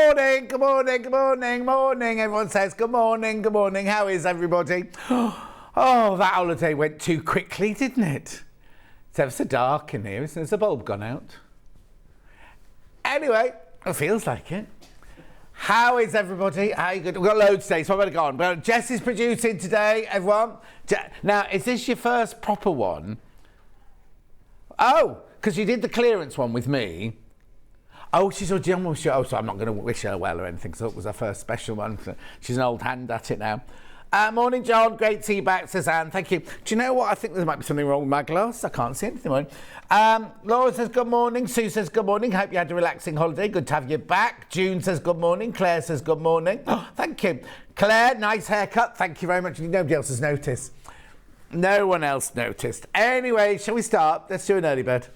morning, good morning, good morning, morning. Everyone says good morning, good morning. How is everybody? Oh, that holiday went too quickly, didn't it? It's ever so dark in here. Has the bulb gone out? Anyway, it feels like it. How is everybody? How are you good? We've got loads today, so I'm going to go on. But Jess is producing today, everyone. Now, is this your first proper one? Oh, because you did the clearance one with me. Oh, she's already on. Oh, so I'm not going to wish her well or anything, so it was her first special one. She's an old hand at it now. Morning, John. Great to see you back, says Anne. Thank you. Do you know what? I think there might be something wrong with my glass. I can't see anything. Laura says good morning. Sue says good morning. Hope you had a relaxing holiday. Good to have you back. June says good morning. Claire says good morning. Oh, thank you. Claire, nice haircut. Thank you very much. Nobody else has noticed. No one else noticed. Anyway, shall we start? Let's do an early bird.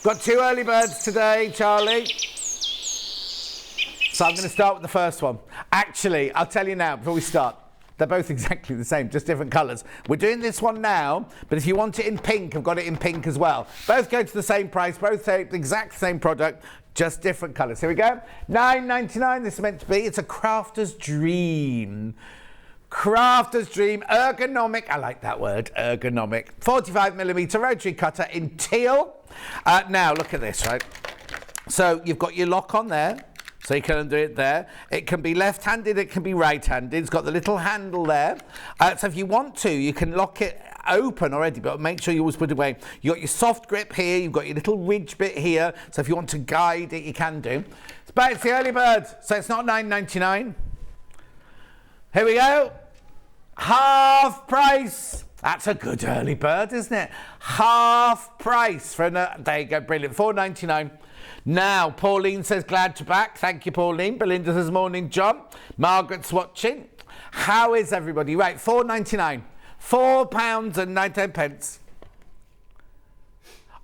Got 2 early birds today, Charlie. So I'm going to start with the first one. Actually, I'll tell you now before we start. They're both exactly the same, just different colours. We're doing this one now, but if you want it in pink, I've got it in pink as well. Both go to the same price, both say the exact same product, just different colours. Here we go. $9.99 this is meant to be. It's a crafter's dream. Crafter's dream, ergonomic, I like that word, ergonomic. 45mm rotary cutter in teal. Now, look at this, right? So you've got your lock on there. So you can undo it there. It can be left-handed, it can be right-handed. It's got the little handle there. So if you want to, you can lock it open already, but make sure you always put it away. You've got your soft grip here, you've got your little ridge bit here. So if you want to guide it, you can do. But it's the early bird, so it's not $9.99. Here we go. Half price. That's a good early bird, isn't it? Half price for there you go, brilliant. $4.99. Now, Pauline says, glad to back. Thank you, Pauline. Belinda says, morning, John. Margaret's watching. How is everybody? Right, $4.99. £4.99.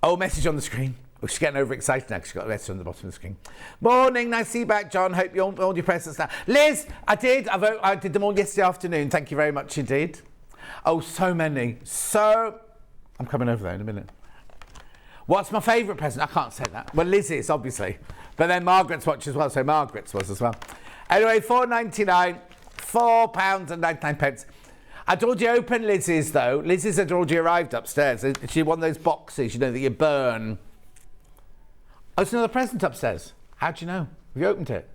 Oh, message on the screen. Oh, she's getting overexcited now because she's got a letter on the bottom of the screen. Morning, nice to see you back, John. Hope you all your presents now. Liz, I did them all yesterday afternoon. Thank you very much indeed. Oh, so many. I'm coming over there in a minute. What's my favourite present? I can't say that. Well, Liz's, obviously. But then Margaret's watch as well, so Margaret's was as well. Anyway, $4.99, £4.99. I'd already opened Liz's, though. Liz's had already arrived upstairs. She one of those boxes, you know, that you burn. Oh, it's another present upstairs. How do you know? Have you opened it?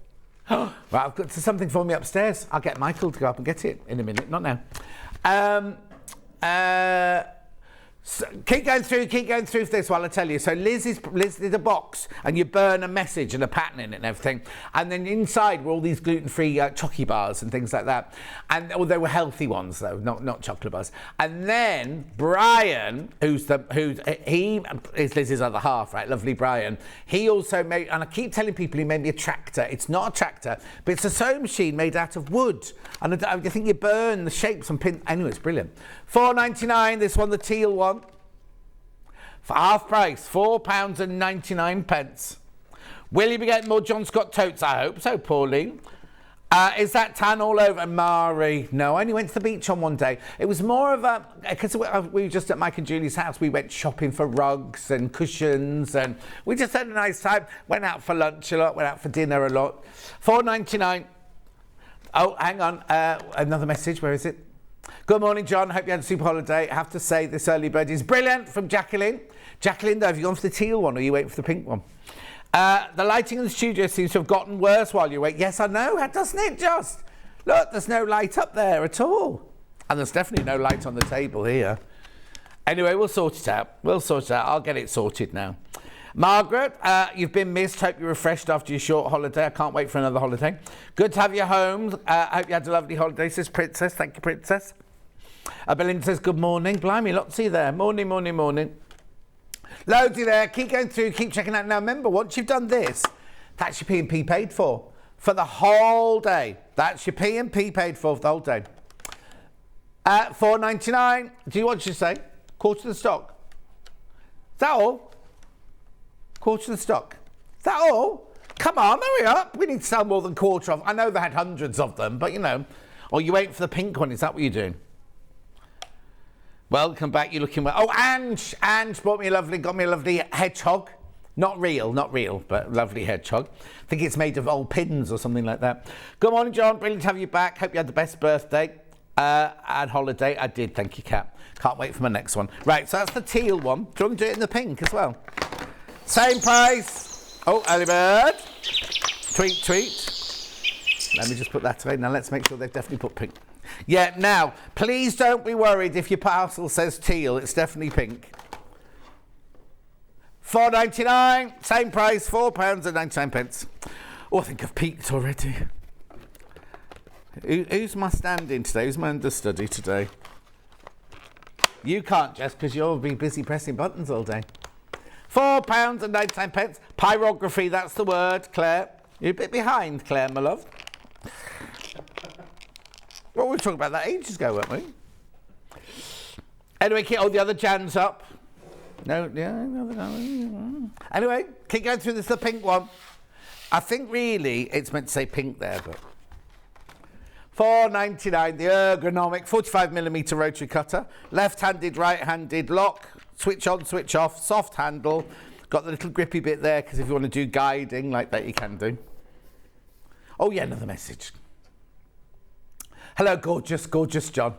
Right, I've got something for me upstairs. I'll get Michael to go up and get it in a minute. Not now. So keep going through for this while I tell you. So Liz did a box and you burn a message and a pattern in it and everything. And then inside were all these gluten-free chocky bars and things like that. And they were healthy ones though, not chocolate bars. And then Brian, who's Liz's other half, right? Lovely Brian. He also made, and I keep telling people he made me a tractor. It's not a tractor, but it's a sewing machine made out of wood. And I think you burn the shapes and pin. Anyway, it's brilliant. $4.99. This one, the teal one. For half price, £4.99. Will you be getting more John Scott totes? I hope so, Pauline. Is that tan all over? Mari? No, I only went to the beach on one day. It was more of a, because we were just at Mike and Julie's house, we went shopping for rugs and cushions and we just had a nice time. Went out for lunch a lot, went out for dinner a lot. $4.99. Oh, hang on, another message, where is it? Good morning, John. Hope you had a super holiday. I have to say this early bird is brilliant from Jacqueline. Jacqueline, though, have you gone for the teal one or are you waiting for the pink one? The lighting in the studio seems to have gotten worse while you wait. Yes, I know, doesn't it just? Look, there's no light up there at all. And there's definitely no light on the table here. Anyway, we'll sort it out. I'll get it sorted now. Margaret, you've been missed. Hope you're refreshed after your short holiday. I can't wait for another holiday. Good to have you home. Hope you had a lovely holiday, says Princess. Thank you, Princess. Belinda says, good morning. Blimey, lots of you there. Morning. Loads of you there. Keep going through, keep checking out. Now, remember, once you've done this, that's your P&P paid for the whole day. That's your P&P paid for the whole day. $4.99. Do you want to say? Quarter of the stock. Is that all? Quarter of the stock. Is that all? Come on, hurry up. We need to sell more than quarter of. I know they had hundreds of them, but you know. Or you wait for the pink one. Is that what you're doing? Welcome back. You're looking well. Oh, Ange got me a lovely hedgehog. Not real, but lovely hedgehog. I think it's made of old pins or something like that. Good morning, John. Brilliant to have you back. Hope you had the best birthday and holiday. I did, thank you, Kat. Can't wait for my next one. Right, so that's the teal one. Do you want to do it in the pink as well? Same price. Oh, early bird. Tweet, tweet. Let me just put that away. Now let's make sure they've definitely put pink. Yeah, now, please don't be worried if your parcel says teal. It's definitely pink. £4.99, same price, £4.99. Oh, I think I've peaked already. Who's my stand-in today? Who's my understudy today? You can't, Jess, because you'll be busy pressing buttons all day. £4.99. Pyrography, that's the word, Claire. You're a bit behind, Claire, my love. Well, we were talking about that ages ago, weren't we? Anyway, keep all the other Jan's up. No, yeah. Anyway, keep going through this, the pink one. I think really it's meant to say pink there, but £4.99, the ergonomic 45mm rotary cutter, left-handed, right-handed lock, switch on, switch off, soft handle, got the little grippy bit there because if you want to do guiding like that, you can do. Oh yeah, another message. Hello, gorgeous, gorgeous John.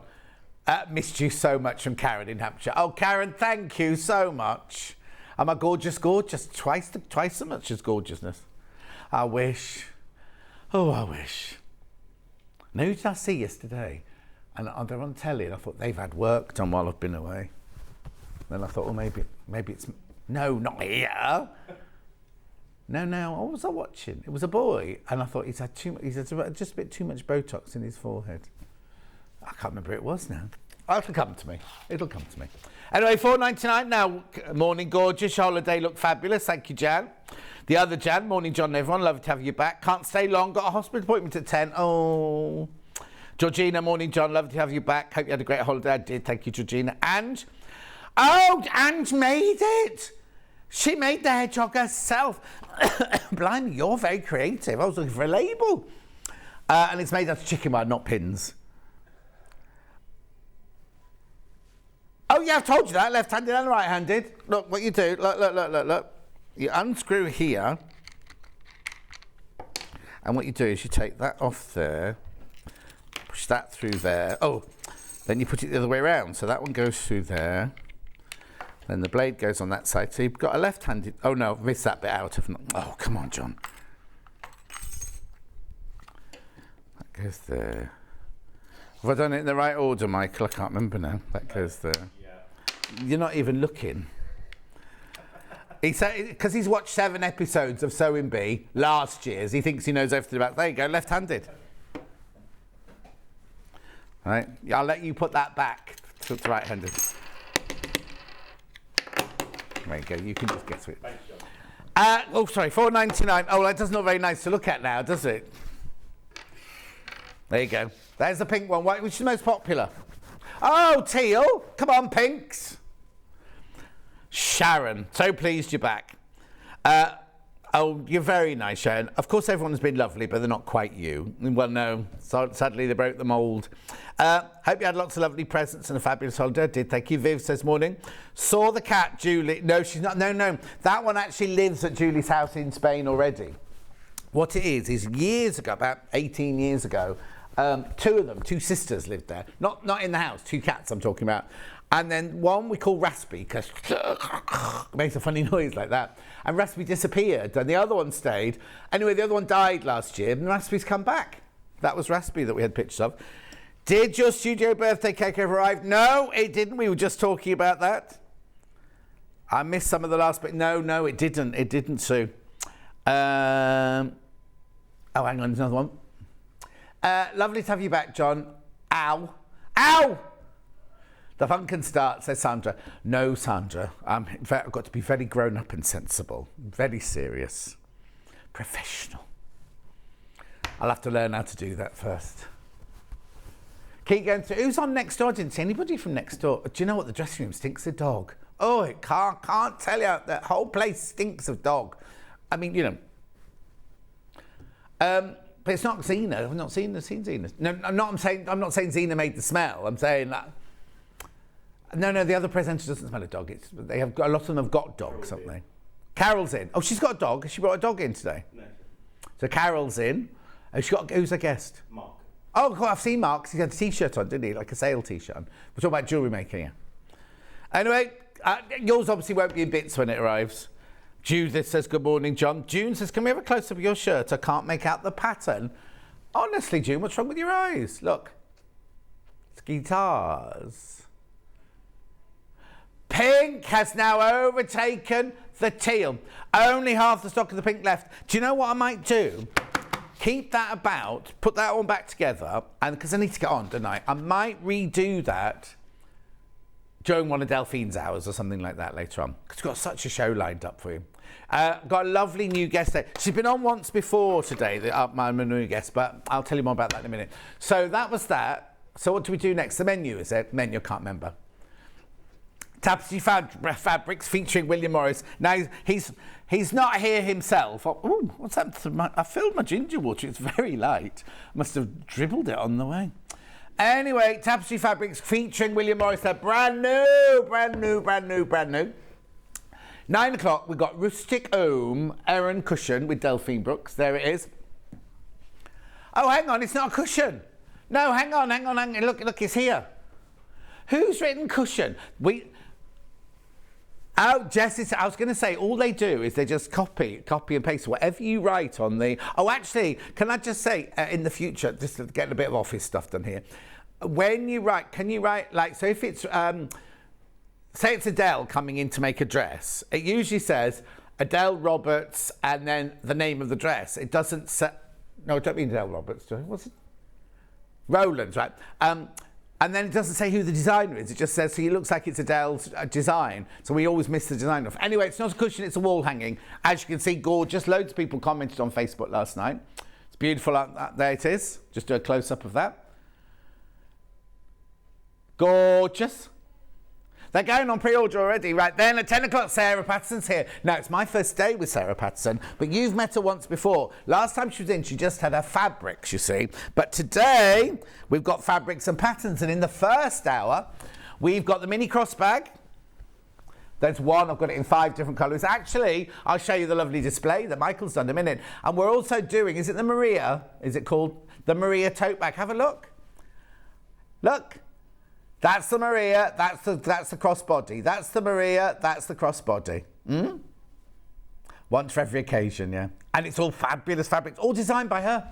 Missed you so much from Karen in Hampshire. Oh, Karen, thank you so much. Am I gorgeous, gorgeous? Twice so much as gorgeousness. I wish. Oh, I wish. Now, who did I see yesterday? And they're on telly, and I thought they've had work done while I've been away. Then I thought, well, maybe it's... No, not here. No, what was I watching? It was a boy, and I thought he's had just a bit too much Botox in his forehead. I can't remember who it was now. Oh, it'll come to me. It'll come to me. Anyway, £4.99 now. Morning, gorgeous. Your holiday looked fabulous. Thank you, Jan. The other Jan. Morning, John and everyone. Lovely to have you back. Can't stay long. Got a hospital appointment at 10. Oh. Georgina. Morning, John. Lovely to have you back. Hope you had a great holiday. I did. Thank you, Georgina. And... Oh, Ange made it. She made the hedgehog herself. Blimey, you're very creative. I was looking for a label. And it's made out of chicken wire, not pins. Oh, yeah, I've told you that. Left-handed and right-handed. Look what you do. Look. You unscrew here. And what you do is you take that off there. Push that through there. Oh, then you put it the other way around. So that one goes through there. Then the blade goes on that side. So you've got a left-handed... Oh, no, I've missed that bit out. Oh, come on, John. That goes there. Have I done it in the right order, Michael? I can't remember now. That goes there. Yeah. You're not even looking. Because he's watched 7 episodes of Sewing Bee last year's. He thinks he knows everything about... There you go, left-handed. All right, I'll let you put that back to right-handed. There you go, you can just get to it. Oh, sorry, £4.99. Oh, that doesn't look very nice to look at now, does it? There you go. There's the pink one. Which is the most popular? Oh, teal. Come on, pinks. Sharon, so pleased you're back. Oh, you're very nice, Sharon. Of course, everyone's been lovely, but they're not quite you. Well, no, so, sadly, they broke the mould. Hope you had lots of lovely presents and a fabulous holiday. I did, thank you. Viv says, morning. Saw the cat, Julie. No, she's not. No. That one actually lives at Julie's house in Spain already. What it is years ago, about 18 years ago, 2 of them, 2 sisters lived there. Not in the house, 2 cats I'm talking about. And then one we call Raspy, because it makes a funny noise like that. And Raspy disappeared, and the other one stayed. Anyway, the other one died last year, and Raspy's come back. That was Raspy that we had pictures of. Did your studio birthday cake ever arrive? No, it didn't. We were just talking about that. I missed some of the last bit. No, it didn't. It didn't, Sue. Oh, hang on, there's another one. Lovely to have you back, John. Ow. The fun can start, says Sandra. No, Sandra. In fact, I've got to be very grown up and sensible. Very serious. Professional. I'll have to learn how to do that first. Keep going through. Who's on next door? I didn't see anybody from next door. Do you know what? The dressing room stinks of dog. Oh, it can't tell you. The whole place stinks of dog. I mean, you know. But it's not Zena. I've not seen Zena. No, I'm not saying Zena made the smell. I'm saying that. No, the other presenter doesn't smell a dog. A lot of them have got dogs, haven't they? Carol's in. Oh, she's got a dog. Has she brought a dog in today? No. So Carol's in. Who's her guest? Mark. Oh, God, I've seen Mark. He had a T-shirt on, didn't he? Like a sale T-shirt on. We're talking about jewellery making here. Anyway, yours obviously won't be in bits when it arrives. Judith says, good morning, John. June says, can we have a close-up of your shirt? I can't make out the pattern. Honestly, June, what's wrong with your eyes? Look. It's guitars. Pink has now overtaken the teal. Only half the stock of the pink left. Do you know what I might do? Keep that about, put that one back together, and because I need to get on, don't I might redo that during one of Delphine's hours or something like that later on. Because we've got such a show lined up for you. Got a lovely new guest there. She's been on once before today, my new guest, but I'll tell you more about that in a minute. So that was that. So what do we do next? The menu, is it? Menu, I can't remember. Tapestry fabrics featuring William Morris. Now, he's not here himself. Oh, what's happened to my... I filled my ginger water. It's very light. Must have dribbled it on the way. Anyway, Tapestry fabrics featuring William Morris. They're brand new. 9 o'clock, we've got Rustic Heron cushion with Delphine Brooks. There it is. Oh, hang on, it's not a cushion. No, hang on. Look, it's here. Who's written cushion? Oh, Jess, I was going to say, all they do is they just copy and paste whatever you write on the... Oh, actually, can I just say, in the future, just to get a bit of office stuff done here, when you write, can you write, like, so if it's, say it's Adele coming in to make a dress, it usually says Adele Roberts and then the name of the dress. It doesn't say... No, I don't mean Adele Roberts, do I? What's it? Rowland's, right. And then it doesn't say who the designer is. It just says, so it looks like it's Adele's design. So we always miss the design off. Anyway, it's not a cushion, it's a wall hanging. As you can see, gorgeous. Loads of people commented on Facebook last night. It's beautiful. There it is. Just do a close-up of that. Gorgeous. They're going on pre-order already. Right then, at 10 o'clock, Sarah Patterson's here. Now, it's my first day with Sarah Patterson, but you've met her once before. Last time she was in, she just had her fabrics, you see. But today, we've got fabrics and patterns. And in the first hour, we've got the mini cross bag. There's one. I've got it in 5 different colours. Actually, I'll show you the lovely display that Michael's done in a minute. And we're also doing, is it the Maria? Is it called the Maria tote bag? Have a look. Look. That's the Maria, that's the crossbody. That's the Maria, that's the crossbody. Once for every occasion, yeah. And it's all fabulous fabrics, all designed by her.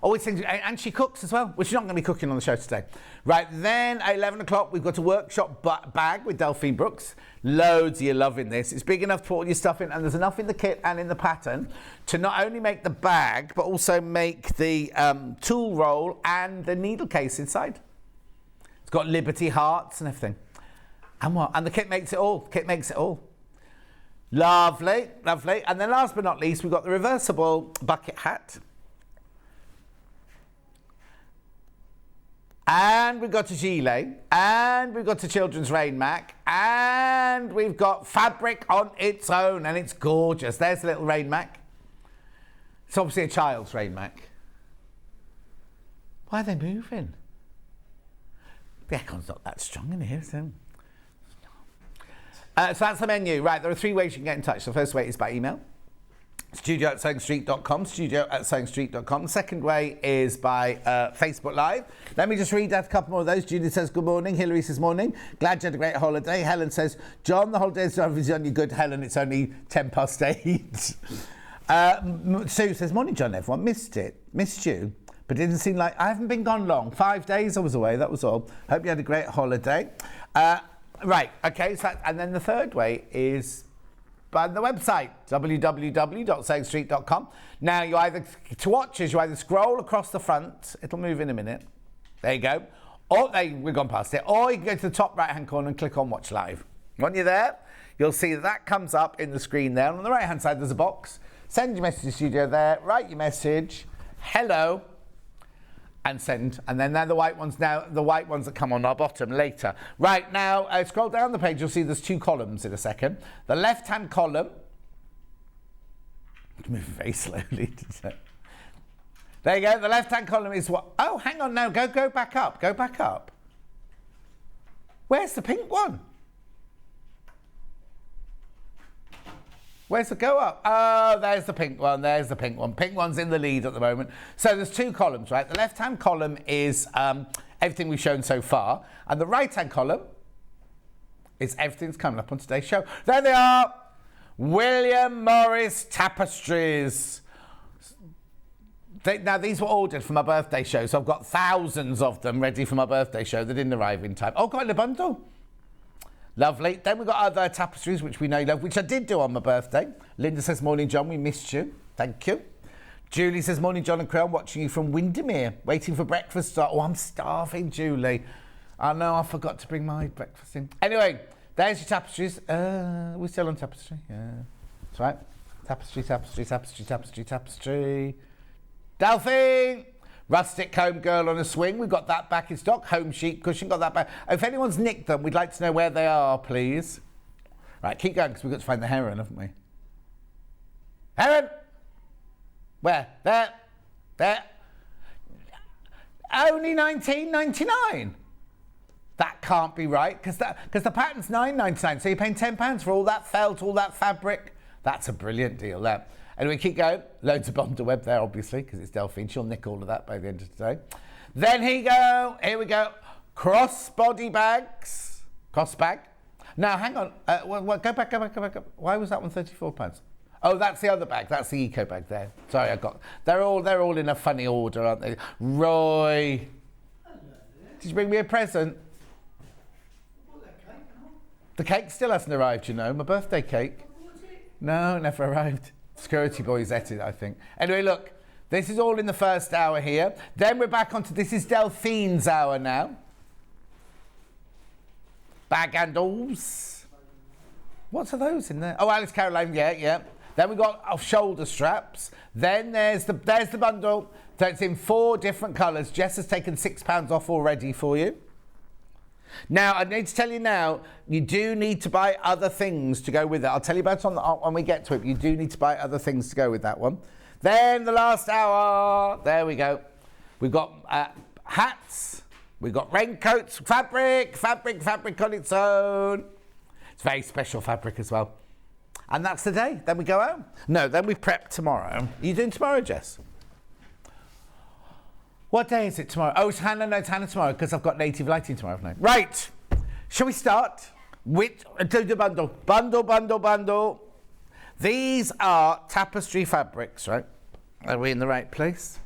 Always things, and she cooks as well, which she's not going to be cooking on the show today. Right, then at 11 o'clock, we've got a workshop bag with Delphine Brooks. Loads of you loving this. It's big enough to put all your stuff in, and there's enough in the kit and in the pattern to not only make the bag, but also make the tool roll and the needle case inside. It's got Liberty hearts and everything. And what? And the kit makes it all. Lovely. And then last but not least, we've got the reversible bucket hat. And we've got a gilet. And we've got a children's rain mac. And we've got fabric on its own. And it's gorgeous. There's the little rain mac. It's obviously a child's rain mac. Why are they moving? The aircon's not that strong in here, so... so that's the menu. Right, there are 3 ways you can get in touch. The first way is by email. studio@sewingstreet.com, studio@sewingstreet.com. The second way is by Facebook Live. Let me just read out a couple more of those. Judith says, good morning. Hilary says, morning. Glad you had a great holiday. Helen says, John, the holiday's obviously on you good. Helen, it's only 8:10. Sue says, morning, John, everyone. Missed you. But it didn't seem like... I haven't been gone long. 5 days I was away, that was all. Hope you had a great holiday. Right, okay, so and then the third way is by the website, www.sewingstreet.com. Now, you either scroll across the front. It'll move in a minute. There you go. Or we've gone past it. Or you can go to the top right-hand corner and click on Watch Live. When you're there, you'll see that comes up in the screen there. And on the right-hand side, there's a box. Send your message to the studio there. Write your message. Hello. And send, and then they're the white ones now, the white ones that come on our bottom later. Right, now, scroll down the page, you'll see there's 2 columns in a second. The left-hand column, moving very slowly, there you go, the left-hand column is what, oh, hang on now, go back up. Where's the pink one? Where's the go up? Oh, there's the pink one. There's the pink one. Pink one's in the lead at the moment. So there's two columns, right? The left-hand column is everything we've shown so far. And the right-hand column is everything that's coming up on today's show. There they are. William Morris Tapestries. Now, these were ordered for my birthday show, so I've got thousands of them ready for my birthday show. They didn't arrive in time. Oh, got in a bundle. Lovely. Then we've got other tapestries, which we know you love, which I did do on my birthday. Linda says, morning, John. We missed you. Thank you. Julie says, morning, John and Creole. I'm watching you from Windermere, waiting for breakfast. Oh, I'm starving, Julie. I know, I forgot to bring my breakfast in. Anyway, there's your tapestries. We're still on tapestry. Yeah. That's right. Tapestry, tapestry, tapestry, tapestry, tapestry. Delphine! Rustic comb girl on a swing. We've got that back in stock. Home sheet cushion, got that back. If anyone's nicked them, we'd like to know where they are, please. Right, keep going, because we've got to find the Heron, haven't we? Heron! Where? There. There. Only $19.99. That can't be right, because the pattern's $9.99, so you're paying £10 for all that felt, all that fabric. That's a brilliant deal, there. Anyway, keep going. Loads of bundle web there, obviously, because it's Delphine. She'll nick all of that by the end of today. Then here we go. Crossbody bags. Cross bag. Now, hang on. Go back. Why was that one £34? Oh, that's the other bag. That's the eco bag there. Sorry, they're all in a funny order, aren't they? Roy. Did you bring me a present? The cake still hasn't arrived, you know. My birthday cake. No, it never arrived. Security boys ate it, I think. Anyway, look, this is all in the first hour here. Then we're back onto, this is Delphine's hour now. Bag handles. What are those in there? Oh, Alice Caroline, yeah. Then we've got shoulder straps. Then there's the bundle. So it's in 4 different colours. Jess has taken £6 off already for you. Now, I need to tell you now, you do need to buy other things to go with it. I'll tell you about it when we get to it. You do need to buy other things to go with that one. Then the last hour, there we go. We've got hats. We've got raincoats, fabric on its own. It's very special fabric as well. And that's the day. Then we go home. No, then we prep tomorrow. Are you doing tomorrow, Jess? What day is it tomorrow? Oh, it's Hannah. No, it's Hannah tomorrow because I've got native lighting tomorrow night. Right. Shall we start with the bundle? Bundle. These are tapestry fabrics, right? Are we in the right place?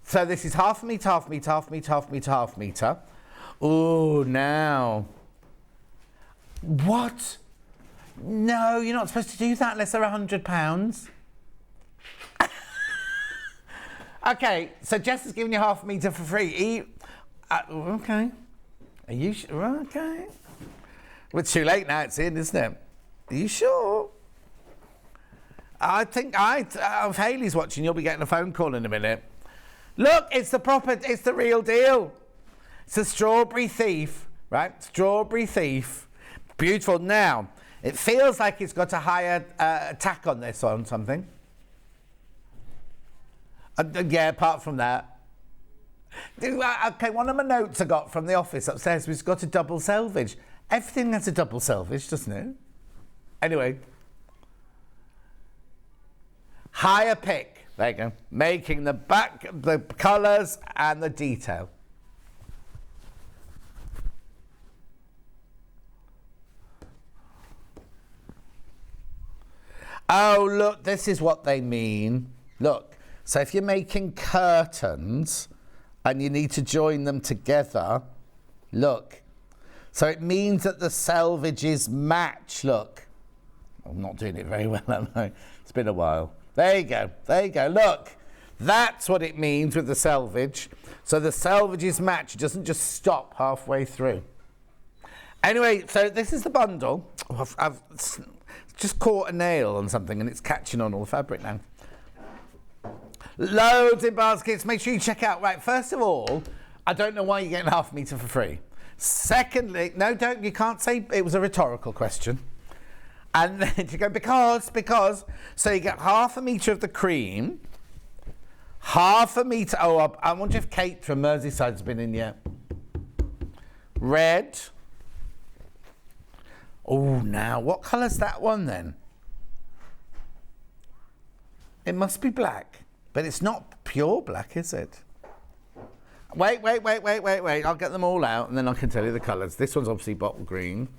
So this is half metre. Oh, now. What? No, you're not supposed to do that unless they're £100. Okay, so Jess is giving you half a metre for free. Okay. Are you sure? Okay. Well, it's too late now, it's in, isn't it? Are you sure? I think if Hayley's watching, you'll be getting a phone call in a minute. Look, it's the real deal. It's a strawberry thief, right? Strawberry thief. Beautiful. Now, it feels like it's got a higher tack on this or something. Yeah, apart from that. Okay, one of my notes I got from the office upstairs was got a double selvage. Everything has a double selvage, doesn't it? Anyway. Higher pick. There you go. Making the back, the colours and the detail. Oh, look, this is what they mean. Look. So if you're making curtains and you need to join them together, look. So it means that the selvages match, look. I'm not doing it very well, am I? It's been a while. There you go. Look, that's what it means with the selvage. So the selvages match. It doesn't just stop halfway through. Anyway, so this is the bundle. I've just caught a nail on something and it's catching on all the fabric now. Loads in baskets. Make sure you check out. Right, first of all, I don't know why you're getting half a metre for free. Secondly, no, don't. You can't say it was a rhetorical question. And then you go, because. So you get half a metre of the cream. Half a metre. Oh, I wonder if Kate from Merseyside's been in yet. Red. Oh, now, what colour's that one then? It must be black, but it's not pure black, is it? Wait. I'll get them all out and then I can tell you the colours. This one's obviously bottle green.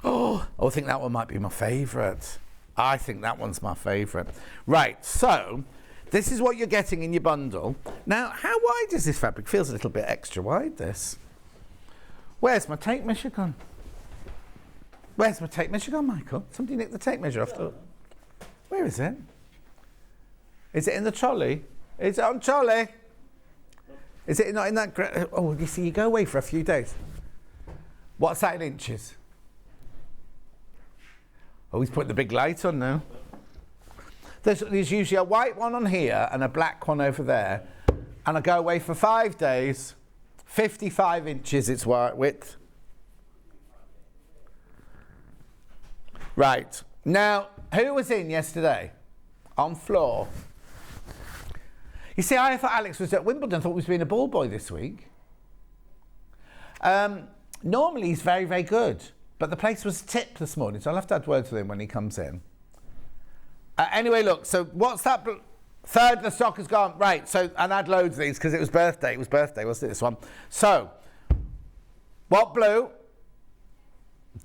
Oh, I think that one might be my favourite. I think that one's my favourite. Right, so this is what you're getting in your bundle. Now, how wide is this fabric? Feels a little bit extra wide, this. Where's my tape measure gone? Where's my tape measure gone, Michael? Somebody nicked the tape measure off. Where is it? Is it in the trolley? Is it on trolley? Is it not in that? Oh, you see, you go away for a few days. What's that in inches? Oh, he's putting the big light on now. There's usually a white one on here and a black one over there. And I go away for 5 days. 55 inches its width. Right. Now, who was in yesterday? On floor. You see, I thought Alex was at Wimbledon. I thought he was being a ball boy this week. Normally, he's very, very good. But the place was tipped this morning, so I'll have to have words with him when he comes in. Anyway, look, so what's that? Third of the stock has gone. Right, so, and I had loads of these because it was birthday. It was birthday, wasn't it, this one? So, what blue?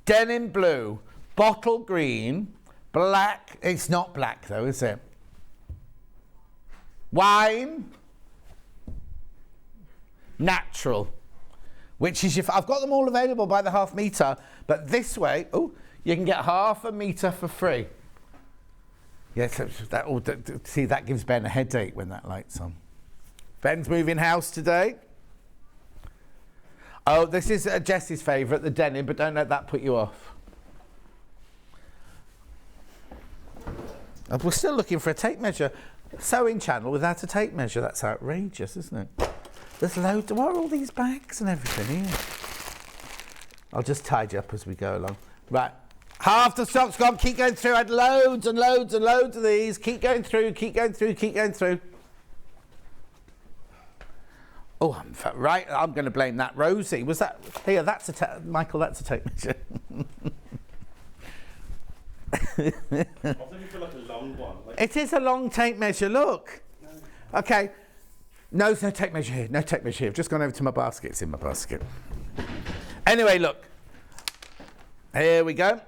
Denim blue. Bottle green. Black. It's not black, though, is it? Wine. Natural. Which is, I've got them all available by the half metre, but this way, you can get half a metre for free. Yes, see, that gives Ben a headache when that light's on. Ben's moving house today. Oh, this is Jessie's favourite, the denim, but don't let that put you off. We're still looking for a tape measure. Sewing channel without a tape measure, that's outrageous, isn't it? There's loads. What are all these bags and everything here? I'll just tidy up as we go along. Right. Half the stock's gone. Keep going through. I had loads and loads and loads of these. Keep going through. Keep going through. Keep going through. Oh, right. I'm going to blame that. Rosie. Was that? Here, that's a Michael, that's a tape measure. I think you feel like a long one. It is a long tape measure. Look. Okay. No, there's no tape measure here. No tape measure here. I've just gone over to my basket. It's in my basket. Anyway, look. Here we go.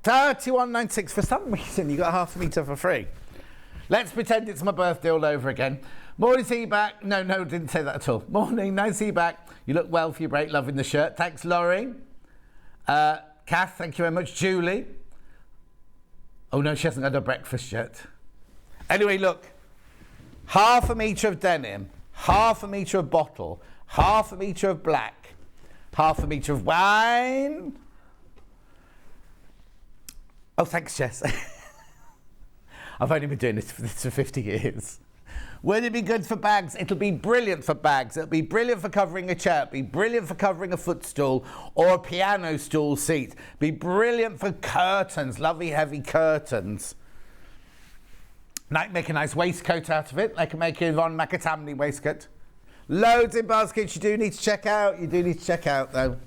31.96. For some reason, you got half a metre for free. Let's pretend it's my birthday all over again. Morning, see you back. No, didn't say that at all. Morning, nice to see you back. You look well for your break. Loving the shirt. Thanks, Laurie. Kath, thank you very much. Julie. Oh, no, she hasn't had her breakfast yet. Anyway, look. Half a metre of denim. Half a metre of bottle. Half a metre of black. Half a metre of wine. Oh, thanks, Jess. I've only been doing this for 50 years. Would it be good for bags? It'll be brilliant for bags. It'll be brilliant for covering a chair. It'll be brilliant for covering a footstool or a piano stool seat. It'll be brilliant for curtains, lovely heavy curtains. Make a nice waistcoat out of it. They can make a Yvonne McAtamney waistcoat. Loads in baskets you do need to check out. You do need to check out, though.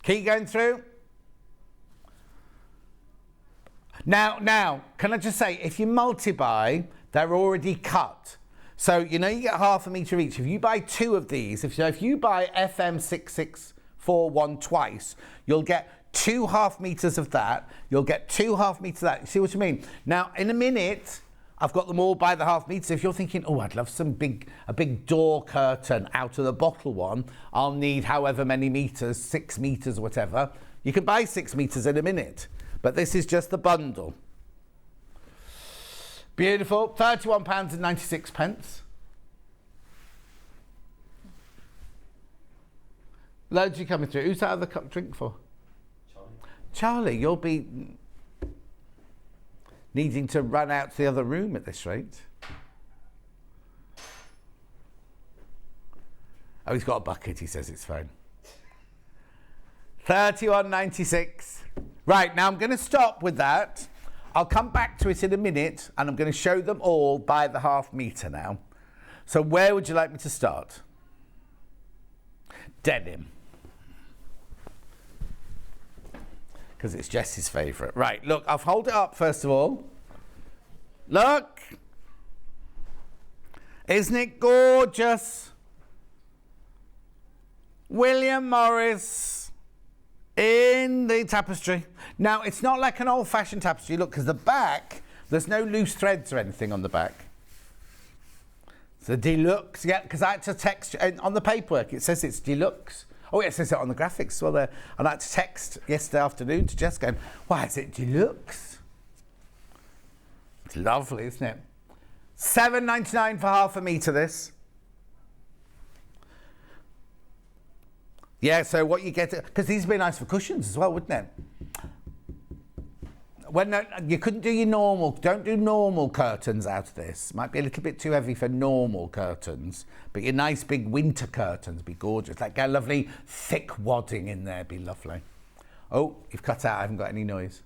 Keep going through. Now, can I just say, if you multi-buy, they're already cut. So, you get half a metre each. If you buy 2 of these, if you buy FM6641 twice, you'll get 2 half metres of that. You'll get 2 half metres of that. You see what I mean? Now, in a minute, I've got them all by the half metre. If you're thinking, oh, I'd love a big door curtain out of the bottle one, I'll need however many metres, 6 metres or whatever. You can buy 6 metres in a minute. But this is just the bundle. Beautiful. £31.96. Loads you coming through. Who's that other cup drink for? Charlie, you'll be needing to run out to the other room at this rate. Oh, he's got a bucket. He says it's fine. £31.96. Right, now I'm going to stop with that. I'll come back to it in a minute, and I'm going to show them all by the half metre now. So where would you like me to start? Denim. Because it's Jessie's favourite. Right, look, I'll hold it up first of all. Look. Isn't it gorgeous? William Morris in the tapestry. Now, it's not like an old-fashioned tapestry, look, because the back, there's no loose threads or anything on the back. It's a deluxe, yeah, because I had to text, on the paperwork, it says it's deluxe. Oh, it says it on the graphics as well there. And I had to text yesterday afternoon to Jess going, why is it deluxe? It's lovely, isn't it? $7.99 for half a metre, this. Yeah, so what you get, because these would be nice for cushions as well, wouldn't it? When you couldn't do your normal, don't do normal curtains out of this. Might be a little bit too heavy for normal curtains, but your nice big winter curtains be gorgeous. Like a lovely thick wadding in there, be lovely. Oh, you've cut out, I haven't got any noise.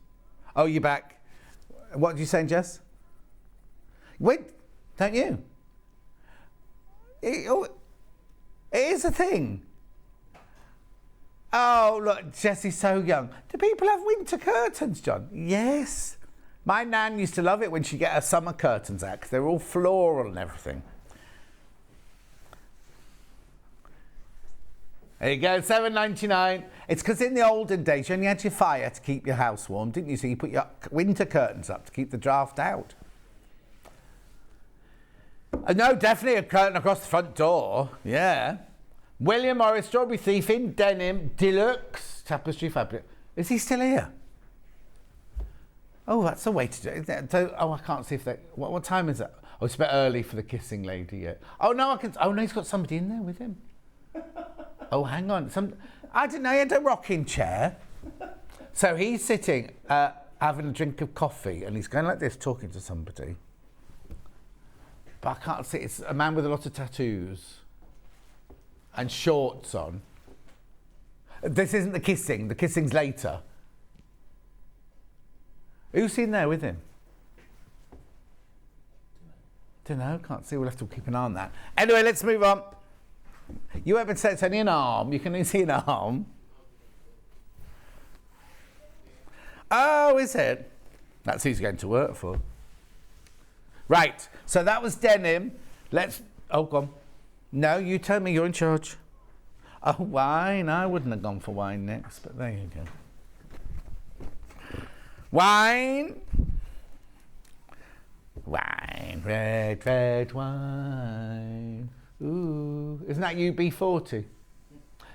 Oh, you're back. What did you say, Jess? Wait, don't you? It is a thing. Oh, look, Jessie's so young. Do people have winter curtains, John? Yes. My nan used to love it when she'd get her summer curtains out because they're all floral and everything. There you go, $7.99. It's because in the olden days, you only had your fire to keep your house warm, didn't you? So you put your winter curtains up to keep the draft out. No, definitely a curtain across the front door. Yeah. William Morris, Strawberry Thief in denim, deluxe tapestry fabric. Is he still here? Oh, that's a way to do it. Oh, I can't see if they... What time is it? Oh, it's a bit early for the kissing lady yet. Oh, no, I can... Oh, no, he's got somebody in there with him. Oh, hang on. I didn't know he had a rocking chair. So he's sitting, having a drink of coffee, and he's going like this, talking to somebody. But I can't see. It's a man with a lot of tattoos. And shorts on. This isn't the kissing. The kissing's later. Who's in there with him? Don't know. Can't see. We'll have to keep an eye on that. Anyway, let's move on. You haven't said it's only an arm. You can only see an arm. Oh, is it? That's who he's going to work for. Right. So that was denim. Let's... Oh, go on. No, you tell me, you're in charge. Oh, wine. I wouldn't have gone for wine next, but there you go. Wine. Wine. Red, red wine. Ooh. Isn't that UB40?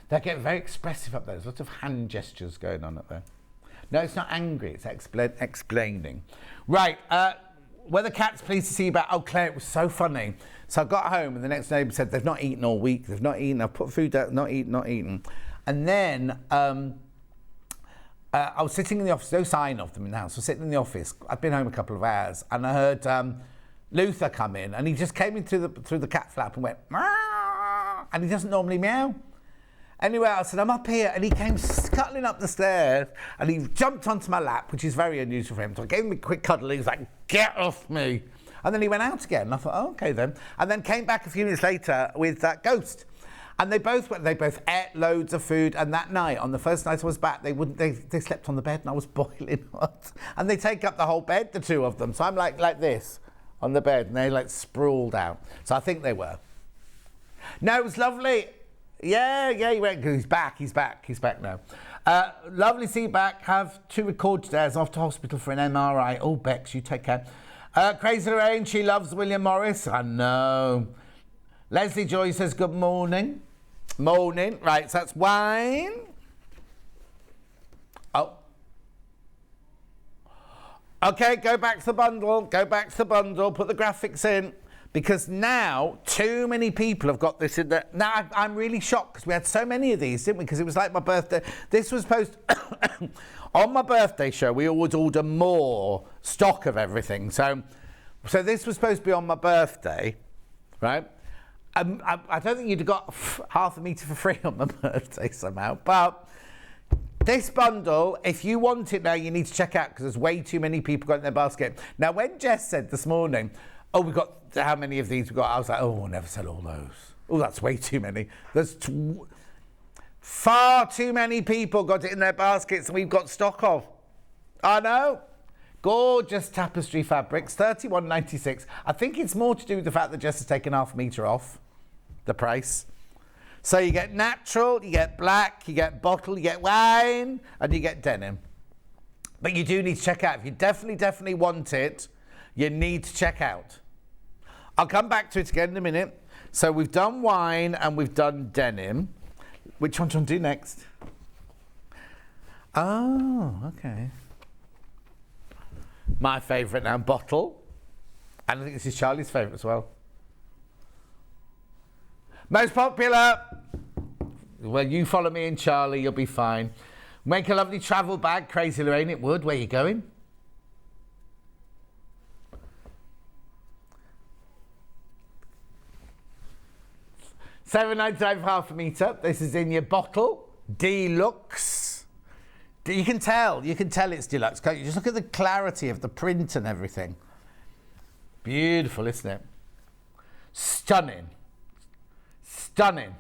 They get very expressive up there. There's lots of hand gestures going on up there. No, it's not angry. It's explaining. Right. Were the cats pleased to see you back? Oh, Claire, it was so funny. So I got home and the next neighbour said, they've not eaten all week. They've not eaten. I've put food out, not eaten. And then I was sitting in the office, no sign of them in the house. I was sitting in the office. I'd been home a couple of hours and I heard Luther come in and he just came in through the cat flap and went, meow, and he doesn't normally meow. Anyway, I said, I'm up here, and he came scuttling up the stairs, and he jumped onto my lap, which is very unusual for him. So I gave him a quick cuddle, he was like, get off me. And then he went out again, and I thought, oh, okay then. And then came back a few minutes later with that Ghost. And they both ate loads of food, and that night, on the first night I was back, they slept on the bed, and I was boiling hot. And they take up the whole bed, the two of them. So I'm like this, on the bed, and they like sprawled out. So I think they were. No, it was lovely. Yeah, he went, he's back now. Lovely to see you back. Have 2 record today. I was off to hospital for an MRI. Oh, Bex, you take care. Crazy Lorraine, she loves William Morris. I know. Leslie Joy says good morning. Morning. Right, so that's wine. Oh. Okay, go back to the bundle. Put the graphics in. Because now, too many people have got this in there. Now, I'm really shocked because we had so many of these, didn't we? Because it was like my birthday. This was supposed to... On my birthday show, we always order more stock of everything. So this was supposed to be on my birthday, right? I don't think you'd have got half a metre for free on my birthday somehow. But this bundle, if you want it now, you need to check out because there's way too many people got in their basket. Now, when Jess said this morning... Oh, we got how many of these we got? I was like, oh, we'll never sell all those. Oh, that's way too many. There's far too many people got it in their baskets and we've got stock of. I know. Gorgeous tapestry fabrics, $31.96. I think it's more to do with the fact that Jess has taken half a metre off the price. So you get natural, you get black, you get bottle, you get wine, and you get denim. But you do need to check out. If you definitely want it, you need to check out. I'll come back to it again in a minute. So we've done wine and we've done denim. Which one do you want to do next? Oh, okay. My favourite now, bottle. And I think this is Charlie's favourite as well. Most popular. Well, you follow me and Charlie, you'll be fine. Make a lovely travel bag. Crazy Lorraine, it would. Where are you going? $7.95 for half a metre. This is in your bottle. Deluxe. You can tell it's deluxe, can't you? Just look at the clarity of the print and everything. Beautiful, isn't it? Stunning. Stunning.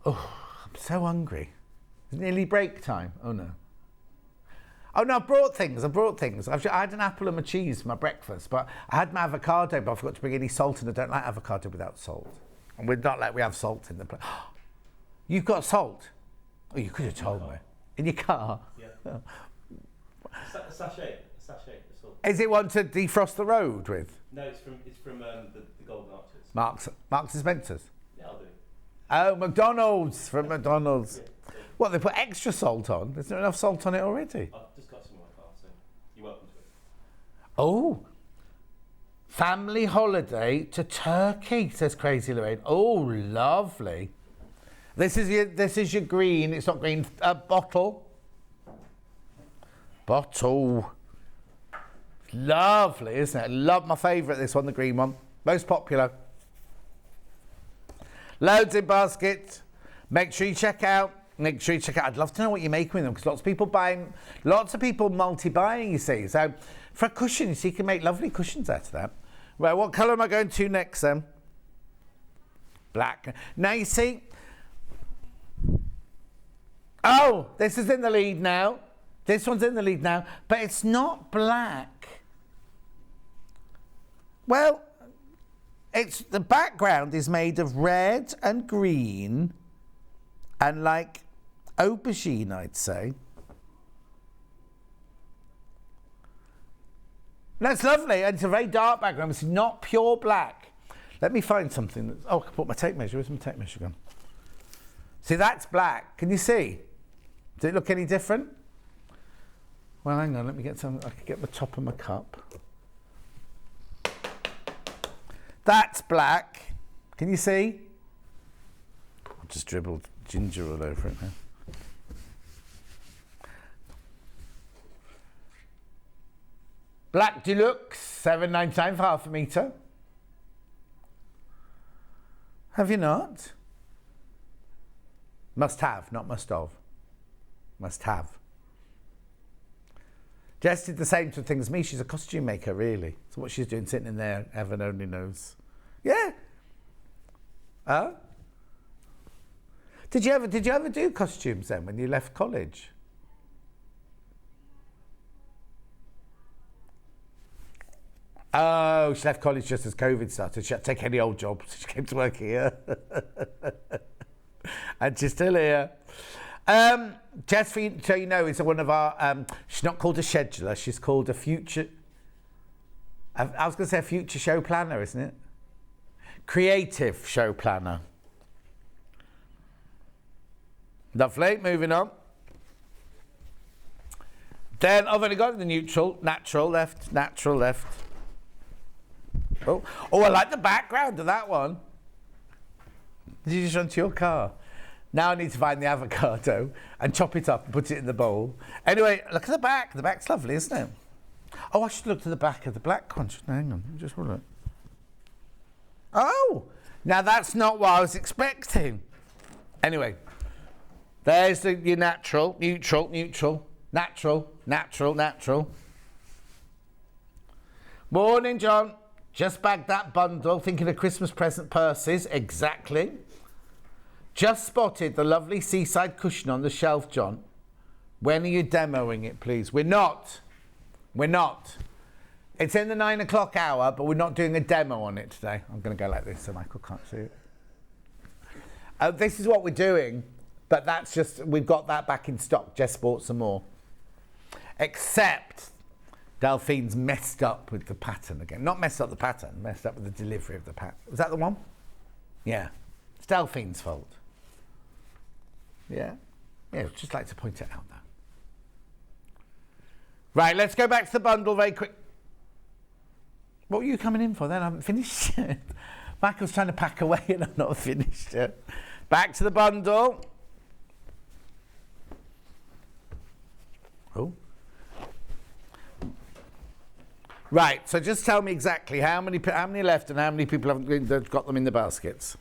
Oh, I'm so hungry. It's nearly break time. Oh no. Oh no, I brought things. I had an apple and a cheese for my breakfast, but I had my avocado, but I forgot to bring any salt, and I don't like avocado without salt. And we're not like we have salt in the place. You've got salt? Oh, you could have told me. In your car? Yeah. A sachet. Salt. Is it one to defrost the road with? No, it's from the Golden Arches. Marks and Spencer's? Yeah, I'll do it. Oh, McDonald's, from McDonald's. Yeah. What, they put extra salt on? There's not enough salt on it already. I've just got some in my car, so you're welcome to it. Oh. Family holiday to Turkey, says Crazy Lorraine. Oh, lovely. This is your green. It's not green. Bottle. Bottle. Lovely, isn't it? Love my favourite. This one, the green one. Most popular. Loads in basket. Make sure you check out. I'd love to know what you're making with them, because lots of people multi-buying, you see. So for a cushion, you can make lovely cushions out of that. Right, what colour am I going to next then? Black. Now you see. Oh, this is in the lead now. This one's in the lead now, but it's not black. Well, the background is made of red and green and like aubergine, I'd say. That's lovely. And it's a very dark background. It's not pure black. Let me find something. I can put my tape measure. Where's my tape measure gone? See, that's black. Can you see? Does it look any different? Well, hang on. Let me get some. I can get the top of my cup. That's black. Can you see? I've just dribbled ginger all over it now. Black Deluxe, $7.99 for half a metre. Have you not? Must have, not must have. Must have. Jess did the same sort of thing as me. She's a costume maker, really. So what she's doing sitting in there, heaven only knows. Yeah. Huh? Did you ever do costumes then when you left college? Oh, she left college just as COVID started. She had to take any old job, so she came to work here. And she's still here. Jess, so you know, is one of our, she's not called a scheduler, she's called a future, I was going to say a future show planner, isn't it? Creative show planner. Lovely, moving on. Then I've only got the neutral, natural left. Oh, I like the background of that one. Did you just run to your car? Now I need to find the avocado and chop it up and put it in the bowl. Anyway, look at the back. The back's lovely, isn't it? Oh, I should look to the back of the black one. Hang on, just hold it. Oh, now that's not what I was expecting. Anyway, there's your natural, neutral. Morning, John. Just bagged that bundle, thinking of Christmas present purses. Exactly. Just spotted the lovely seaside cushion on the shelf, John. When are you demoing it, please? We're not. We're not. It's in the 9 o'clock hour, but we're not doing a demo on it today. I'm going to go like this so Michael can't see it. This is what we're doing, but that's just, we've got that back in stock. Jess bought some more. Except Delphine's messed up with the pattern again. Not messed up the pattern, messed up with the delivery of the pattern. Was that the one? Yeah. It's Delphine's fault. Yeah? Yeah, I'd just like to point it out now. Right, let's go back to the bundle very quick. What were you coming in for then? I haven't finished yet. Michael's trying to pack away and I'm not finished yet. Back to the bundle. Oh. Right, so just tell me exactly how many left and how many people have got them in the baskets.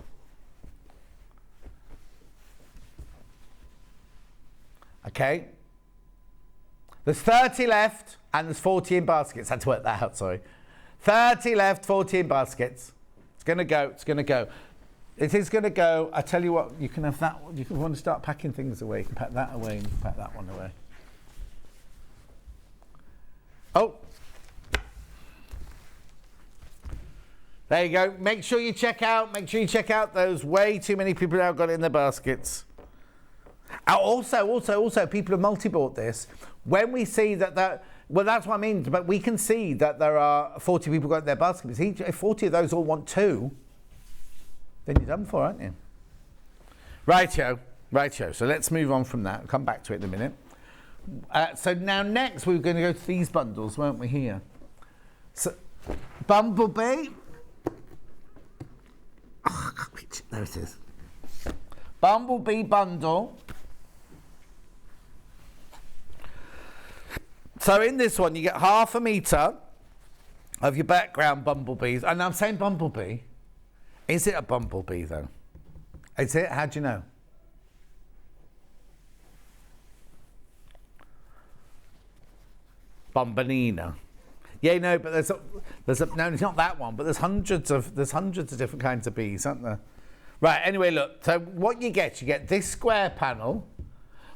Okay. There's 30 left and there's 40 in baskets. I had to work that out, sorry. 30 left, 40 in baskets. It's going to go, it's going to go. It is going to go. I tell you what, you can have that one. You can want to start packing things away. You can pack that away and you can pack that one away. Oh. There you go. Make sure you check out those way too many people have got it in their baskets. Also, people have multi-bought this. When we see that, well, that's what I mean, but we can see that there are 40 people got in their baskets. If 40 of those all want 2, then you're done for, aren't you? Rightio. So let's move on from that. We'll come back to it in a minute. So now next we're going to go to these bundles, weren't we, here? So, Bumblebee. Oh, I can't reach it. There it is. Bumblebee bundle. So in this one, you get half a metre of your background bumblebees. And I'm saying bumblebee. Is it a bumblebee, though? Is it? How do you know? Bombanina. Yeah, no, but no, it's not that one. But there's hundreds of different kinds of bees, aren't there? Right. Anyway, look. So what you get this square panel,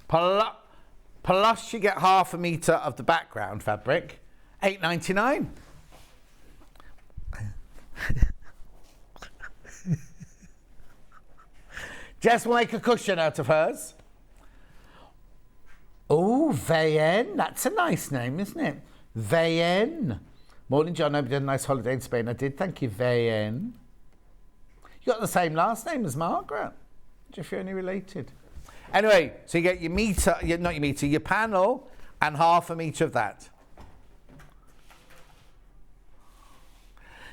plus you get half a metre of the background fabric, $8.99. Jess will make a cushion out of hers. Oh, Veyen. That's a nice name, isn't it? Veyen. Morning, John. I hope you had a nice holiday in Spain. I did. Thank you, Veyen. You got the same last name as Margaret. If you're only related. Anyway, so you get your metre, not your metre, your panel, and half a metre of that.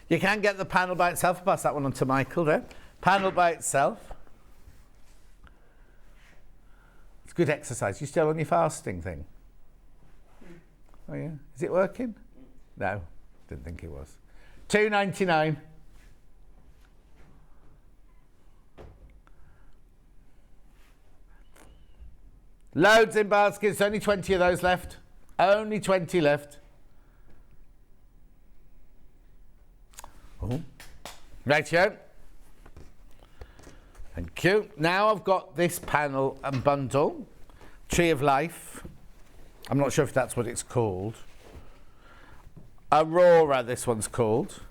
You can get the panel by itself. I'll pass that one on to Michael there. Panel by itself. It's good exercise. You still on your fasting thing? Oh yeah. Is it working? No, didn't think it was. $2.99. Loads in baskets, only 20 of those left. Only 20 left. Oh. Rightio. Thank you. Now I've got this panel and bundle. Tree of Life. I'm not sure if that's what it's called. Aurora, this one's called.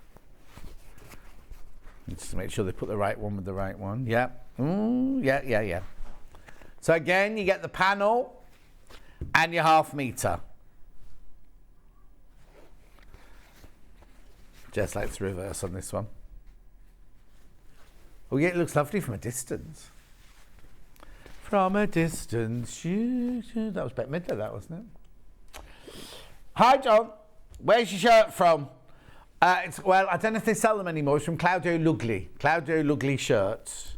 Just to make sure they put the right one with the right one. Yeah. Yeah. So again, you get the panel and your half metre. Just like the reverse on this one. Oh yeah, it looks lovely from a distance. From a distance. That was Bette Midler, that wasn't it? Hi, John. Where's your shirt from? Well, I don't know if they sell them anymore. It's from Claudio Lugli. Claudio Lugli shirts.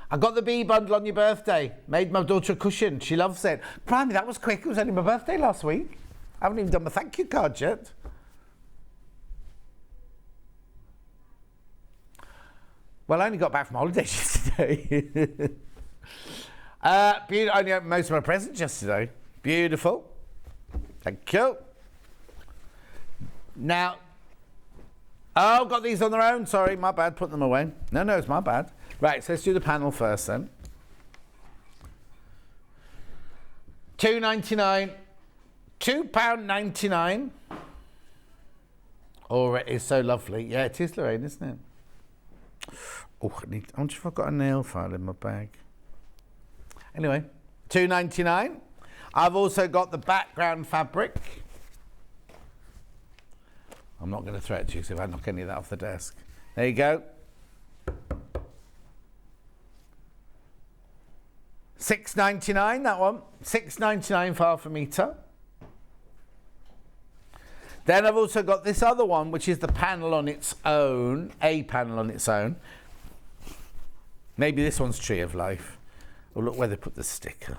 I got the bee bundle on your birthday. Made my daughter a cushion. She loves it. Blimey, that was quick. It was only my birthday last week. I haven't even done my thank you card yet. Well, I only got back from holidays yesterday. I only opened most of my presents yesterday. Beautiful. Thank you. Now, got these on their own. Sorry, my bad. Put them away. No, it's my bad. Right, so let's do the panel first then. £2.99. £2.99. Oh, it is so lovely. Yeah, it is, Lorraine, isn't it? Oh, I wonder if I've got a nail file in my bag. Anyway, £2.99. I've also got the background fabric. I'm not going to throw it to you, so if I knock any of that off the desk. There you go. £6.99, that one. £6.99 for half a metre. Then I've also got this other one, which is the panel on its own, a panel on its own. Maybe this one's Tree of Life. Oh, look where they put the sticker.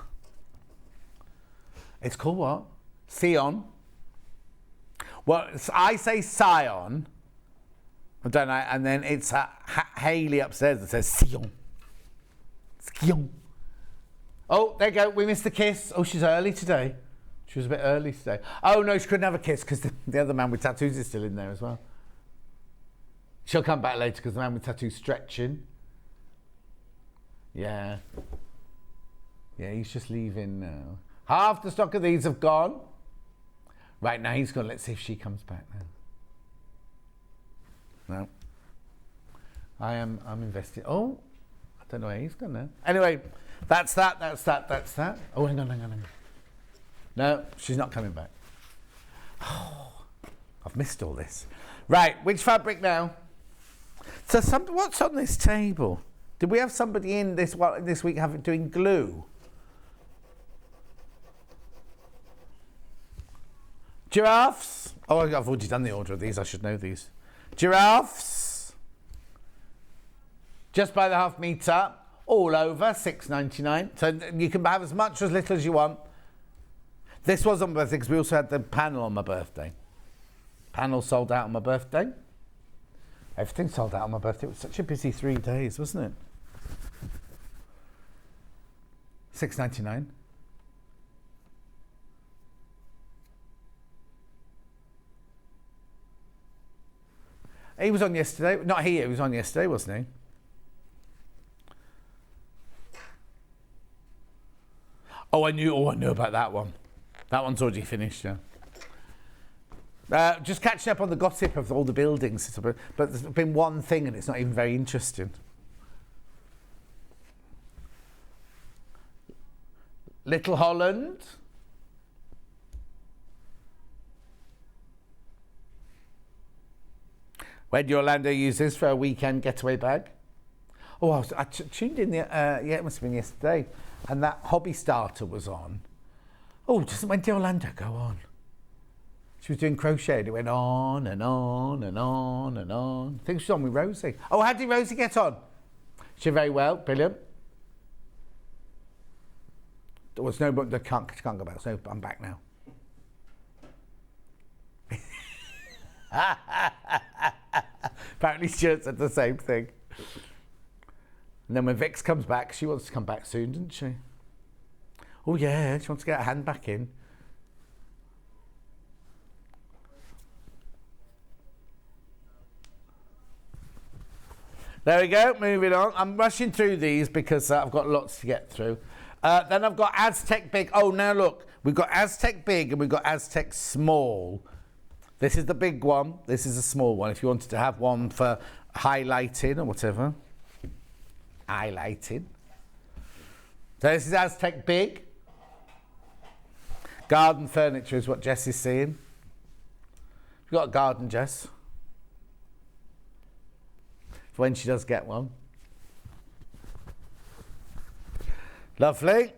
It's called what? Sion. Well, I say Sion. I don't know. And then it's Hayley upstairs that says Sion. Sion. Oh, there you go. We missed the kiss. Oh, she's early today. She was a bit early today. Oh, no, she couldn't have a kiss because the other man with tattoos is still in there as well. She'll come back later because the man with tattoos stretching. Yeah. Yeah, he's just leaving now. Half the stock of these have gone. Right, now he's gone. Let's see if she comes back now. No. I'm investing. Oh, I don't know where he's gone now. Anyway, that's that. Oh, hang on. No, she's not coming back. Oh, I've missed all this. Right, which fabric now? So, what's on this table? Did we have somebody in this week doing glue? Giraffes. Oh, I've already done the order of these. I should know these. Giraffes. Just by the half metre. All over, £6.99. So you can have as much or as little as you want. This was on my birthday because we also had the panel on my birthday. Panel sold out on my birthday. Everything sold out on my birthday. It was such a busy 3 days, wasn't it? £6.99. He was on yesterday. Not he was on yesterday, wasn't he? Oh, I knew about that one. That one's already finished, yeah. Just catching up on the gossip of all the buildings. But there's been one thing and it's not even very interesting. Little Holland. Where did Orlando use this for a weekend getaway bag? Oh, I tuned in, it must have been yesterday. And that Hobby Starter was on. Oh, when did Orlando go on? She was doing crochet. It went on and on and on and on. I think she was on with Rosie. Oh, how did Rosie get on? She did very well. Brilliant. There was no, but can't go back. So I'm back now. Apparently Stuart said the same thing. And then when Vix comes back, she wants to come back soon, doesn't she? Oh yeah, she wants to get her hand back in. There we go, moving on. I'm rushing through these because I've got lots to get through. Then I've got Aztec Big. Oh, now look, we've got Aztec Big and we've got Aztec Small. This is the big one. This is a small one. If you wanted to have one for highlighting or whatever. Highlighting. So this is Aztec Big. Garden furniture is what Jess is seeing. You've got a garden, Jess. For when she does get one. Lovely.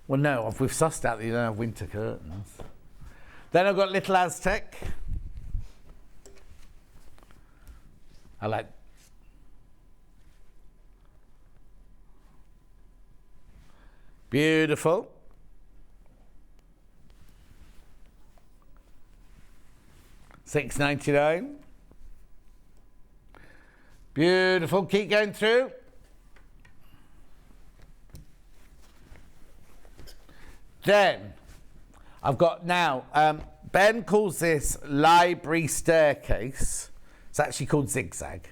Well, no, we've sussed out that you don't have winter curtains. Then I've got Little Aztec. I like. Beautiful. $6.99. Beautiful. Keep going through. Then I've got now, Ben calls this library staircase. It's actually called zigzag.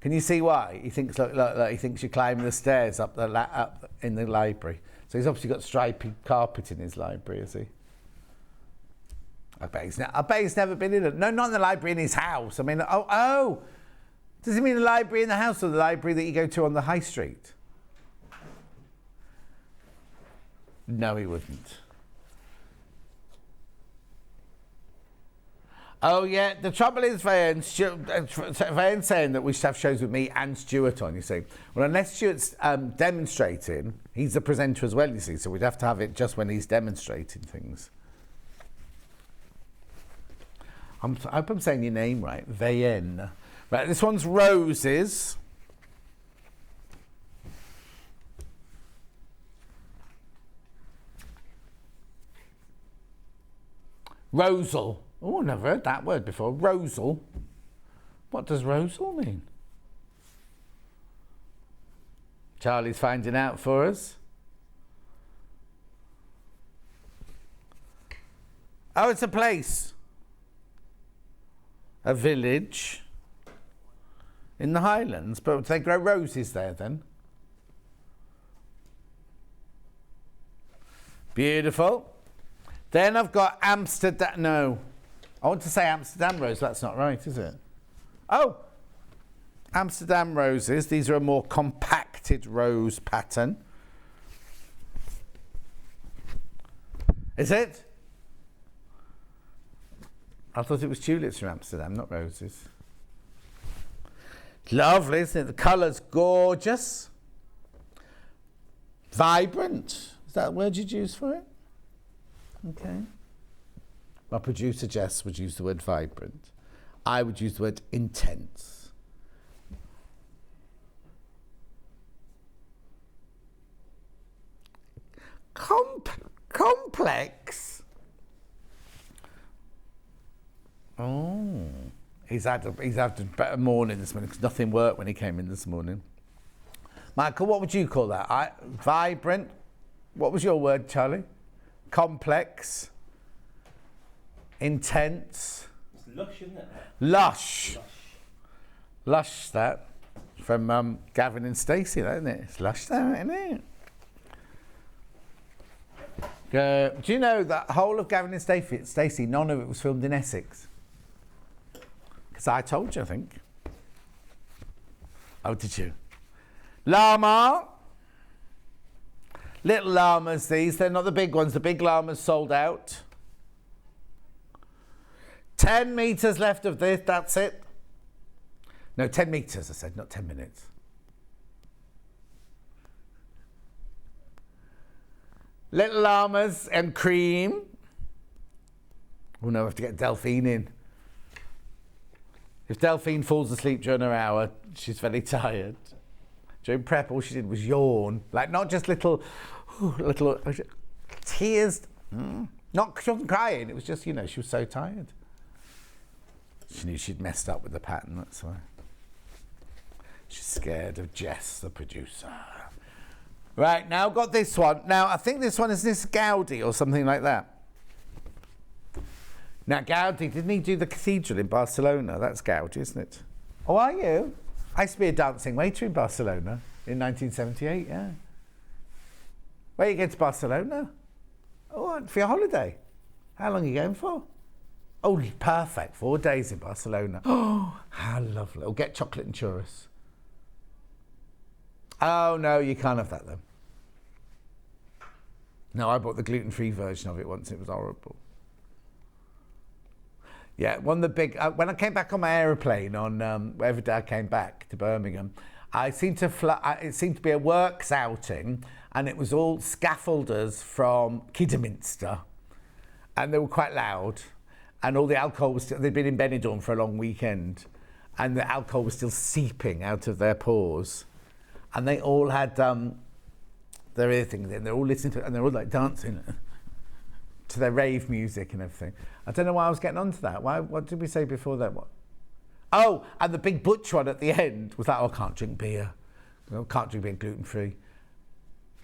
Can you see why? He thinks look, he thinks you're climbing the stairs up in the library. So he's obviously got stripy carpet in his library, has he? I bet he's never been in it. No, not in the library, in his house. I mean, oh. Does he mean the library in the house or the library that you go to on the high street? No, he wouldn't. Oh, yeah, the trouble is, Vane's saying that we should have shows with me and Stuart on, you see. Well, unless Stuart's demonstrating, he's the presenter as well, you see, so we'd have to have it just when he's demonstrating things. I hope I'm saying your name right. Vane. Right, this one's Roses. Rosal. Oh, I've never heard that word before. Rosal. What does Rosal mean? Charlie's finding out for us. Oh, it's a place. A village in the Highlands, but they grow roses there then. Beautiful. Then I've got Amsterdam. No, I want to say Amsterdam rose. That's not right, is it? Oh, Amsterdam roses. These are a more compacted rose pattern. Is it? I thought it was tulips from Amsterdam, not roses. Lovely, isn't it? The colour's gorgeous. Vibrant. Is that a word you'd use for it? Okay. My producer Jess would use the word vibrant. I would use the word intense. Complex. Oh, he's had a better morning this morning because nothing worked when he came in this morning. Michael, what would you call that? Vibrant. What was your word, Charlie? Complex. Intense. It's lush, isn't it? Lush. Lush, that. From Gavin and Stacey, that, isn't it? It's lush, that, isn't it? Do you know that whole of Gavin and Stacey, none of it was filmed in Essex? Because I told you, I think. Oh, did you? Llama. Little llamas, these. They're not the big ones. The big llamas sold out. 10 metres left of this. That's it. No, 10 metres, I said, not 10 minutes. Little llamas and cream. Oh no, I have to get Delphine in. If Delphine falls asleep during her hour, she's very tired. During prep, all she did was yawn. Like, not just little tears. Not, she wasn't crying. It was just, she was so tired. She knew she'd messed up with the pattern, that's why. She's scared of Jess, the producer. Right, now I've got this one. Now, I think this one is Gaudi or something like that. Now, Gaudi, didn't he do the cathedral in Barcelona? That's Gaudi, isn't it? Oh, are you? I used to be a dancing waiter in Barcelona in 1978, yeah. Where are you going to Barcelona? Oh, for your holiday. How long are you going for? Oh, perfect. 4 days in Barcelona. Oh, how lovely. Oh, get chocolate and churros. Oh, no, you can't have that, then. No, I bought the gluten-free version of it once. It was horrible. Yeah, one of the big... when I came back on my aeroplane on wherever day I came back to Birmingham, it seemed to be a works outing, and it was all scaffolders from Kidderminster, and they were quite loud, and all the alcohol was still... They'd been in Benidorm for a long weekend, and the alcohol was still seeping out of their pores, and they all had their ear things in. They're all listening to it, and they're all like dancing to their rave music and everything. I don't know why I was getting onto that. What did we say before that? What? Oh, and the big butch one at the end was like, oh, I can't drink beer. Can't drink beer gluten-free.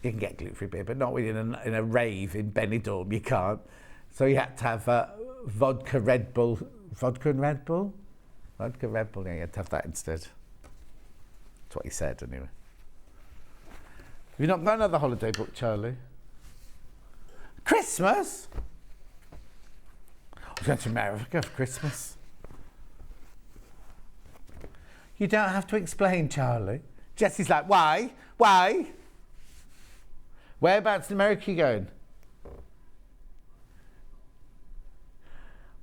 You can get gluten-free beer, but not really in a rave in Benidorm, you can't. So you had to have vodka Red Bull. Vodka and Red Bull? Vodka Red Bull, yeah, you had to have that instead. That's what he said, anyway. Have you not got another holiday book, Charlie? Christmas? I was going to America for Christmas. You don't have to explain, Charlie. Jessie's like, why? Why? Whereabouts in America are you going?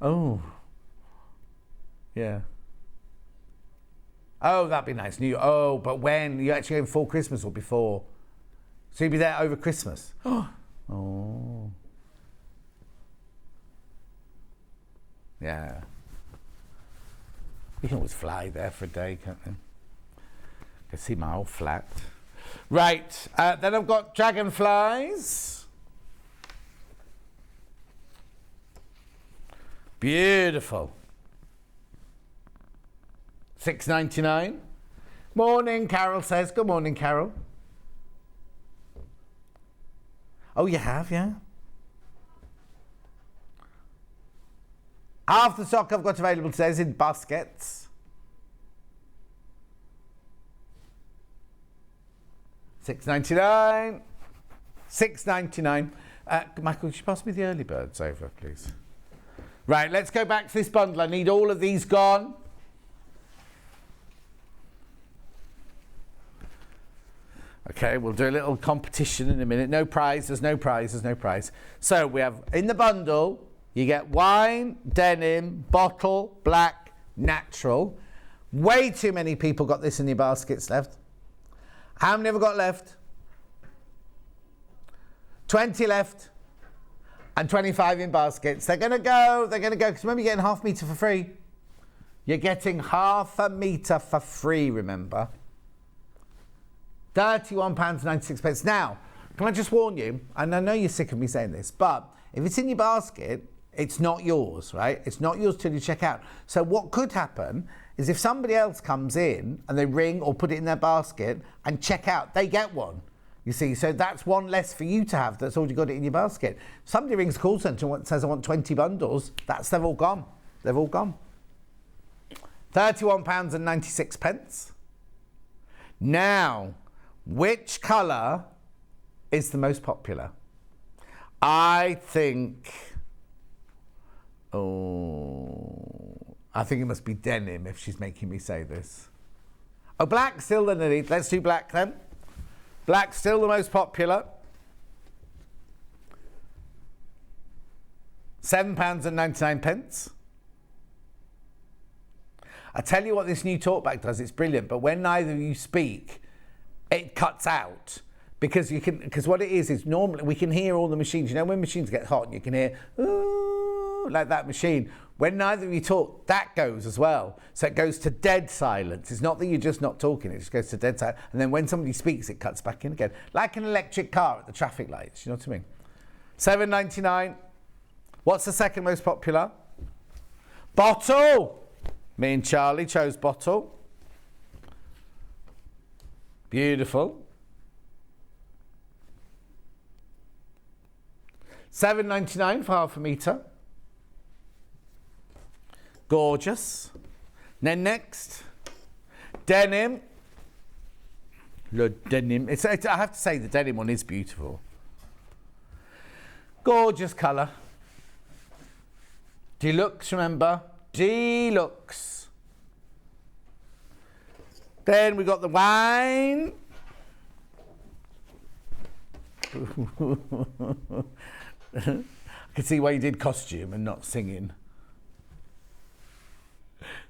Oh. Yeah. Oh, that'd be nice. Oh, but when? You're actually going before Christmas or before? So you'll be there over Christmas? Oh. Yeah. We can always fly there for a day, can't we? Can see my old flat. Right, then I've got dragonflies. Beautiful. $6.99. Morning, Carol says. Good morning, Carol. Oh, you have, yeah? Half the stock I've got available today is in baskets. $6.99. $6.99. Michael, could you pass me the early birds over, please? Right, let's go back to this bundle. I need all of these gone. Okay, we'll do a little competition in a minute. No prize, there's no prize, there's no prize. So we have, in the bundle, you get wine, denim, bottle, black, natural. Way too many people got this in your baskets left. How many have we got left? 20 left. And 25 in baskets. They're going to go, because remember you're getting half metre for free. You're getting half a metre for free, remember. £31.96. Now, can I just warn you, and I know you're sick of me saying this, but if it's in your basket, it's not yours, right? It's not yours till you check out. So what could happen is if somebody else comes in and they ring or put it in their basket and check out, they get one. You see, so that's one less for you to have that's already got it in your basket. Somebody rings the call centre and says, I want 20 bundles. They've all gone. They've all gone. £31.96. Now, which colour is the most popular? I think it must be denim if she's making me say this. Oh, black still the need. Let's do black then. Black still the most popular. £7.99. I tell you what this new talk back does, it's brilliant, but when neither of you speak, it cuts out. Because what it is normally we can hear all the machines. You know when machines get hot and you can hear, ooh, like that machine. When neither of you talk, that goes as well. So it goes to dead silence. It's not that you're just not talking, it just goes to dead silence. And then when somebody speaks, it cuts back in again. Like an electric car at the traffic lights, you know what I mean? $7.99. What's the second most popular? Bottle. Me and Charlie chose bottle. Beautiful. $7.99 for half a metre. Gorgeous. Then next, denim. Le denim. I have to say the denim one is beautiful. Gorgeous colour. Deluxe, remember? Deluxe. Then we got the wine. I can see why you did costume and not singing.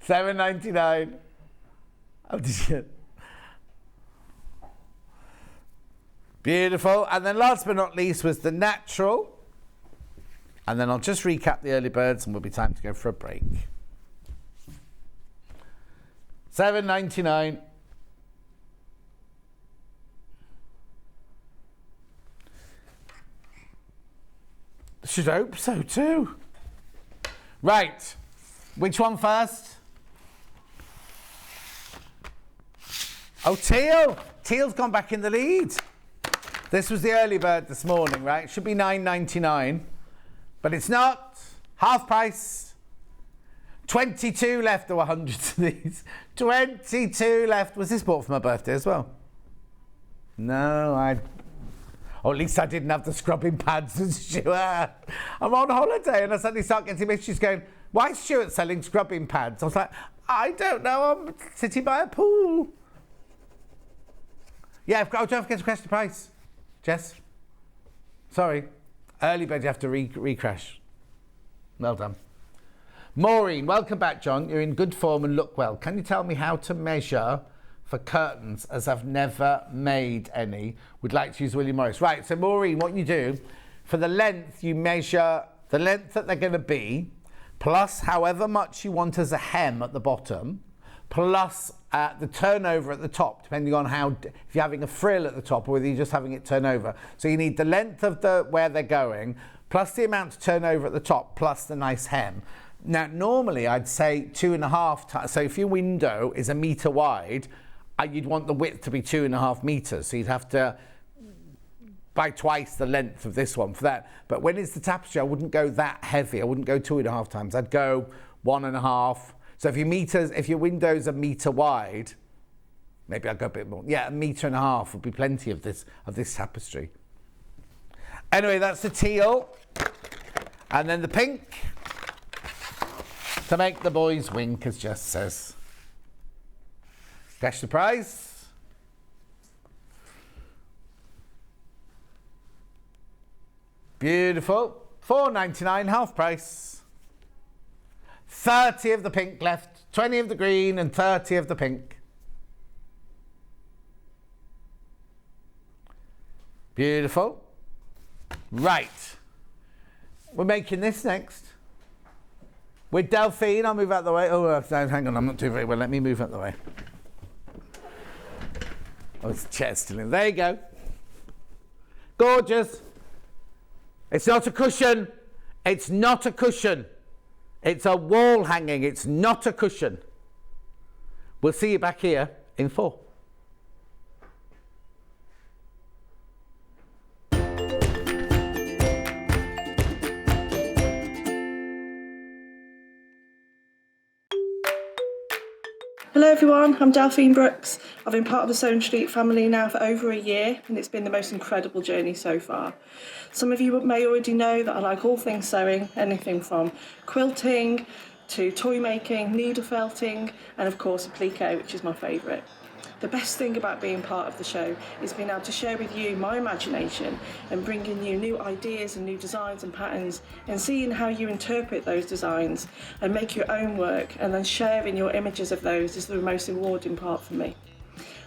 $7.99. Oh, did you? Beautiful. And then last but not least was the natural. And then I'll just recap the early birds and we'll be time to go for a break. $7.99. Should hope so too. Right. Which one first? Oh, teal. Teal's gone back in the lead. This was the early bird this morning, right? It should be $9.99, but it's not. Half price. 22 left. There were hundreds of these. 22 left. Was this bought for my birthday as well? No, or at least I didn't have the scrubbing pads and Stuart. I'm on holiday and I suddenly start getting messages going, why is Stuart selling scrubbing pads? I was like, I don't know, I'm sitting by a pool. Yeah, don't forget to crash the price, Jess. Sorry, early bed, you have to re-crash. Well done. Maureen, welcome back, John. You're in good form and look well. Can you tell me how to measure for curtains, as I've never made any? Would like to use William Morris. Right, so Maureen, what you do, for the length, you measure the length that they're going to be, plus however much you want as a hem at the bottom, plus the turnover at the top, depending on if you're having a frill at the top or whether you're just having it turn over. So you need the length of where they're going, plus the amount to turn over at the top, plus the nice hem. Now, normally I'd say 2.5 times. So if your window is 1 metre wide, you'd want the width to be 2.5 metres. So you'd have to buy twice the length of this one for that. But when it's the tapestry, I wouldn't go that heavy. I wouldn't go 2.5 times. I'd go 1.5. So if your window's 1 metre wide, maybe I'd go a bit more. Yeah, 1.5 metres would be plenty of this tapestry. Anyway, that's the teal. And then the pink. To make the boys wink, as Jess says. Guess the price. Beautiful. £4.99, half price. 30 of the pink left, 20 of the green and 30 of the pink. Beautiful. Right. We're making this next. With Delphine, I'll move out the way. Oh, no, hang on, I'm not doing very well. Let me move out the way. Oh, it's chair's still in. There you go. Gorgeous. It's not a cushion. It's not a cushion. It's a wall hanging. It's not a cushion. We'll see you back here in 4. Hello everyone, I'm Delphine Brooks. I've been part of the Sewing Street family now for over a year and it's been the most incredible journey so far. Some of you may already know that I like all things sewing, anything from quilting to toy making, needle felting and of course applique, which is my favourite. The best thing about being part of the show is being able to share with you my imagination and bringing you new ideas and new designs and patterns and seeing how you interpret those designs and make your own work and then sharing your images of those is the most rewarding part for me.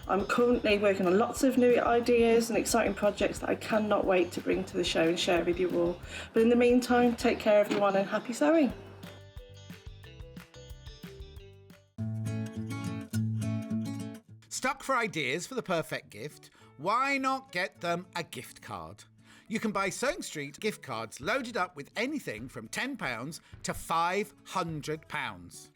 I'm currently working on lots of new ideas and exciting projects that I cannot wait to bring to the show and share with you all. But in the meantime, take care everyone and happy sewing! Stuck for ideas for the perfect gift? Why not get them a gift card? You can buy Sewing Street gift cards loaded up with anything from £10 to £500.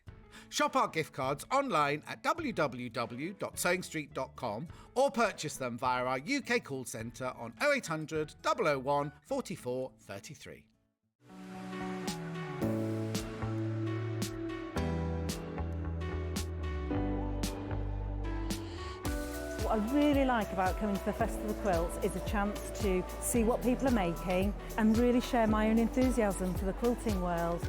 Shop our gift cards online at www.sewingstreet.com or purchase them via our UK call centre on 0800 001 44 33. What I really like about coming to the Festival of Quilts is a chance to see what people are making and really share my own enthusiasm for the quilting world.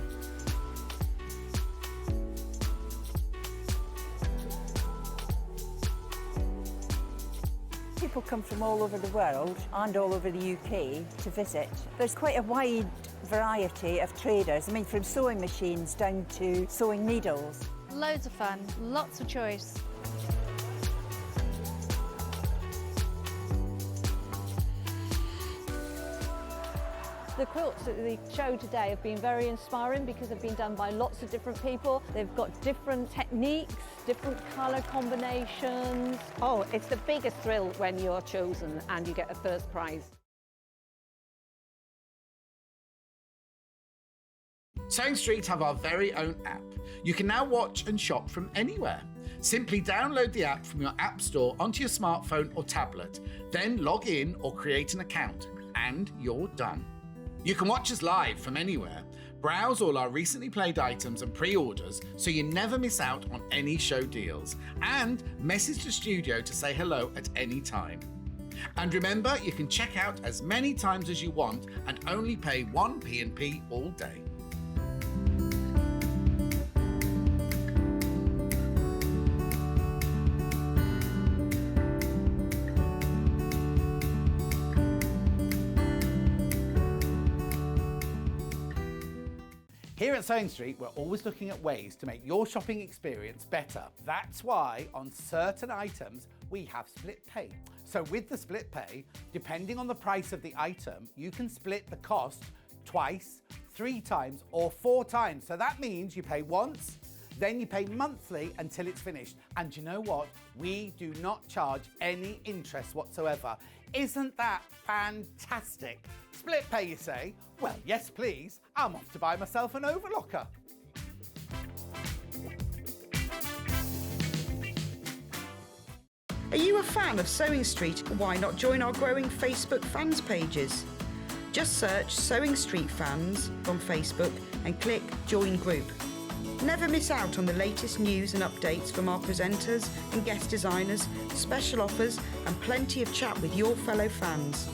People come from all over the world and all over the UK to visit. There's quite a wide variety of traders, from sewing machines down to sewing needles. Loads of fun, lots of choice. The quilts at the show today have been very inspiring because they've been done by lots of different people. They've got different techniques, different colour combinations. Oh, it's the biggest thrill when you're chosen and you get a first prize. Sewing Street have our very own app. You can now watch and shop from anywhere. Simply download the app from your app store onto your smartphone or tablet, then log in or create an account, and you're done. You can watch us live from anywhere, Browse all our recently played items and pre-orders so you never miss out on any show deals. And message the studio to say hello at any time. And remember, you can check out as many times as you want and only pay 1 P&P all day. Here at Sewing Street, we're always looking at ways to make your shopping experience better. That's why on certain items, we have split pay. So with the split pay, depending on the price of the item, you can split the cost twice, 3 times, or 4 times. So that means you pay once, then you pay monthly until it's finished. And you know what? We do not charge any interest whatsoever. Isn't that fantastic? Split pay, you say? Well, yes, please. I'm off to buy myself an overlocker. Are you a fan of Sewing Street? Why not join our growing Facebook fans pages? Just search Sewing Street Fans on Facebook and click Join Group. Never miss out on the latest news and updates from our presenters and guest designers, special offers and plenty of chat with your fellow fans.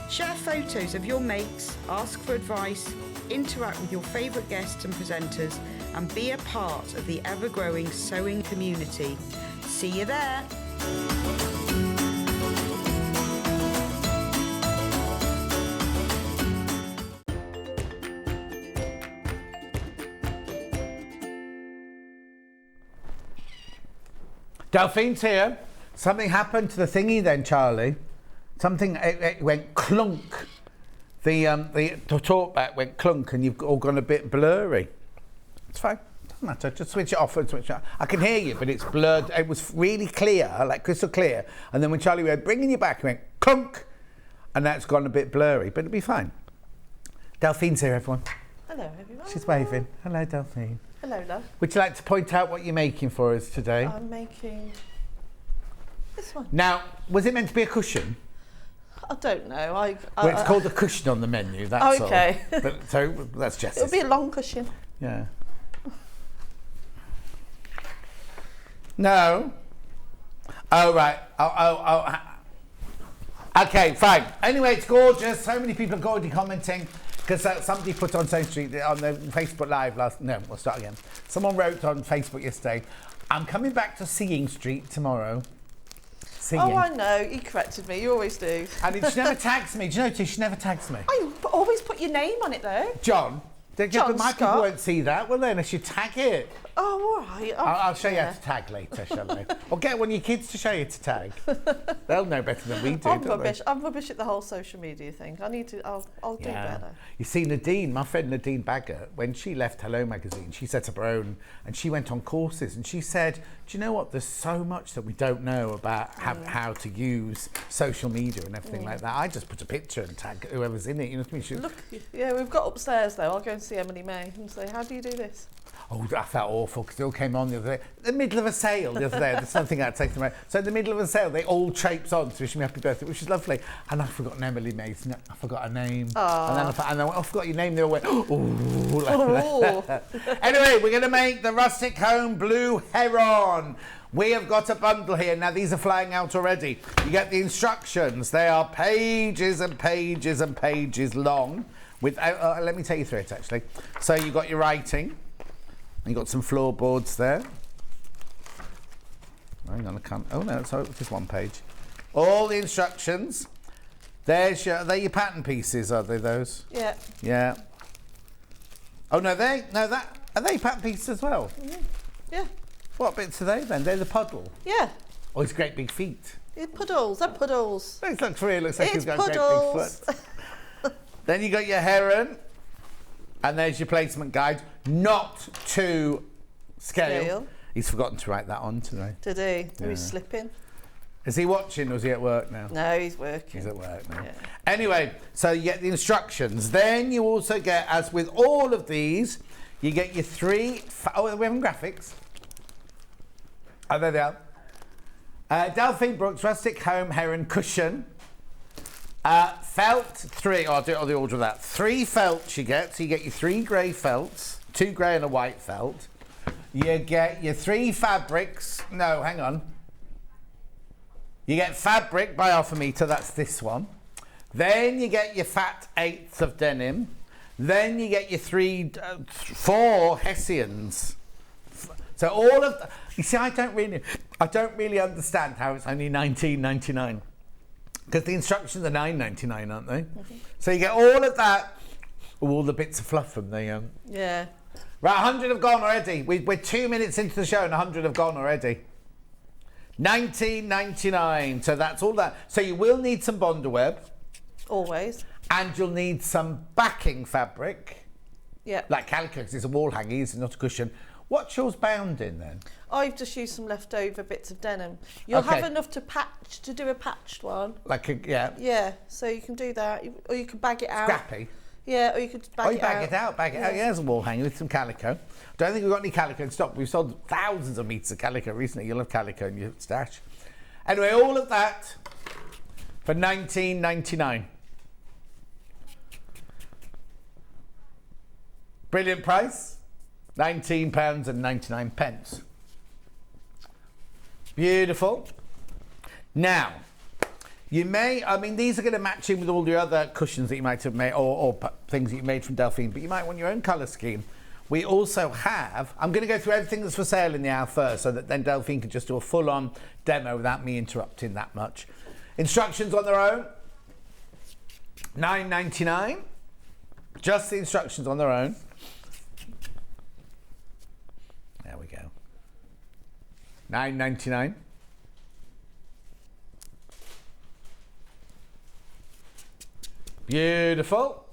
Share photos of your makes, ask for advice, interact with your favourite guests and presenters and be a part of the ever-growing sewing community. See you there! Delphine's here. Something happened to the thingy then, Charlie. Something, it went clunk. The talk back went clunk and you've all gone a bit blurry. It's fine, doesn't matter, just switch it off and switch it on. I can hear you, but it's blurred. It was really clear, like crystal clear. And then when Charlie went bringing you back, it went clunk. And that's gone a bit blurry, but it'll be fine. Delphine's here, everyone. Hello, everyone. She's waving. Hello, Delphine. Hello, love. Would you like to point out what you're making for us today? I'm making this one. Now, was it meant to be a cushion? I don't know. Well, it's called a cushion on the menu, that's all. Okay. But, so that's Jess's. It'll be a long cushion. Yeah. No. Oh, right. Okay, fine. Anyway, it's gorgeous. So many people are already commenting because somebody put on Sewing Street on the Facebook Live we'll start again. Someone wrote on Facebook yesterday, I'm coming back to Seeing Street tomorrow. Singing. Oh, I know. You corrected me. You always do. And she never tags me. Do you notice she never tags me? I always put your name on it, though. John. John my Scott. people won't see that, will they? Unless you tag it. Oh, all right. I'll show you how to tag later, shall I? Or get one of your kids to show you to tag. They'll know better than we do, I'm don't rubbish. they? I'm rubbish at the whole social media thing. I need to. I'll do better. You see, Nadine, my friend Nadine Baggett, when she left Hello magazine, she set up her own, and she went on courses, and she said, "Do you know what? There's so much that we don't know about how to use social media and everything like that. I just put a picture and tag whoever's in it. You know what I mean? Look, yeah, we've got upstairs though. I'll go and see Emily May and say, how do you do this? Oh, I felt awful because it all came on the other day. The middle of a sale the other day. There's something I'd taken away. So in the middle of a sale, they all traipse on to wish me happy birthday, which is lovely. And I've forgotten Emily Mason. I forgot her name. And then I went, I forgot your name. They all went, oh. Anyway, we're going to make the Rustic Home Blue Heron. We have got a bundle here. Now, these are flying out already. You get the instructions. They are pages and pages and pages long. With let me take you through it, actually. So you've got your writing. And you've got some floorboards there. Hang on, I can't. Oh no, it's just one page. All the instructions. They're your pattern pieces, are they? Those? Yeah. Yeah. Oh no, are they pattern pieces as well? Yeah. What bits are they then? They're the puddle. Yeah. Oh, it's great big feet. Yeah, puddles. They're puddles. It looks real. Looks like It's he's got a great big puddles. foot. Then you got your heron. And there's your placement guide, not to scale. He's forgotten to write that on today. Today, he's slipping. Is he watching or is he at work now? No, he's working. He's at work now. Yeah. Anyway, so you get the instructions. Then you also get, as with all of these, you get your three... we have graphics. Oh, there they are. Delphine Brooks, Rustic Home Heron Cushion. Felt 3, I'll do it on the order of that. 3 felts you get, so you get your 3 grey felts, 2 grey and a white felt. You get your 3 fabrics, no, hang on. You get fabric by half a metre, that's this one. Then you get your fat 1/8 of denim. Then you get your 4 Hessians. So all of, you see, I don't really understand how it's only $19.99. Because the instructions are $9.99, aren't they? So you get all of that, all the bits of fluff from the... Yeah. Right, 100 have gone already. We're 2 minutes into the show and 100 have gone already. $19.99, so that's all that. So you will need some Bondaweb. Always. And you'll need some backing fabric. Yeah. Like calico, because it's a wall hanger, it's not a cushion. What's yours bound in then? I've just used some leftover bits of denim. You'll have enough to do a patched one. Like a, yeah. Yeah, so you can do that. Or you can bag it out. Scrappy. Yeah, or you could bag it out. Bag it out. Yeah, there's a wall hanger with some calico. Don't think we've got any calico in stock. We've sold thousands of meters of calico recently. You'll have calico in your stash. Anyway, all of that for $19.99. Brilliant price. £19.99. Beautiful. Now, you may, I mean, these are going to match in with all the other cushions that you might have made, or things that you made from Delphine, but you might want your own colour scheme. We also have, I'm going to go through everything that's for sale in the hour first, so that then Delphine can just do a full-on demo without me interrupting that much. Instructions on their own, $9.99. Just the instructions on their own. There we go. $9.99. Beautiful.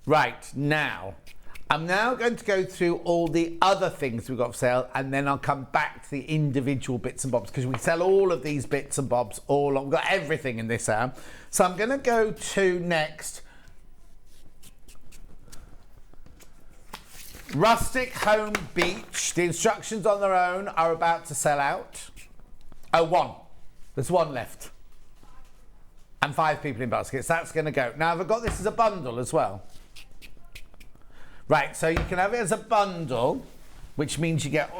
Right, now, I'm now going to go through all the other things we've got for sale, and then I'll come back to the individual bits and bobs, because we sell all of these bits and bobs, we've got everything in this hour. So I'm going to go to next Rustic Home Beach. The instructions on their own are about to sell out. Oh, 1. There's 1 left. And 5 people in baskets. That's going to go. Now, I've got this as a bundle as well. Right, so you can have it as a bundle, which means you get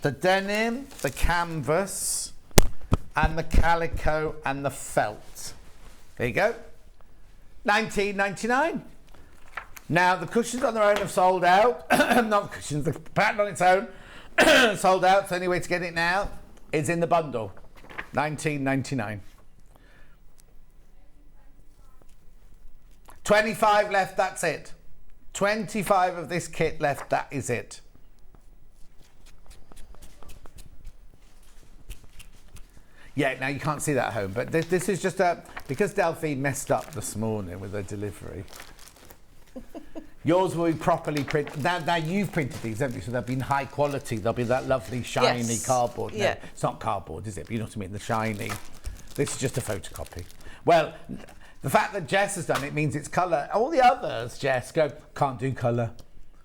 the denim, the canvas, and the calico and the felt. There you go. $19.99. Now, the cushions on their own have sold out. Not cushions, the pattern on its own sold out. So the only way to get it now is in the bundle. $19.99. 25 left, that's it. 25 of this kit left, that is it. Yeah, now you can't see that at home, but this is just because Delphine messed up this morning with her delivery. Yours will be properly printed. Now you've printed these, haven't you? So they'll be in high quality. They'll be that lovely shiny cardboard. No, it's not cardboard, is it? But you know what I mean, the shiny. This is just a photocopy. Well, the fact that Jess has done it means it's colour. All the others, Jess, go, can't do colour.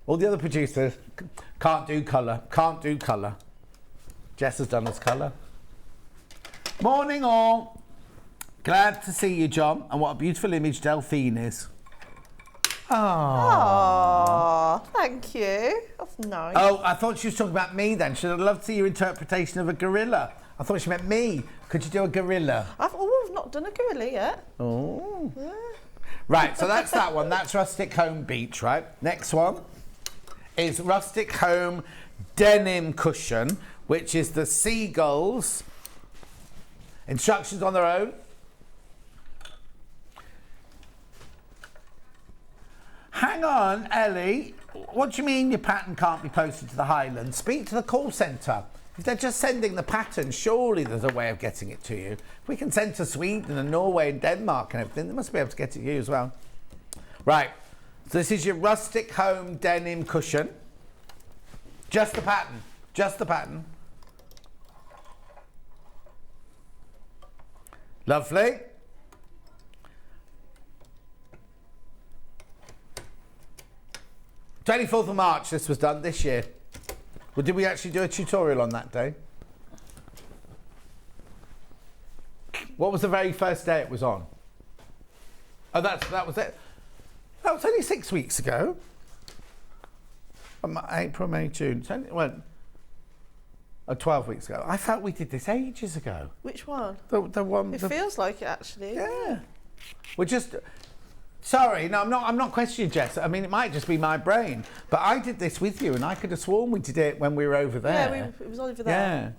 All the other producers, can't do colour, can't do colour. Jess has done us colour. Morning all. Glad to see you, John. And what a beautiful image Delphine is. Oh, thank you. That's nice. Oh, I thought she was talking about me then. She'd love to see your interpretation of a gorilla. I thought she meant me. Could you do a gorilla? I've not done a gorilla yet. Oh. Yeah. Right, so that's that one. That's Rustic Home Beach, right? Next one is Rustic Home Denim Cushion, which is the seagulls. Instructions on their own. Hang on, Ellie. What do you mean your pattern can't be posted to the Highlands? Speak to the call centre. If they're just sending the pattern, surely there's a way of getting it to you. If we can send to Sweden and Norway and Denmark and everything, they must be able to get it to you as well. Right, so this is your Rustic Home Denim Cushion. Just the pattern, just the pattern. Lovely. '24th of March this was done this year. Well, did we actually do a tutorial on that day? What was the very first day it was on? Oh, that was it. That was only 6 weeks ago. April, May, June. It's only, 12 weeks ago. I felt we did this ages ago. Which one? The one. It feels like it, actually. Yeah. We're just. Sorry, no, I'm not questioning Jess. I mean, it might just be my brain, but I did this with you, and I could have sworn we did it when we were over there. Yeah, it was over there.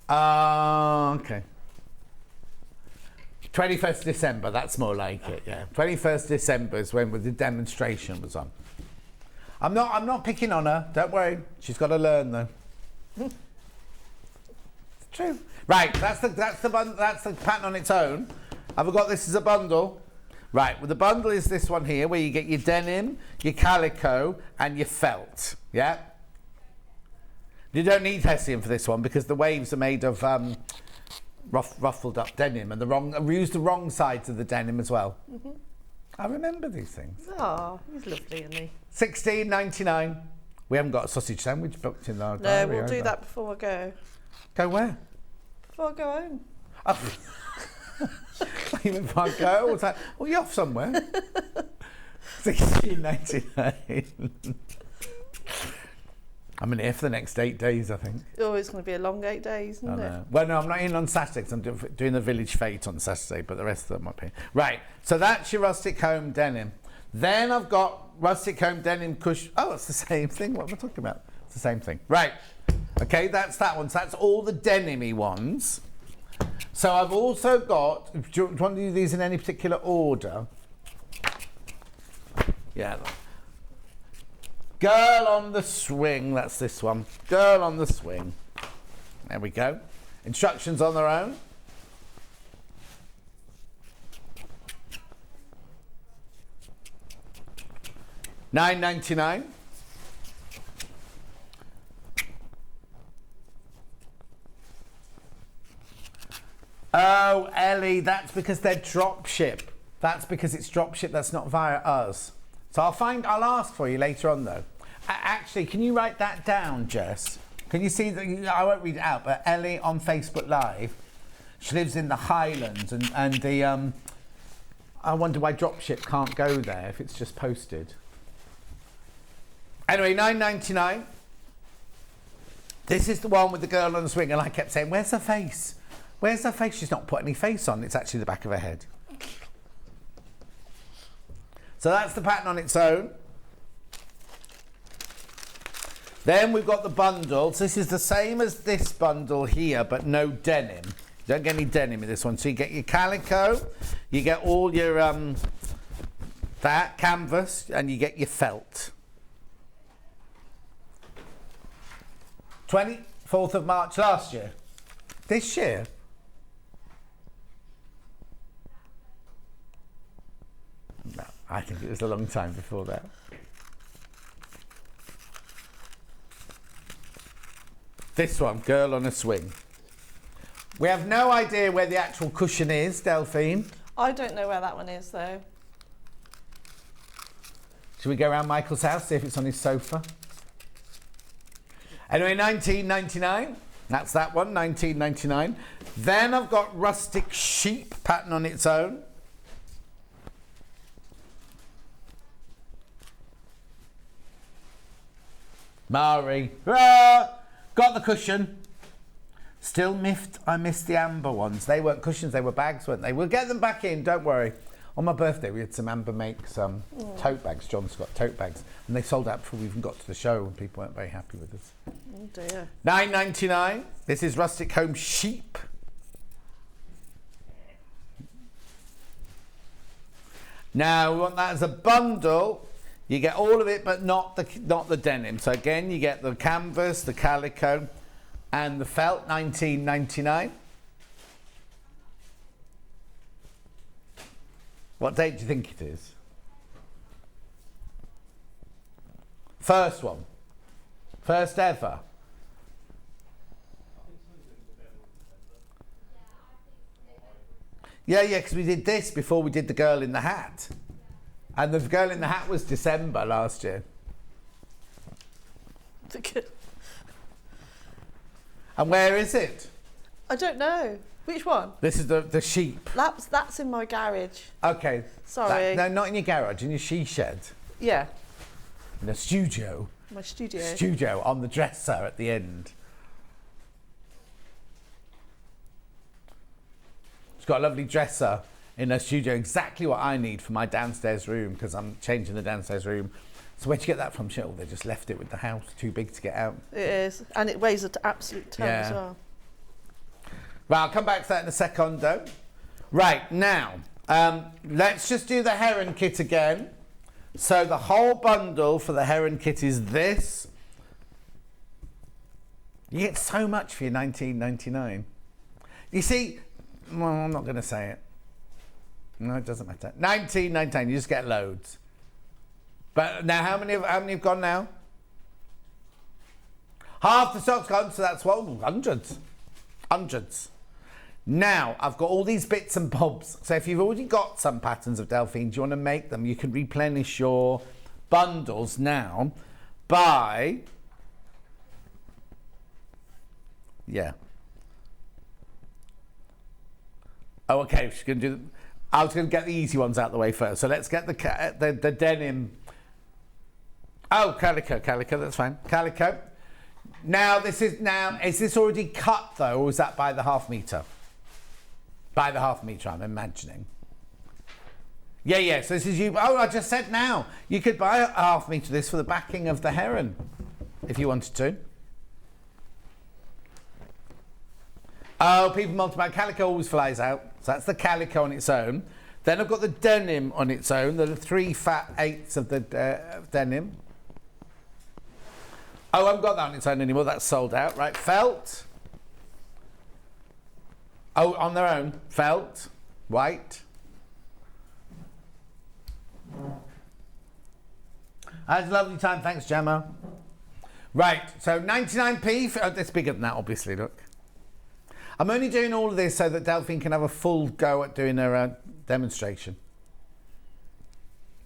Yeah. Okay. 21st December, that's more like it, yeah. 21st December is when the demonstration was on. I'm not picking on her, don't worry. She's got to learn though. It's true. Right, that's the pattern on its own. Have I got this as a bundle? Right, well the bundle is this one here where you get your denim, your calico and your felt, yeah? You don't need hessian for this one because the waves are made of ruffled up denim and we used the wrong sides of the denim as well. Mm-hmm. I remember these things. Oh, he's lovely, isn't he? $16.99. We haven't got a sausage sandwich booked in our diary. No, we'll do that before I go. Go where? Before I go home. Oh. Even if I go, what's that? Well, you're off somewhere. $16.99. I'm in here for the next 8 days, I think. Oh, it's going to be a long 8 days, isn't it? Well, no, I'm not in on Saturday 'cause I'm doing the village fete on Saturday, but the rest of them might be. Right, so that's your rustic home denim. Then I've got rustic home denim cushion. Oh, it's the same thing. What am I talking about? It's the same thing. Right. Okay, that's that one. So that's all the denim-y ones. So I've also got, do you want to do these in any particular order? Yeah. Girl on the Swing, that's this one. Girl on the Swing. There we go. Instructions on their own. $9.99. Oh, Ellie, that's because they're drop ship. That's because it's drop ship, that's not via us. So I'll ask for you later on though. Actually, can you write that down, Jess? Can you see that? I won't read it out, but Ellie on Facebook Live, she lives in the Highlands and the, I wonder why dropship can't go there if it's just posted. Anyway, $9.99. This is the one with the girl on the swing, and I kept saying, where's her face? Where's her face? She's not put any face on. It's actually the back of her head. So that's the pattern on its own. Then we've got the bundles. This is the same as this bundle here, but no denim. You don't get any denim in this one. So you get your calico, you get all your that canvas, and you get your felt. 24th of March last year. This year. No, I think it was a long time before that. This one, Girl on a Swing. We have no idea where the actual cushion is, Delphine. I don't know where that one is, though. Should we go around Michael's house, see if it's on his sofa? Anyway, $19.99. That's that one, $19.99. Then I've got Rustic Sheep pattern on its own. Mari. Got the cushion. Still miffed I missed the amber ones. They weren't cushions, they were bags, weren't they? We'll get them back in, don't worry. On my birthday, we had some Amber make some tote bags. John's got tote bags. And they sold out before we even got to the show and people weren't very happy with us. Oh dear. $9.99. This is Rustic Home Sheep. Now, we want that as a bundle. You get all of it, but not the denim. So again, you get the canvas, the calico, and the felt, $19.99. What date do you think it is? First one. First ever. Yeah, because we did this before we did the girl in the hat. And the girl in the hat was December last year. And where is it? I don't know. Which one? This is the sheep. That's in my garage. Okay. Sorry. No, not in your garage, in your she shed. Yeah, In a studio. my studio. Studio on the dresser at the end. She's got a lovely dresser in her studio, exactly what I need for my downstairs room because I'm changing the downstairs room. So where'd you get that from, Cheryl? They just left it with the house, too big to get out. It is, and it weighs an absolute ton as Yeah. well. Right, I'll come back to that in a secondo. Right, now, let's just do the Heron kit again. So the whole bundle for the Heron kit is this. You get so much for your $19.99. You see, well, I'm not going to say it. No, it doesn't matter. $19.99, you just get loads. But now, how many have gone now? Half the stock's gone, so that's what? Hundreds. Hundreds. Now, I've got all these bits and bobs. So if you've already got some patterns of Delphine, do you want to make them? You can replenish your bundles now by... Yeah. Oh, okay, she's going to do... I was going to get the easy ones out of the way first. So let's get the denim... Oh, calico, that's fine. Calico. Now, is this already cut though, or is that by the half metre? By the half metre, I'm imagining. Yeah, so this is you. Oh, I just said now. You could buy a half metre of this for the backing of the Heron, if you wanted to. Oh, people multiply. Calico always flies out. So that's the calico on its own. Then I've got the denim on its own. There are 3 fat 8s of the denim. Oh, I haven't got that on its own anymore. That's sold out. Right, felt. Oh, on their own. Felt. White. That's a lovely time. Thanks, Gemma. Right, so 99p. Oh, it's bigger than that, obviously, look. I'm only doing all of this so that Delphine can have a full go at doing her demonstration.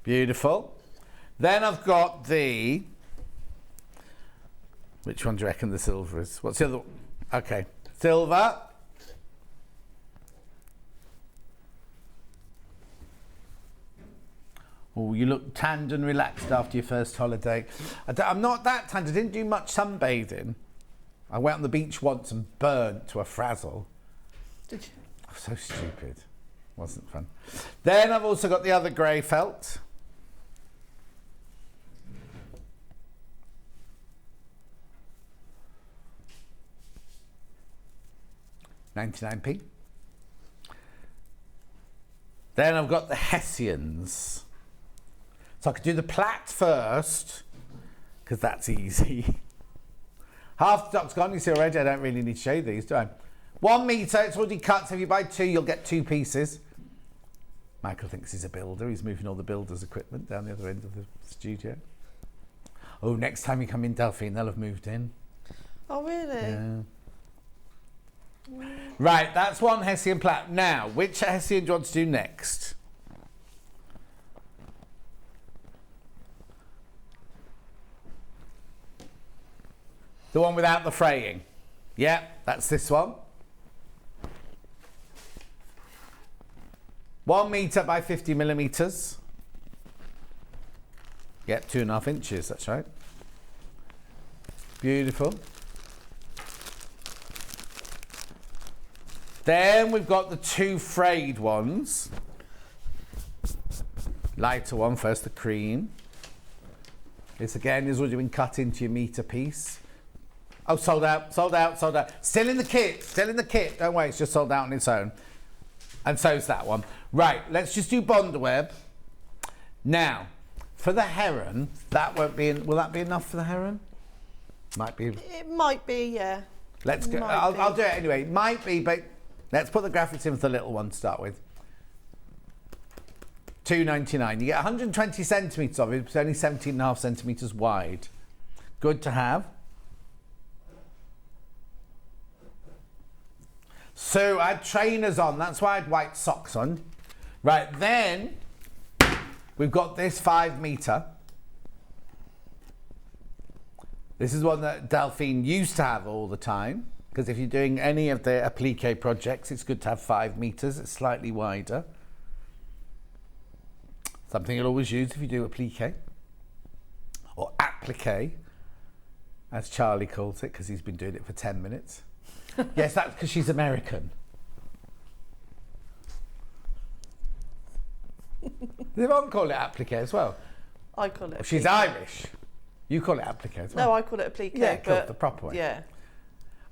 Beautiful. Then I've got the... Which one do you reckon the silver is? What's the other one? Okay, silver. Oh, you look tanned and relaxed after your first holiday. I'm not that tanned. I didn't do much sunbathing. I went on the beach once and burnt to a frazzle. Did you? Oh, so stupid. Wasn't fun. Then I've also got the other grey felt. £99p. Then I've got the Hessians. So I could do the Platt first, because that's easy. Half the stock's gone, you see already. I don't really need to show you these, do I? 1 metre, it's already cut, so if you buy 2, you'll get 2 pieces. Michael thinks he's a builder. He's moving all the builder's equipment down the other end of the studio. Oh, next time you come in, Delphine, they'll have moved in. Oh, really? Yeah. Right, that's one Hessian Platt. Now, which Hessian do you want to do next? The one without the fraying. Yeah, that's this one. 1 metre by 50 millimetres. Yeah, 2.5 inches, that's right. Beautiful. Then we've got the 2 frayed ones. Lighter one first, the cream. This again has already been cut into your metre piece. Oh, sold out, sold out, sold out. Still in the kit, still in the kit. Don't worry, it's just sold out on its own. And so's that one. Right, let's just do Bondweb. Now, for the Heron, that won't be, will that be enough for the Heron? Might be. It might be, yeah. Let's go, I'll do it anyway. Might be, but let's put the graphics in for the little one to start with. $2.99. You get 120 centimetres of it, it's only 17.5 centimetres wide. Good to have. So I had trainers on, that's why I had white socks on. Right, then we've got this 5 metre. This is one that Delphine used to have all the time. because if you're doing any of the applique projects, it's good to have 5 metres. It's slightly wider. Something you'll always use if you do applique or applique, as Charlie calls it, because he's been doing it for 10 minutes. Yes, that's because she's American. Does everyone call it applique as well? I call it. She's Irish. You call it applique as well. No, I call it applique. Yeah, cool, but the proper way. Yeah.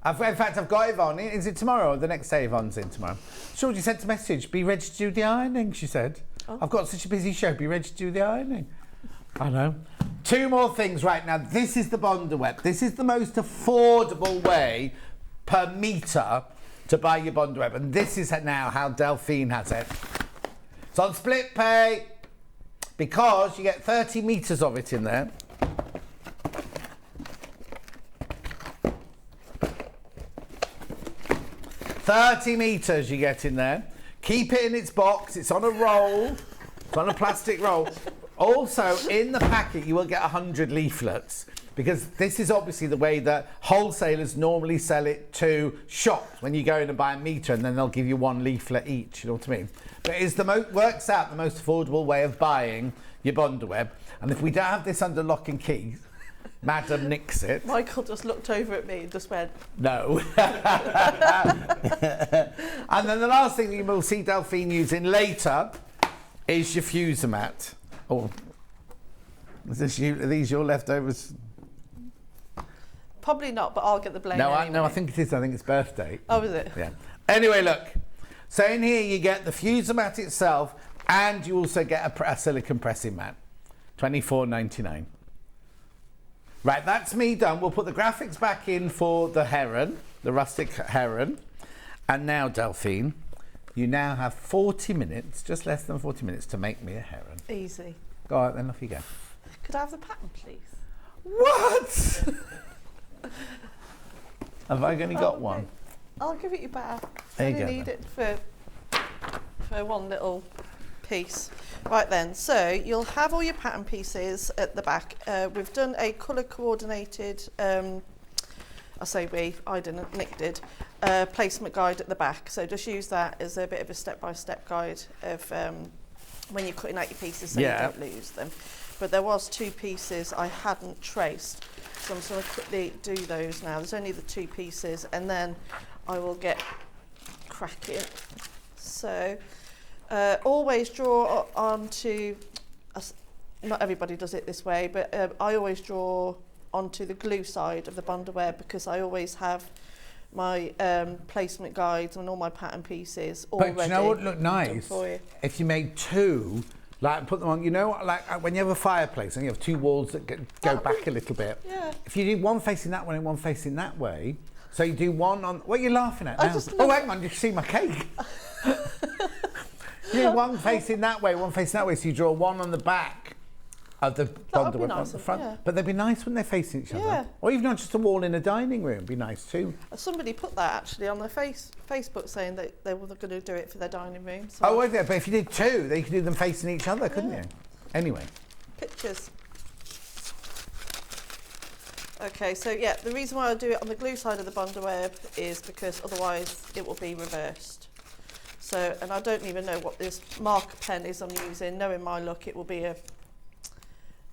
In fact, I've got Yvonne. Is it tomorrow or the next day Yvonne's in tomorrow? Georgie sent a message. Be ready to do the ironing, she said. Oh. I've got such a busy show. Be ready to do the ironing. I know. 2 more things right now. This is the Bondaweb. This is the most affordable way per metre to buy your Bondaweb. And this is now how Delphine has it. It's on split pay because you get 30 metres of it in there. $30 metres you get in there. Keep it in its box. It's on a roll. It's on a plastic roll. Also, in the packet, you will get 100 leaflets because this is obviously the way that wholesalers normally sell it to shops when you go in and buy a metre and then they'll give you 1 leaflet each, you know what I mean? But it's works out the most affordable way of buying your Bondaweb. And if we don't have this under lock and key, Madam nicks it. Michael just looked over at me and just went, no. And then the last thing you will see Delphine using later is your fuser mat. Oh, are these your leftovers? probably not, but I'll get the blame. No, anyway. I think it is. I think it's birthday. Oh, is it? Yeah. Anyway, look. So in here you get the fuser mat itself, and you also get a silicone pressing mat. $24.99. Right, that's me done. We'll put the graphics back in for the Heron, the Rustic Heron. And now, Delphine, you now have 40 minutes, just less than 40 minutes, to make me a Heron. Easy. Go on, then off you go. Could I have the pattern, please? What? Have I only got one? I'll give it you back. There you I go, need then. it for one little piece. Right then, so you'll have all your pattern pieces at the back. We've done a colour coordinated, I say we, I didn't, Nick did, placement guide at the back. So just use that as a bit of a step-by-step guide of when you're cutting out your pieces so you don't lose them. But there was 2 pieces I hadn't traced. So I'm just going to quickly do those now. There's only the 2 pieces and then I will get cracking. So always draw onto, not everybody does it this way, but I always draw onto the glue side of the Bondaweb because I always have my placement guides and all my pattern pieces already. But you know what would look nice? You. If you made 2, like put them on, you know, like when you have a fireplace and you have 2 walls that go back a little bit. Yeah. If you do one facing that way and one facing that way, so you do one on, what are you laughing at I now? just Oh, hang on, you see my cake. You do one facing that way, one facing that way, so you draw one on the back of the Bondaweb, be not nice, the front. yeah. But they'd be nice when they're facing each other. Yeah. Or even on just a wall in a dining room, be nice too. Somebody put that actually on their Facebook saying that they were going to do it for their dining room. So Oh, okay, but if you did 2, then you could do them facing each other, couldn't you? Anyway. Pictures. Okay, so yeah, the reason why I do it on the glue side of the Bondaweb is because otherwise it will be reversed. So, and I don't even know what this marker pen is I'm using. Knowing my luck, it will be an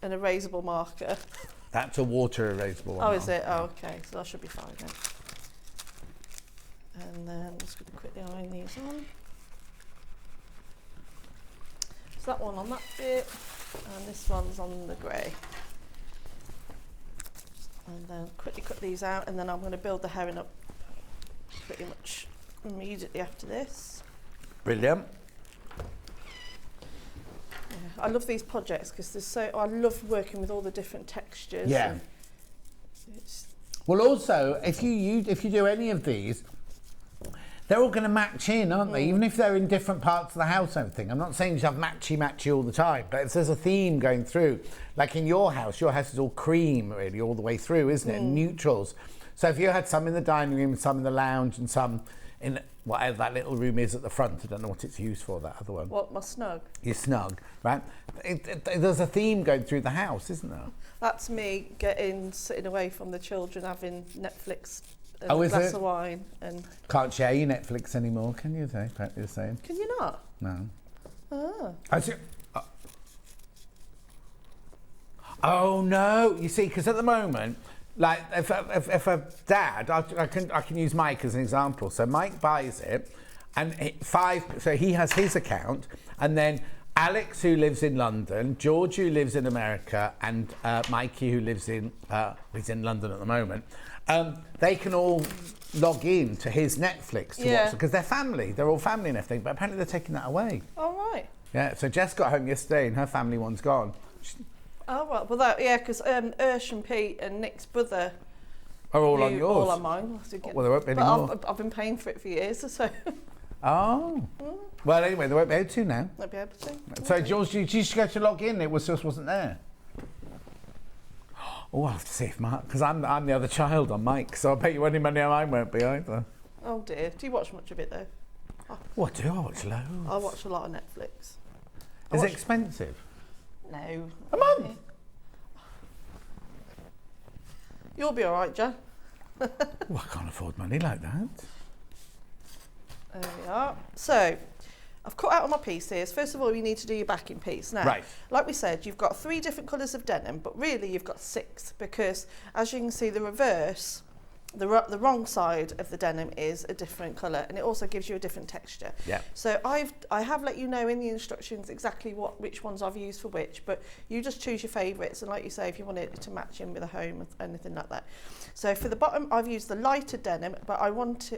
erasable marker. That's a water erasable one. Oh, is it? Oh, okay, so that should be fine then. And then I'm just going to quickly iron these on. So that one on that bit, and this one's on the grey. And then quickly cut these out, and then I'm going to build the Heron up pretty much immediately after this. Brilliant. Yeah, I love these projects because I love working with all the different textures. Yeah. And it's, Well, also, if you do any of these, they're all going to match in, aren't they? Even if they're in different parts of the house and everything. I'm not saying you have matchy all the time, but if there's a theme going through, like in your house is all cream really all the way through, isn't it? And neutrals. So if you had some in the dining room, some in the lounge, and some in whatever that little room is at the front, I don't know what it's used for, that other one. what, my snug? Your snug, right? There's a theme going through the house, isn't there? That's me sitting away from the children, having Netflix and Oh, a is glass it? of wine. And Can't share your Netflix anymore, can you? Apparently, you're saying. can you not? No. Oh. Oh no! You see, because at the moment, like if a dad, I can use Mike as an example. So Mike buys it, and so he has his account, and then Alex, who lives in London, George, who lives in America, and Mikey, who lives in he's in London at the moment. They can all log in to his Netflix to watch it because they're family. They're all family and everything. But apparently they're taking that away. All right. Yeah. So Jess got home yesterday, and her family one's gone. Oh well, because Ursh and Pete and Nick's brother Are all on yours? All on mine. Well, there won't be any more. I've been paying for it for years, so. Oh. Well, anyway, they won't be able to now. Won't be able to. So, George, you just go to log in. It just wasn't there. Oh, I'll have to see if Mark, because I'm the other child on Mike, so I bet you any money on mine won't be either. Oh dear. Do you watch much of it though? What do I watch loads? I watch a lot of Netflix. Is it expensive? No. A month? You'll be all right, Jan. Oh, I can't afford money like that. There we are. So, I've cut out on my piece here. First of all, you need to do your backing piece. Now, Right. like we said, you've got 3 different colours of denim, but really you've got 6 because, as you can see, the reverse, the wrong side of the denim is a different colour, and it also gives you a different texture. Yeah. So I have let you know in the instructions exactly which ones I've used for which, but you just choose your favourites, and like you say, if you want it to match in with a home or anything like that. So for the bottom, I've used the lighter denim, but I want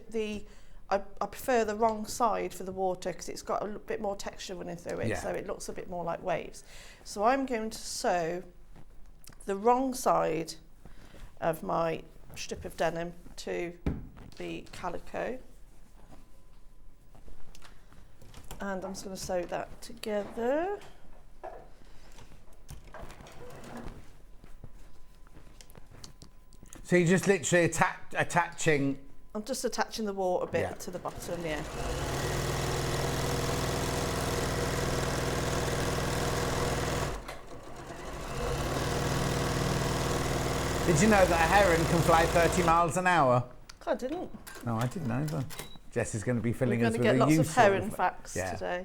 I prefer the wrong side for the water because it's got a bit more texture running through it, so it looks a bit more like waves. So I'm going to sew the wrong side of my strip of denim to the calico, and I'm just going to sew that together. So you're just literally attaching... I'm just attaching the water bit to the bottom, Did you know that a heron can fly 30 miles an hour? I didn't. No, I didn't either. Jess is going to be filling us with We're a going to get lots useful... of heron facts today.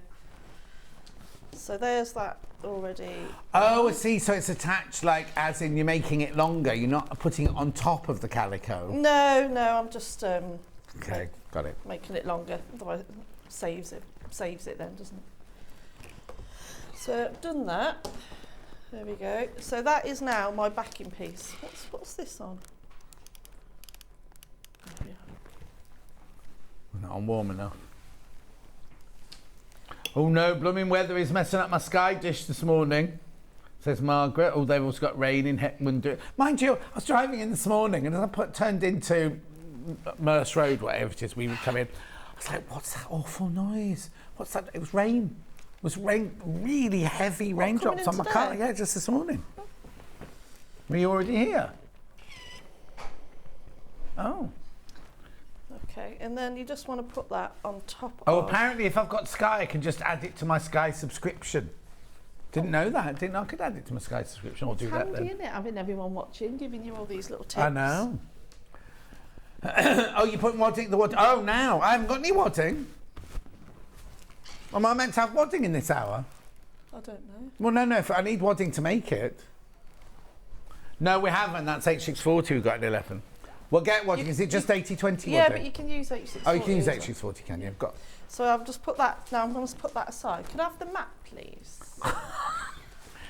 So there's that already. Oh, I see. So it's attached, like, as in you're making it longer. You're not putting it on top of the calico. No, I'm just okay, got it. Making it longer. Otherwise, it saves it then, doesn't it? So I've done that. There we go. So that is now my backing piece. What's this on? We're not on warm enough. Oh no, blooming weather is messing up my sky dish this morning, says Margaret. Oh, they've also got rain in Heckman. Mind you, I was driving in this morning and as I turned into Merce Road, whatever it is, we would come in. I was like, what's that awful noise? What's that? It was rain. It was rain, really heavy raindrops on my car. Yeah, just this morning. Were you already here? Oh. Okay, and then you just want to put that on top Oh, of... apparently if I've got Sky, I can just add it to my Sky subscription. Didn't know that. Didn't know I could add it to my Sky subscription. I'll do that then. Isn't it? Having everyone watching, giving you all these little tips. I know. Oh, you put wadding, the wadding. Oh, now I haven't got any wadding. Am I meant to have wadding in this hour? I don't know. Well, no. I need wadding to make it. No, we haven't. That's H640 we've got at 11. Well, get wadding. Is it just 80-20 wadding? Yeah, but you can use H640. Oh, you can use H640, can you? Got. So I've just put that. Now I'm going to put that aside. Can I have the map, please?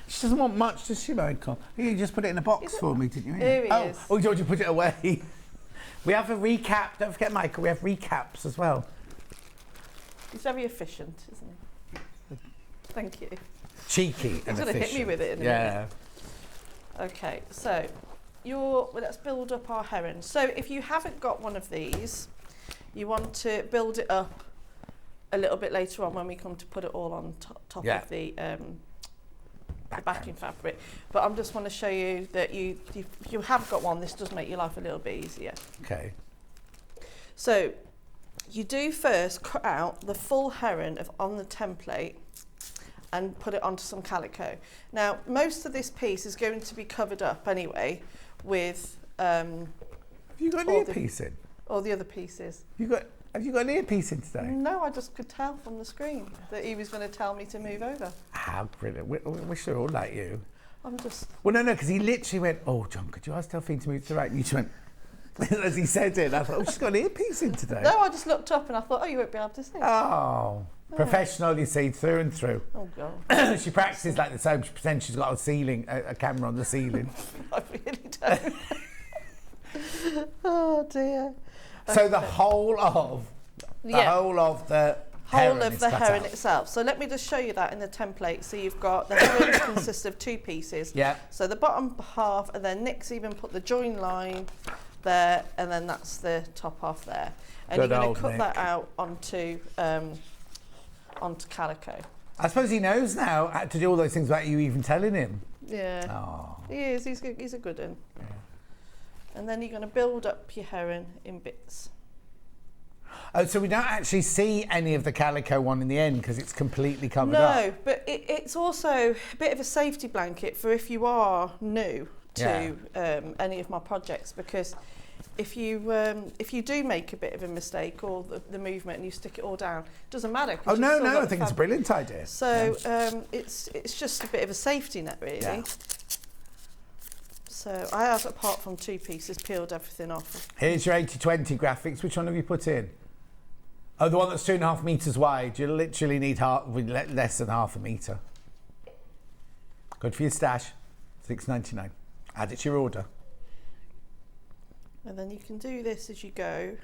She doesn't want much, does she, Michael? You just put it in a box for me, didn't you? Here he is. Oh, George, you put it away. We have a recap. Don't forget, Michael, we have recaps as well. He's very efficient, isn't he? Thank you. Cheeky and He's going to hit me with it in a minute. Okay, so let's build up our heron. So if you haven't got one of these, you want to build it up a little bit later on when we come to put it all on top of the backing fabric. But I just want to show you that if you have got one, this does make your life a little bit easier. Okay. So you do first cut out the full heron on the template and put it onto some calico. Now, most of this piece is going to be covered up anyway with... have you got an earpiece in? Or the other pieces. Have you got an earpiece in today? No, I just could tell from the screen that he was going to tell me to move over. How brilliant. We should all like you. I'm just... Well, no, because he literally went, oh, John, could you ask Delphine to move to the right? And you just went, as he said it, I thought, oh, she's got an earpiece in today. No, I just looked up and I thought, oh, you won't be able to see. Oh, professional, you see, through and through. Oh, God. She practices like this home. She pretends she's got a camera on the ceiling. I really don't. Oh, dear. So the whole of the heron itself. So let me just show you that in the template. So you've got the heron consists of 2 pieces. Yeah. So the bottom half, and then Nick's even put the join line there, and then that's the top half there. And Good you're going old to cut Nick. that out onto calico. I suppose he knows now how to do all those things without you even telling him. Yeah. Oh. He is. He's a good one. Yeah. And then you're going to build up your heron in bits. Oh, so we don't actually see any of the calico one in the end because it's completely covered up. No, but it's also a bit of a safety blanket for if you are new to any of my projects, because if you do make a bit of a mistake or the movement and you stick it all down, it doesn't matter. Oh no, I think it's a brilliant idea. So it's just a bit of a safety net, really. Yeah. So I have, apart from 2 pieces, peeled everything off. Here's your 80-20 graphics. Which one have you put in? Oh, the one that's 2.5 metres wide. You literally need less than half a metre. Good for your stash. $6.99. Add it to your order. And then you can do this as you go.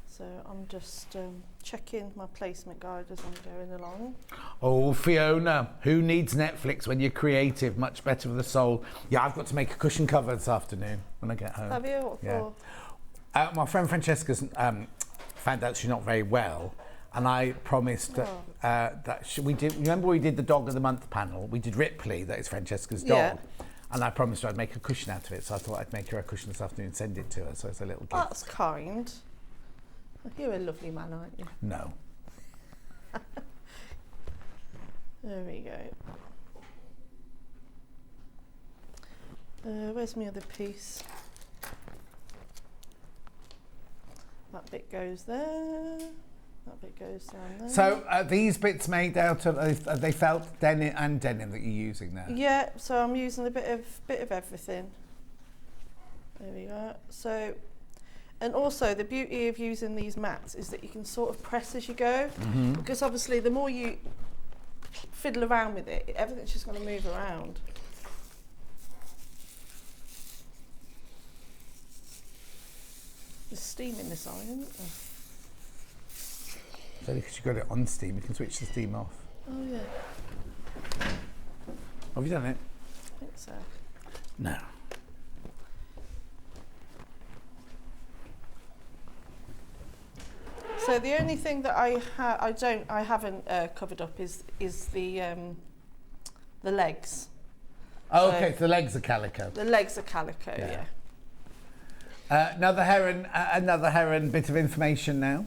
So I'm just checking my placement guide as I'm going along. Oh, Fiona, who needs Netflix when you're creative? Much better for the soul. Yeah, I've got to make a cushion cover this afternoon when I get home. Have you? What for? My friend Francesca's found out she's not very well, and I promised that we did. Remember, we did the Dog of the Month panel. We did Ripley, that is Francesca's dog. Yeah. And I promised her I'd make a cushion out of it, so I thought I'd make her a cushion this afternoon and send it to her, so it's a little gift. That's kind. You're a lovely man, aren't you? No. There we go. Where's my other piece? That bit goes there. That bit goes down there. So are these bits made out of? Are they felt denim that you're using there? Yeah. So I'm using a bit of everything. There we go. So, and also the beauty of using these mats is that you can sort of press as you go, because obviously the more you fiddle around with it, everything's just going to move around. There's steam in this iron, isn't there? So because you've got it on steam, you can switch the steam off. Oh yeah. Have you done it? I think so. No. So the only thing that I haven't covered up is the legs. Oh, okay. So the legs are calico. The legs are calico, yeah. Another heron bit of information now.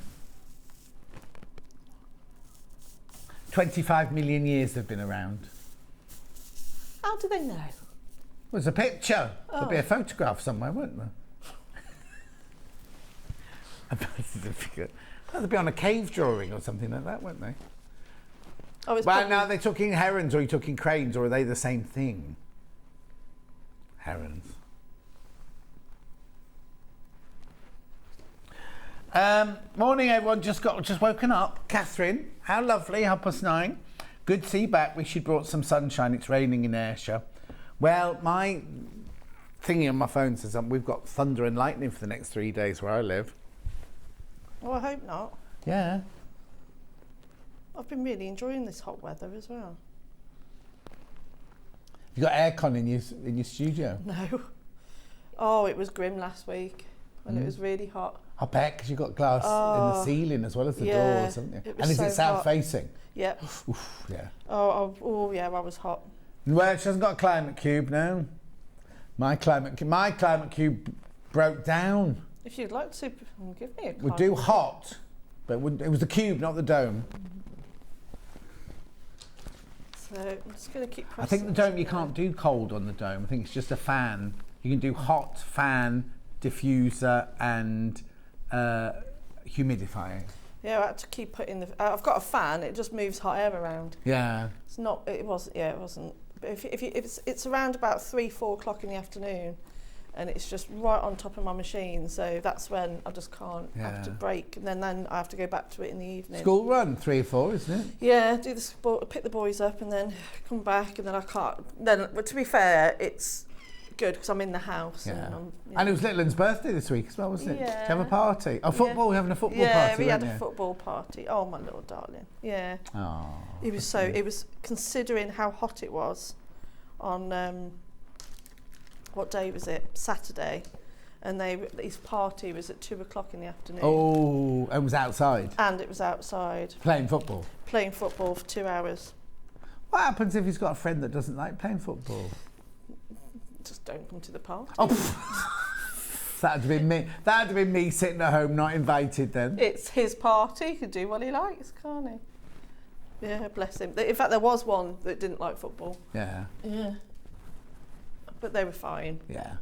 25 million years they've been around. How do they know? There's a picture. There'll be a photograph somewhere, won't there? A birth certificate. They'll be on a cave drawing or something like that, won't they? Oh, it's well, now they're talking herons, or are you talking cranes, or are they the same thing? Herons. Morning, everyone. Just woken up. Catherine, how lovely. 9:30. Good to see you back. Wish you'd brought some sunshine. It's raining in Ayrshire. Well, my thingy on my phone says we've got thunder and lightning for the next 3 days where I live. Oh, I hope not. Yeah. I've been really enjoying this hot weather as well. You got aircon in your studio? No. Oh, it was grim last week when it was really hot. I bet, because you've got glass in the ceiling as well as the doors, haven't you? It was And is so it south hot. facing? Yep. Oof, yeah. Oh, yeah, I was hot. Well, she hasn't got a climate cube now. My climate cube broke down. If you'd like to give me a card. We'd do hot, but it was the cube, not the dome. So I'm just going to keep pressing. I think the dome, you can't do cold on the dome. I think it's just a fan. You can do hot, fan, diffuser, and humidifier. Yeah, I had to keep putting the. I've got a fan. It just moves hot air around. Yeah. It's not. It was. Yeah, it wasn't. But if it's around about 3-4 o'clock in the afternoon, and it's just right on top of my machine, so that's when I just can't. I have to break, and then I have to go back to it in the evening. School run 3 or 4, isn't it? Yeah, do the sport, pick the boys up, and then come back, and then I can't. Then, but to be fair, it's good because I'm in the house. Yeah. And, And it was Littleton's birthday this week as well, wasn't it? Yeah. Did you have a party? Oh, football. We're having a football party. Yeah, we had weren't a you? football party. Oh, my little darling. Yeah. Oh. It was so. It was considering how hot it was on what day was it? Saturday, and his party was at 2 o'clock in the afternoon. Oh, and it was outside. And it was outside Playing football. playing football for 2 hours. What happens if he's got a friend that doesn't like playing football? Just don't come to the party. Oh, that'd have been me. That'd have been me sitting at home, not invited. Then. It's his party. He can do what he likes, can't he? Yeah, bless him. In fact, there was one that didn't like football. Yeah. Yeah. But they were fine. Yeah.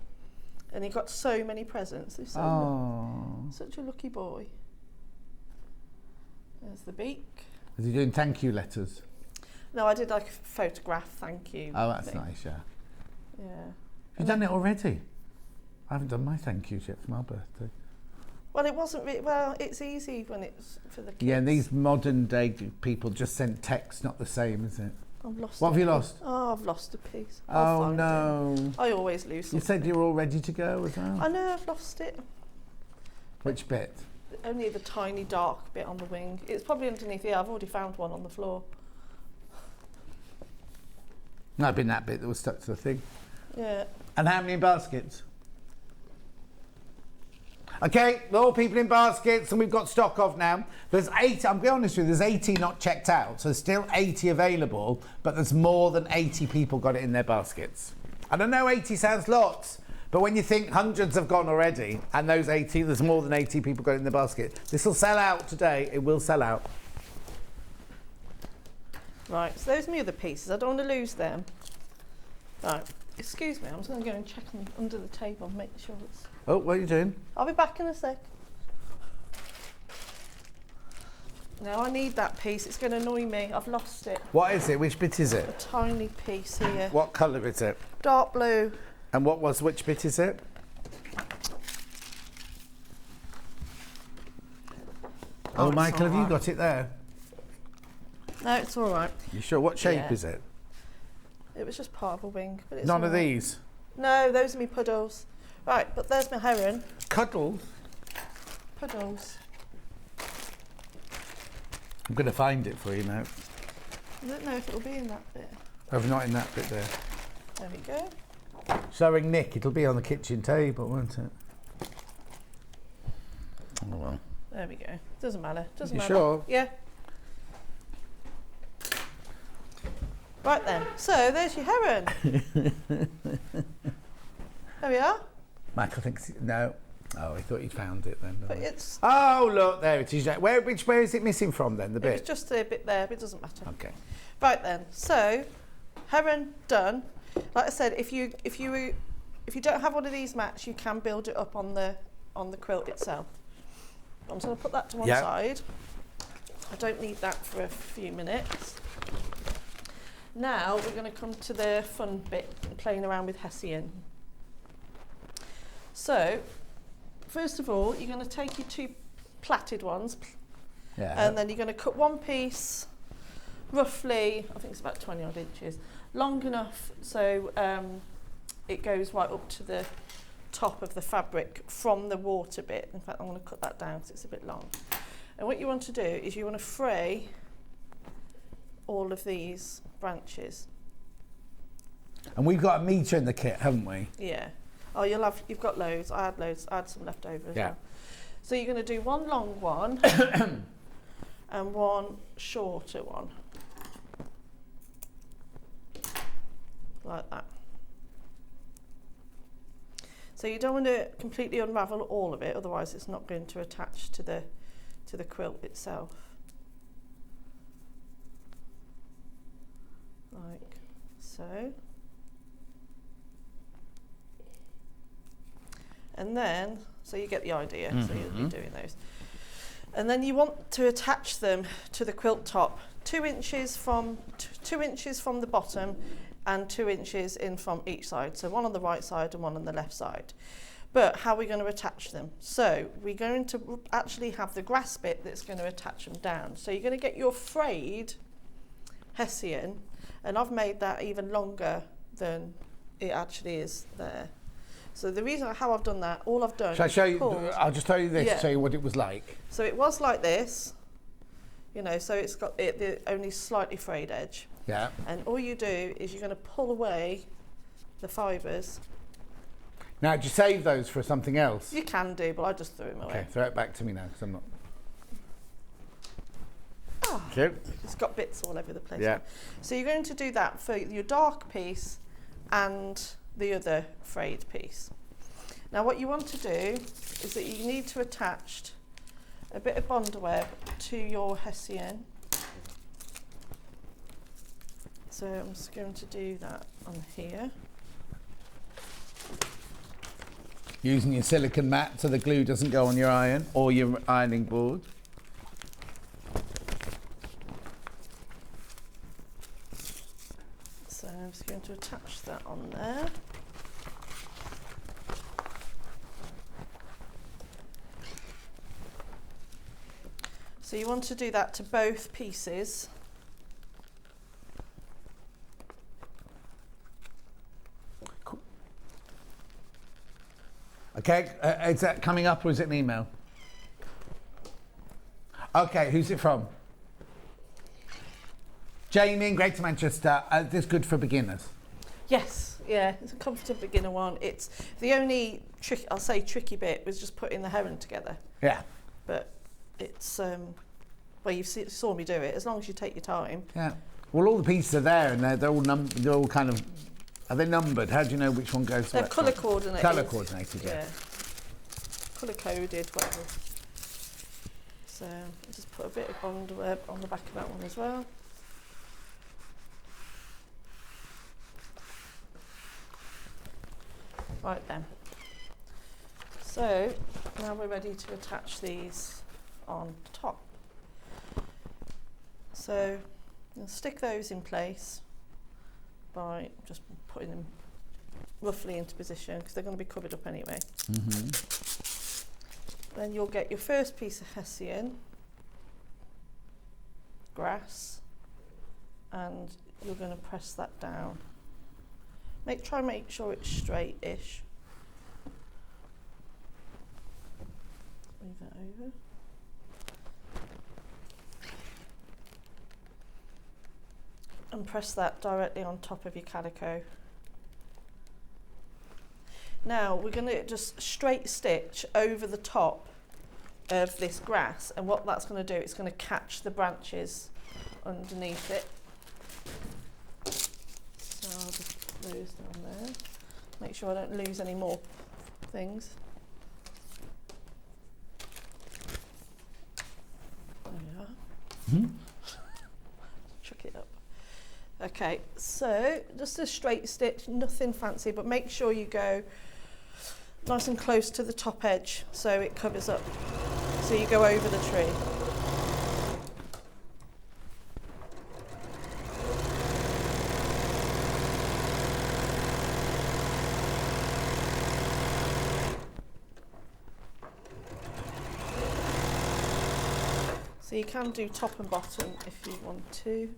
And he got so many presents. He's such a lucky boy. There's the beak. Is he doing thank you letters? No, I did like a photograph thank you. Oh, that's thing. nice. Yeah. Yeah. You've done it already. I haven't done my thank yous yet for my birthday. Well, it wasn't really, well, it's easy when it's for the kids. Yeah, and these modern day people just send text, not the same, is it? I've lost What a have you piece. lost? Oh, I've lost a piece. I'll Oh find no. it. I always lose You something. said you were all ready to go as well. I know, I've lost it. Which bit? Only the tiny dark bit on the wing. It's probably underneath here. I've already found one on the floor. Might have been that bit that was stuck to the thing. Yeah. And how many baskets? Okay, all people in baskets, and we've got stock of now. There's 8, I'm being honest with you, there's 80 not checked out, so there's still 80 available, but there's more than 80 people got it in their baskets. And I know 80 sounds lots, but when you think hundreds have gone already, and those 80, there's more than 80 people got it in their basket. This will sell out today, it will sell out. Right, so those are my other pieces. I don't want to lose them. Right, excuse me, I'm just going to go and check them under the table and make sure it's... Oh, what are you doing? I'll be back in a sec. Now I need that piece. It's going to annoy me. I've lost it. What is it? Which bit is A it? tiny piece here. What colour is it? Dark blue. And which bit is it? Oh, it's Michael, have you alright. got it there? No, it's all right. You sure? What shape Yeah. is it? It was just part of a wing. But it's None all of right. these. No, those are me puddles. Right, but there's my heron. Cuddles. Puddles. I'm going to find it for you now. I don't know if it'll be in that bit. Oh, not in that bit there. There we go. Showing Nick, it'll be on the kitchen table, won't it? Oh well. There we go. Doesn't matter. Doesn't You matter. sure? Yeah. Right then. So there's your heron. There we are. Michael thinks no. Oh, I thought you'd found it then. But it's Oh, look, there it is. Where is it missing from then? The it was bit. just a bit there, but it doesn't matter. Okay. Right then. So heron done. Like I said, if you don't have one of these mats, you can build it up on the quilt itself. I'm just going to put that to one Yeah. side. I don't need that for a few minutes. Now we're going to come to the fun bit, playing around with Hessian. So, first of all, you're going to take your 2 plaited ones, Yeah. and then you're going to cut one piece, roughly, I think it's about 20 odd inches, long enough so it goes right up to the top of the fabric from the water bit. In fact, I'm going to cut that down because it's a bit long. And what you want to do is you want to fray all of these branches. And we've got a metre in the kit, haven't we? Yeah. Oh, you've got loads. I had loads. I had some left over as Yeah. well. So you're going to do one long one and one shorter one. Like that. So you don't want to completely unravel all of it, otherwise it's not going to attach to the quilt itself. Like so. And then, so you get the idea, so you'll be doing those. And then you want to attach them to the quilt top 2 inches from 2 inches from the bottom and 2 inches in from each side. So one on the right side and one on the left side. But how are we going to attach them? So we're going to actually have the grass bit that's going to attach them down. So you're going to get your frayed hessian, and I've made that even longer than it actually is there. So the reason how I've done that, all I've done. Shall I show you? pulled, I'll just show you this Yeah. to show you what it was like. So it was like this, you know. So it's got the only slightly frayed edge, Yeah. and all you do is you're going to pull away the fibres. Now, do you save those for something else? You can do, but I just threw them away. Okay, throw it back to me now, because I'm not. Oh, Cute. it's got bits all over the place. Yeah. So you're going to do that for your dark piece and the other frayed piece. Now what you want to do is that you need to attach a bit of bond web to your hessian. So I'm just going to do that on here. Using your silicone mat so the glue doesn't go on your iron or your ironing board. So I'm just going to attach that on there. So you want to do that to both pieces. Okay, is that coming up or is it an email? Okay, who's it from? Jamie in Greater Manchester. Is this good for beginners? Yes, yeah, it's a comfortable beginner one. It's the only tricky bit was just putting the heron together. Yeah. But it's well, saw me do it. As long as you take your time. Yeah. Well, all the pieces are there, and they're all kind of. Are they numbered? How do you know which one goes to They're what colour side? coordinated. Colour coordinated, yeah. Colour coded, whatever. So I'll just put a bit of bond web on the back of that one as well. Right then. So now we're ready to attach these on top. So you'll stick those in place by just putting them roughly into position because they're going to be covered up anyway. Then you'll get your first piece of hessian, grass, and you're going to press that down. Try and make sure it's straight-ish. Move that over. And press that directly on top of your calico. Now we're going to just straight stitch over the top of this grass, and what that's going to do, it's going to catch the branches underneath it. So I'll just put those down there. Make sure I don't lose any more things. There we are. Chuck it up. Okay, so just a straight stitch, nothing fancy, but make sure you go nice and close to the top edge so it covers up, so you go over the tree. So you can do top and bottom if you want to.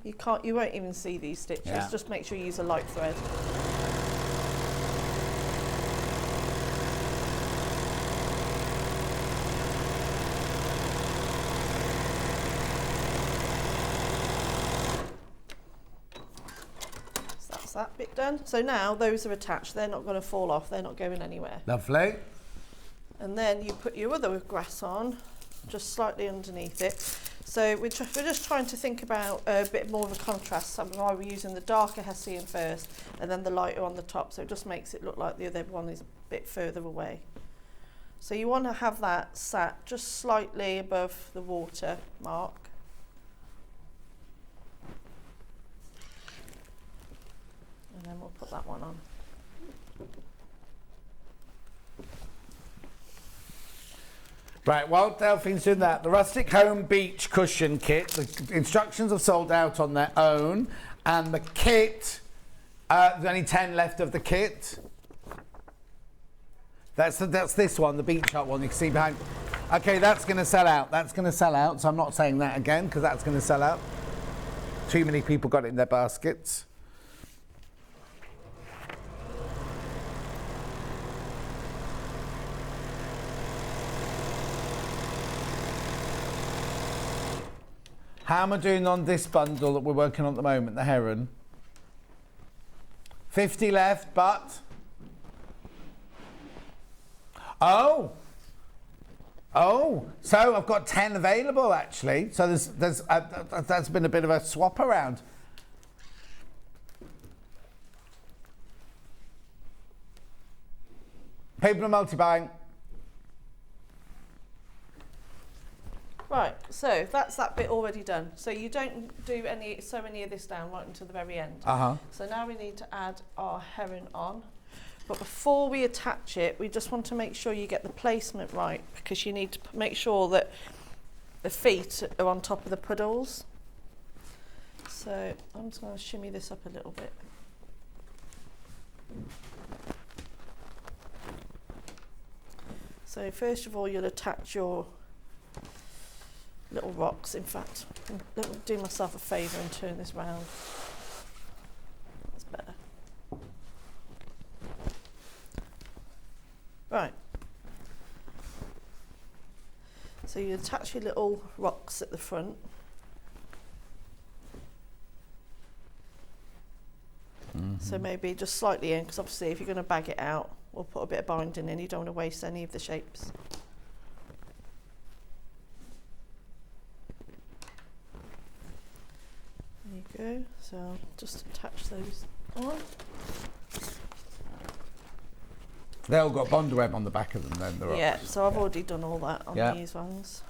You won't even see these stitches. Yeah. Just make sure you use a light thread. So that's that bit done. So now those are attached. They're not going to fall off. They're not going anywhere. Lovely. And then you put your other grass on, just slightly underneath it. So we're just trying to think about a bit more of a contrast. So why we're using the darker hessian first and then the lighter on the top. So it just makes it look like the other one is a bit further away. So you want to have that sat just slightly above the water mark. And then we'll put that one on. Right, while Delphine's doing that, the Rustic Home Beach Cushion Kit, the instructions have sold out on their own, and the kit, there's only 10 left of the kit. That's this one, the beach hut one you can see behind. Okay, that's going to sell out. That's going to sell out, so I'm not saying that again, because that's going to sell out. Too many people got it in their baskets. How am I doing on this bundle that we're working on at the moment, the Heron? 50 left, but... Oh, so I've got 10 available, actually. So that's been a bit of a swap around. People are multi-buying. Right, so that's that bit already done. So you don't do sew any of this down right until the very end. So now we need to add our Heron on. But before we attach it, we just want to make sure you get the placement right, because you need to make sure that the feet are on top of the puddles. So I'm just going to shimmy this up a little bit. So first of all, you'll attach your little rocks. In fact, let me do myself a favour and turn this round. That's better. Right. So you attach your little rocks at the front. So maybe just slightly in, because obviously if you're going to bag it out, we'll put a bit of binding in. You don't want to waste any of the shapes. There you go. So I'll just attach those on. They all got bond web on the back of them then, the rocks. Yeah, so I've already done all that on these ones.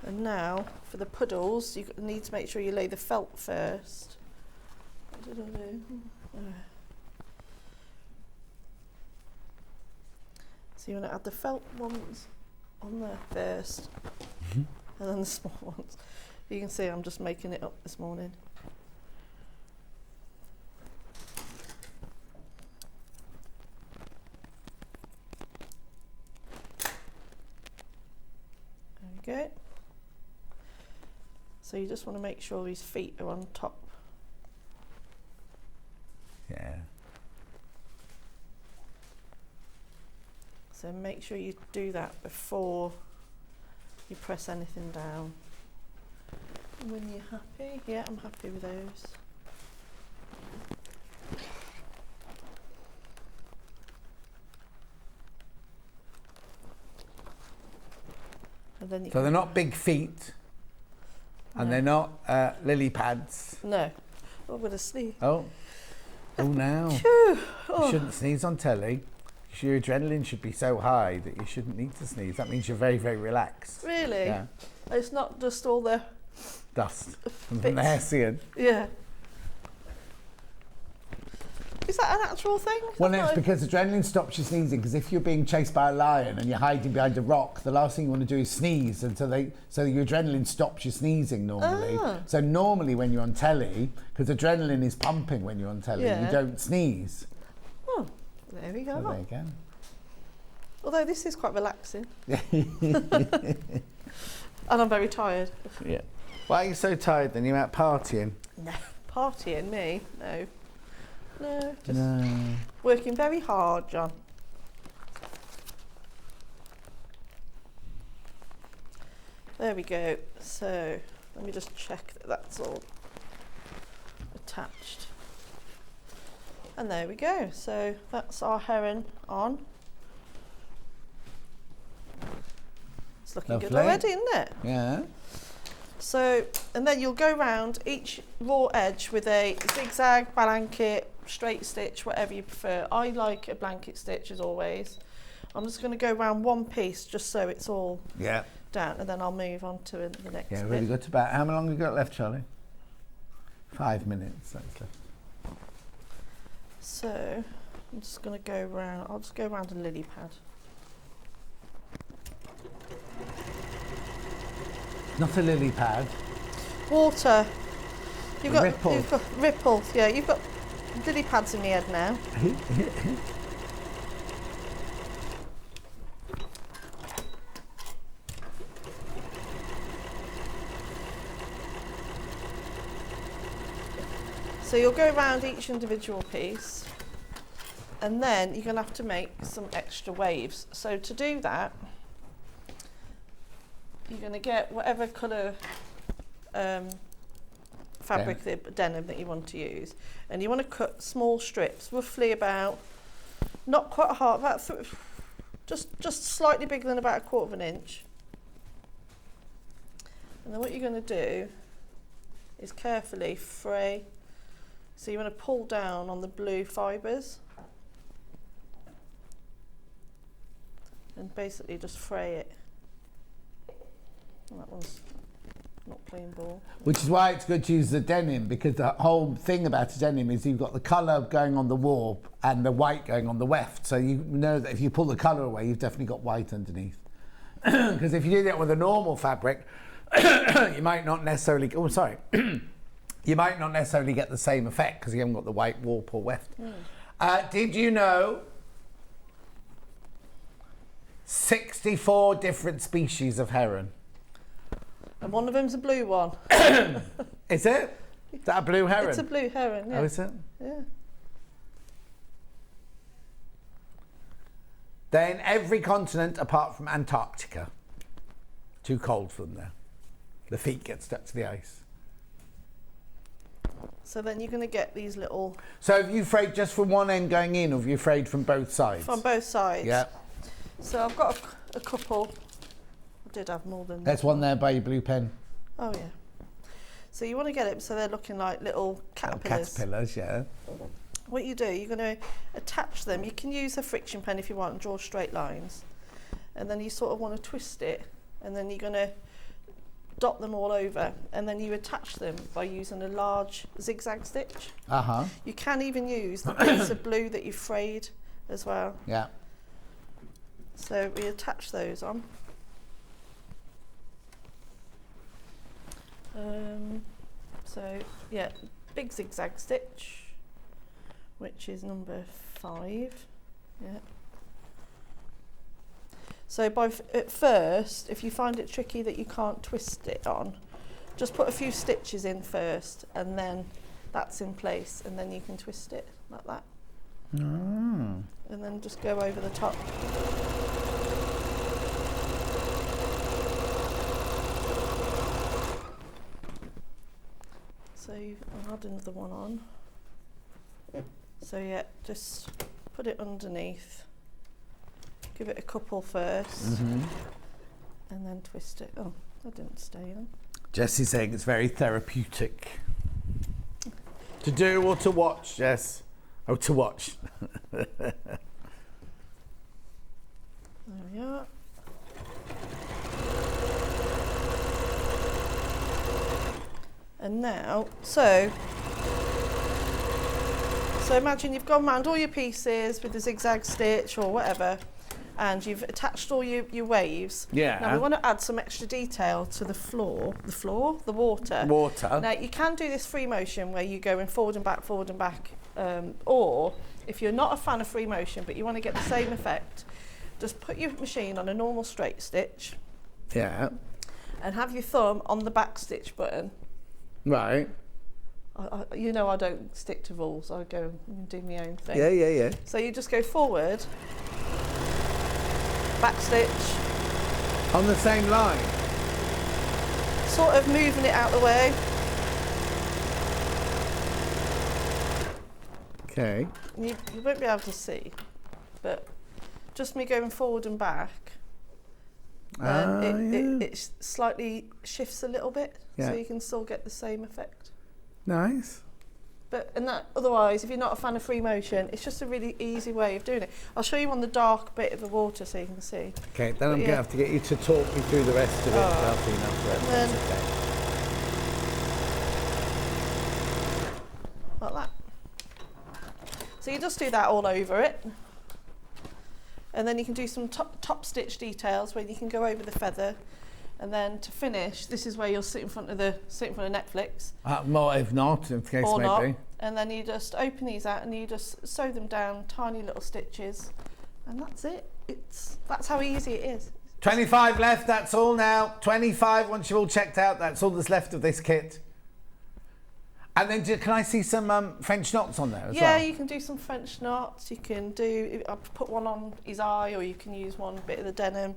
And now, for the puddles, you need to make sure you lay the felt first. What did I do? So you want to add the felt ones on there first, and then the small ones. You can see I'm just making it up this morning. There we go. So you just want to make sure his feet are on top. Yeah. So make sure you do that before you press anything down. When you're happy, yeah, I'm happy with those. And then So they're not big feet, and they're not lily pads. No. Oh, with a sneeze. Oh now. You shouldn't sneeze on telly. Your adrenaline should be so high that you shouldn't need to sneeze. That means you're very, very relaxed. Really? Yeah. It's not just all the dust from the hair seeing. Yeah. Is that an actual thing? Well, no, it's because adrenaline stops you sneezing. Because if you're being chased by a lion and you're hiding behind a rock, the last thing you want to do is sneeze, and so your adrenaline stops you sneezing normally. So normally when you're on telly, because adrenaline is pumping when you're on telly, you don't sneeze. Oh, there we go. So there you go. Although this is quite relaxing. And I'm very tired. Yeah. Why are you so tired then? You're out partying? No. Partying, me? No. No, just working very hard, John. There we go. So let me just check that that's all attached. And there we go. So that's our Heron on. It's looking good already, isn't it? Yeah. So, and then you'll go round each raw edge with a zigzag, blanket, straight stitch, whatever you prefer. I like a blanket stitch as always. I'm just going to go round one piece just so it's all down, and then I'll move on to the next bit. Yeah, really good. About how long have you got left, Charlie? 5 minutes. That's left. So I'm just going to go around, I'll just go around a lily pad. Not a lily pad. Water. Ripple. You've got ripple, yeah, you've got lily pads in your head now. So you'll go around each individual piece and then you're going to have to make some extra waves. So to do that, you're going to get whatever colour fabric, the denim that you want to use, and you want to cut small strips, roughly about, not quite hard, about just slightly bigger than about 1/4 of an inch. And then what you're going to do is carefully fray. So you want to pull down on the blue fibres and basically just fray it. And that one's not plain ball. Which is why it's good to use the denim, because the whole thing about a denim is you've got the colour going on the warp and the white going on the weft. So you know that if you pull the colour away, you've definitely got white underneath. Because if you do that with a normal fabric, you might not necessarily... Oh, sorry. You might not necessarily get the same effect because you haven't got the white warp or weft. Did you know 64 different species of heron? And one of them's a blue one. Is it? Is that a blue heron? It's a blue heron, yeah. Oh, is it? Yeah. Then every continent apart from Antarctica. Too cold for them there. The feet get stuck to the ice. So then you're going to get these little... So have you frayed just from one end going in, or have you frayed from both sides? From both sides. Yeah. So I've got a couple. I did have more than... There's one there by your blue pen. Oh, yeah. So you want to get it so they're looking like little caterpillars. Caterpillars, yeah. What you do, you're going to attach them. You can use a friction pen if you want and draw straight lines. And then you sort of want to twist it. And then you're going to dot them all over, and then you attach them by using a large zigzag stitch. You can even use the piece of blue that you frayed as well. Yeah. So we attach those on. So yeah, big zigzag stitch, which is number 5. Yeah. So at first, if you find it tricky that you can't twist it on, just put a few stitches in first, and then that's in place, and then you can twist it like that. And then just go over the top. So I'll add another one on. So yeah, just put it underneath. Give it a couple first, and then twist it. Oh, that didn't stay on. Jessie's saying it's very therapeutic. To do or to watch, Jess? Oh, to watch. There we are. And now, so imagine you've gone round all your pieces with the zigzag stitch or whatever, and you've attached all your waves. Yeah. Now we want to add some extra detail to the water. Water. Now you can do this free motion where you go in forward and back, or if you're not a fan of free motion but you want to get the same effect, just put your machine on a normal straight stitch. Yeah. And have your thumb on the back stitch button. Right. You know I don't stick to rules, I go and do my own thing. Yeah. So you just go forward, back stitch. On the same line? Sort of moving it out the way. Okay. You won't be able to see, but just me going forward and back, it slightly shifts a little bit, so you can still get the same effect. Nice. Otherwise, if you're not a fan of free motion, it's just a really easy way of doing it. I'll show you on the dark bit of the water so you can see. Okay, then I'm going to have to get you to talk me through the rest of it, Delphine, after that. Like that. So you just do that all over it. And then you can do some top stitch details where you can go over the feather. And then to finish, this is where you'll sit in front of Netflix. More if not, in case or maybe. not. And then you just open these out and you just sew them down, tiny little stitches. And that's it. That's how easy it is. 25 left, that's all now. 25 once you've all checked out, that's all that's left of this kit. And then can I see some French knots on there as well? Yeah, you can do some French knots. You can I've put one on his eye, or you can use one bit of the denim.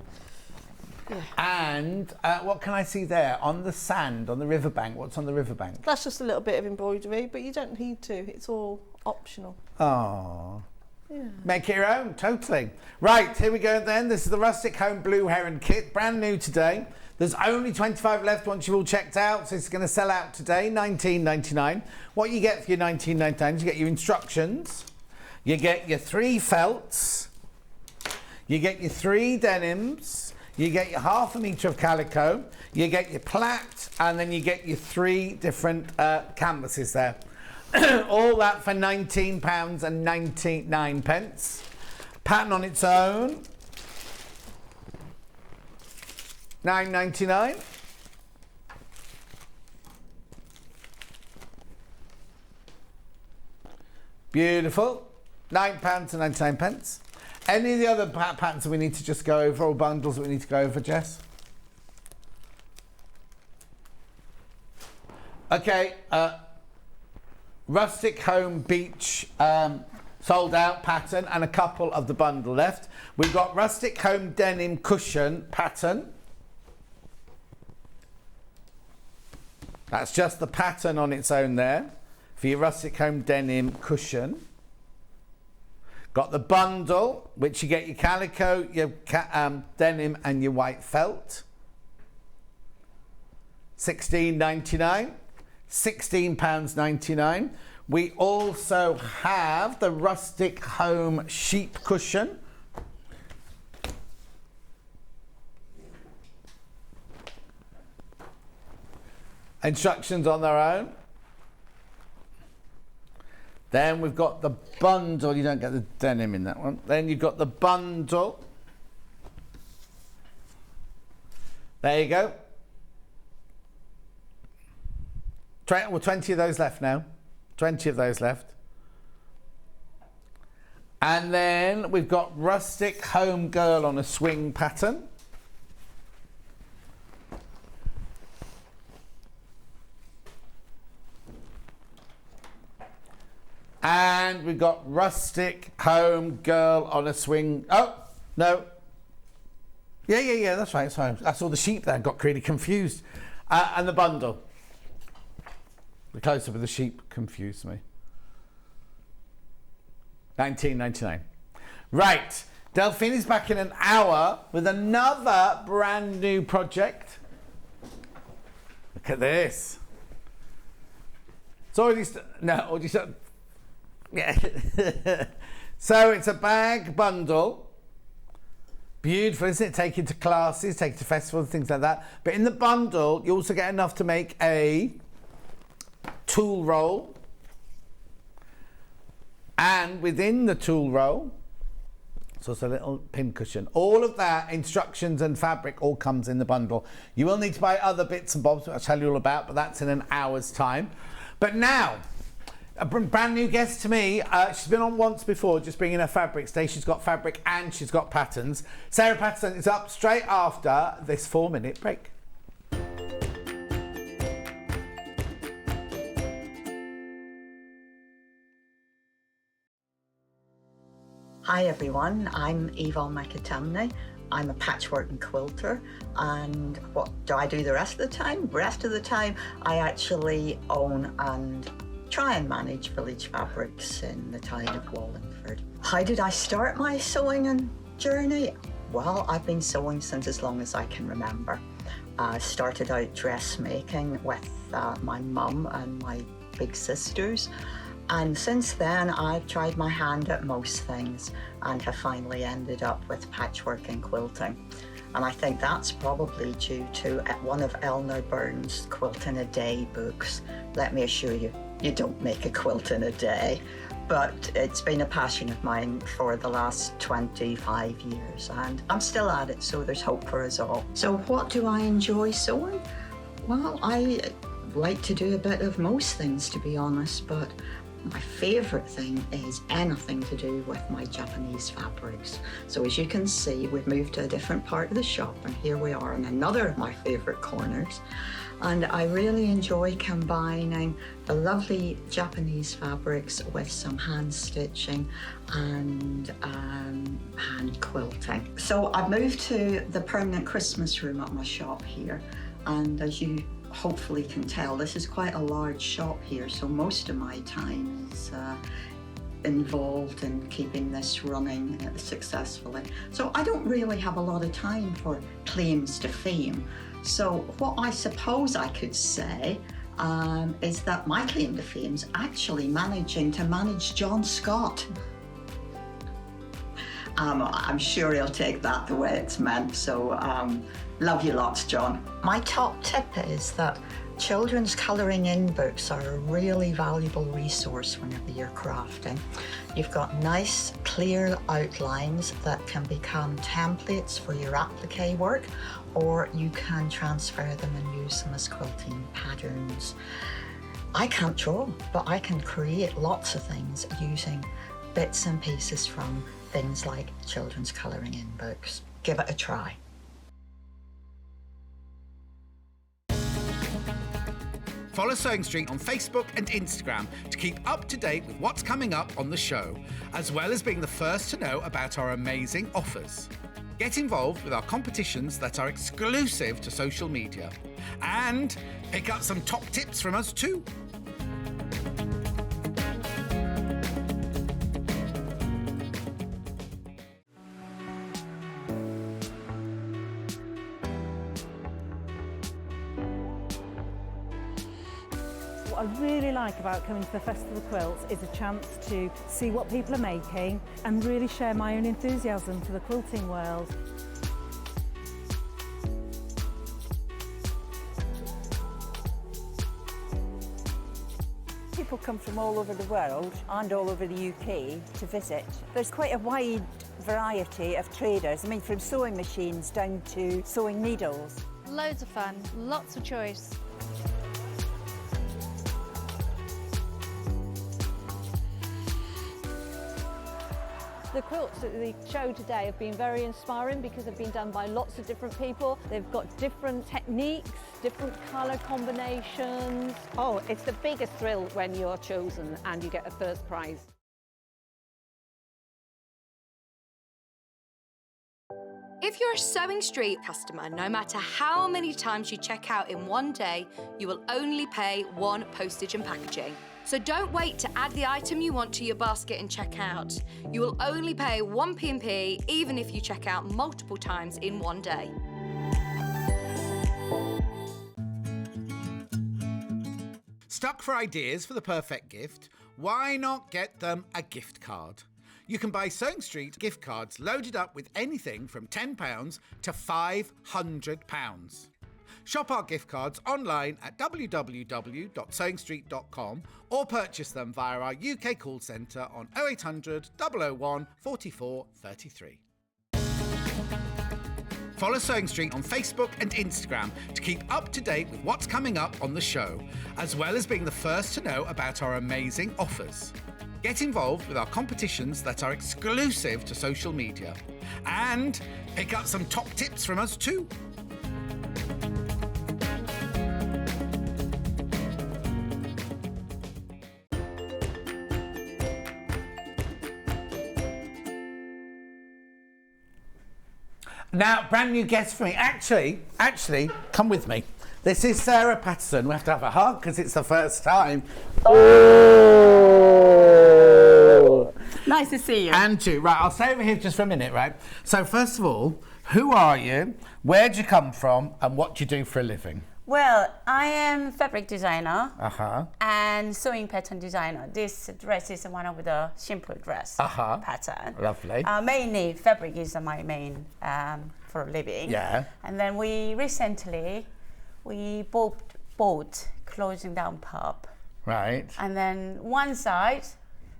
Yeah. And what can I see there? On the sand, on the riverbank, what's on the riverbank? That's just a little bit of embroidery, but you don't need to. It's all optional. Oh. Yeah. Make it your own, totally. Right, here we go then. This is the Rustic Home Blue Heron kit, brand new today. There's only 25 left once you've all checked out, so it's going to sell out today, $19.99. What you get for your $19.99 is you get your instructions, you get your 3 felts, you get your 3 denims, you get your half a metre of calico, you get your plait, and then you get your 3 different canvases there. All that for £19.99. Pattern on its own, $9.99. Beautiful. £9.99. Any of the other patterns that we need to just go over, or bundles that we need to go over, Jess? Okay. Rustic Home Beach sold out pattern, and a couple of the bundle left. We've got Rustic Home Denim Cushion pattern. That's just the pattern on its own there for your Rustic Home Denim Cushion. Got the bundle, which you get your calico, your denim and your white felt. $16.99. £16.99. We also have the Rustic Home Sheep Cushion. Instructions on their own. Then we've got the bundle. You don't get the denim in that one. Then you've got the bundle. There you go. 20 of those left now. 20 of those left. And then we've got Rustic Home Girl on a Swing pattern. And we've got Rustic Home Girl on a Swing. Oh, no. Yeah, that's right. Sorry. I saw the sheep there and got really confused. And the bundle. The close-up of the sheep confused me. $19.99. Right. Delphine is back in an hour with another brand new project. Look at this. It's already... Yeah. So it's a bag bundle. Beautiful, isn't it? Take it to classes, take it to festivals, things like that. But in the bundle, you also get enough to make a tool roll, and within the tool roll, so it's a little pin cushion. All of that, instructions and fabric, all comes in the bundle. You will need to buy other bits and bobs, which I'll tell you all about, but that's in an hour's time. But now, a brand new guest to me. She's been on once before, just bringing her fabrics today. She's got fabric and she's got patterns. Sarah Patterson is up straight after this 4-minute break. Hi everyone, I'm Yvonne McAtamney. I'm a patchwork and quilter, and what do I do the rest of the time? The rest of the time I actually own and try and manage Village Fabrics in the town of Wallingford. How did I start my sewing and journey? Well, I've been sewing since as long as I can remember. I started out dressmaking with my mum and my big sisters. And since then, I've tried my hand at most things and have finally ended up with patchwork and quilting. And I think that's probably due to one of Eleanor Burns' Quilt in a Day books. Let me assure you, you don't make a quilt in a day. but it's been a passion of mine for the last 25 years, and I'm still at it, so there's hope for us all. So what do I enjoy sewing? Well, I like to do a bit of most things, to be honest, but my favourite thing is anything to do with my Japanese fabrics. So as you can see, we've moved to a different part of the shop, and here we are in another of my favourite corners. And I really enjoy combining the lovely Japanese fabrics with some hand stitching and hand quilting. So I've moved to the permanent Christmas room at my shop here, and as you hopefully can tell, this is quite a large shop here, so most of my time is involved in keeping this running successfully. So I don't really have a lot of time for claims to fame. So what I suppose I could say is that my claim to fame is actually managing to manage John Scott. I'm sure he'll take that the way it's meant, so love you lots, John. My top tip is that children's colouring in books are a really valuable resource whenever you're crafting. You've got nice, clear outlines that can become templates for your applique work, or you can transfer them and use them as quilting patterns. I can't draw, but I can create lots of things using bits and pieces from things like children's colouring in books. Give it a try. Follow Sewing Street on Facebook and Instagram to keep up to date with what's coming up on the show, as well as being the first to know about our amazing offers. Get involved with our competitions that are exclusive to social media, and pick up some top tips from us too. What I really like about coming to the Festival of Quilts is a chance to see what people are making and really share my own enthusiasm for the quilting world. People come from all over the world and all over the UK to visit. There's quite a wide variety of traders, I mean from sewing machines down to sewing needles. Loads of fun, lots of choice. The quilts at the show today have been very inspiring because they've been done by lots of different people. They've got different techniques, different colour combinations. Oh, it's the biggest thrill when you're chosen and you get a first prize. If you're a Sewing Street customer, no matter how many times you check out in one day, you will only pay one postage and packaging. So don't wait to add the item you want to your basket and check out. You will only pay one P&P even if you check out multiple times in one day. Stuck for ideas for the perfect gift? Why not get them a gift card? You can buy Sewing Street gift cards loaded up with anything from £10 to £500. Shop our gift cards online at www.sewingstreet.com or purchase them via our UK call centre on 0800 001 44 33. Follow Sewing Street on Facebook and Instagram to keep up to date with what's coming up on the show, as well as being the first to know about our amazing offers. Get involved with our competitions that are exclusive to social media, and pick up some top tips from us too. Now, brand new guest for me. Actually, come with me. This is Sarah Patterson. We have to have a hug because it's the first time. Oh! Nice to see you. And you. Right, I'll stay over here just for a minute, right? So, first of all, who are you? Where'd you come from? And what do you do for a living? Well, I am fabric designer Uh-huh. and sewing pattern designer. This dress is one of the simple dress pattern. Lovely. Mainly fabric is my main for a living. Yeah. And then we recently bought closing down pub. Right. And then one side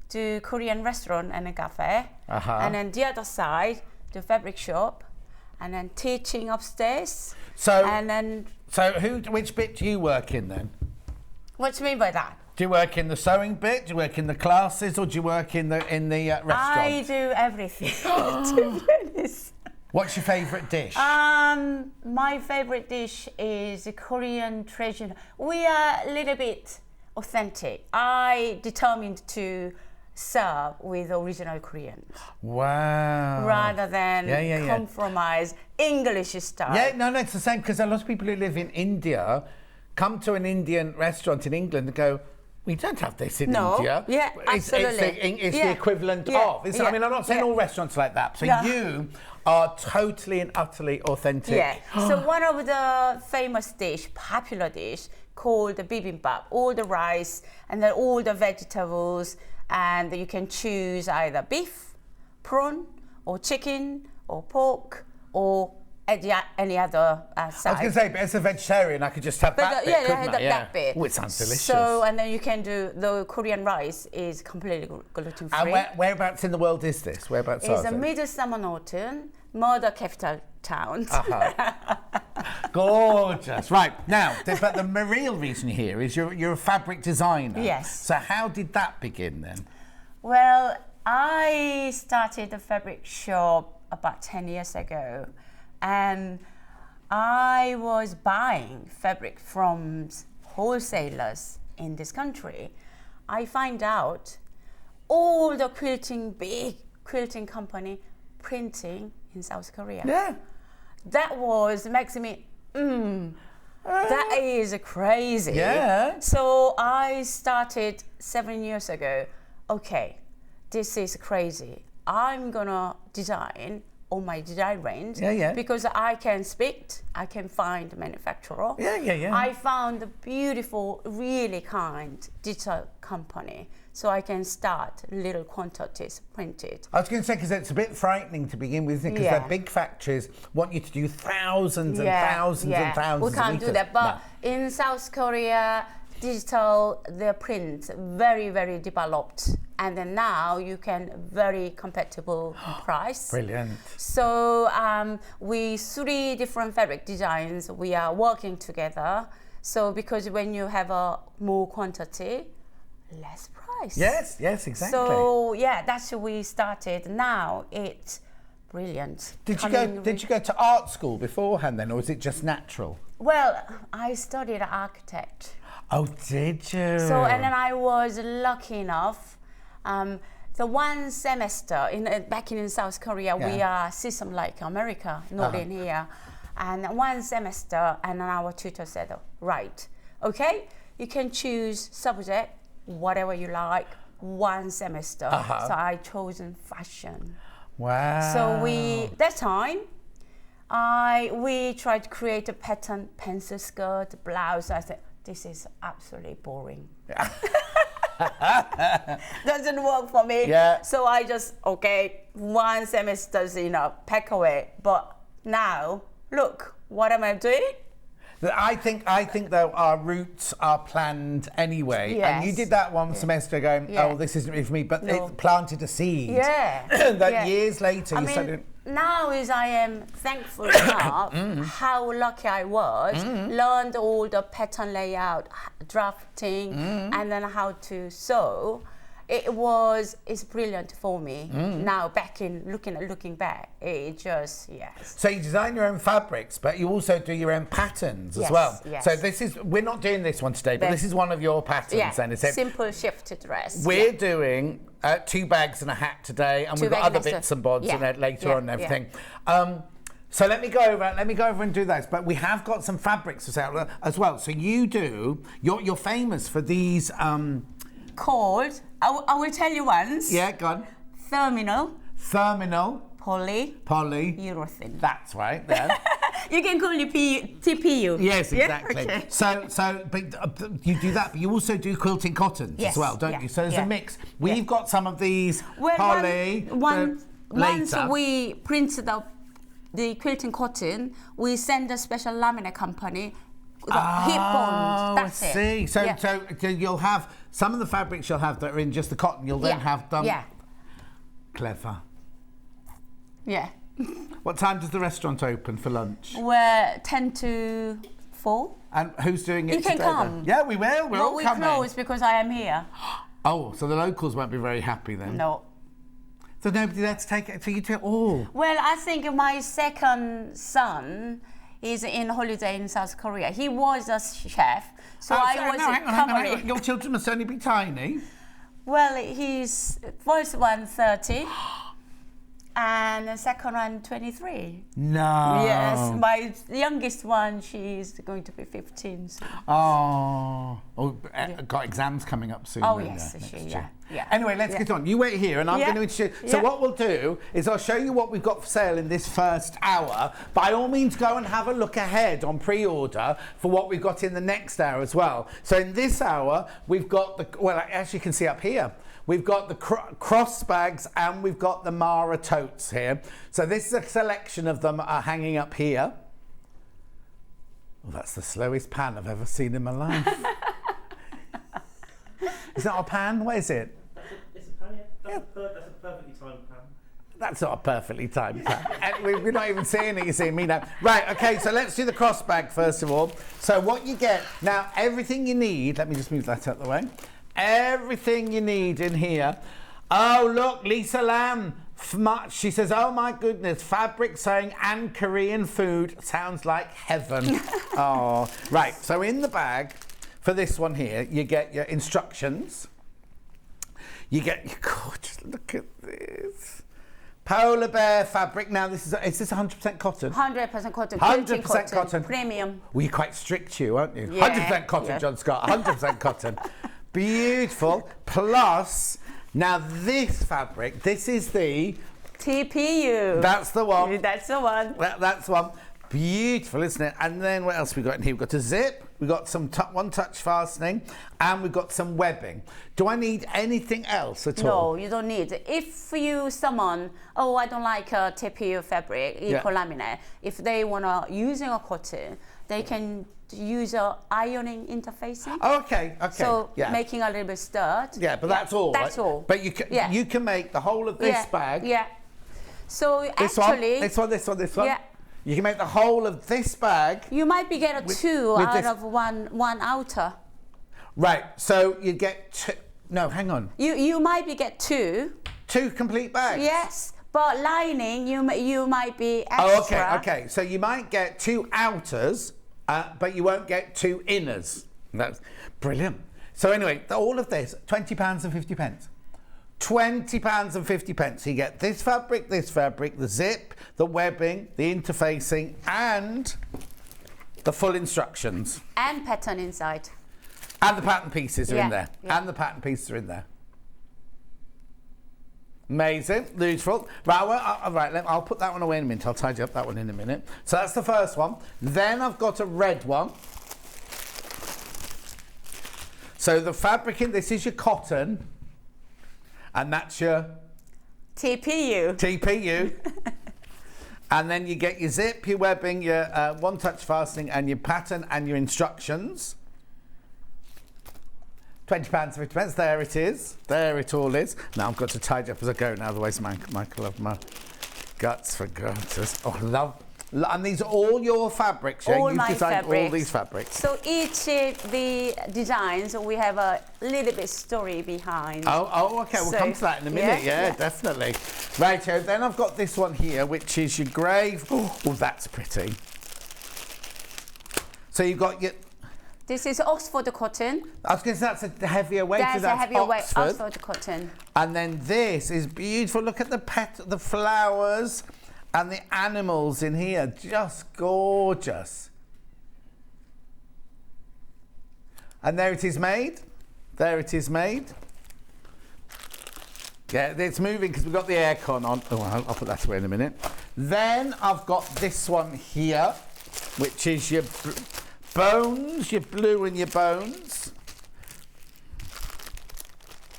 do Korean restaurant and a cafe. Uh-huh. And then the other side, the fabric shop, and then teaching upstairs. So, and then, which bit do you work in then? What do you mean by that? Do you work in the sewing bit? Do you work in the classes, or do you work in the restaurant? I do everything. To be honest. What's your favourite dish? My favourite dish is a Korean tradition. We are a little bit authentic. I determined to serve with original Korean. Wow. Rather than compromise English style. Yeah, no, it's the same, because a lot of people who live in India come to an Indian restaurant in England and go, we don't have this in India. Yeah, absolutely. It's the equivalent of. I mean, I'm not saying all restaurants like that. So you are totally and utterly authentic. Yeah. So one of the famous dish, popular dish, called the bibimbap. All the rice and then all the vegetables, and you can choose either beef, prawn, or chicken, or pork, or any other side. I was going to say, but as a vegetarian, I could just have that bit, couldn't I? That bit. Oh, it sounds delicious. So, and then you can do, the Korean rice is completely gluten-free. And whereabouts in the world is this? Whereabouts It's are a they? middle Norton, murder capital town. Gorgeous. Right, now, but the real reason here is you're a fabric designer. Yes. So how did that begin then? Well, I started the fabric shop about 10 years ago, and I was buying fabric from wholesalers in this country. I find out all the big quilting company printing in South Korea. Yeah. That makes me, that is crazy. Yeah. So I started 7 years ago. Okay, this is crazy. I'm gonna design on my design range because I can speak, I can find manufacturer. I found a beautiful, really kind digital company, so I can start little quantities printed. I was going to say, because it's a bit frightening to begin with, isn't it? Because they're big factories, want you to do thousands and thousands and thousands. We can't do that, but in South Korea, digital, the print very, very developed, and then now you can very compatible price. Brilliant. So we 3 different fabric designs we are working together. So because when you have a more quantity, less price. Yes, exactly. So that's how we started. Now it's brilliant. Did you go to art school beforehand then, or was it just natural? Well, I studied architect. Oh, did you? So, and then I was lucky enough, the one semester back in South Korea, we are system like America, not in here. And one semester, and then our tutor said, right, okay, you can choose subject, whatever you like, one semester. So I chosen fashion. Wow. So that time, we tried to create a pattern, pencil skirt, blouse. I said, this is absolutely boring. Doesn't work for me. So I just, one semester's enough, pack away. But now, look, what am I doing? I think though our roots are planned anyway, and you did that one semester going, oh, this isn't really for me, but it planted a seed. That years later you started. Now I am thankful enough how lucky I was, learned all the pattern layout, drafting, and then how to sew. It's brilliant for me. Now looking back, it just, So you design your own fabrics, but you also do your own patterns as well. Yes. So we're not doing this one today, but this is one of your patterns. Then it's simple shift dress. We're doing 2 bags and a hat today, and we've got other bits and bobs in it later on and everything. So let me go over and do those. But we have got some fabrics as well. So you're famous for these. Called, I will tell you once. Yeah, go on. Therminal. Poly. Urethane. That's right. You can call it TPU. Yes, exactly. Yeah? Okay. So, but you do that, but you also do quilting cottons as well, don't you? So there's a mix. We've got some of these poly. Once we print the quilting cotton, we send a special laminate company hip bond. That's I see. it. So, Yeah. so you'll have some of the fabrics you'll have that are in just the cotton. You'll then have them. Yeah. Clever. Yeah. What time does the restaurant open for lunch? We're 10 to 4. And who's doing it You can today, come. then? Yeah, we will. We're all we coming. close because I am here. Oh, so the locals won't be very happy then? No. So nobody there to take it for you to all? Well, I think my second son is in holiday in South Korea. He was a chef, so I was hang covering. on. Your children must only be tiny. Well, he's first one 30 and the second one 23. No. Yes, my youngest one, she's going to be 15. So. Got exams coming up soon. Oh, then, yes, next she, year. yeah. Anyway, let's get on. You wait here and I'm going to introduce. So what we'll do is I'll show you what we've got for sale in this first hour. By all means, go and have a look ahead on pre-order for what we've got in the next hour as well. So in this hour, we've got the, well, as you can see up here, we've got the cross bags and we've got the Mara totes here. So this is a selection of them hanging up here. Oh, that's the slowest pan I've ever seen in my life. Is that a pan? What is it? It's a pan, yeah. That's a perfectly timed pan. That's not a perfectly timed pan. We're not even seeing it, you're seeing me now. Right, okay, so let's do the cross bag first of all. So what you get, now everything you need, let me just move that out of the way. Everything you need in here. Oh, look, Lisa Lamb. She says, oh my goodness, fabric sewing and Korean food sounds like heaven. Oh, right. So in the bag for this one here, you get your instructions. You get your gorgeous, look at this. Polar bear fabric. Now, is this 100% cotton? 100% cotton. 100% cotton. Premium. Well, you're quite strict, aren't you? Yeah, 100% cotton, yeah. John Scott. 100% cotton. Beautiful. Plus, now this fabric, this is the TPU. That's the one. That's the one. That's the one. Beautiful, isn't it? And then what else we got in here? We've got a zip, we've got some one-touch fastening, and we've got some webbing. Do I need anything else at all? No, you don't need. If someone, I don't like a TPU fabric, laminate. If they want to using a cotton, they can use a ironing interfacing. Oh, okay. So making a little bit stud. Yeah, but that's all. That's right? all. But you can make the whole of this bag. Yeah. So this actually, this one. Yeah. You can make the whole of this bag. You might be get two out of one outer. Right. So you get two. No, hang on. You might be get two. Two complete bags. Yes. But lining, you might be extra. Oh, okay. So you might get two outers, but you won't get two inners. That's brilliant. So anyway, all of this, £20 and 50 pence. £20 and 50 pence. You get this fabric, the zip, the webbing, the interfacing, and the full instructions. And pattern inside. And the pattern pieces are in there. Yeah. And the pattern pieces are in there. Amazing, beautiful. Right, I'll put that one away in a minute. I'll tidy up that one in a minute. So that's the first one. Then I've got a red one. So the fabric in this is your cotton, and that's your TPU. And then you get your zip, your webbing, your one-touch fastening, and your pattern and your instructions. £20, 50 pence. There it is. There it all is. Now I've got to tidy up as I go. Now otherwise, Michael have my guts for goodness. Oh, love. And these are all your fabrics, yeah? All You've my designed fabrics. all these fabrics. So each the designs, we have a little bit story behind. Oh, okay. We'll come to that in a minute. Yeah, definitely. Right, so then I've got this one here, which is your grey. Oh, that's pretty. So you've got your... This is Oxford cotton. I was going to say that's a heavier weight. That's a heavier weight, Oxford. Oxford cotton. And then this is beautiful. Look at the flowers and the animals in here. Just gorgeous. And there it is made. There it is made. Yeah, it's moving because we've got the aircon on. Oh, I'll put that away in a minute. Then I've got this one here, which is your bones, your blue and your bones.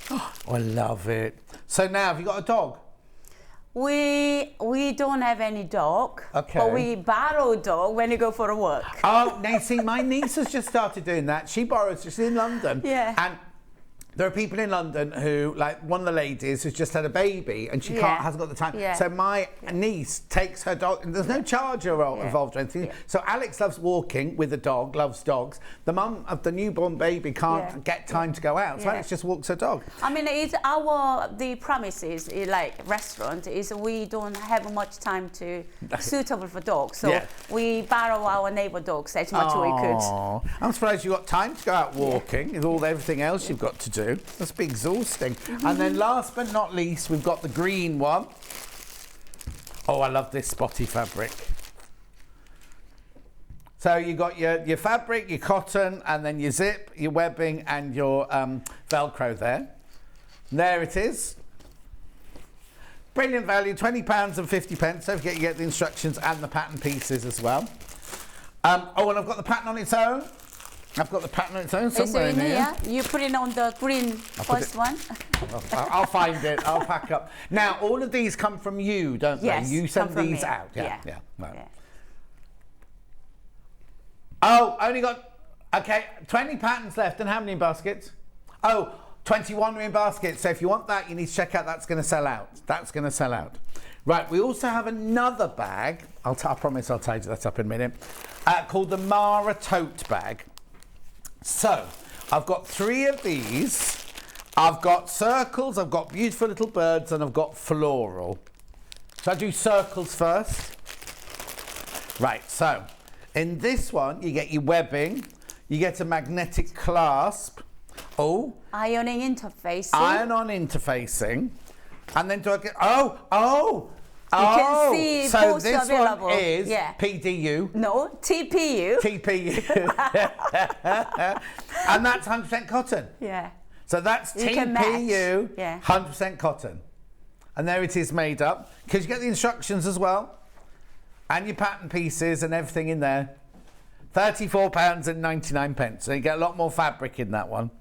Oh, I love it. So now, have you got a dog? We don't have any dog, but we borrow dog when you go for a walk. Oh, now you see, my niece has just started doing that. She borrows, she's in London. Yeah. And there are people in London who, like one of the ladies has just had a baby and she hasn't got the time. Yeah. So my niece takes her dog, and there's no charger involved or anything. So Alex loves walking with a dog, loves dogs. The mum of the newborn baby can't get time to go out, so Alex just walks her dog. I mean, the premises, like restaurant, is we don't have much time to suitable for dogs. So we borrow our neighbour dogs as much as we could. I'm surprised you got time to go out walking with everything else you've got to do. Must be exhausting. And then last but not least, we've got the green one. Oh, I love this spotty fabric. So you got your fabric, your cotton, and then your zip, your webbing, and your Velcro there. There it is. Brilliant value, £20.50. Don't forget you get the instructions and the pattern pieces as well. Oh, and I've got the pattern on its own. I've got the pattern on its own somewhere in here. You put it on the green first one. I'll find it. I'll pack up. Now, all of these come from you, don't they? You send these out. Yeah. Right. Oh, only got, 20 patterns left. And how many in baskets? Oh, 21 are in baskets. So if you want that, you need to check out. That's going to sell out. That's going to sell out. Right, we also have another bag. I promise I'll tidy that up in a minute. Called the Mara Tote bag. So, I've got 3 of these. I've got circles, I've got beautiful little birds, and I've got floral. So I do circles first. Right, so in this one, you get your webbing, you get a magnetic clasp. Oh. Ironing interfacing. Iron-on interfacing. And then do I get, you can see so both this available. One is PDU. No, TPU. And that's 100% cotton. Yeah. So that's TPU, 100% cotton. And there it is made up. Because you get the instructions as well. And your pattern pieces and everything in there. £34.99. So you get a lot more fabric in that one.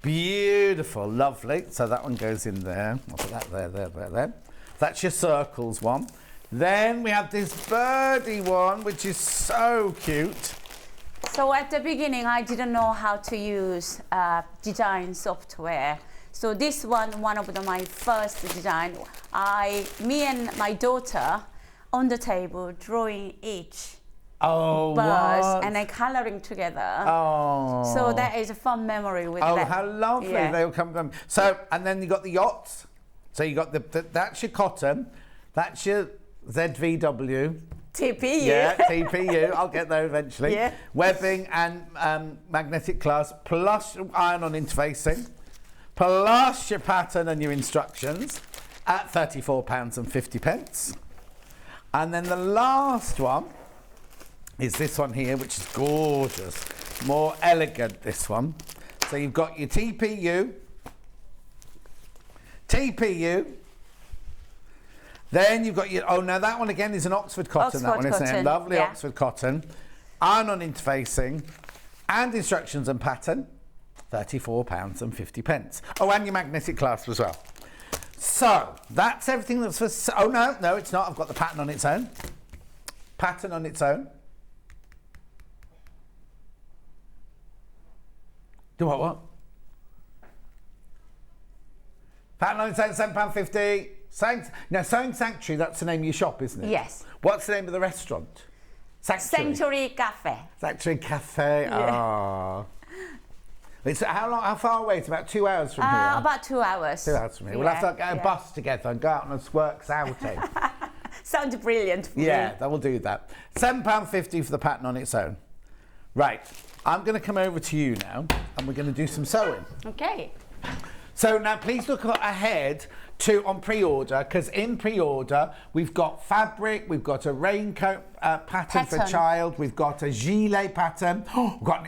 Beautiful, lovely. So that one goes in there. I'll put that there. That's your circles one. Then we have this birdie one, which is so cute. So at the beginning, I didn't know how to use design software. So this one of my first design. Me and my daughter on the table drawing each birds and then coloring together. Oh. So that is a fun memory with that. Oh, how lovely. Yeah. They'll come from. So, and then you got the yachts. So you got that's your cotton, that's your ZVW. TPU. Yeah, TPU. I'll get there eventually. Yeah. Webbing and magnetic clasp, plus iron-on interfacing, plus your pattern and your instructions at £34.50. And then the last one is this one here, which is gorgeous, more elegant. This one. So you've got your TPU. Then you've got your, now that one again is an Oxford cotton, that one, isn't it? Lovely Oxford cotton. Iron-on interfacing and instructions and pattern, £34.50. Oh, and your magnetic clasp as well. So, that's everything that's for, oh no, it's not. I've got the pattern on its own. Pattern on its own. Do what? Pattern on its own, £7.50. Now, Sewing Sanctuary, that's the name of your shop, isn't it? Yes. What's the name of the restaurant? Sanctuary Cafe. Sanctuary Cafe. Yeah. It's how far away? It's about 2 hours from here. About 2 hours. 2 hours from here. We'll have to get a bus together and go out on a works outing. Sounds brilliant for me. Yeah, that will do that. £7.50 for the pattern on its own. Right, I'm going to come over to you now and we're going to do some sewing. Okay. So now please look ahead on pre-order, because in pre-order we've got fabric, we've got a raincoat pattern for a child, we've got a gilet pattern. We've got,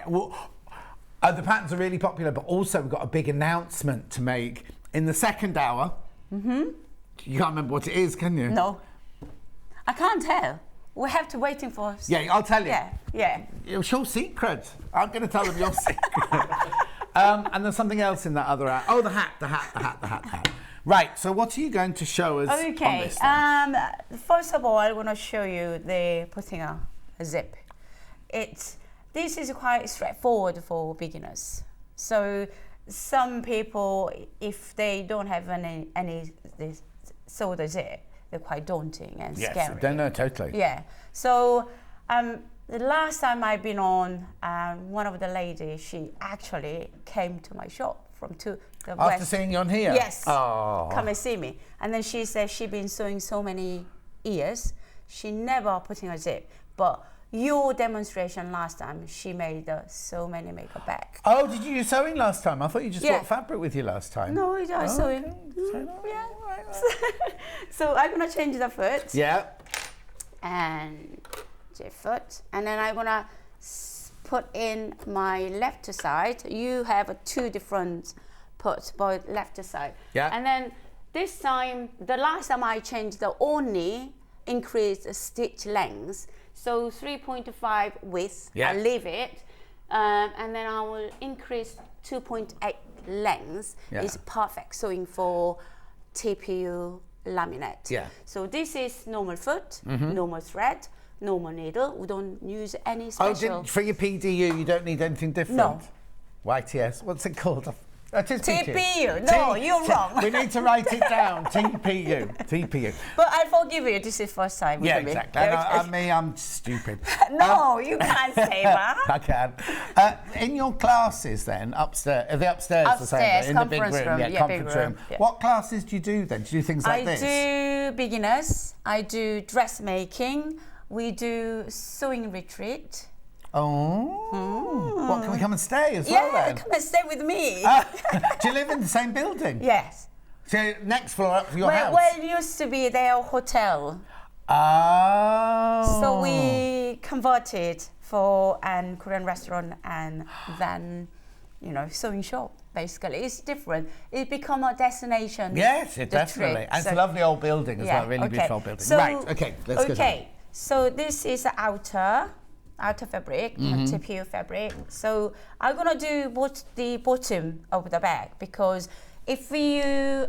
the patterns are really popular, but also we've got a big announcement to make in the second hour. You can't remember what it is, can you? No, I can't tell. We have to waiting for us. Yeah, I'll tell you. Yeah. It's your secret. I'm going to tell them your secret. And there's something else in that other hour. Oh, the hat. Right, so what are you going to show us on this then? First of all, I want to show you the putting a zip. This is quite straightforward for beginners. So some people, if they don't have any sew the zip, they're quite daunting and scary. Yes, no, totally. Yeah. So the last time I've been on, one of the ladies, she actually came to my shop from the After west. seeing you on here? Yes. Oh. Come and see me. And then she said she's been sewing so many years, she never putting a zip. But your demonstration last time, she made so many makeup bags. Oh, did you do sewing last time? I thought you just brought fabric with you last time. No, I sewing. Yeah. So I'm gonna change the foot. Yeah. And the foot, and then I'm gonna put in my left side. You have two different puts, both left side. Yeah. And then this time, the last time I changed the only increased stitch length. So 3.5 width, Yeah. I leave it, and then I will increase 2.8 length. Yeah. It's perfect sewing for TPU laminate. Yeah. So this is normal foot, normal thread, normal needle. We don't use any Oh, special. for your PDU, you don't need anything different? No. YTS, what's it called? It is TPU. No, you're wrong. We need to write it down. TPU. But I forgive you. This is first time. Yeah, with me. exactly. I'm stupid. No, you can't say that. I can. In your classes then, upstairs, the upstairs, Upstairs, in the big conference room, room. Yeah, conference big room. room. Yeah. What classes do you do then? Do you do things like this? I do beginners. I do dressmaking. We do sewing retreat. Oh. What, can we come and stay as well then? Yeah, come and stay with me. Do you live in the same building? Yes. So next floor up for your house? Well, it used to be their hotel. Oh. So we converted for an Korean restaurant and then, sewing shop. Basically, it's different. It become a destination. Yes, it definitely. And it's a lovely old building as well. Really beautiful old building. So, right. Okay. Let's go. Okay. So this is the outer fabric, TPU fabric. So I'm gonna do the bottom of the bag because if you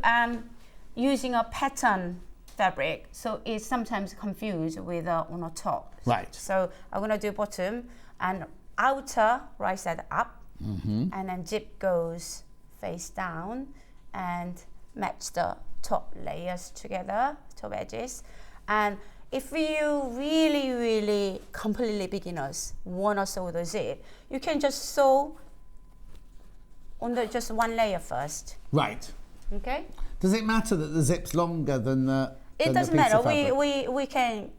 using a pattern fabric, so it's sometimes confused with on a top. Right. So I'm gonna do bottom and outer right side up, and then zip goes face down and match the top layers together, top edges. And if you really completely beginners wanna sew the zip, you can just sew on just one layer first. Right. Okay. Does it matter that the zip's longer than the? It doesn't piece matter. of fabric? We can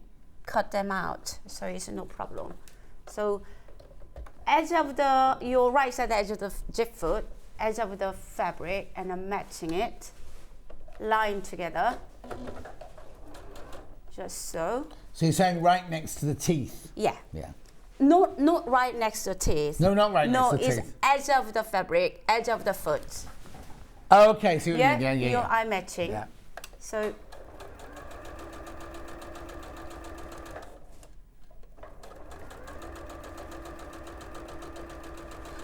cut them out, so it's no problem. So edge of your right side edge of the zip foot, edge of the fabric, and I'm matching it, line together. Just so. So you're saying right next to the teeth? Yeah. Yeah. Not right next to the teeth. No, not right next to the No, teeth. it's edge of the fabric, edge of the foot. Oh, okay, so Yeah, yeah. eye matching. Yeah. So.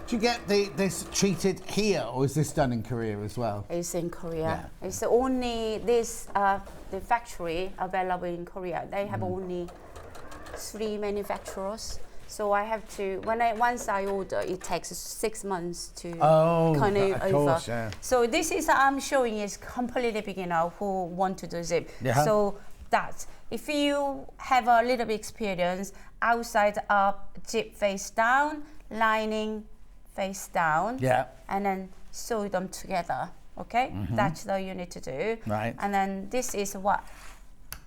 Do you get this treated here, or is this done in Korea as well? It's in Korea. Yeah. It's only the factory available in Korea. They have only 3 manufacturers. So I have to once I order, it takes 6 months to kind of over. Course, yeah. So this is I'm showing is completely beginner who want to do zip. Yeah. So that if you have a little bit experience, outside up, zip face down, lining face down, and then sew them together. Okay, that's all you need to do. Right. And then this is what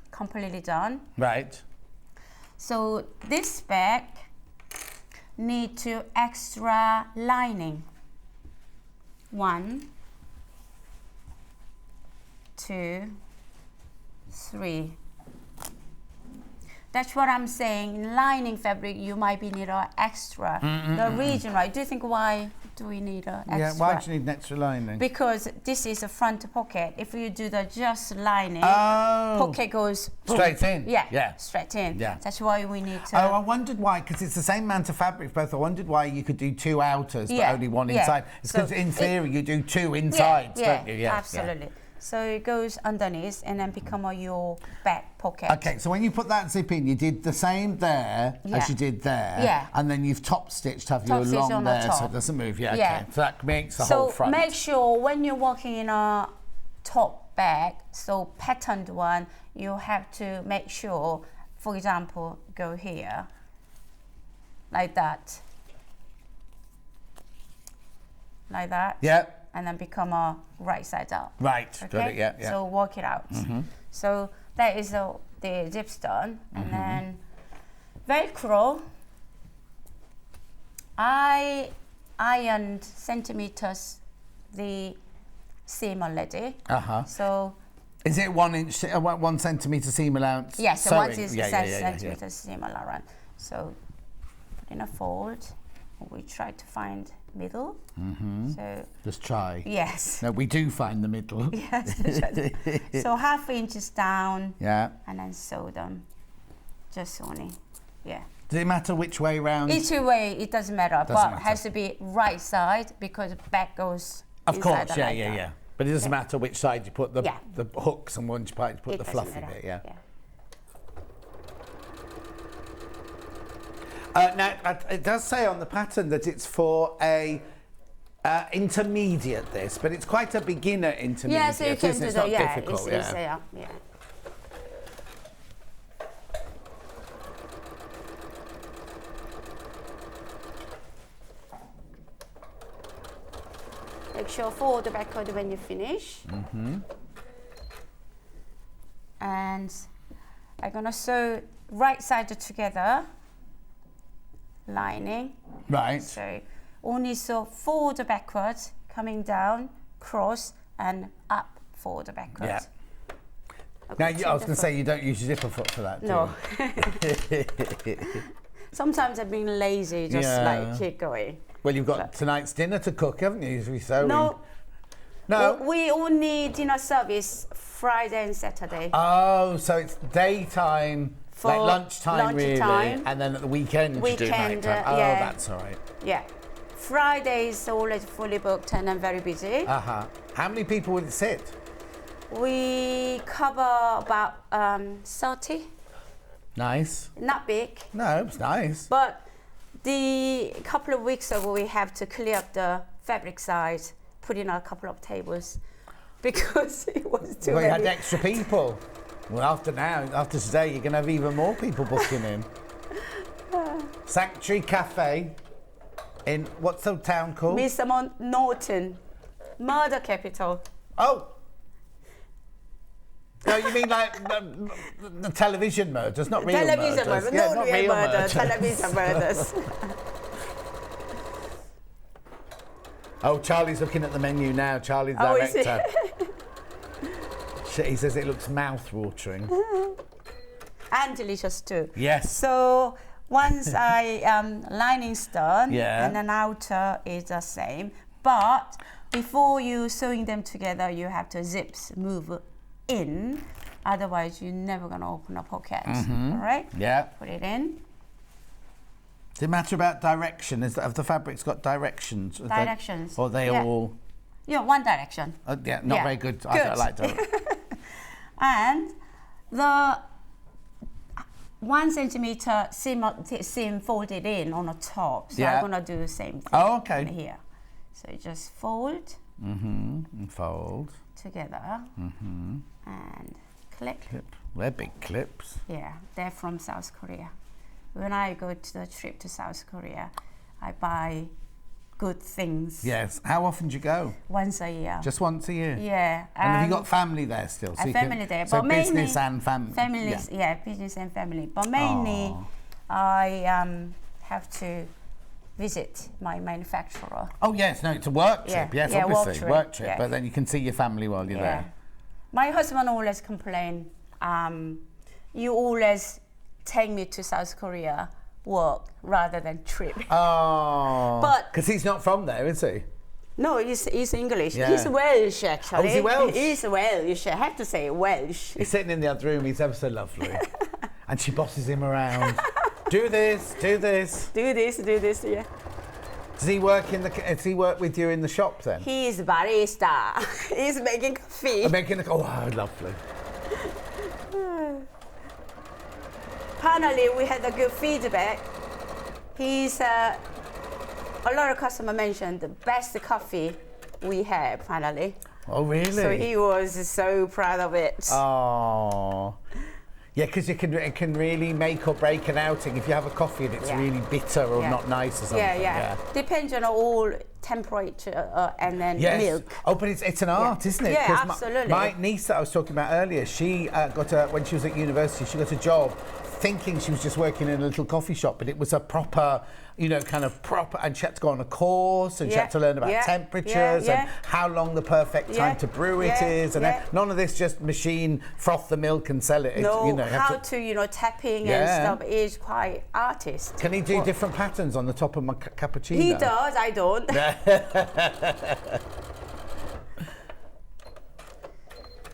completely done. Right. So this bag need to extra lining. 1, 2, 3. That's what I'm saying. In lining fabric, you might be need an extra. The reason, right? Do you think why do we need an extra? Yeah, why do you need an extra lining? Because this is a front pocket. If you do the just lining, pocket goes boom. Straight in. Yeah, straight in. Yeah. That's why we need to. Oh, I wondered why, because it's the same amount of fabric both. I wondered why you could do 2 outers but only 1 inside. It's because in theory you do 2 insides, don't you? Yeah, absolutely. So it goes underneath and then become your back pocket. Okay, so when you put that zip in, you did the same there as you did there. Yeah. And then you've top stitched, have you, along there so it doesn't move. Yeah, okay. So that makes the whole front. So make sure when you're working in a top bag, so patterned one, you have to make sure, for example, go here, like that. Like that. Yeah. And then become a right side up. Right, okay? got it, yeah. So work it out. So that is the zips done. And then Velcro, I ironed centimeters the seam already. So is it 1 inch, 1 centimetre seam allowance? yes, so sewing? 1 centimeter seam allowance. So put in a fold. We try to find middle. So just try. Yes. No, we do find the middle. Yes. So 1/2 inches down. Yeah. And then sew them. Just only. Yeah. Does it matter which way round? Each way, it doesn't matter. But it has to be right side because back goes. Of course, like yeah. But it doesn't matter which side you put the hooks and which part you put the fluffy bit, yeah. Now, it does say on the pattern that it's for a intermediate this, but it's quite a beginner intermediate. Yeah, so you can do it's that. not difficult. Yeah. Make sure fold the backward when you finish. And I'm gonna sew right side together. Lining. Right. So only sew forward backwards, coming down, cross, and up forward backwards. Yeah. Now, I was going to say you don't use your zipper foot for that, do no. you? Sometimes I've been lazy, just like keep going. Well, you've got tonight's dinner to cook, haven't you? Usually sewing. No. No. We only dinner service Friday and Saturday. Oh, so it's daytime. Like lunchtime, really, and then at the weekend you do nighttime. Oh, that's all right. Yeah. Friday is always fully booked and I'm very busy. How many people will it sit? We cover about 30. Nice. Not big. No, it's nice. But the couple of weeks ago, we have to clear up the fabric side, put in a couple of tables because it was too many. You had extra people. Well, after today, you're going to have even more people booking in. Sanctuary Cafe in, what's the town called? Mr. Norton, murder capital. Oh. No, you mean like the television murders, not real murders. Television murders, not real murders, television murders. Oh, Charlie's looking at the menu now. Charlie, the director. He says it looks mouth-watering. And delicious too. Yes. So once lining's done, yeah. and then outer is the same. But before you sewing them together, you have to zips move in. Otherwise, you're never going to open a pocket. All right? Yeah. Put it in. Does it matter about direction? Have the fabrics got directions? Directions. Or are they all... Yeah, one direction. Not very good. I don't like that. And the 1 centimeter seam folded in on the top. So I'm going to do the same thing here. So just fold. And fold. Together. And clip. They're big clips. Yeah, they're from South Korea. When I go to the trip to South Korea, I buy good things. Yes. How often do you go? Once a year. Just once a year? Yeah. And have you got family there still? So family there. So but business and family? Families, business and family. But mainly, I have to visit my manufacturer. Oh, yes. No, it's a work trip. Yes, obviously. Work trip. Yeah. But then you can see your family while you're there. My husband always complain, you always take me to South Korea work rather than trip. Oh. But because he's not from there, is he? No, he's English. Yeah. He's Welsh, actually. Oh, is he Welsh? He's Welsh. I have to say Welsh. He's sitting in the other room. He's ever so lovely. And she bosses him around. Do this, do this. Do this, yeah. Does he work with you in the shop then? He is barista. He's making coffee. Oh, lovely. Finally, we had a good feedback. He's a lot of customers mentioned the best coffee we have finally. Oh, really? So he was so proud of it. Oh. Yeah, because it can really make or break an outing if you have a coffee and it's really bitter or not nice or something. Yeah. Depends on all temperature and then milk. Oh, but it's an art, isn't it? Yeah, absolutely. My niece that I was talking about earlier, she when she was at university, she got a job thinking she was just working in a little coffee shop, but it was a proper, and she had to go on a course and she had to learn about temperatures and how long the perfect time to brew it is, and none of this just machine froth the milk and sell it. How to tapping and stuff is quite artist. Can he do different patterns on the top of my cappuccino? He does, I don't.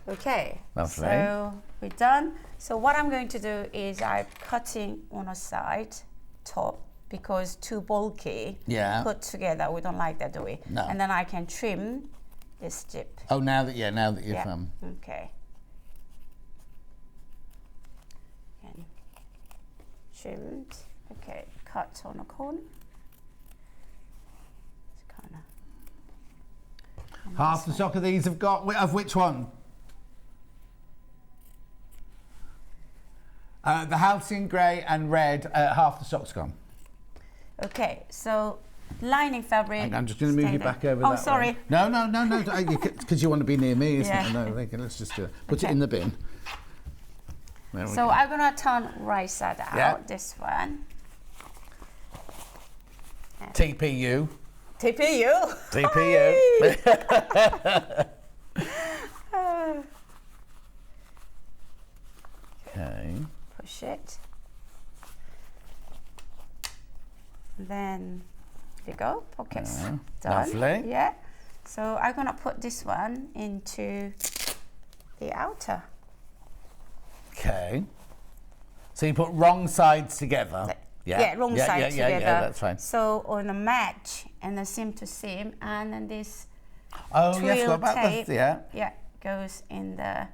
Okay, lovely. So we're done. So what I'm going to do is I'm cutting on a side top because too bulky. Yeah. Put together, we don't like that, do we? No. And then I can trim this tip. Oh, now that you've Okay. And trimmed. Okay, cut on a corner. Half the stock of these have got, of which one? The house in grey and red, half the stock's gone. Okay, so lining fabric. I'm just going to move you back over that Oh, sorry. way. No, because you want to be near me, isn't it? No, let's just do it. Put it in the bin. So I'm going to turn right side out, this one. TPU. TPU. TPU. Okay. Push it. Then there you go. Pockets. Done. Lovely. Yeah. So I'm gonna put this one into the outer. Okay. So you put wrong sides together. Wrong sides together. Yeah, that's fine. So on a match and then seam to seam, and then this twill tape, that, goes in the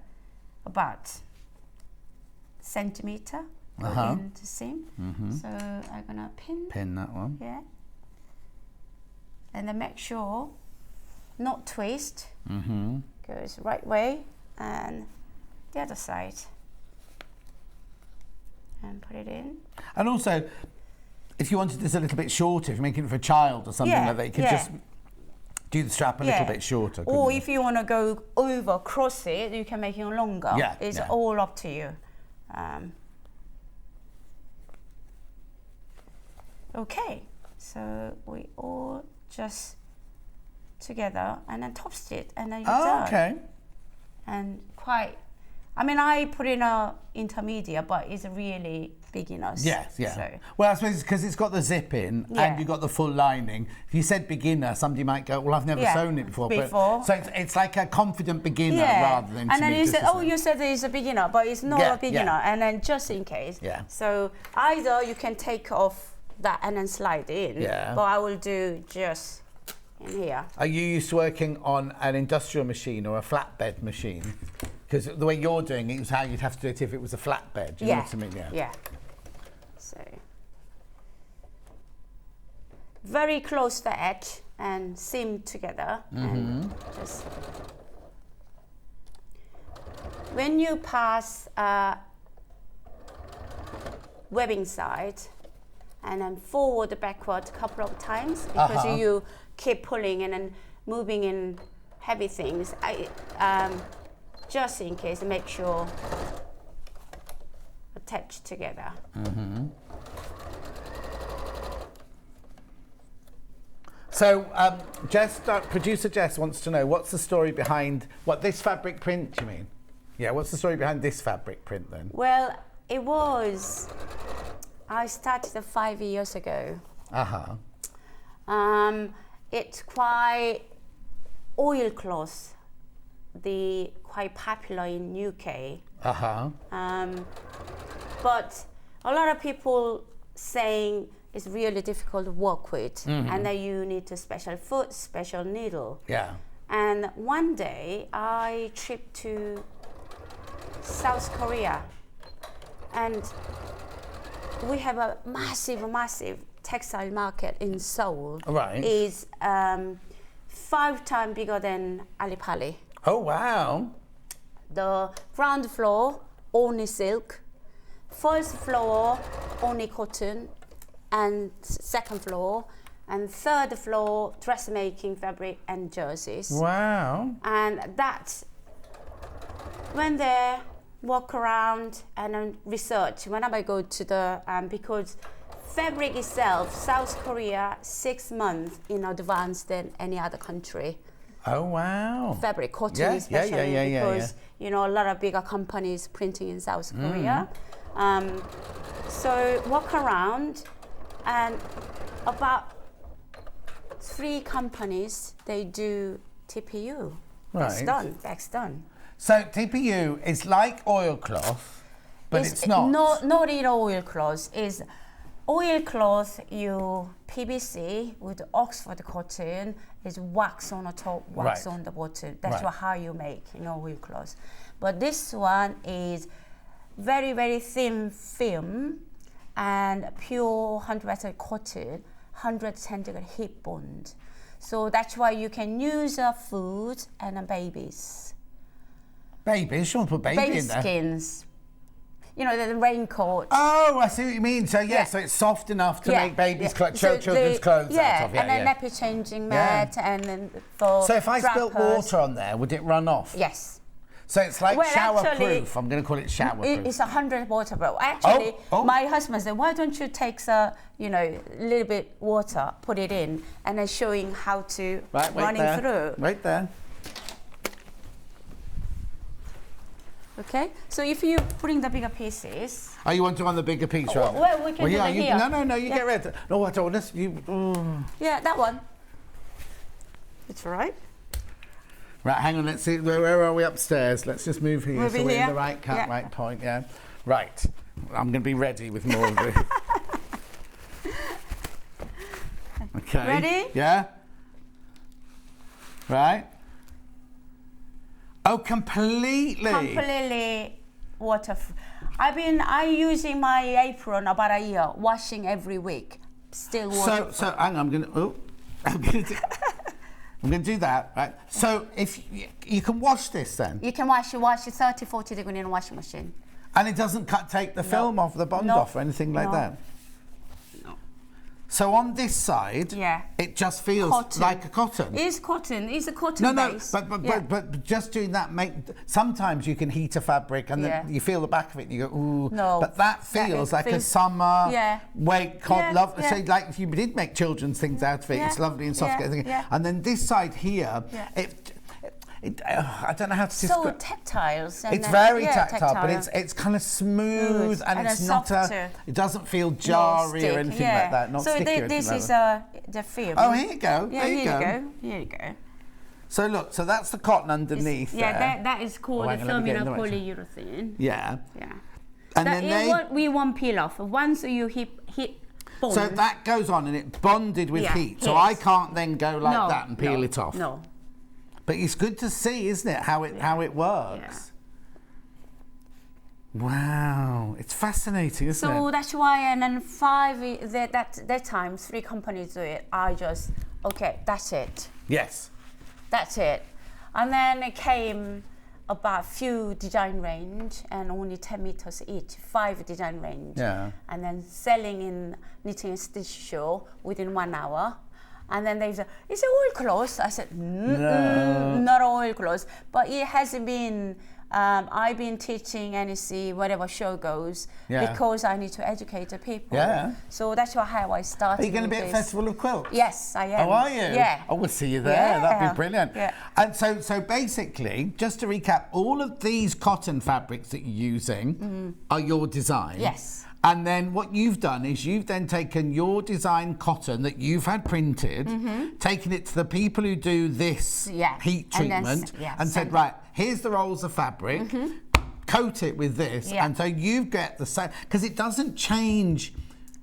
about centimeter into seam. So I'm gonna pin that one. Yeah. And then make sure not twist. Goes right way and the other side. And put it in. And also, if you wanted this a little bit shorter, if you're making it for a child or something like that, you could just do the strap a little bit shorter. Or if you want to go over, cross it, you can make it longer. It's all up to you. Okay, so we all just together and then top stitch and then you're done. Okay. And I put in a intermediate, but it's really beginners. Yes. So. Well, I suppose because it's got the zip in and you've got the full lining. If you said beginner, somebody might go, well, I've never sewn it before. So it's like a confident beginner rather than. And then you said, you said it's a beginner, but it's not a beginner. And then just in case. Yeah. So either you can take off that and then slide in. Yeah. But I will do just in here. Are you used to working on an industrial machine or a flatbed machine? Because the way you're doing it is how you'd have to do it if it was a flatbed. You know what I mean? Yeah. So very close to the edge and seam together. And just when you pass webbing side and then forward backward a couple of times because you keep pulling and then moving in heavy things. Just in case, make sure attached together. So, producer Jess wants to know, what's the story behind this fabric print, you mean? Yeah, what's the story behind this fabric print then? Well, I started 5 years ago. It's quite oilcloth, quite popular in UK. But a lot of people saying is really difficult to work with, and then you need a special foot, special needle. Yeah. And one day I tripped to South Korea, and we have a massive textile market in Seoul. Right. Is 5 times bigger than Alipali. Oh, wow. The ground floor, only silk. First floor, only cotton. And second floor. And third floor, dressmaking, fabric, and jerseys. Wow. And that's when they walk around and then research. Whenever I go to the, because fabric itself, South Korea, 6 months in advance than any other country. Oh, wow. Fabric, cotton especially, because you know, a lot of bigger companies printing in South Korea. So walk around, and about 3 companies, they do TPU. Right. That's done. So TPU is like oilcloth, but it's not. Not in oilcloth. Is oilcloth, you PVC with Oxford cotton, is wax on the top, wax on the bottom. That's how you make oilcloth. But this one is very, very thin film and pure 100% cotton, 100% degree heat bond. So that's why you can use food and babies. Babies? You want to put baby in there? Baby skins. You know, the raincoat. Oh, I see what you mean. So, so it's soft enough to make babies' children's clothes out of. And then nappy changing mat, and then for So if I spilt wrappers. water on there, would it run off? Yes. So it's like shower-proof. Actually, I'm going to call it shower-proof. It's 100 waterproof. Actually, my husband said, why don't you take a little bit water, put it in, and then showing how to running through. Right there. Okay, so if you putting the bigger pieces. Oh, you want to run the bigger piece, right? Well, we can do that here. No, you get rid of it. No, I don't want this. Yeah, that one. It's all right. Right, hang on, let's see, where are we upstairs? Let's just move here so we're in the right cut, right point, Right, I'm going to be ready with more of it. Okay. Ready? Yeah. Right. Oh, completely. Completely I using my apron about a year, washing every week, still waterproof. So hang on, I'm going to do that, right? So if you can wash this then? You can wash it 30, 40 degrees in a washing machine. And it doesn't take the film off, the bond off or anything like that? No. So on this side, it just feels like a cotton. It's cotton. It's a cotton base. But just doing that sometimes you can heat a fabric and then you feel the back of it and you go, ooh. No. But that feels like a summer weight love. Yeah. So like if you did make children's things out of it, it's lovely and soft. And then this side here, I don't know how to describe. So tactile. It's very tactile, but it's kind of smooth and it's not it doesn't feel jarry or anything like that. Not sticky. So this is the film. Oh, here you go. Yeah, here you go. So look, so that's the cotton underneath. That is called the filmina polyurethane. Yeah. Yeah. And then we won't peel off. Once you hit bond. So that goes on and it's bonded with heat. So I can't then go like that and peel it off. No. But it's good to see, isn't it, how it works? Yeah. Wow, it's fascinating, isn't it? So that's why, and then that time 3 companies do it. I just that's it. Yes. That's it, and then it came about few design range and only 10 meters each, 5 design range. Yeah. And then selling in knitting and stitch show within 1 hour. And then they said, is it oilcloth? I said, no, not oilcloth. But it hasn't been, I've been teaching NEC, whatever show goes, because I need to educate the people. Yeah. So that's how I started. Are you going to be at Festival of Quilts? Yes, I am. Oh, are you? Yeah. Oh, we'll see you there. Yeah. That'd be brilliant. Yeah. And so basically, just to recap, all of these cotton fabrics that you're using are your design. Yes. And then what you've done is you've then taken your design cotton that you've had printed, taken it to the people who do this heat treatment and said, right, here's the rolls of fabric, coat it with this. And so you get the same, because it doesn't change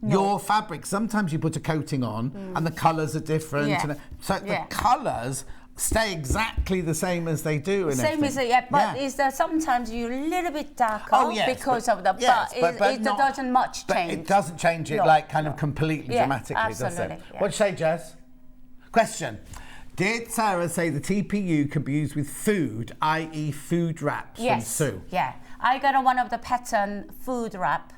your fabric. Sometimes you put a coating on and the colours are different. Yeah. And so the colours stay exactly the same as they do. Same as but is that sometimes you're a little bit darker because of the but it doesn't much change. It doesn't change it like kind of completely dramatically, does it? Yeah. What'd you say, Jess? Question. Did Sarah say the TPU can be used with food, i.e. food wraps from Sue? Yeah. I got one of the Patterson food wrap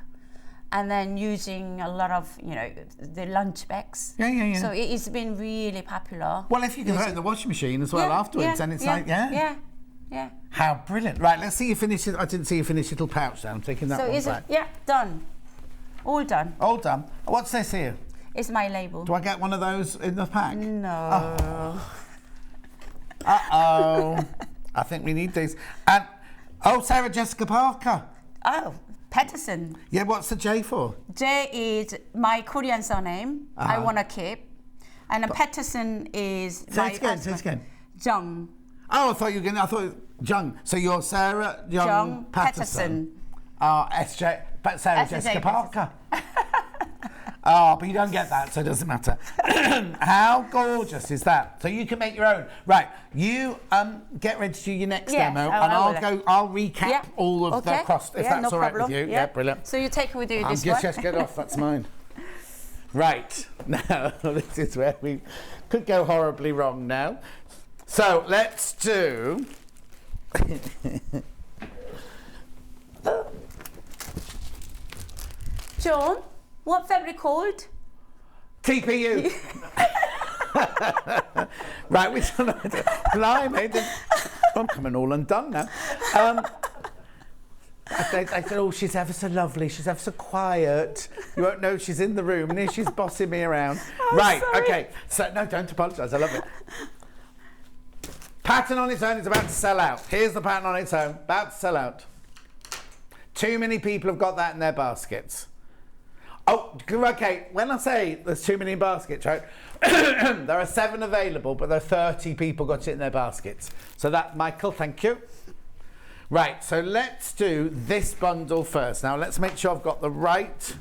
and then using a lot of, the lunch bags. Yeah. So it's been really popular. Well, if you can throw it in the washing machine as well afterwards, and it's Yeah. How brilliant. Right, let's see you finish it. I didn't see you finish little pouch there. I'm taking that one back. Done. All done. All done. What's this here? It's my label. Do I get one of those in the pack? No. Uh-oh. I think we need these. And, Sarah Jessica Parker. Oh, Patterson. Yeah, what's the J for? J is my Korean surname. I want to keep. And Patterson is my husband. Say it again. Jung. Oh, I thought you were going to... I thought... Jung. So you're Sarah Jung Patterson. S.J. Sarah Jessica Parker. Oh, but you don't get that, so it doesn't matter. How gorgeous is that? So you can make your own. Right, you get ready to do your next demo, and I'll recap all of the cost, if that's all right with you. Yeah, brilliant. So you take with you this one. Just get off, that's mine. Right, now, this is where we could go horribly wrong now. So let's do... John? What fabric called? TPU. Right, which one? Blimey, I'm coming all undone now. They said, oh, she's ever so lovely, she's ever so quiet. You won't know she's in the room, and here she's bossing me around. Right, sorry. Okay. So, no, don't apologise, I love it. Pattern on its own is about to sell out. Here's the pattern on its own, about to sell out. Too many people have got that in their baskets. Oh, okay, when I say there's too many baskets, right, there are 7 available, but there are 30 people got it in their baskets. So that, Michael, thank you. Right, so let's do this bundle first. Now, let's make sure I've got the right.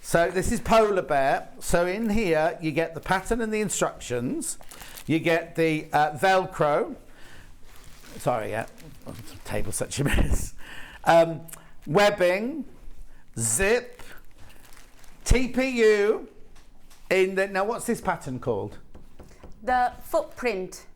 So this is Polar Bear. So in here, you get the pattern and the instructions. You get the Velcro. Sorry, the table's such a mess. Webbing, zip, TPU in the... Now, what's this pattern called? The footprint.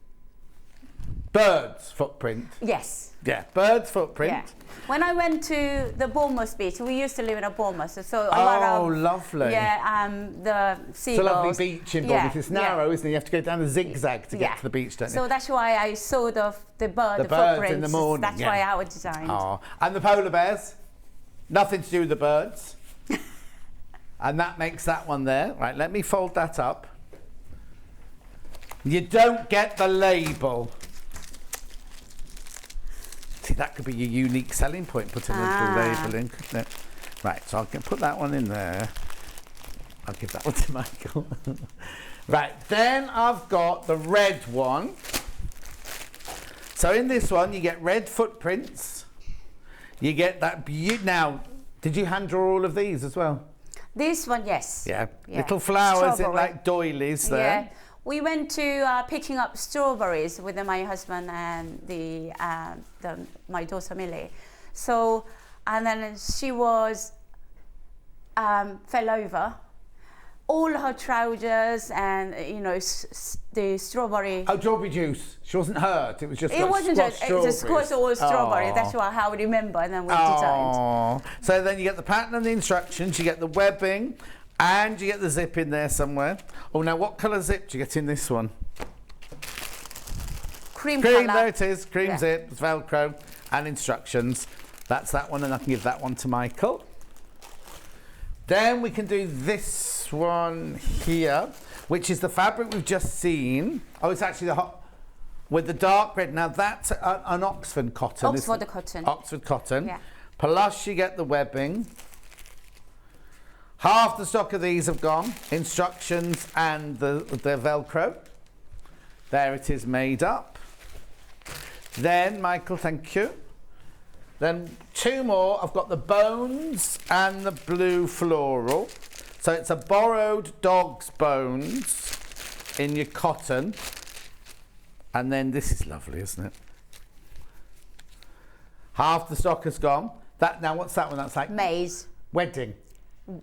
Bird's footprint. Yes. Yeah, bird's footprint. Yeah. When I went to the Bournemouth beach, we used to live in a Bournemouth, so a lot of... Oh, lovely. Yeah, the seagulls. It's a lovely beach in Bournemouth. It's narrow, isn't it? You have to go down a zigzag to get to the beach, don't you? So that's why I saw the bird, the birds footprints. in the morning. That's why I was designed. Oh, and the polar bears, nothing to do with the birds. And that makes that one there. Right, let me fold that up. You don't get the label. See, that could be your unique selling point, putting a little label in, couldn't it? Right, so I can put that one in there. I'll give that one to Michael. Right, then I've got the red one. So in this one, you get red footprints. You get that now, did you hand draw all of these as well? This one, yes. Yeah, little flowers in like doilies there. Yeah. We went to picking up strawberries with my husband and my daughter Millie. So, and then she was fell over. All her trousers and the strawberry. Oh, strawberry juice. She wasn't hurt. It was just. It wasn't just. It just squashed all strawberry. That's how we remember, and then we designed. So then you get the pattern and the instructions. You get the webbing. And you get the zip in there somewhere. Oh, now what colour zip do you get in this one? Cream colour. There it is. Cream zip, Velcro, and instructions. That's that one, and I can give that one to Michael. Then we can do this one here, which is the fabric we've just seen. Oh, it's actually the hot with the dark red. Now that's an Oxford cotton. Oxford cotton. Oxford cotton. Yeah. Plus you get the webbing. Half the stock of these have gone. Instructions and the Velcro. There it is made up. Then, Michael, thank you. Then 2 more. I've got the bones and the blue floral. So it's a borrowed dog's bones in your cotton. And then this is lovely, isn't it? Half the stock has gone. Now, what's that one? That's like maize. Wedding.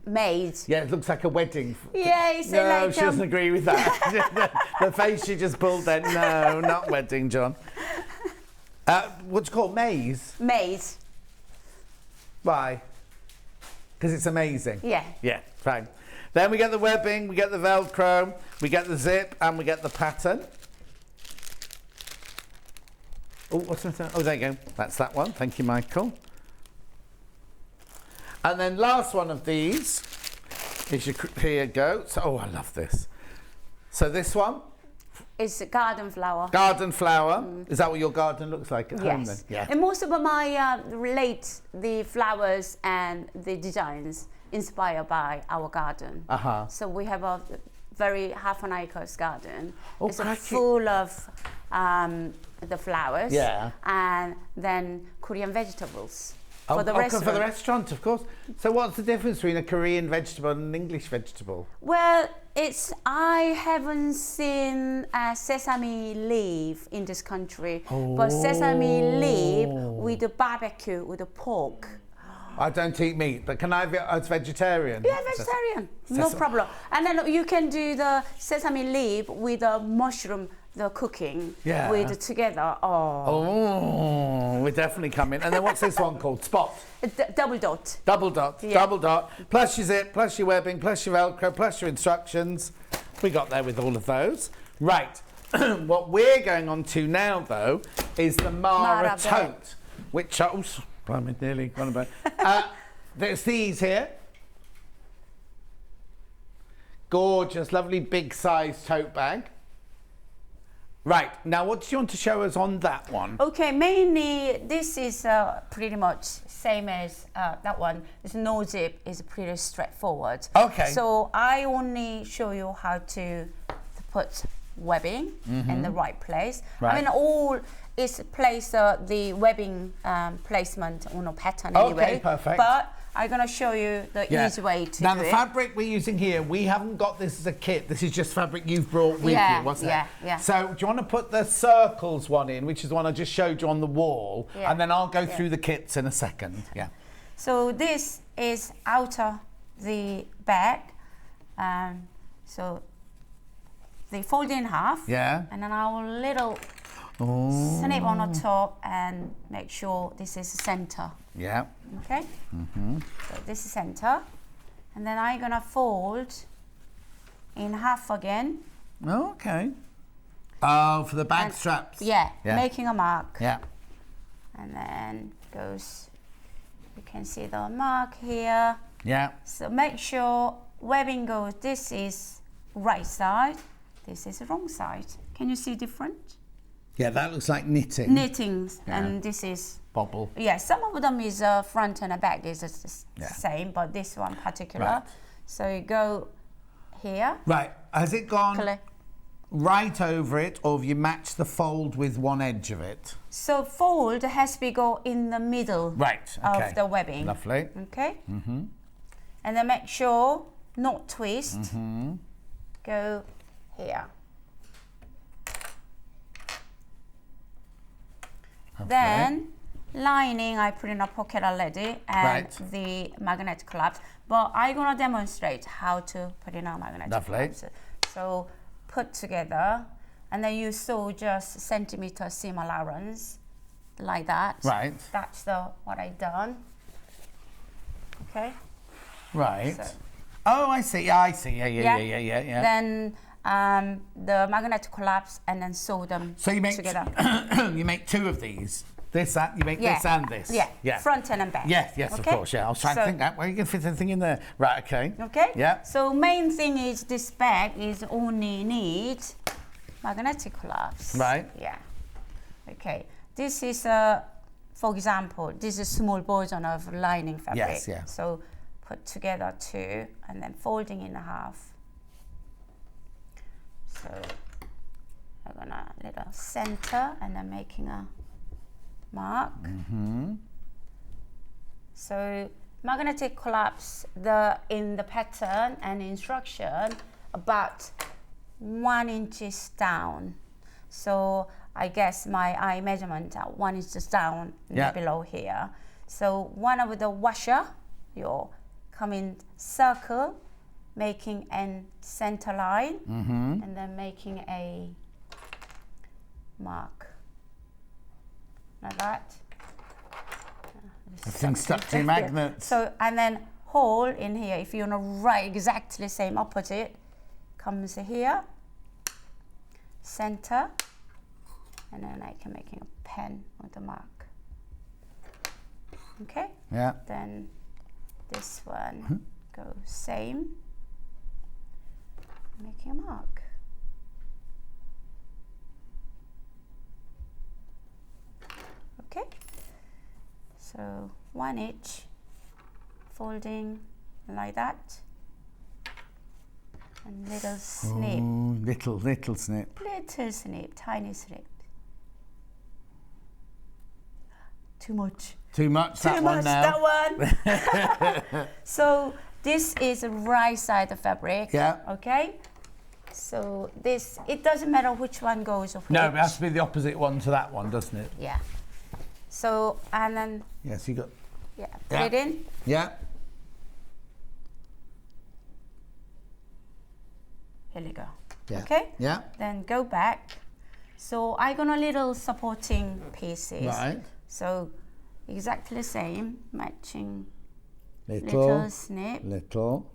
Maize. Yeah, it looks like a wedding. Yeah, it's no, like she doesn't agree with that. the face she just pulled then. No, not wedding, John. What's it called? Maize? Maize. Why? Because it's amazing. Yeah. Yeah, fine. Then we get the webbing, we get the Velcro, we get the zip, and we get the pattern. Oh, what's that? Oh, there you go. That's that one. Thank you, Michael. And then last one of these is your, here you go. So, oh, I love this. So this one? It's a garden flower. Garden flower. Is that what your garden looks like at home then? Yeah. And most of my relate the flowers and the designs inspired by our garden. So we have a very half an acre's garden. Oh, it's full of the flowers. Yeah. And then Korean vegetables. For the for the restaurant, of course. So what's the difference between a Korean vegetable and an English vegetable? Well, I haven't seen a sesame leaf in this country, but sesame leaf with the barbecue, with the pork. I don't eat meat, but can I be as vegetarian? Yeah, vegetarian, no problem. And then you can do the sesame leaf with the mushroom, the cooking with together. Oh, we're definitely coming. And then what's this one called? Spot. Double dot. Double dot. Yeah. Double dot. Plus your zip, plus your webbing, plus your Velcro, plus your instructions. We got there with all of those. Right. What we're going on to now, though, is the Mara Tote, which blimey, nearly gone about. There's these here. Gorgeous, lovely, big size tote bag. Right, now what do you want to show us on that one? Okay, mainly this is pretty much same as that one. There's no zip, it's pretty straightforward. Okay. So I only show you how to put webbing in the right place. Right. I mean, all is placed the webbing placement on a pattern anyway. Okay, perfect. But I'm going to show you the easy way to do it. Now, the fabric we're using here, we haven't got this as a kit. This is just fabric you've brought with you, wasn't it? Yeah. So, do you want to put the circles one in, which is the one I just showed you on the wall, and then I'll go through the kits in a second. Yeah. So this is outer the bag. So they fold in half. Yeah. And then our little snip on the top and make sure this is the center. Yeah. Okay. So this is center, and then I'm gonna fold in half again. Okay. Oh, for the bag straps. Yeah, making a mark. Yeah. And then goes. You can see the mark here. Yeah. So make sure webbing goes. This is right side. This is the wrong side. Can you see different? Yeah, that looks like knitting. Knitting, and this is bobble. Yeah, some of them is front and back is the same, but this one particular. Right. So you go here. Right. Has it gone right over it, or have you matched the fold with one edge of it? So fold has to go in the middle of the webbing. Lovely. Okay. And then make sure not twist. Go here. Then lining I put in a pocket already, and the magnet clasps. But I'm gonna demonstrate how to put in a magnet clasps. So put together, and then you sew just centimeter seam allowance, like that. Right. That's what I done. Okay. Right. So, I see. Yeah. Then the magnet collapse and then sew them together. You make two of these. This, that, you make this and this. Yeah. Front and back. Yes, of course. Yeah, I was trying to think that way you can fit anything in there. Right. Okay. Okay. Yeah. So main thing is this bag is only need magnetic collapse. Right. Yeah. Okay. This is for example, this is small version of lining fabric. Yes. Yeah. So put together two and then folding in half. So I'm gonna little center and then making a mark. So magnetic collapse in the pattern and instruction about 1 inch down. So I guess my eye measurement 1 inch down below here. So one of the washer, you come in circle, making a center line, and then making a mark like that. Everything's stuck to your magnets. So, and then hole in here, if you want to write exactly same opposite, comes here, center, and then I can make a pen with the mark. Okay? Yeah. Then this one goes same, making a mark. Okay? So 1 inch, folding like that, and little snip. Ooh, little snip. Little snip, tiny snip. Too much. Too much, Too that much, one now. that one. So this is the right side of fabric. Yeah. Okay. So this, it doesn't matter which one goes of No, which. it has to be the opposite one to that one, doesn't it? Yeah. So, and then, Yes, you got. yeah, put it in. Yeah. Here we go. Yeah. Okay? Yeah. Then go back. So I got a little supporting pieces. Right. So exactly the same, matching Little snip, Little.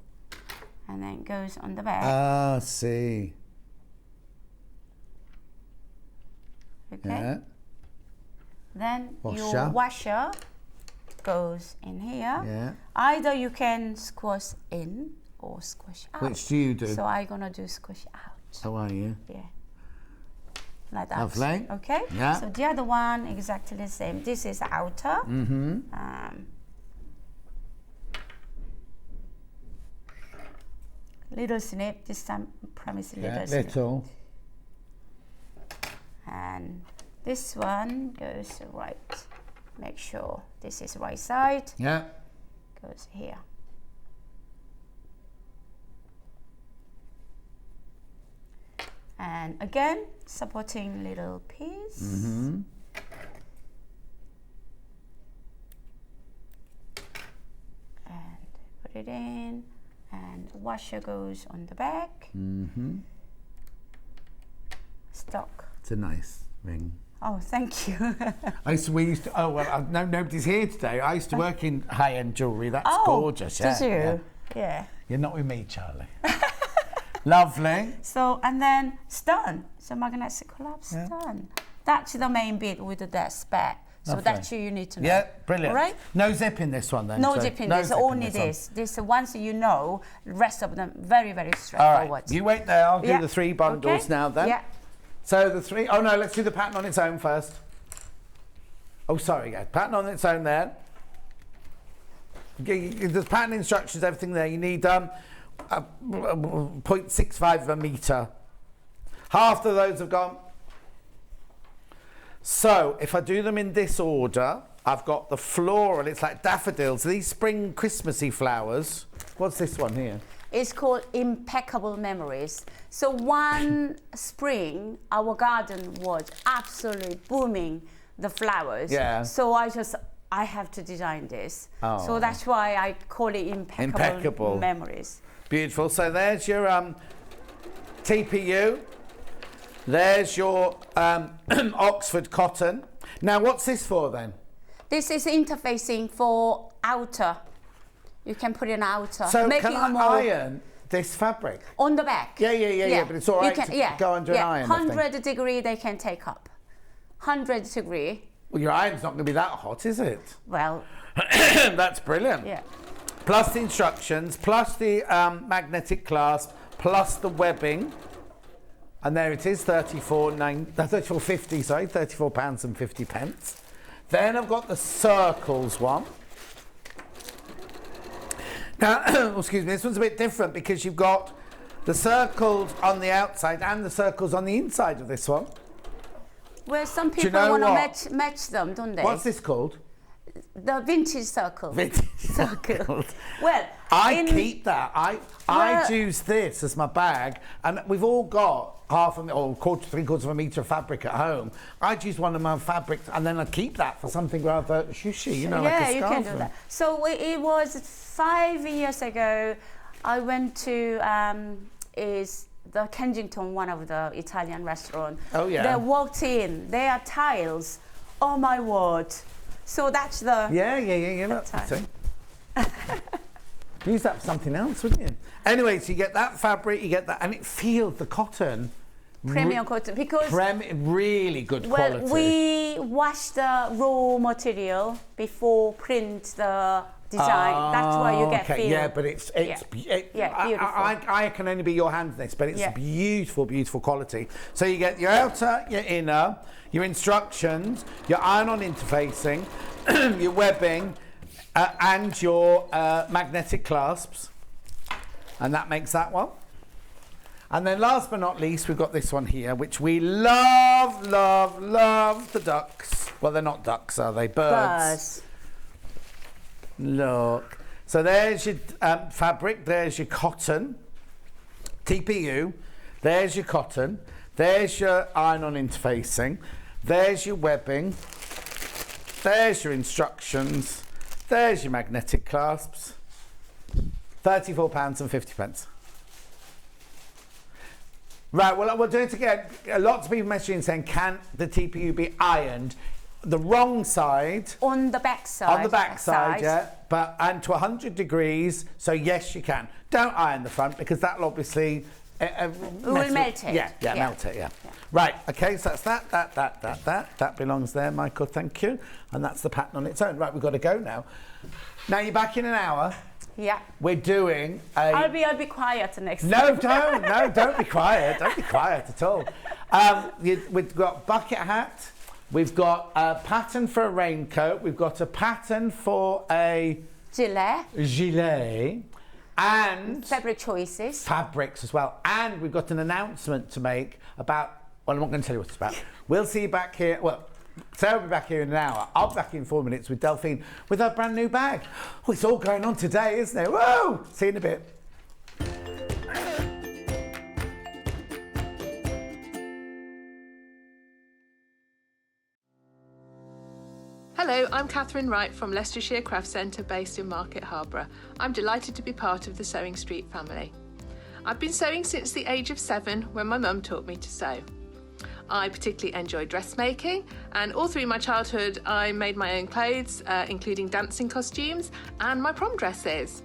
and then goes on the back. Ah, see. Okay. Yeah. Then Washer. your washer goes in here. Yeah. Either you can squash in or squash out. Which do you do? So I'm gonna do squash out. How are you? Yeah. Like that. Lovely. Okay. Yeah. So the other one exactly the same. This is the outer. Little snip. This time, promise little snip. Little. And this one goes right. Make sure this is right side. Yeah. Goes here. And again, supporting little piece. And put it in. And washer goes on the back. Stock. It's a nice ring. Oh, thank you. Nobody's here today. I used to work in high-end jewellery. That's gorgeous. Did you? Yeah. Yeah. You're not with me, Charlie. Lovely. So, and then it's done. So magnetic collapse done. That's the main bit with the spare. So Lovely. that's you need to know. Yeah, brilliant. All right? No zip in this one then. No so zip in no this, zip in only this one. this. Once you know, the rest of them very, very All straightforward. right, you wait there. I'll do the 3 bundles Okay. now then. Yeah. So the 3, oh no, let's do the pattern on its own first. Oh, sorry, guys. Pattern on its own there. There's pattern instructions, everything there. You need 0.65 of a metre. Half of those have gone. So if I do them in this order, I've got the floral, it's like daffodils, these spring Christmassy flowers. What's this one here? It's called Impeccable Memories. So one spring, our garden was absolutely booming, the flowers. Yeah. So I have to design this. Oh. So that's why I call it Impeccable Memories. Beautiful. So there's your TPU. There's your Oxford cotton. Now, what's this for then? This is interfacing for outer. You can put in outer. So making can I iron this fabric? On the back. Yeah, but it's all right to go under an iron. 100 degree they can take up. 100 degree. Well, your iron's not going to be that hot, is it? Well. That's brilliant. Yeah. Plus the instructions, plus the magnetic clasp, plus the webbing. And there it is, £34.50, sorry, £34.50. Then I've got the circles one. Now, excuse me, this one's a bit different because you've got the circles on the outside and the circles on the inside of this one. Well, some people want to match them, don't they? What's this called? The vintage circle. Vintage circles. Well, I keep that. I use this as my bag, and we've all got half or three-quarters of a metre of fabric at home. I'd use one of my fabrics, and then I keep that for something rather shushy, you know, like a scarf. Yeah, you can do that. So it was 5 years ago. I went to the Kensington, one of the Italian restaurants. Oh yeah. They walked in. There are tiles. Oh my word! So that's the See? Use that for something else, wouldn't you? Anyway, so you get that fabric, you get that, and it feels the cotton. Premium cotton, because really good quality. Well, we wash the raw material before print the design. That's why you get feel. Yeah, but it's beautiful. I can only be your hand in this, but it's beautiful, beautiful quality. So you get your outer, your inner, your instructions, your iron-on interfacing, your webbing, and your magnetic clasps, and that makes that one. And then last but not least, we've got this one here, which we love, the ducks. Well, they're not ducks, are they? Birds. Look. So there's your fabric, there's your cotton, TPU, there's your cotton, there's your iron-on interfacing, there's your webbing, there's your instructions, there's your magnetic clasps. £34.50. Right, well, we'll do it again. Lots of people messaging saying, can the TPU be ironed? The wrong side. On the back side. On the back side, yeah. And to 100 degrees, so yes, you can. Don't iron the front, because that'll obviously... will melt it. Yeah, melt it, yeah. Right, okay, so that's that. That belongs there, Michael, thank you. And that's the pattern on its own. Right, we've got to go now. Now, you're back in an hour. Yeah. We're doing a... I'll be quiet next time. No, don't be quiet. Don't be quiet at all. We've got bucket hat. We've got a pattern for a raincoat. We've got a pattern for a... Gilet. And... fabric choices. Fabrics as well. And we've got an announcement to make about... Well, I'm not going to tell you what it's about. We'll see you back here... Well, Sarah will be back here in an hour. I'll be back in 4 minutes with Delphine with her brand new bag. Oh, it's all going on today, isn't it? Whoa! See you in a bit. Hello, I'm Catherine Wright from Leicestershire Craft Centre based in Market Harborough. I'm delighted to be part of the Sewing Street family. I've been sewing since the age of 7 when my mum taught me to sew. I particularly enjoy dressmaking, and all through my childhood I made my own clothes, including dancing costumes and my prom dresses.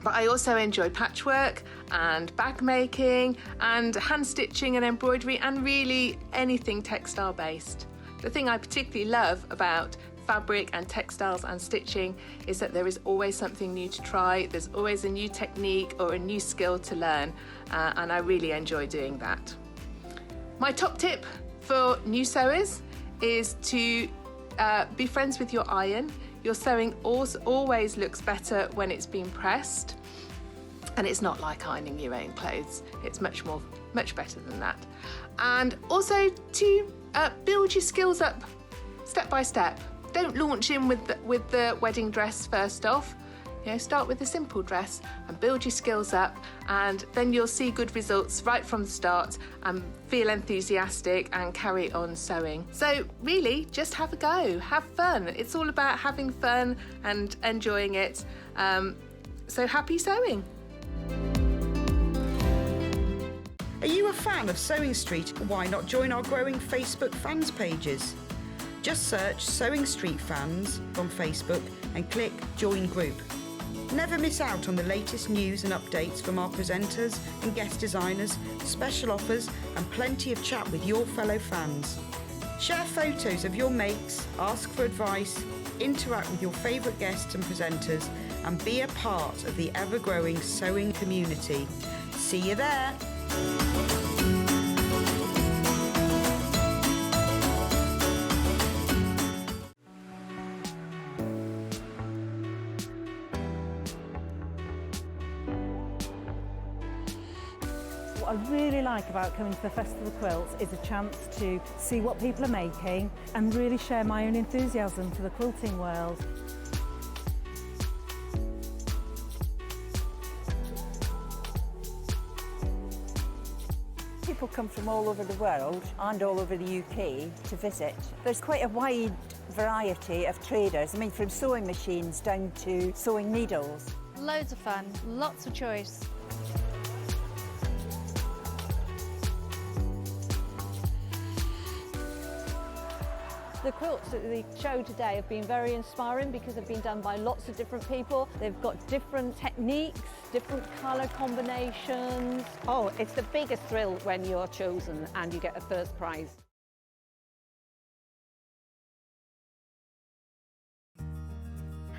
But I also enjoy patchwork and bag making and hand stitching and embroidery, and really anything textile based. The thing I particularly love about fabric and textiles and stitching is that there is always something new to try. There's always a new technique or a new skill to learn, and I really enjoy doing that. My top tip for new sewers is to be friends with your iron. Your sewing always looks better when it's been pressed, and it's not like ironing your own clothes. It's much better than that. And also to build your skills up step by step. Don't launch in with the wedding dress first off. You know, start with a simple dress and build your skills up, and then you'll see good results right from the start and feel enthusiastic and carry on sewing. So really, just have a go, have fun. It's all about having fun and enjoying it. So happy sewing. Are you a fan of Sewing Street? Why not join our growing Facebook fans pages? Just search Sewing Street Fans on Facebook and click Join Group. Never miss out on the latest news and updates from our presenters and guest designers, special offers and plenty of chat with your fellow fans. Share photos of your makes, ask for advice, interact with your favourite guests and presenters, and be a part of the ever-growing sewing community. See you there! What I really like about coming to the Festival of Quilts is a chance to see what people are making and really share my own enthusiasm for the quilting world. People come from all over the world and all over the UK to visit. There's quite a wide variety of traders. I mean, from sewing machines down to sewing needles. Loads of fun, lots of choice. The quilts at the show today have been very inspiring because they've been done by lots of different people. They've got different techniques, different colour combinations. Oh, it's the biggest thrill when you're chosen and you get a first prize.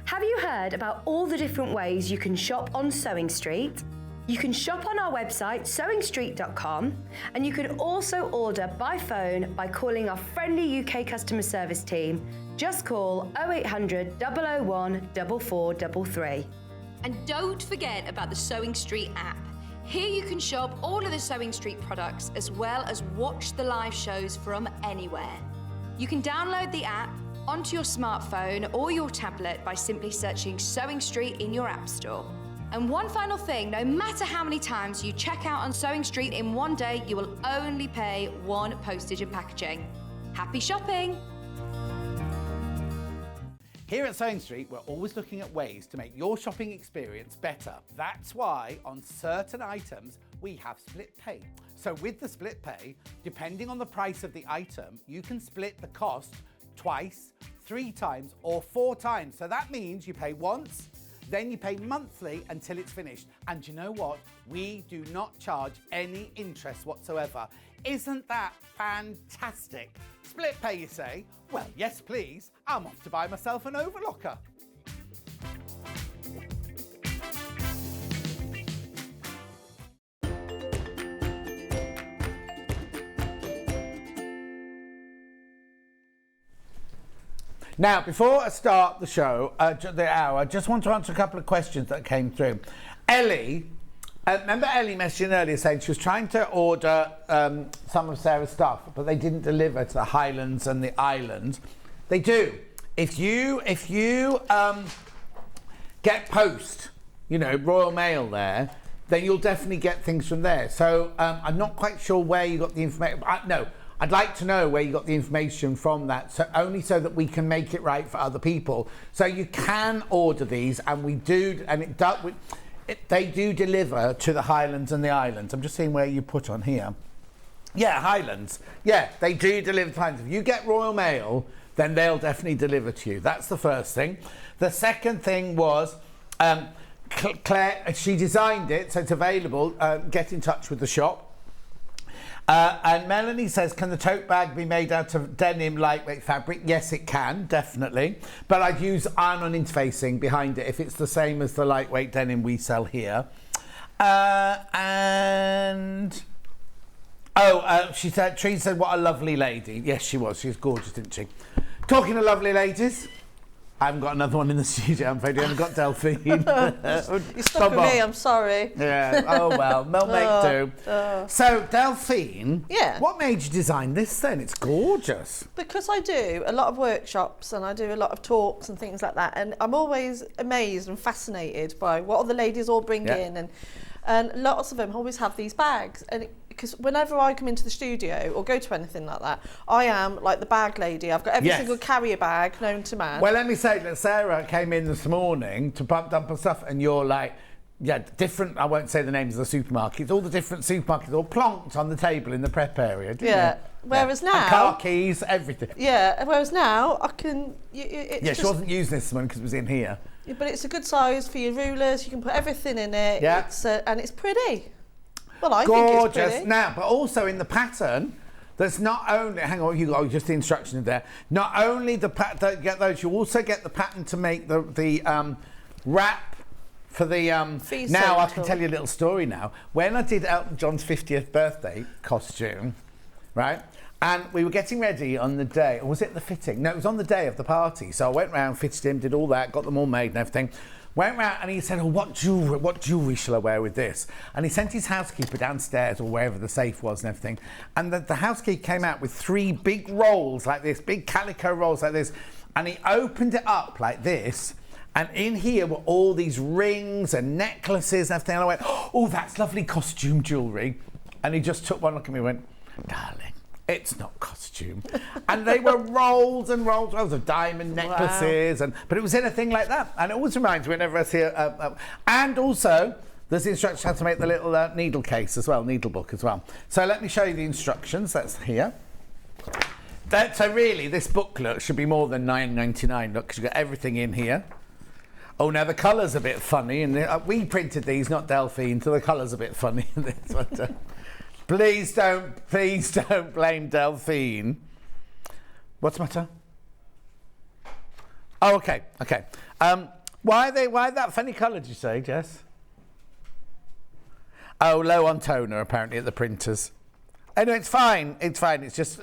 Have you heard about all the different ways you can shop on Sewing Street? You can shop on our website sewingstreet.com, and you can also order by phone by calling our friendly UK customer service team. Just call 0800 001 4433. And don't forget about the Sewing Street app. Here you can shop all of the Sewing Street products as well as watch the live shows from anywhere. You can download the app onto your smartphone or your tablet by simply searching Sewing Street in your app store. And one final thing, no matter how many times you check out on Sewing Street in one day, you will only pay one postage and packaging. Happy shopping! Here at Sewing Street, we're always looking at ways to make your shopping experience better. That's why on certain items, we have split pay. So with the split pay, depending on the price of the item, you can split the cost twice, 3 times, or 4 times. So that means you pay once, then you pay monthly until it's finished. And you know what? We do not charge any interest whatsoever. Isn't that fantastic? Split pay, you say? Well, yes, please. I'm off to buy myself an overlocker. Now, before I start the show, the hour, I just want to answer a couple of questions that came through. Ellie, remember Ellie messaging earlier saying she was trying to order some of Sarah's stuff, but they didn't deliver to the Highlands and the Islands. They do. If you get post, Royal Mail there, then you'll definitely get things from there. So I'm not quite sure where you got the information. No. I'd like to know where you got the information from that, so only so that we can make it right for other people. So you can order these, and we do, and they do deliver to the Highlands and the Islands. I'm just seeing where you put on here. Yeah, Highlands. Yeah, they do deliver to Highlands. If you get Royal Mail, then they'll definitely deliver to you. That's the first thing. The second thing was Claire. She designed it, so it's available. Get in touch with the shop. And Melanie says, can the tote bag be made out of denim lightweight fabric? Yes, it can, definitely. But I'd use iron-on interfacing behind it if it's the same as the lightweight denim we sell here. She said, Tree said, what a lovely lady. Yes, she was. She was gorgeous, didn't she? Talking of lovely ladies, I haven't got another one in the studio, I'm afraid. I haven't got Delphine. You're stuck with me, I'm sorry. Yeah, oh well, they'll make do. So, Delphine, what made you design this then? It's gorgeous. Because I do a lot of workshops and I do a lot of talks and things like that, and I'm always amazed and fascinated by what other ladies all bring in, and lots of them always have these bags, and because whenever I come into the studio or go to anything like that, I am like the bag lady. I've got every single carrier bag known to man. Well, let me say that Sarah came in this morning to dump her stuff, and you're like, different, I won't say the names of the supermarkets, all the different supermarkets all plonked on the table in the prep area, didn't you? Whereas now... And car keys, everything. Yeah, whereas now I can... she wasn't using this one because it was in here. Yeah, but it's a good size for your rulers, you can put everything in it, and it's pretty. Well, I think it's pretty. Now, but also in the pattern, there's not only, hang on, you got just the instructions there. Not only the pattern, get those, you also get the pattern to make the wrap for the. Now I can tell you a little story now. When I did Elton John's 50th birthday costume, right? And we were getting ready on the day, or was it the fitting? No, it was on the day of the party. So I went round, fitted him, did all that, got them all made and everything. Went round and he said, oh, what jewellery shall I wear with this? And he sent his housekeeper downstairs or wherever the safe was and everything. And the housekeeper came out with 3 big rolls like this, big calico rolls like this. And he opened it up like this. And in here were all these rings and necklaces and everything. And I went, oh, that's lovely costume jewellery. And he just took one look at me and went, darling, it's not costume. And they were rolls and rolls of diamond necklaces. Wow. But it was in a thing like that. And it always reminds me whenever I see and also, there's the instructions how to make the little needle case as well, needle book as well. So let me show you the instructions. That's here. So really, this booklet should be more than £9.99. Look, because you've got everything in here. Oh, now the colour's a bit funny. And we printed these, not Delphine, so the colour's a bit funny in this one. Please don't blame Delphine. What's the matter? Oh, okay. Why that funny colour, did you say, Jess? Oh, low on toner, apparently, at the printers. Anyway, it's fine. It's just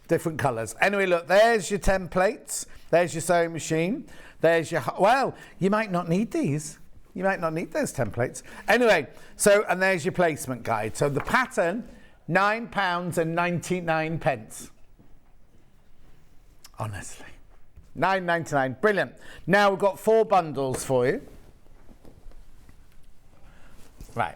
different colours. Anyway, look, there's your templates. There's your sewing machine. There's your... Well, you might not need these. You might not need those templates. Anyway, and there's your placement guide. So the pattern, £9.99. Honestly. £9.99. Brilliant. Now we've got 4 bundles for you. Right.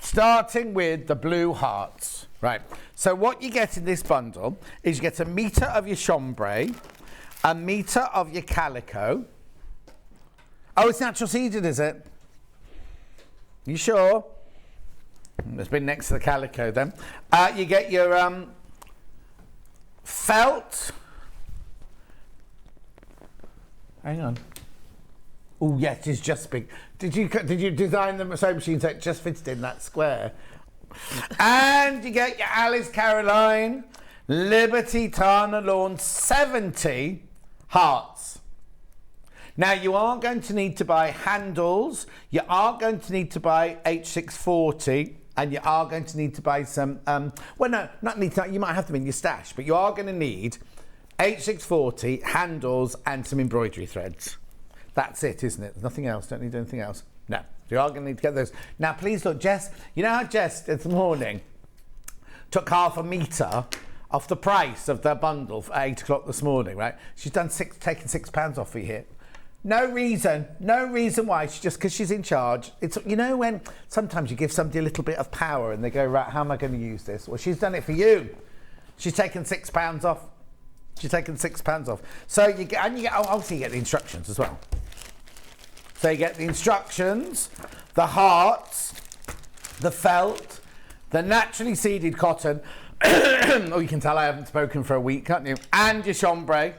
Starting with the blue hearts. Right. So what you get in this bundle is you get a metre of your chambray, a metre of your calico. Oh, it's natural seeded, is it? You sure? It's been next to the calico then. You get your felt. Hang on. Oh, yes, it's just big. Did you design the sewing machine so it just fits in that square? And you get your Alice Caroline Liberty Tana Lawn 70 hearts. Now, you are going to need to buy handles, you are going to need to buy H640, and you are going to need to buy some, well, no, not need to, you might have them in your stash, but you are going to need H640, handles, and some embroidery threads. That's it, isn't it? There's nothing else, don't need anything else. No, you are going to need to get those. Now, please look, Jess, you know how Jess this morning took half a metre off the price of the bundle for 8 o'clock this morning, right? She's taken £6 off for you here. No reason why. She's just because she's in charge. It's, you know, when sometimes you give somebody a little bit of power and they go, right, how am I going to use this? Well, she's done it for you. She's taken £6 off. She's taken £6 off. So you get, obviously you get the instructions as well. So you get the instructions, the hearts, the felt, the naturally seeded cotton. Oh, you can tell I haven't spoken for a week, can't you? And your chambray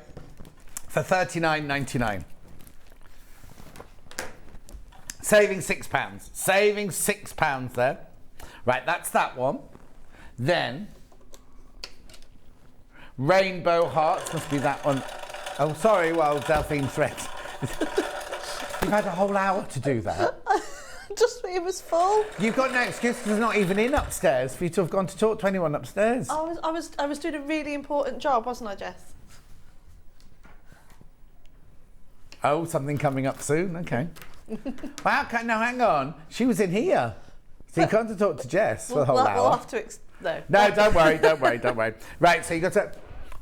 for £39.99. Saving £6. Saving £6 there. Right, that's that one. Then, rainbow hearts, must be that one. Oh, sorry, well, Delphine threads. You've had a whole hour to do that. Just it was full. You've got no excuse because there's not even in upstairs for you to have gone to talk to anyone upstairs. I was doing a really important job, wasn't I, Jess? Oh, something coming up soon. Okay. Well, no, hang on. She was in here, so you can't talk to Jess for the whole hour. We'll have to. No, don't worry. Right, so you got a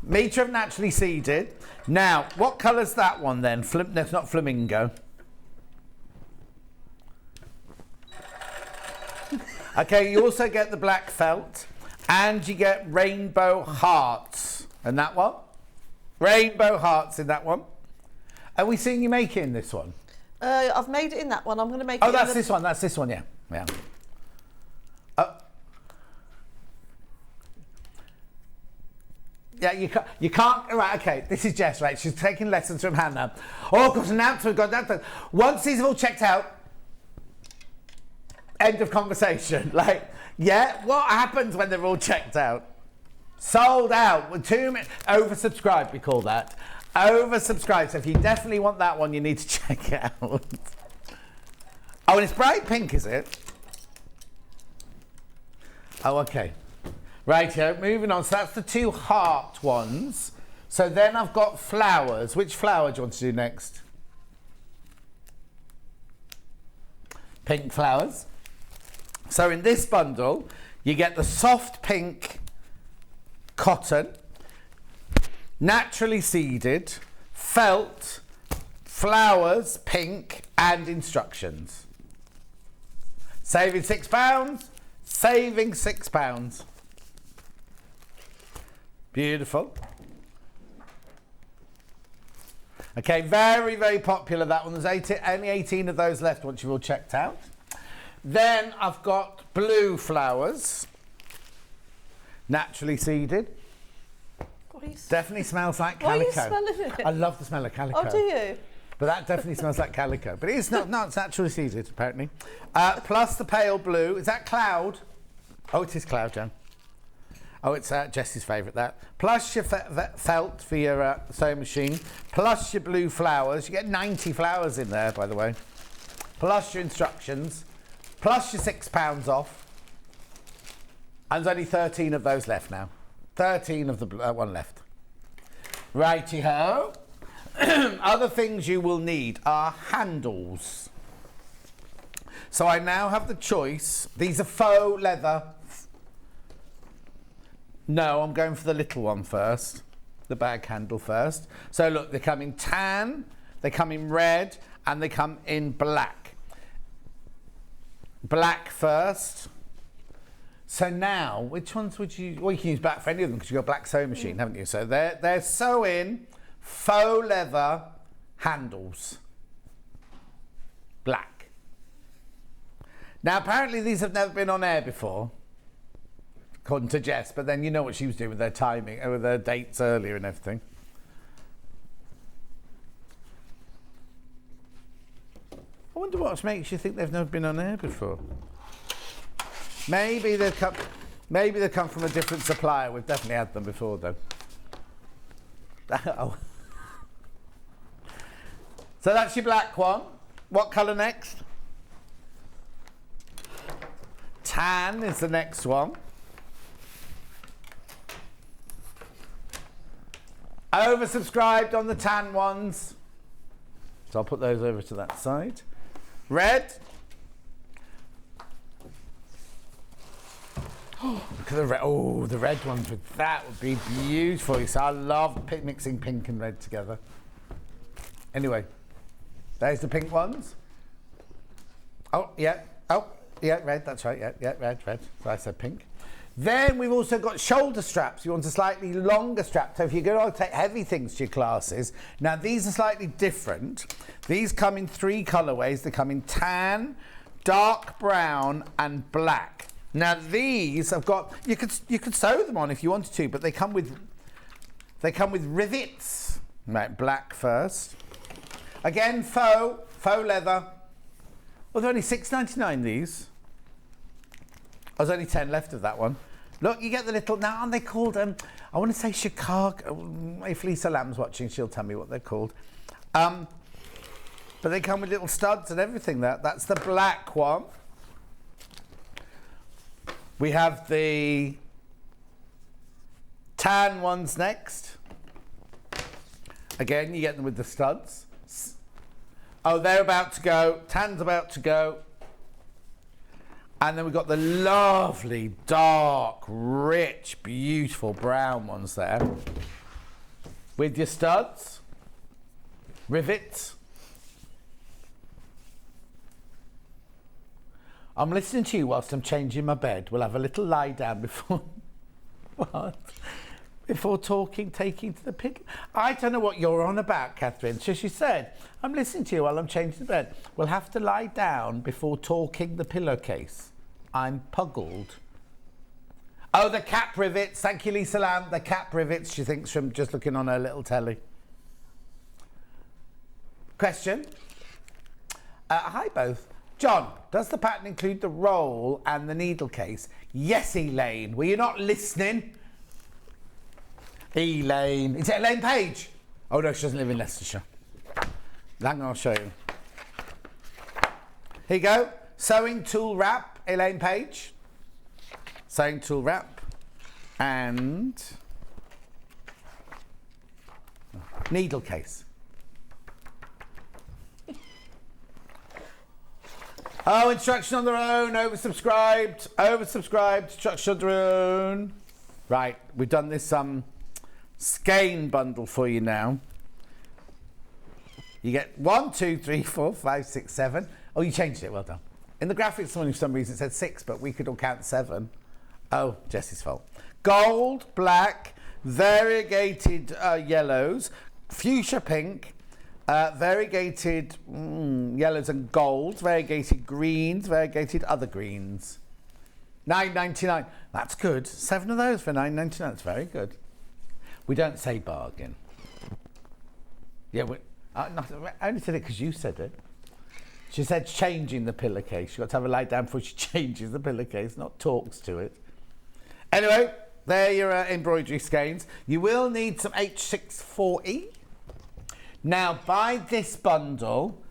metre of naturally seeded. Now, what colour's that one then? That's not flamingo. Okay, you also get the black felt, and you get rainbow hearts. And that one? Rainbow hearts in that one. Are we seeing you making this one? I've made it in that one. I'm going to make it. Oh, that's this one. That's this one. Yeah. Yeah, you can't. Right. Okay. This is Jess. Right. She's taking lessons from Hannah. Oh, of course, announcement. Got that. Once these have all checked out. End of conversation. Like, yeah. What happens when they're all checked out? Sold out. With 2 minutes. Oversubscribed. We call that. Oversubscribed. So if you definitely want that one, you need to check it out. Oh, and it's bright pink, is it? Oh, okay. Rightio, moving on. So that's the 2 heart ones. So then I've got flowers. Which flower do you want to do next? Pink flowers. So in this bundle, you get the soft pink cotton, naturally seeded, felt, flowers, pink, and instructions. Saving £6. Saving £6. Beautiful. Okay, very, very popular, that one. There's only 18 of those left once you've all checked out. Then I've got blue flowers, naturally seeded. Definitely smells like calico. Why are you smelling it? I love the smell of calico. Oh, do you? But that definitely smells like calico. But it's not, no, it's naturally seeded, apparently. Plus the pale blue. Is that cloud? Oh, it is cloud, Jan. Oh, it's Jessie's favourite, that. Plus your felt for your sewing machine. Plus your blue flowers. You get 90 flowers in there, by the way. Plus your instructions. Plus your £6 off. And there's only 13 of those left now. 13 of the one left. Righty-ho. Other things you will need are handles. So I now have the choice. These are faux leather. No, I'm going for the little one first. The bag handle first. So look, they come in tan, they come in red, and they come in black. Black first. So now, which ones would you... Well, you can use black for any of them because you've got a black sewing machine, haven't you? So they're sewing faux leather handles. Black. Now, apparently these have never been on air before, according to Jess, but then you know what she was doing with their timing, with their dates earlier and everything. I wonder what makes you think they've never been on air before. Maybe they've come from a different supplier. We've definitely had them before, though. Oh. So that's your black one. What colour next? Tan is the next one. Oversubscribed on the tan ones. So I'll put those over to that side. Red. Look at the red. Oh, the red ones with that would be beautiful. So I love mixing pink and red together. Anyway, there's the pink ones. Oh, yeah. Oh, yeah, red. That's right. Yeah, red. So I said pink. Then we've also got shoulder straps. You want a slightly longer strap. So if you're going to take heavy things to your classes, now these are slightly different. These come in 3 colourways. They come in tan, dark brown, and black. Now these have got, you could sew them on if you wanted to, but they come with rivets. Right, black first. Again, faux leather. Well, they're only $6.99 these. There's only 10 left of that one. Look, you get the little, now aren't they called, I want to say Chicago, if Lisa Lamb's watching, she'll tell me what they're called. But they come with little studs and everything. That's the black one. We have the tan ones next. Again, you get them with the studs. Oh, they're about to go. Tan's about to go. And then we've got the lovely, dark, rich, beautiful brown ones there. With your studs, rivets. I'm listening to you whilst I'm changing my bed. We'll have a little lie down before... What? Before taking to the pig. I don't know what you're on about, Catherine. So she said, I'm listening to you while I'm changing the bed. We'll have to lie down before talking the pillowcase. I'm puggled. Oh, the cap rivets. Thank you, Lisa Lamb. The cap rivets, she thinks, from just looking on her little telly. Question. Hi, both. John, does the pattern include the roll and the needle case? Yes, Elaine. Were you not listening? Elaine. Is it Elaine Page? Oh, no, she doesn't live in Leicestershire. Hang on, I'll show you. Here you go. Sewing tool wrap, Elaine Page. Sewing tool wrap. and needle case. Oh, instruction on their own, oversubscribed, instruction on their own. Right, we've done this skein bundle for you now. You get 1, 2, 3, 4, 5, 6, 7. Oh, you changed it, well done. In the graphics, for some reason it said 6, but we could all count 7. Oh, Jessie's fault. Gold, black, variegated yellows, fuchsia pink, variegated yellows and golds, variegated greens, variegated other greens. $9.99. That's good. 7 of those for $9.99. That's very good. We don't say bargain. Yeah, I only said it because you said it. She said changing the pillowcase. She's got to have a lie down before she changes the pillowcase, not talks to it. Anyway, there are your embroidery skeins. You will need some H640. Now, buy this bundle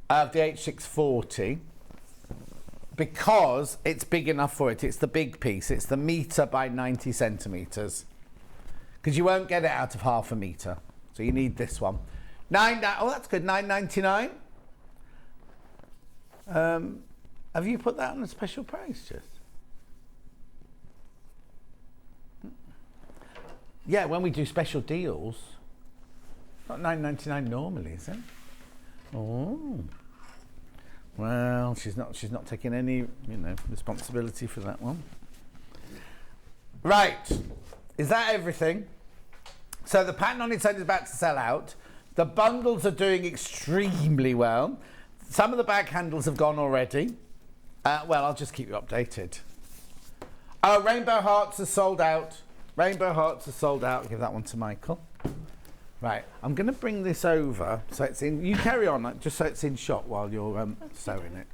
of the H640 because it's big enough for it. It's the big piece. It's the metre by 90 centimetres. Because you won't get it out of half a metre. So you need this one. Oh, that's good. $9.99. Have you put that on a special price, just? Yeah, when we do special deals. Not $9.99 normally, is it? Oh. Well, she's not taking any, responsibility for that one. Right. Is that everything? So the pattern on its own is about to sell out. The bundles are doing extremely well. Some of the bag handles have gone already. Well, I'll just keep you updated. Oh, Rainbow Hearts are sold out. Rainbow Hearts are sold out. I'll give that one to Michael. Right, I'm going to bring this over so it's in. You carry on, just so it's in shot while you're sewing it.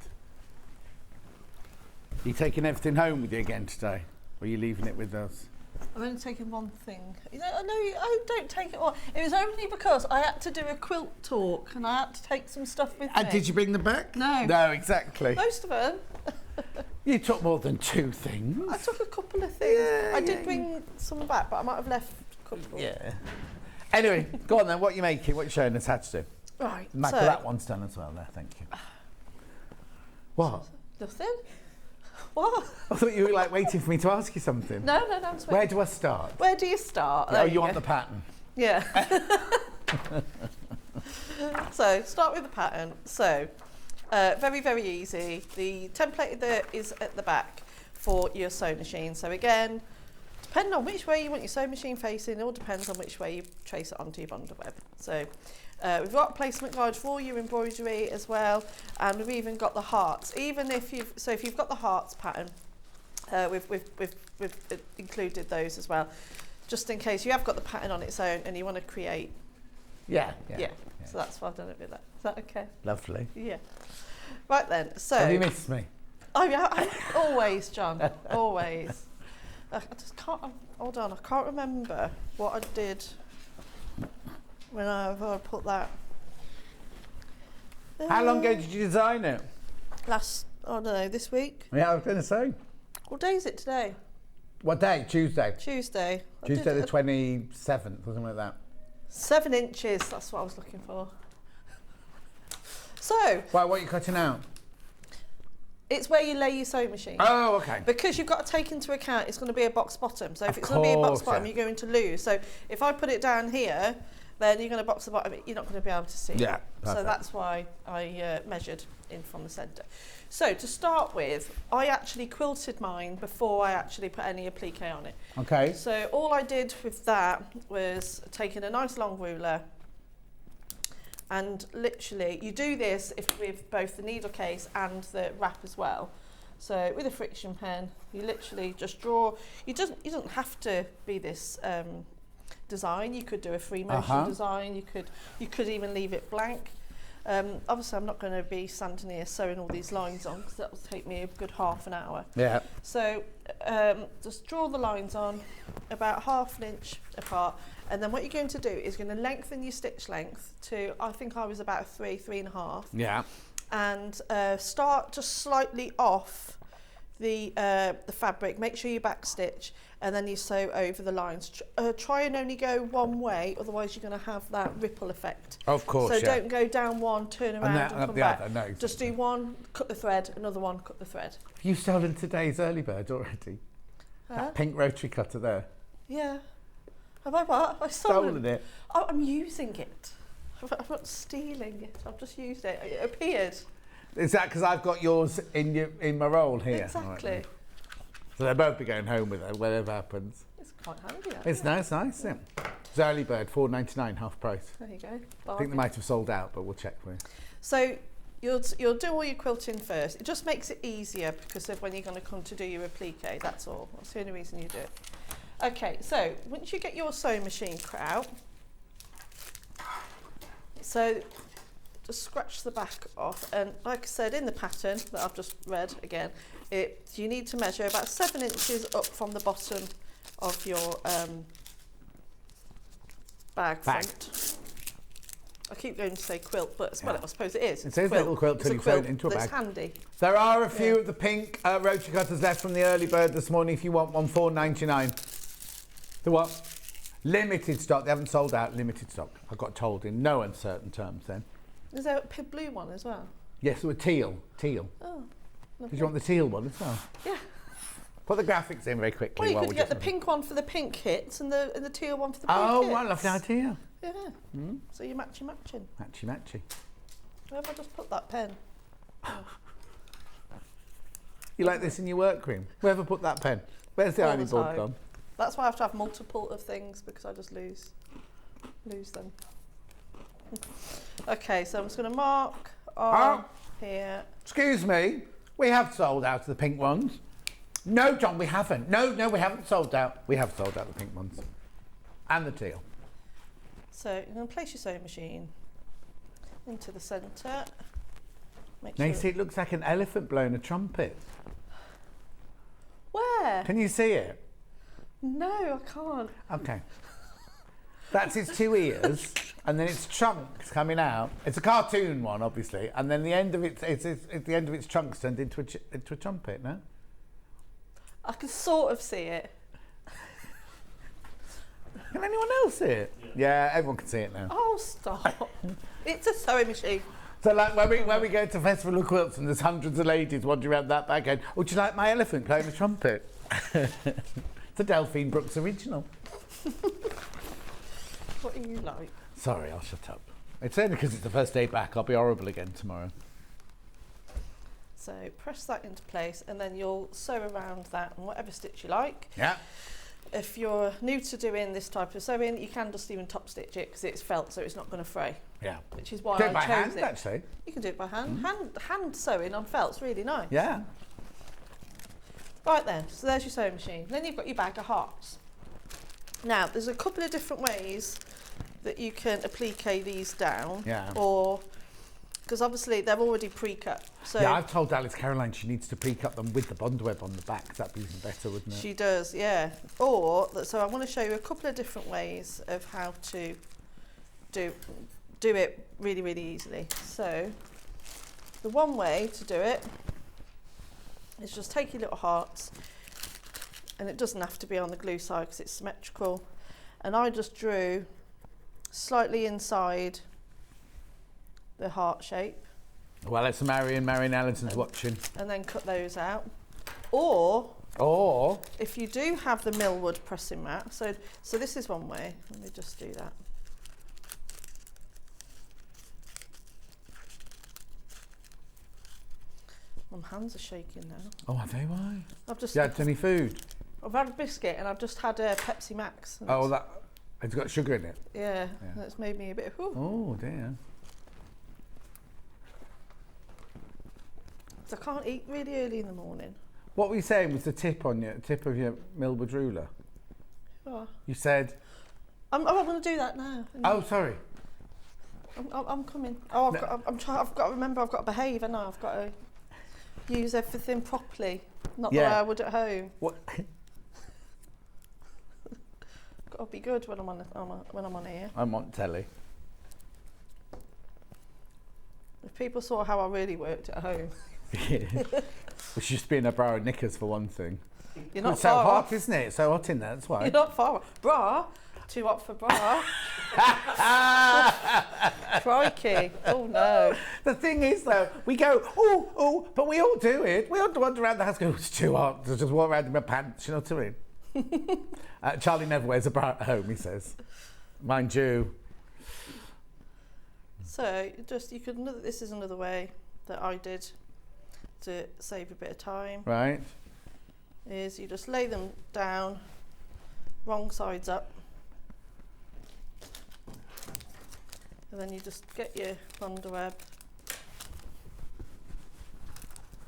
Are you taking everything home with you again today? Or are you leaving it with us? I've only taken one thing. I don't take it all. It was only because I had to do a quilt talk and I had to take some stuff with me. And did you bring them back? No. No, exactly. Most of them. You took more than 2 things. I took a couple of things. I did bring some back, but I might have left a couple. Yeah. Anyway, go on then. What are you making? What are you showing us how to do? Right. Michael, that one's done as well there. Thank you. What? Nothing. What? I thought you were waiting for me to ask you something. No, I'm just waiting. Where do I start? Where do you start? Oh, you want the pattern? Yeah. So, start with the pattern. So, very, very easy. The template there is at the back for your sewing machine. So again, depending on which way you want your sewing machine facing, it all depends on which way you trace it onto your bundle web. So we've got a placement guide for your embroidery as well, and we've even got the hearts. Even if you've got the hearts pattern, we've included those as well, just in case you have got the pattern on its own and you want to create. Yeah. So that's why I've done it with that. Is that okay? Lovely. Yeah. Right then. So. Have you missed me? I always, John. Always. I just can't. Hold on. I can't remember what I did when I put that. How long ago did you design it? I don't know, this week. Yeah, I was going to say. What day is it today? What day? Tuesday. Tuesday. Tuesday the 27th, or something like that. 7 inches. That's what I was looking for. So. Right, what are you cutting out? It's where you lay your sewing machine. Oh, okay. Because you've got to take into account it's going to be a box bottom. So if it's going to be a box bottom, you're going to lose. So if I put it down here, then you're going to box the bottom. You're not going to be able to see. Yeah. So that's why I measured in from the centre. So to start with, I actually quilted mine before I actually put any applique on it. Okay. So all I did with that was taking a nice long ruler. And literally, you do this with both the needle case and the wrap as well. So with a friction pen, you literally just draw. It doesn't have to be this design. You could do a free motion design. You could even leave it blank. Obviously, I'm not going to be standing here sewing all these lines on because that will take me a good half an hour. Yeah. So just draw the lines on about half an inch apart. And then what you're going to do is going to lengthen your stitch length to, I think I was about 3.5. Yeah. And start just slightly off the fabric, make sure you backstitch, and then you sew over the lines. Try and only go one way, otherwise you're going to have that ripple effect. Of course, So don't go down one, turn around and come back. Other, no. Just do one, cut the thread, another one, cut the thread. Have you stolen today's early bird already? That pink rotary cutter there. Yeah. Have I what? I've stolen it. Oh, I'm using it. I'm not stealing it. I've just used it. It appeared. Is that because I've got yours in my roll here? Exactly. Right, so they'll both be going home with it, whatever happens. It's quite handy. It's nice, yeah. It's early bird, $4.99, half price. There you go. I think they might have sold out, but we'll check for you. So you'll do all your quilting first. It just makes it easier because of when you're going to come to do your applique. That's all. That's the only reason you do it. Okay, so once you get your sewing machine cut out, so just scratch the back off, and like I said in the pattern that I've just read again, you need to measure about 7 inches up from the bottom of your bag front. I keep going to say quilt, but well, I suppose it is. It says little quilt till you sew it into a bag. It's handy. There are a few of the pink rotary cutters left from the early bird this morning. If you want one, $4.99. The what? Limited stock. They haven't sold out. Limited stock. I got told in no uncertain terms then. Is there a blue one as well? Yes, with teal. Oh. Did you want the teal one as well? Yeah. Put the graphics in very quickly. Well, you could get the pink one for the pink hits and the teal one for the blue hits. Oh, right, lovely idea. Yeah. So you're matching. Matchy. Where have I just put that pen? Oh. You like this in your workroom? Wherever put that pen? Where's the ironing board gone? That's why I have to have multiple of things because I just lose them. Okay, so I'm just going to mark on here. Excuse me, we have sold out of the pink ones. No, John, we haven't. No, we haven't sold out. We have sold out the pink ones. And the teal. So you're going to place your sewing machine into the centre. Now you see it looks like an elephant blowing a trumpet. Where? Can you see it? No, I can't. Okay. That's its 2 ears, and then its chunks coming out. It's a cartoon one, obviously, and then the end of the end of its chunks turned into a trumpet. No. I can sort of see it. Can anyone else see it? Yeah, everyone can see it now. Oh, stop! It's a sewing machine. So, like when we go to Festival of Quilts and there's hundreds of ladies wandering around that bag going, "Oh, do you like my elephant playing the trumpet?" It's a Delphine Brooks original. What are you like? Sorry, I'll shut up. It's only because it's the first day back. I'll be horrible again tomorrow. So press that into place and then you'll sew around that on whatever stitch you like. Yeah. If you're new to doing this type of sewing, you can just even top stitch it because it's felt, so it's not going to fray. Yeah. Which is why do I it by chose hand, it. actually. You can do it by hand. Hand sewing on felt's really nice. Yeah. Right then, so there's your sewing machine. Then you've got your bag of hearts. Now, there's a couple of different ways that you can applique these down. Yeah. Or, because obviously they're already pre-cut. So yeah, I've told Alice Caroline she needs to pre-cut them with the bond web on the back. That'd be even better, wouldn't it? She does, yeah. Or, so I want to show you a couple of different ways of how to do it really, really easily. So, the one way to do it is just take your little hearts, and it doesn't have to be on the glue side because it's symmetrical, and I just drew slightly inside the heart shape. Well, it's Marion Allison's watching. And then cut those out. Or if you do have the millwood pressing mat, so this is one way. Let me just do that. My hands are shaking now. Oh, are they? Why? I've just. You had any food? I've had a biscuit and I've just had a Pepsi Max. Oh, it's got sugar in it. Yeah, that's made me a bit. Whew. Oh dear. So I can't eat really early in the morning. What were you saying was the tip of your millwood ruler? Oh. You said. I'm going to do that now. Oh, sorry. I'm coming. Oh, I've got to remember. I've got to behave, and I've got to use everything properly. Not the way I would at home. What? Got to be good when I'm on here. I'm on telly. If people saw how I really worked at home. We should just be in a bra and knickers for one thing. You're not It's so far hot, off. isn't it? It's so hot in there, that's why. You're not far off. Bra? Too hot for bra. Crikey. Oh, no. The thing is, though, we go, but we all do it. We all wander around the house go, it's too hot. Just walk around in my pants, you know what I mean? Charlie never wears a bra at home, he says. Mind you. So, this is another way that I did to save a bit of time. Right. Is you just lay them down, wrong sides up. And then you just get your underweb.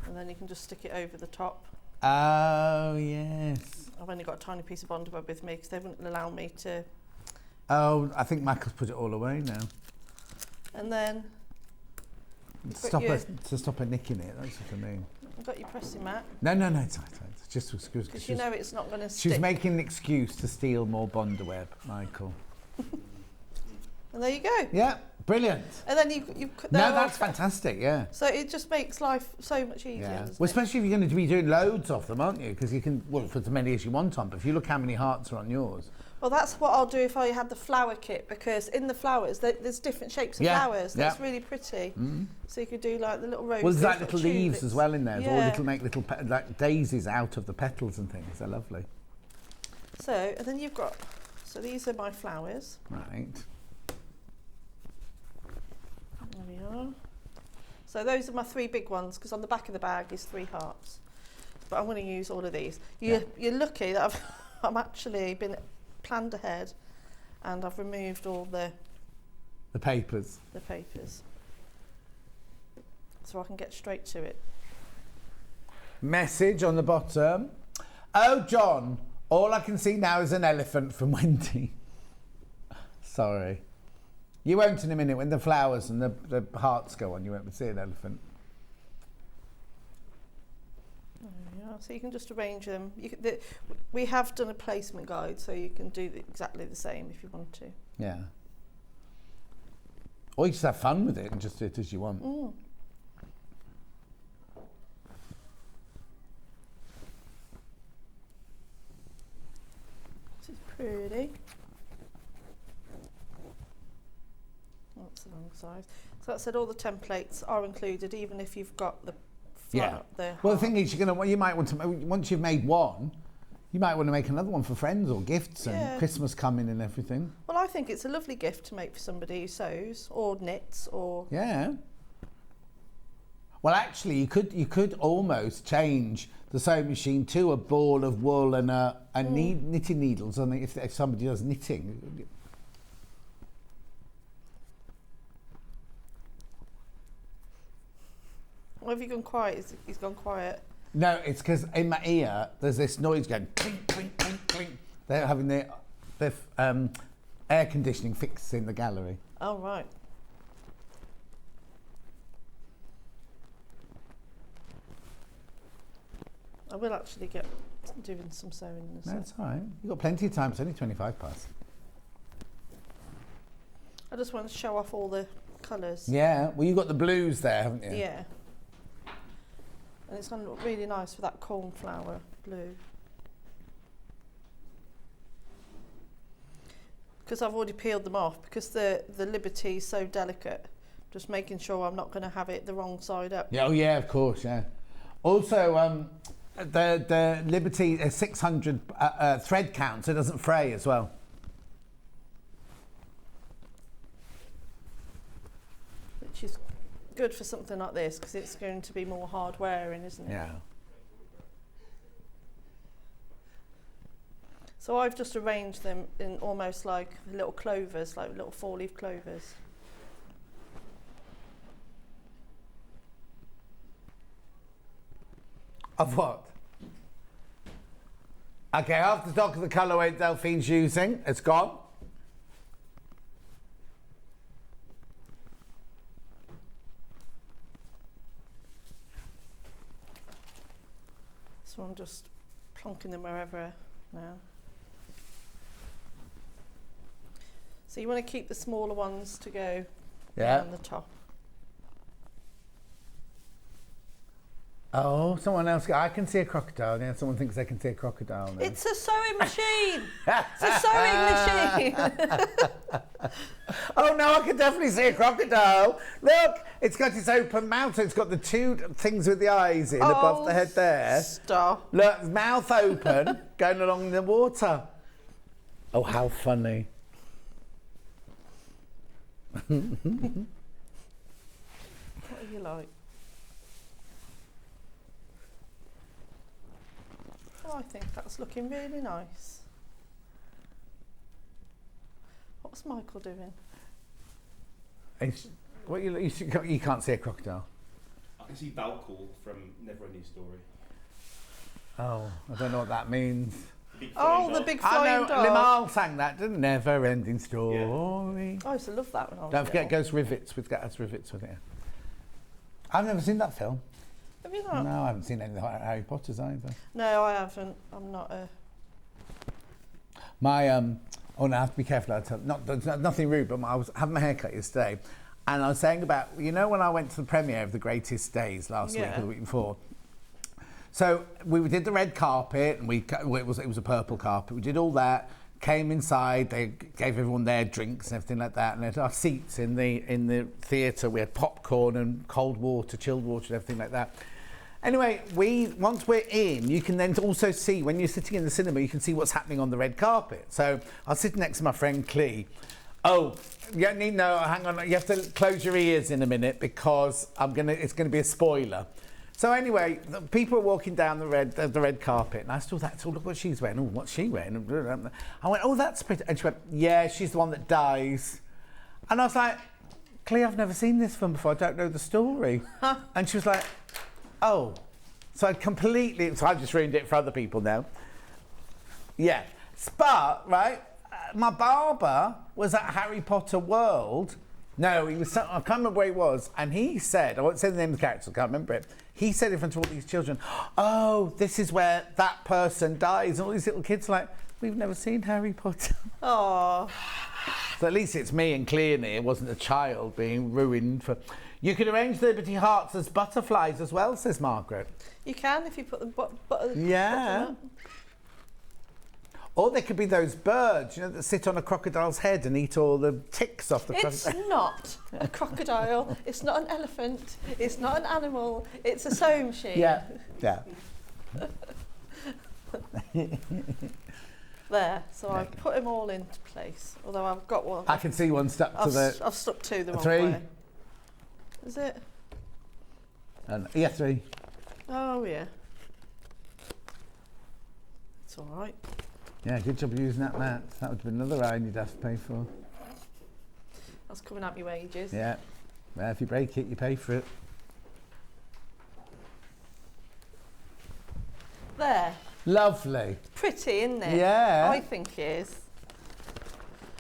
And then you can just stick it over the top. Oh, yes. I've only got a tiny piece of underweb with me because they wouldn't allow me to. Oh, I think Michael's put it all away now. And then to stop her nicking it, that's what I mean. I've got your pressing mat. No, it's just excuse. Because you know it's not going to stick. She's making an excuse to steal more Bonderweb, Michael. And there you go. Yeah, brilliant. And then you no, that's fantastic, yeah. So it just makes life so much easier. Yeah. Doesn't Well, it? especially if you're going to be doing loads of them, aren't you? Because you can, well, for as many as you want on, but if you look how many hearts are on yours. Well, that's what I'll do if I had the flower kit, because in the flowers, there's different shapes of flowers. That's really pretty. Mm. So you could do like the little roses. Well, there's like little leaves as well in there. Yeah. Or make little like daisies out of the petals and things. They're lovely. So, and then you've got, so these are my flowers. Right. There we are. So those are my 3 big ones, because on the back of the bag is 3 hearts. But I'm going to use all of these. You're lucky that I'm actually been planned ahead, and I've removed all the papers. The papers. So I can get straight to it. Message on the bottom. Oh, John, all I can see now is an elephant from Wendy. Sorry. You won't in a minute when the flowers and the hearts go on. You won't see an elephant. Yeah, so you can just arrange them. We have done a placement guide, so you can do exactly the same if you want to. Yeah. Or you just have fun with it and just do it as you want. Mm. This is pretty. That's the wrong size. So that said, all the templates are included, even if you've got the Well, the thing is, you might want to, once you've made one, you might want to make another one for friends or gifts and Christmas coming and everything. Well, I think it's a lovely gift to make for somebody who sews or knits or. Yeah. Well, actually, you could almost change the sewing machine to a ball of wool and knitting needles, and if somebody does knitting. Why have you gone quiet? He's gone quiet. No, it's because in my ear there's this noise going clink, clink, clink, clink. They're having their air conditioning fixed in the gallery. Oh, right. I will actually get doing some sewing in a sec. That's all right. You've got plenty of time. It's only 25 past. I just want to show off all the colours. Yeah. Well, you've got the blues there, haven't you? Yeah. And it's going to look really nice with that cornflower blue. Because I've already peeled them off, because the Liberty is so delicate, just making sure I'm not going to have it the wrong side up. Yeah, oh yeah, of course, yeah. Also, the Liberty is 600 thread count, so it doesn't fray as well. Which is good for something like this, because it's going to be more hard wearing, isn't it? Yeah. So I've just arranged them in almost like little clovers, like little 4-leaf clovers. Of what? Okay, half the stock of the colourway Delphine's using, it's gone. So I'm just plonking them wherever now. So you want to keep the smaller ones to go down the top. Oh, someone else. I can see a crocodile. Yeah, someone thinks they can see a crocodile now. It's a sewing machine. It's a sewing machine. Oh no, I can definitely see a crocodile. Look, it's got its open mouth. So it's got the two things with the eyes in above the head there. Stop. Look, mouth open, going along the water. Oh, how funny. What do you like? Oh, I think that's looking really nice. What's Michael doing? You can't see a crocodile. I can see Valcool from Never Ending Story. Oh, I don't know what that means. The big flying I know, dog. Limal sang that, didn't it? Never Ending Story. Yeah. I used to love that when I was Don't forget little. Ghost Rivets. We've got Rivets with it. I've never seen that film. Have you not? No, I haven't seen any of the Harry Potters either. No, I haven't. I'm not a... My, oh no, I have to be careful. There's nothing rude, but I was having my hair cut yesterday, and I was saying about, you know, when I went to the premiere of The Greatest Days last week or the week before. So we did the red carpet, and it was a purple carpet. We did all that. Came inside. They gave everyone their drinks and everything like that, and had our seats in the theatre. We had popcorn and cold water, chilled water, and everything like that. Anyway, once we're in, you can then also see, when you're sitting in the cinema, you can see what's happening on the red carpet. So I was sitting next to my friend Clee. Oh, hang on, you have to close your ears in a minute because it's gonna be a spoiler. So anyway, the people are walking down the red carpet, and I saw that. So look what she's wearing. Oh, what's she wearing? I went, oh, that's pretty. And she went, yeah, she's the one that dies. And I was like, Clee, I've never seen this film before. I don't know the story. And she was like, oh. So I just ruined it for other people now. Yeah. But, right, my barber was at Harry Potter World. No, I can't remember where he was. And he said, I won't say the name of the character, I can't remember it. He said in front of all these children, oh, this is where that person dies. And all these little kids are like, we've never seen Harry Potter. Oh. So at least it's me and Clearly. It wasn't a child being ruined for... You could arrange the Liberty Hearts as butterflies as well, says Margaret. You can if you put the yeah. Or they could be those birds, you know, that sit on a crocodile's head and eat all the ticks off the crocodile. It's not a crocodile. It's not an elephant. It's not an animal. It's a sewing machine. Yeah, yeah. There, so I've put them all into place. Although I've got one. I can see one stuck to the... I've stuck two the wrong 3. way. Is it? Yeah, 3. Oh, yeah. It's all right. Yeah, good job using that mat. That would have been another iron you'd have to pay for. That's coming out your wages. Yeah. Well, if you break it, you pay for it. There. Lovely. Pretty, isn't it? Yeah. I think it is.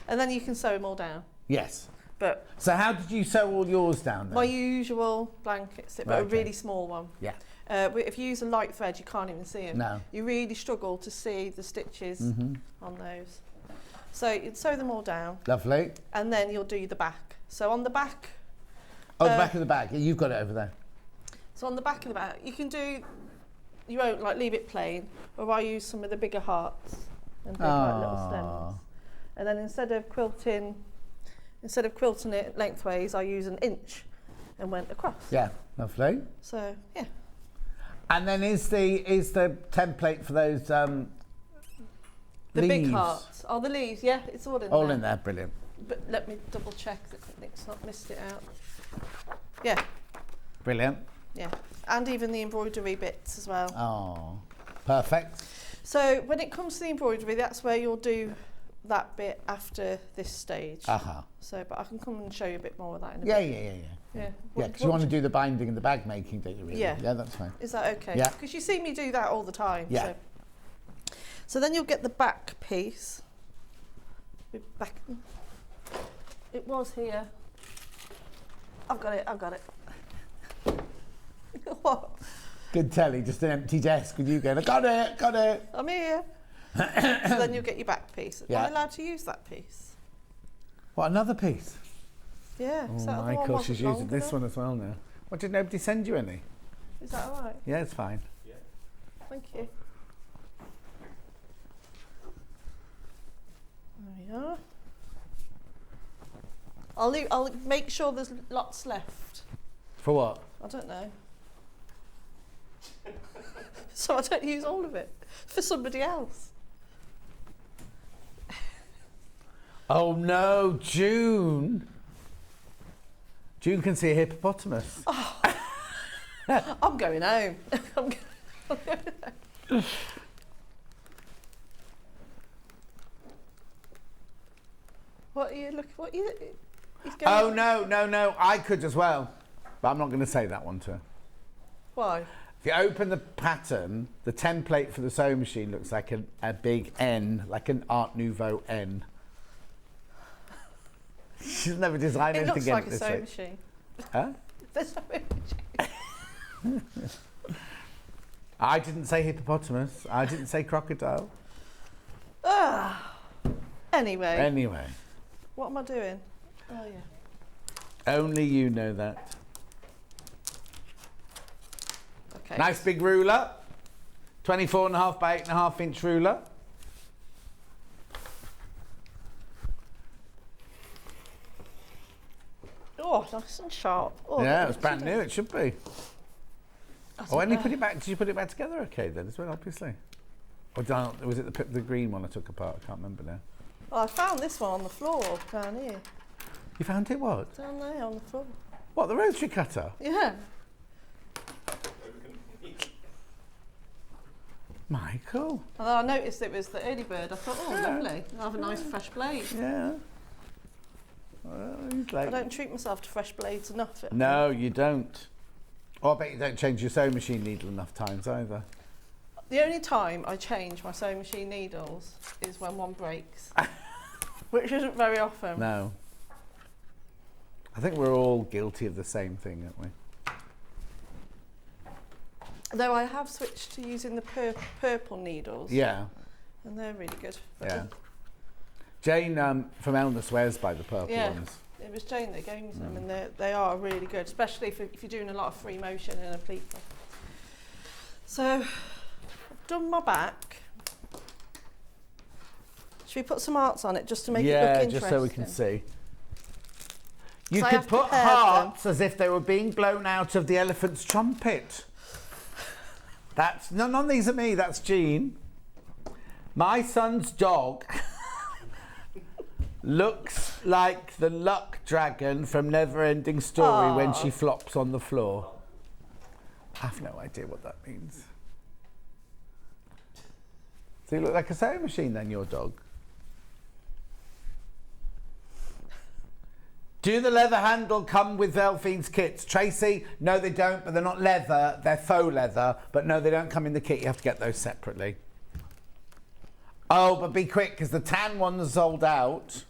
And then you can sew them all down. Yes. But so how did you sew all yours down then? My usual blanket, but a really small one. Yeah. If you use a light thread, you can't even see them. No. You really struggle to see the stitches on those. So you'd sew them all down. Lovely. And then you'll do the back. So on the back... Oh, the back of the bag. You've got it over there. So on the back of the bag, you can do... You won't leave it plain, or I use some of the bigger hearts and big little stems. And then instead of quilting it lengthways, I use an inch and went across. Yeah, lovely. So yeah. And then is the template for those the leaves? big hearts. Oh, the leaves. Yeah, it's all in there. All in there, brilliant. But let me double check that Nick's not missed it out. Yeah. Brilliant. Yeah, and even the embroidery bits as well. Oh, perfect. So when it comes to the embroidery, that's where you'll do that bit after this stage. So, but I can come and show you a bit more of that in a bit. Yeah. Yeah, because you want to do the binding and the bag making, don't you? Really? Yeah. Yeah, that's fine. Is that okay? Yeah. Because you see me do that all the time. Yeah. So then you'll get the back piece. It was here. I've got it. What? Good telly, just an empty desk with you going, I got it. I'm here. So then you'll get your back piece. Yeah. Am I allowed to use that piece? What, another piece? Yeah. Oh, Michael, she's using this one as well now. What, did nobody send you any? Is that all right? Yeah, it's fine. Thank you. There we are. I'll make sure there's lots left. For what? I don't know. So I don't use all of it for somebody else. Oh no, June. June can see a hippopotamus. Oh. I'm going home. I'm going home. What are you looking? What are you? Oh no! I could as well, but I'm not going to say that one to her. Why? If you open the pattern, the template for the sewing machine looks like a big N, like an Art Nouveau N. She's never designed anything looks like in a this sewing way. machine. Huh? The sewing machine. I didn't say hippopotamus. I didn't say crocodile. Anyway. What am I doing? Oh yeah. Only you know that. Okay. Nice big ruler. 24.5 by 8.5 inch ruler. Oh, nice and sharp. Oh, Yeah, it's brand new. It should be. That's Oh, when you okay. put it back, did you put it back together okay then as well, obviously? Or was it the green one I took apart? I can't remember now. Well, I found this one on the floor down here. You found it what? Down there on the floor. What, the rotary cutter? Yeah. Michael. And then I noticed it was the early bird. I thought, oh, Yeah. lovely. I'll have a nice fresh blade. Yeah. Well, he's like... I don't treat myself to fresh blades enough. No, you don't. Oh, I bet you don't change your sewing machine needle enough times either. The only time I change my sewing machine needles is when one breaks, which isn't very often. No. I think we're all guilty of the same thing, aren't we? Though I have switched to using the purple needles. Yeah. And they're really good. Yeah. Jane from Elna swears by the purple ones. It was Jane that gave me some, and they are really good, especially if you're doing a lot of free motion in a pleat. So, I've done my back. Should we put some hearts on it just to make it look interesting? Yeah, just so we can see. You So I could have put prepared hearts as if they were being blown out of the elephant's trumpet. That's none of these are me. That's Jean. My son's dog looks like the luck dragon from Neverending Story when she flops on the floor. I have no idea what that means. So you look like a sewing machine then, your dog. Do the leather handle come with Delphine's kits? Tracy, no they don't, but they're not leather, they're faux leather, but no they don't come in the kit, you have to get those separately. Oh, but be quick, because the tan ones are sold out.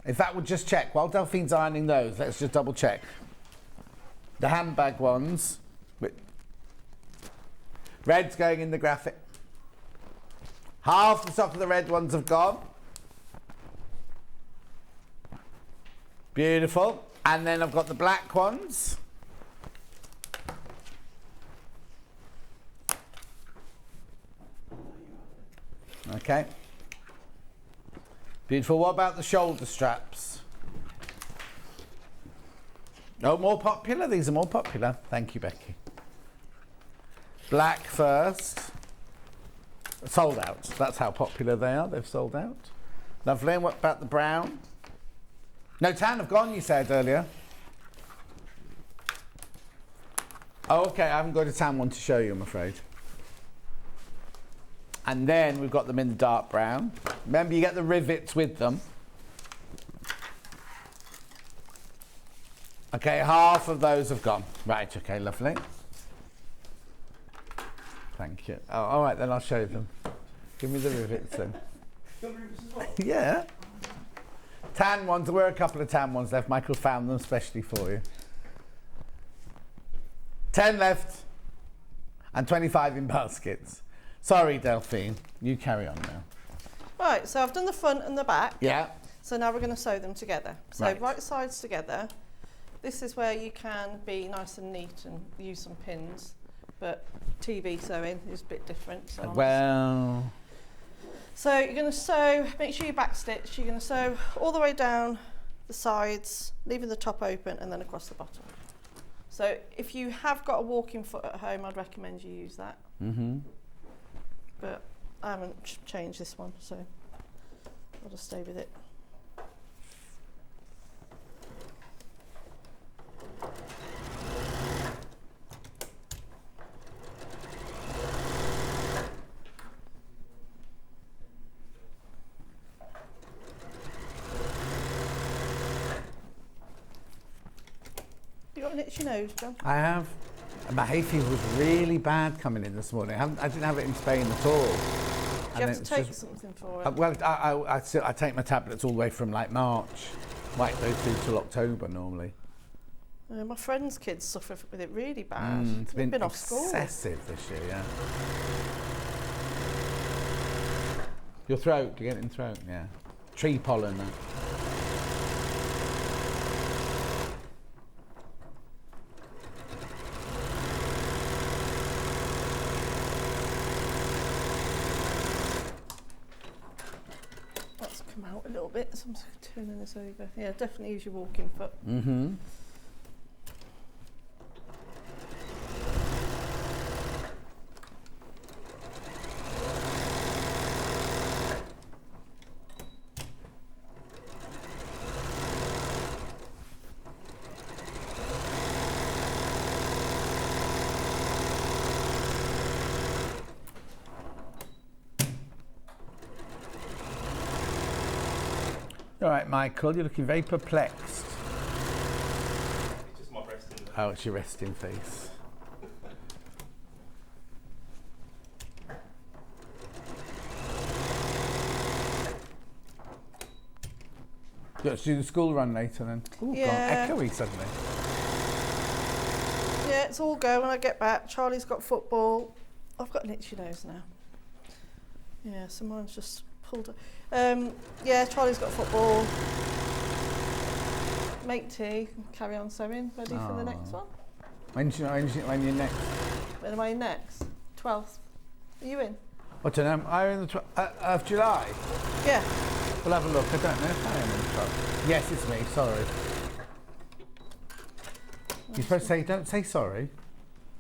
If that would just check, while Delphine's ironing those, let's just double check. The handbag ones, red's going in the graphic. Half the stock of the red ones have gone. Beautiful. And then I've got the black ones. Okay. Beautiful. What about the shoulder straps? Oh, more popular. These are more popular. Thank you, Becky. Black first. Sold out. That's how popular they are. They've sold out. Lovely. And what about the brown? No, tan have gone, you said earlier. Oh, okay. I haven't got a tan one to show you, I'm afraid. And then we've got them in the dark brown. Remember, you get the rivets with them. Okay, half of those have gone. Right, okay, lovely. Thank you. Oh, all right, then I'll show them. Give me the rivets then. Yeah. Tan ones, there were a couple of tan ones left. Michael found them especially for you. 10 left and 25 in baskets. Sorry, Delphine. You carry on now. Right, so I've done the front and the back. Yeah. So now we're going to sew them together. So Right. sides together. This is where you can be nice and neat and use some pins. but TV sewing is a bit different. So Well. So you're going to sew, make sure you backstitch. You're going to sew all the way down the sides, leaving the top open, and then across the bottom. So if you have got a walking foot at home, I'd recommend you use that. But I haven't changed this one, so I'll just stay with it. You got an itchy nose, John? I have. And my hay fever was really bad coming in this morning. I didn't have it in Spain at all. Do you have to take something for it? Well, I take my tablets all the way from like March, right through till October normally. My friend's kids suffer with it really bad. It's They've been off school. excessive this year, yeah. Your throat, you get it in throat, yeah. Tree pollen. That's come out a little bit, so I'm just turning this over. Yeah, definitely use your walking foot. All right, Michael, you're looking very perplexed. It's just my resting face. Oh, it's your resting face. You got to do the school run later then? Oh, Yeah. gone echoey suddenly. Yeah, it's all go when I get back. Charlie's got football. I've got an itchy nose now. Yeah, so mine's just pulled. Yeah, Charlie's got football. Make tea, carry on sewing. Ready for the next one? When you're next? When am I in next? 12th. Are you in? I don't know. Are you in the 12th of July? Yeah. We'll have a look. I don't know if I am in the 12th. Yes, it's me. Sorry. You're supposed to say, don't say sorry.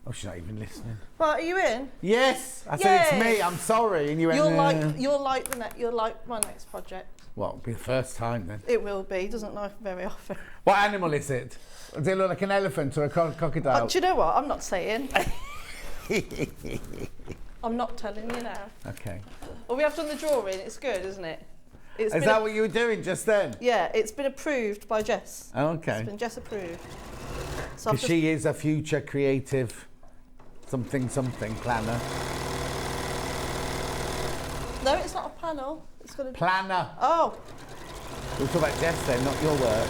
Oh, she's not even listening. Well, are you in? Yes. I said it's me. I'm sorry. And you went, You'll like my next project. Well, it'll be the first time then. It will be. He doesn't like very often. What animal is it? Does it look like an elephant or a crocodile? Do you know what? I'm not saying. I'm not telling you now. Okay. Well, we have done the drawing. It's good, isn't it? Is that what you were doing just then? Yeah, it's been approved by Jess. Oh, okay. It's been Jess approved. So Because she is a future creative something planner. No, it's not a panel. It's got a Planner. Oh. We'll talk about Jess then, not your work.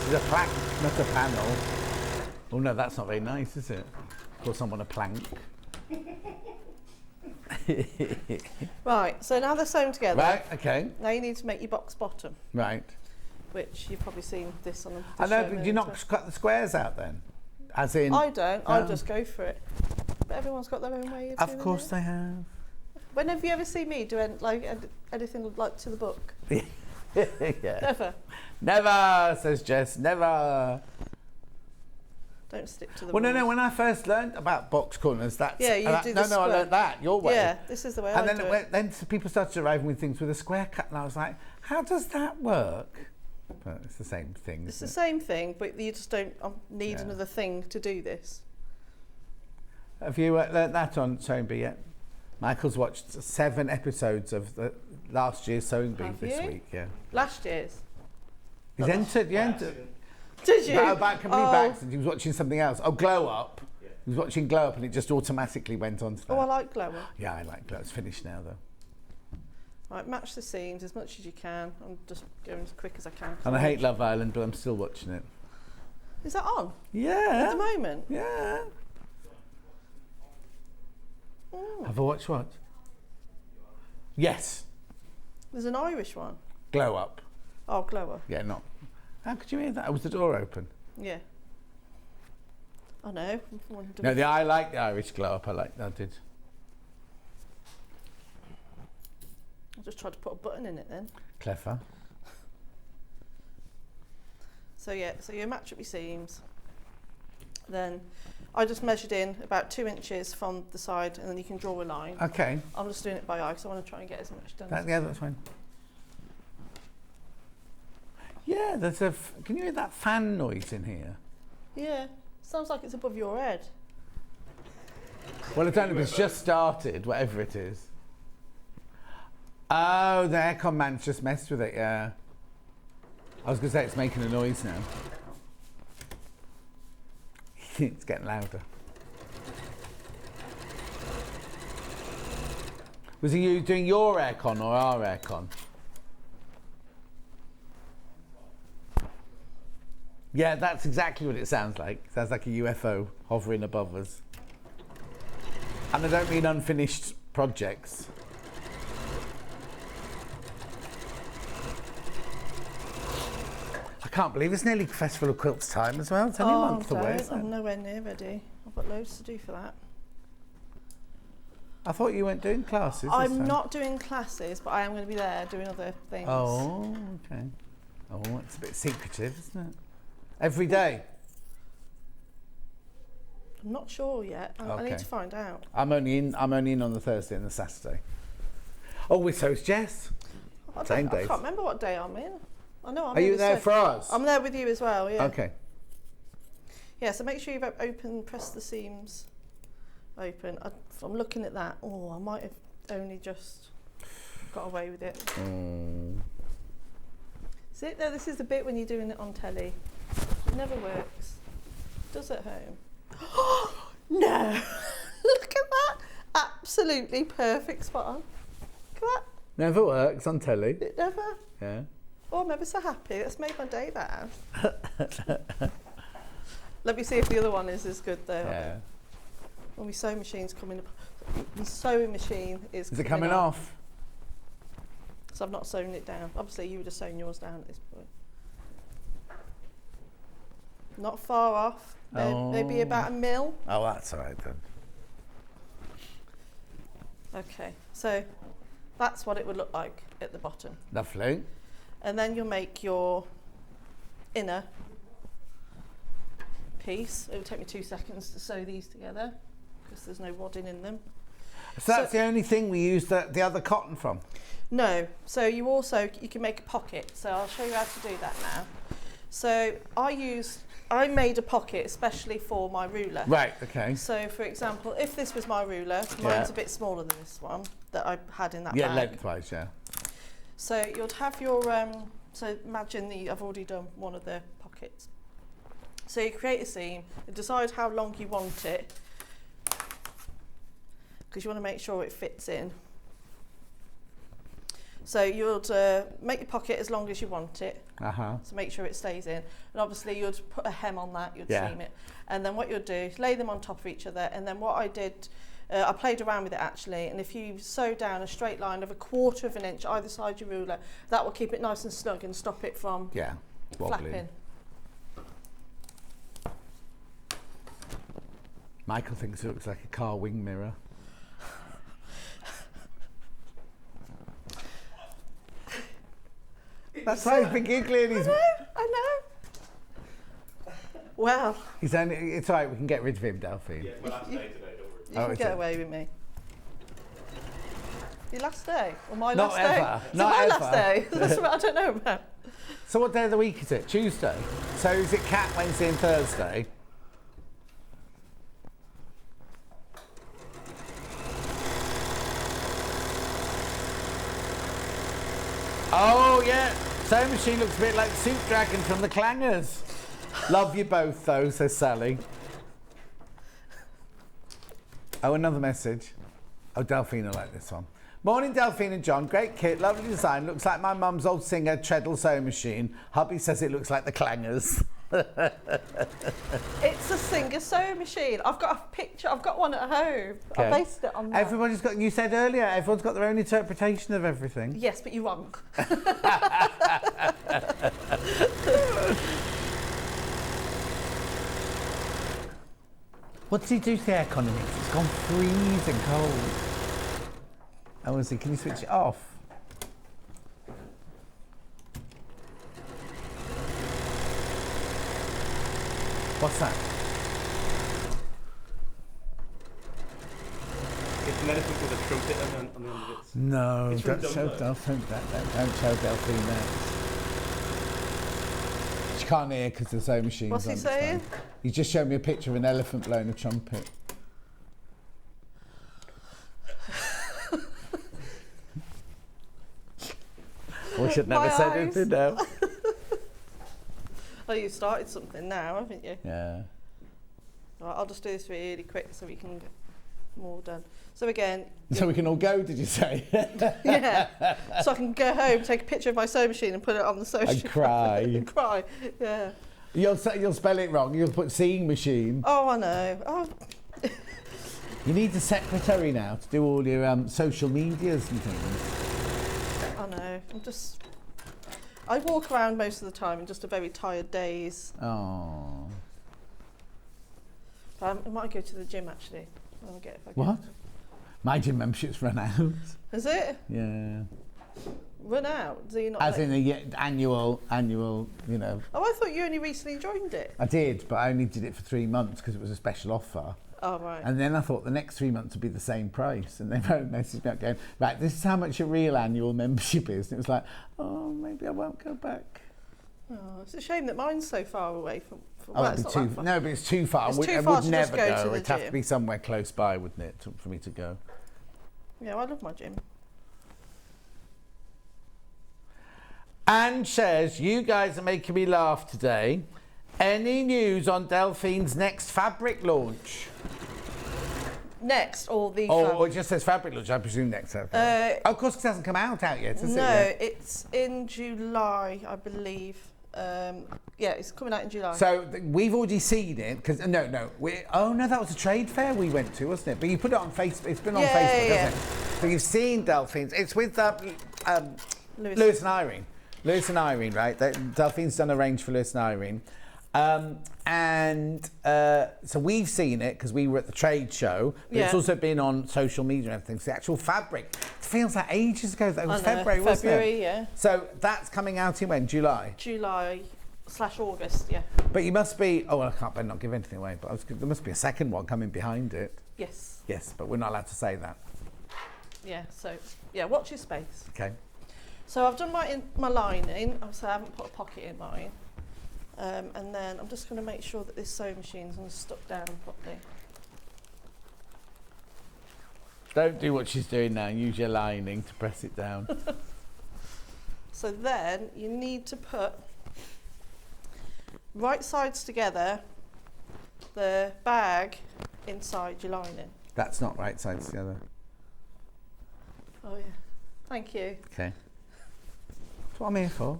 She's a plank, not a panel. Oh no, that's not very nice, is it? Call someone a plank. Right, so now they're sewn together. Right, okay. Now you need to make your box bottom. Right. Which you've probably seen this on the I know, but do you not cut the squares out then? As in... I don't, I'll just go for it. But everyone's got their own way of doing it. Of course they have. When have you ever seen me do anything like to the book? Yeah. Never. Never, says Jess, never. Don't stick to the Well, rules. no, when I first learned about box corners, that's... Yeah, you do the No, I learned that, your way. Yeah, this is the way and I then do it. then people started arriving with things with a square cut, and I was like, how does that work? But it's the same thing, It's the isn't it? same thing, but you just don't need another thing to do this. Have you learnt that on Sewing Bee yet? Michael's watched 7 episodes of the last year's Sewing Bee Have this you? week, yeah. Last year's? He's entered, you entered. Did you? Back and he was watching something else. Oh, Glow Up. Yeah. He was watching Glow Up and it just automatically went on to that. Oh, I like Glow Up. Yeah, I like Glow Up. It's finished now, though. Right, match the seams as much as you can. I'm just going as quick as I can. And I hate Love Island, but I'm still watching it. Is that on? Yeah. At the moment? Yeah. Mm. Have I watched what? Yes. There's an Irish one. Glow Up. Oh, Glow Up. Yeah, not. How could you hear that? Was the door open? Yeah. I know. No, I like the Irish glow up. I like that. I did. I just tried to put a button in it then. Clever. So yeah, so you match up your seams. Then I just measured in about 2 inches from the side, and then you can draw a line. Okay. I'm just doing it by eye because I want to try and get as much done. Yeah, that's fine. Yeah, there's a. Can you hear that fan noise in here? Yeah, sounds like it's above your head. Well, I don't know if it's just started, whatever it is. Oh, the aircon man's just messed with it, yeah. I was going to say it's making a noise now. It's getting louder. Was it you doing your aircon or our aircon? Yeah, that's exactly what it sounds like. It sounds like a UFO hovering above us. And I don't mean unfinished projects. I can't believe it's nearly Festival of Quilts time as well. It's only a month away. I'm nowhere near ready. I've got loads to do for that. I thought you weren't doing classes. I'm not doing classes, but I am going to be there doing other things. Oh, okay. Oh, it's a bit secretive, isn't it? Every day? I'm not sure yet. I need to find out. I'm only in on the Thursday and the Saturday. Oh, so is Jess. Same day. I can't remember what day I'm in. I know I'm Are you there for us? I'm there with you as well, yeah. Okay. Yeah, so make sure you've press the seams open. I'm looking at that. Oh, I might have only just got away with it. See, no, this is the bit when you're doing it on telly. It never works. It does at home. No! Look at that! Absolutely perfect spot on. Look at that. Never works on telly. It never. Yeah. Oh, I'm ever so happy. That's made my day, that has. Let me see if the other one is as good though. Yeah. Well, my sewing machine's coming up. My sewing machine is it coming off? So I've not sewn it down. Obviously, you would have sewn yours down at this point. Not far off. Maybe about 1 mil. Oh, that's all right then. Okay, so that's what it would look like at the bottom. Lovely. And then you'll make your inner piece. It will take me 2 seconds to sew these together because there's no wadding in them. So that's the only thing we use the other cotton from? No. So you can make a pocket. So I'll show you how to do that now. So I made a pocket especially for my ruler. Right, okay. So for example, if this was my ruler, mine's a bit smaller than this one that I had in that bag. Yeah, lengthwise, yeah. So you'd have your, so imagine I've already done one of the pockets. So you create a seam, you decide how long you want it, because you want to make sure it fits in. So you'd make your pocket as long as you want it, so make sure it stays in. And obviously you'd put a hem on that, you'd seam it. And then what you'd do is lay them on top of each other, and then what I did, I played around with it actually, and if you sew down a straight line of 1/4 of an inch either side your ruler, that will keep it nice and snug and stop it from flapping. Michael thinks it looks like a car wing mirror. That's why he's been giggling. I know. Well. It's all right, we can get rid of him, Delphine. Yeah, my last day today, don't worry. You can get away with me. Your last day? Or my Not last ever. day? Is Not it my ever. last day? That's what I don't know about. So what day of the week is it? Tuesday? So is it Cat Wednesday and Thursday? Oh yeah, sewing machine looks a bit like Soup Dragon from the Clangers. Love you both though, says Sally. Oh, another message. Oh, Delphine will like this one. Morning, Delphine and John. Great kit, lovely design. Looks like my mum's old Singer Treadle sewing machine. Hubby says it looks like the Clangers. It's a Singer sewing machine. I've got a picture. I've got one at home. Okay. I based it on that. Everybody's got. You said earlier, everyone's got their own interpretation of everything. Yes, but you're wrong. What did he do to the aircon in it? It's gone freezing cold. Oh, is it? Can you switch it off? What's that? It's an elephant with a trumpet on the end of it. No, It's don't from show Dumbo. Delphine that. Don't show Delphine that. She can't hear because the sewing machine's What's he on. saying? He just showed me a picture of an elephant blowing a trumpet. We should never My say eyes. anything now. Oh, you started something now, haven't you? Yeah. Right, I'll just do this really quick so we can get more done. So again... So we can all go, did you say? Yeah. So I can go home, take a picture of my sewing machine and put it on the sewing machine. And cry. And cry, yeah. You'll spell it wrong. You'll put seeing machine. Oh, I know. Oh. You need a secretary now to do all your social medias and things. I know. I walk around most of the time in just a very tired days. Oh. I might go to the gym actually. I'll get if I What? My gym membership's run out. Is it? Yeah. Run out? Do you not? As in the annual, you know. Oh, I thought you only recently joined it. I did, but I only did it for 3 months because it was a special offer. Oh, right. And then I thought the next 3 months would be the same price. And they wrote a message back going, right, this is how much your real annual membership is. And it was like, oh, maybe I won't go back. Oh, it's a shame that mine's so far away from Oh, well, it'd it's be not too, that far. no, but it's too far. It's I too would far to never just go to the It'd have to gym. be somewhere close by, wouldn't it, for me to go. Yeah, I love my gym. Anne says, you guys are making me laugh today. Any news on Delphine's next fabric launch? Next, all the... Or it just says fabric launch, I presume next fabric. Of course, 'cause it hasn't come out yet, has it? No, yet? it's in July, I believe. Yeah, it's coming out in July. So we've already seen it, because, no, that was a trade fair we went to, wasn't it? But you put it on Facebook, it's been on Facebook, hasn't it? So you've seen Delphine's, it's with Lewis and Irene. Lewis and Irene, right? Delphine's done a range for Lewis and Irene. So we've seen it because we were at the trade show, but it's also been on social media and everything. So the actual fabric, it feels like ages ago. That was February, wasn't it? February, yeah. So that's coming out in when? July? July/August, yeah. But you must be, I better not give anything away, but there must be a second one coming behind it. Yes. Yes, but we're not allowed to say that. Yeah, so, yeah, watch your space. Okay. So I've done my lining, so I haven't put a pocket in mine. And then I'm just going to make sure that this sewing machine's stuck down properly. Don't do what she's doing now. Use your lining to press it down. So then you need to put right sides together, the bag inside your lining. That's not right sides together. Oh yeah, thank you. Okay. That's what I'm here for.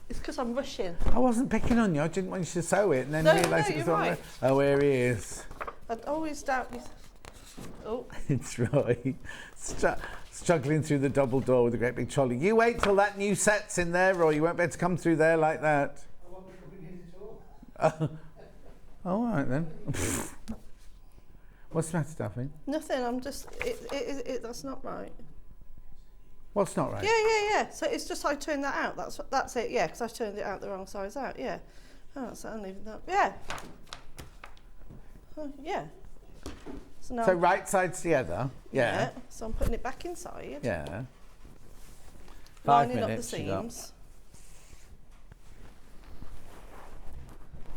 It's because I'm rushing. I wasn't picking on you. I didn't want you to sew it and then realise it was on there. Oh, here he is. I'd always doubt you. Oh. It's Roy. Struggling through the double door with a great big trolley. You wait till that new set's in there, Roy. You won't be able to come through there like that. I won't be coming in at all. All right then. What's the matter, Delphine? Nothing. I'm just. That's not right. What's not right? Yeah. So it's just I turned that out. That's it. Yeah, because I turned it out the wrong size out. Yeah. Oh, so I don't even that. Yeah. Oh, yeah. So now. So right sides together. Yeah. So I'm putting it back inside. Yeah. 5 Lining up the minutes. seams.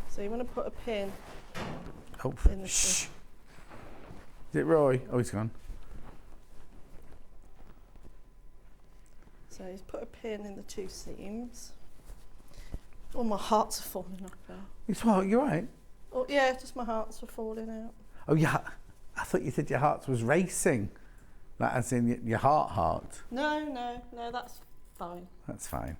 So you want to put a pin. Oh, in the shh. Is it Roy? Oh, he's gone. So you put a pin in the two seams. Oh, my hearts are falling off now. It's what? You're right. Oh yeah, just my hearts were falling out. Oh yeah. I thought you said your heart was racing, like as in your heart. No, that's fine. That's fine.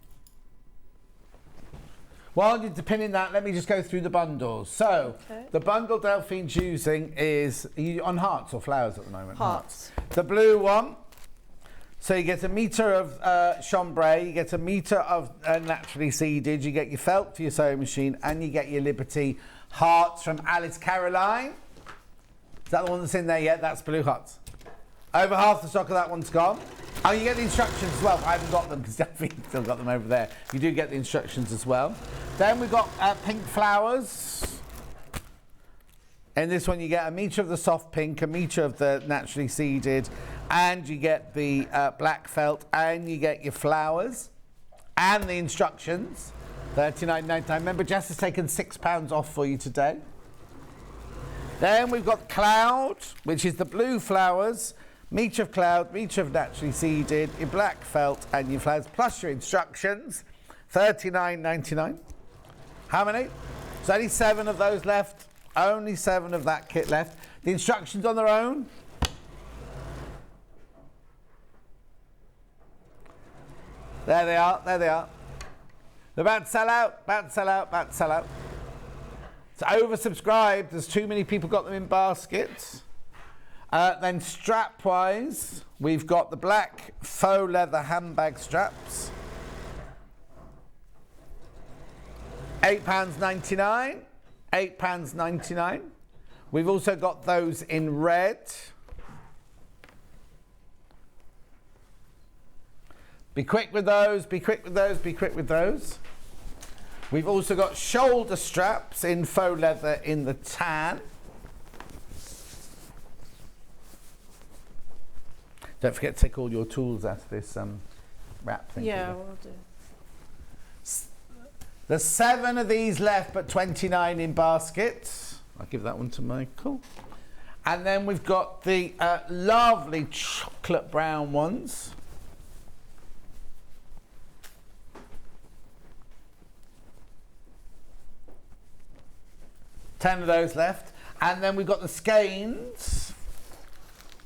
While you're pinning that, let me just go through the bundles. So, the bundle Delphine's using is, are you on hearts or flowers at the moment? Hearts. The blue one, So you get a metre of chambray, you get a metre of naturally seeded, you get your felt for your sewing machine, and you get your Liberty hearts from Alice Caroline. Is that the one that's in there yet? That's blue hearts. Over half the stock of that one's gone. Oh, you get the instructions as well. I haven't got them because Delphine still got them over there. You do get the instructions as well. Then we've got pink flowers. In this one, you get a metre of the soft pink, a metre of the naturally seeded, and you get the black felt, and you get your flowers and the instructions. $39.99. Remember, Jess has taken £6 off for you today. Then we've got cloud, which is the blue flowers, metre of cloud, metre of naturally seeded, your black felt, and your flowers, plus your instructions. $39.99. How many? There's only 7 of those left. Only 7 of that kit left. The instructions on their own. There they are, there they are. They're about to sell out, about to sell out, about to sell out. It's oversubscribed. There's too many people got them in baskets. Then strap-wise, we've got the black faux leather handbag straps. £8.99. £8.99. We've also got those in red. Be quick with those, be quick with those, be quick with those. We've also got shoulder straps in faux leather in the tan. Don't forget to take all your tools out of this wrap thing. Yeah, we'll do. There's 7 of these left, but 29 in baskets. I'll give that one to Michael. And then we've got the lovely chocolate brown ones. Ten of those left. And then we've got the skeins.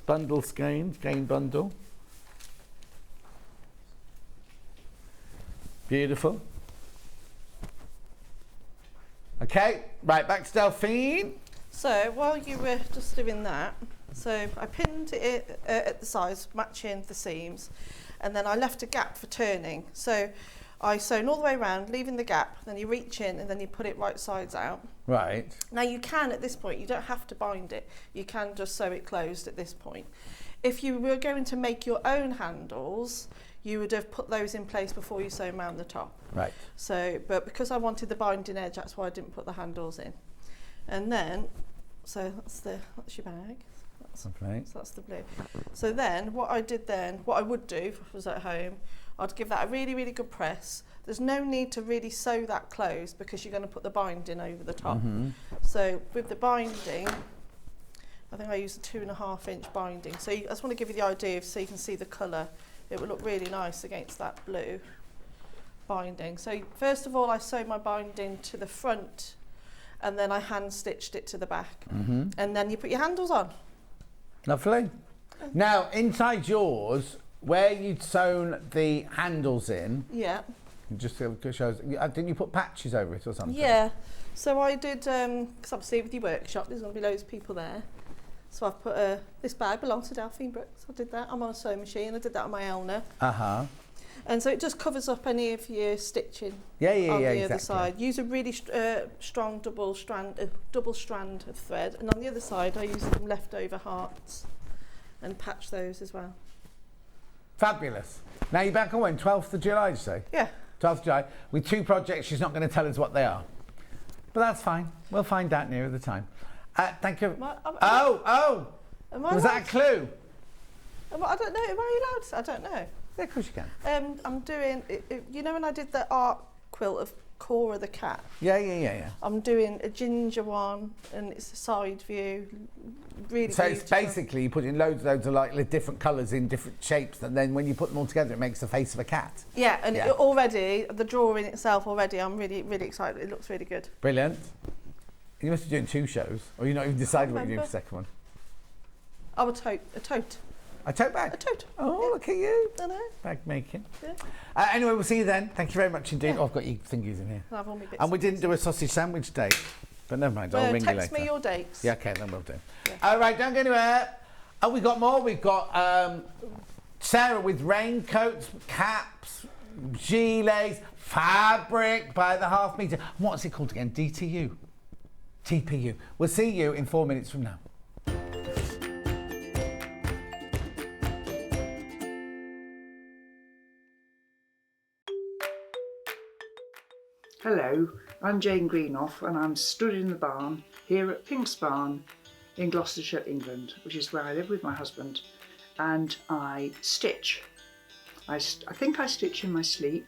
Bundle skeins, skein bundle. Beautiful. Okay, right, back to Delphine. So while you were just doing that, so I pinned it at the sides, matching the seams, and then I left a gap for turning. So I sewn all the way around, leaving the gap, then you reach in and then you put it right sides out. Right. Now you can, at this point, you don't have to bind it. You can just sew it closed at this point. If you were going to make your own handles, you would have put those in place before you sew them around the top. Right. So, but because I wanted the binding edge, that's why I didn't put the handles in. And then, so that's your bag. Okay. So that's the blue. So then, what I would do if I was at home, I'd give that a really, really good press. There's no need to really sew that closed because you're going to put the binding over the top. Mm-hmm. So with the binding, I think I used a 2.5 inch binding. So I just want to give you the idea so you can see the colour. It would look really nice against that blue binding. So first of all, I sewed my binding to the front and then I hand stitched it to the back. Mm-hmm. And then you put your handles on. Lovely. Now, inside yours, where you'd sewn the handles in, yeah, just to show us, didn't you put patches over it or something? Yeah. So I did, because obviously with your workshop, there's going to be loads of people there. So I've put this bag belongs to Delphine Brooks. I did that. I'm on a sewing machine. I did that on my Elna. Uh-huh. And so it just covers up any of your stitching on the other side. Use a really strong double strand of thread. And on the other side, I use some leftover hearts and patch those as well. Fabulous. Now you're back on when? 12th of July, did you say? Yeah. 12th of July. With 2 projects, she's not going to tell us what they are. But that's fine. We'll find out nearer the time. Thank you. Was that a clue? I don't know. Am I allowed to? I don't know. Yeah, of course you can. I'm doing, you know when I did the art quilt of Cora the cat? Yeah. I'm doing a ginger one and it's a side view. Really so beautiful. It's basically you put in loads of like different colours in different shapes and then when you put them all together it makes the face of a cat. Yeah, and it already, the drawing itself already, I'm really, really excited. It looks really good. Brilliant. You must be doing 2 shows or you're not even decided what you're doing for the second one. Oh, a tote. A tote bag? A tote. Oh, look at you. I know. Bag making. Yeah. Anyway, we'll see you then. Thank you very much indeed. Yeah. Oh, I've got your thingies in here. I'll have all my bits and we didn't do a sausage sandwich date. But never mind, I'll ring you later. Text me your dates. Yeah, okay, then we'll do. Yeah. All right, don't go anywhere. Oh, we got more. We've got Sarah with raincoats, caps, gilets, fabric by the half metre. What's it called again? DTU? TPU. We'll see you in 4 minutes from now. Hello, I'm Jane Greenoff and I'm stood in the barn here at Pink's Barn in Gloucestershire, England, which is where I live with my husband, and I stitch. I think I stitch in my sleep.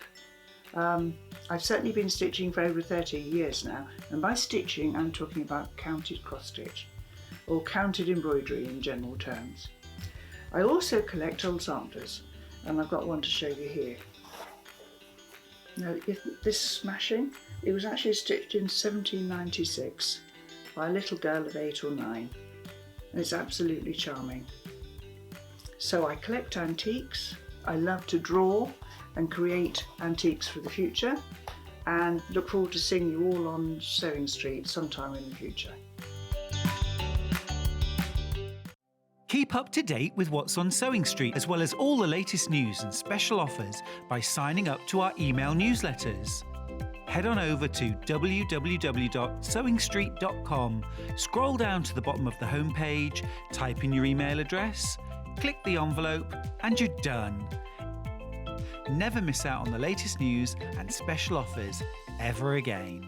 I've certainly been stitching for over 30 years now, and by stitching I'm talking about counted cross stitch or counted embroidery in general terms. I also collect old samplers, and I've got one to show you here. Now, this smashing, it was actually stitched in 1796 by a little girl of 8 or 9, and it's absolutely charming. So I collect antiques, I love to draw and create antiques for the future, and look forward to seeing you all on Sewing Street sometime in the future. Keep up to date with what's on Sewing Street, as well as all the latest news and special offers by signing up to our email newsletters. Head on over to www.sewingstreet.com, scroll down to the bottom of the homepage, type in your email address, click the envelope, and you're done. Never miss out on the latest news and special offers ever again.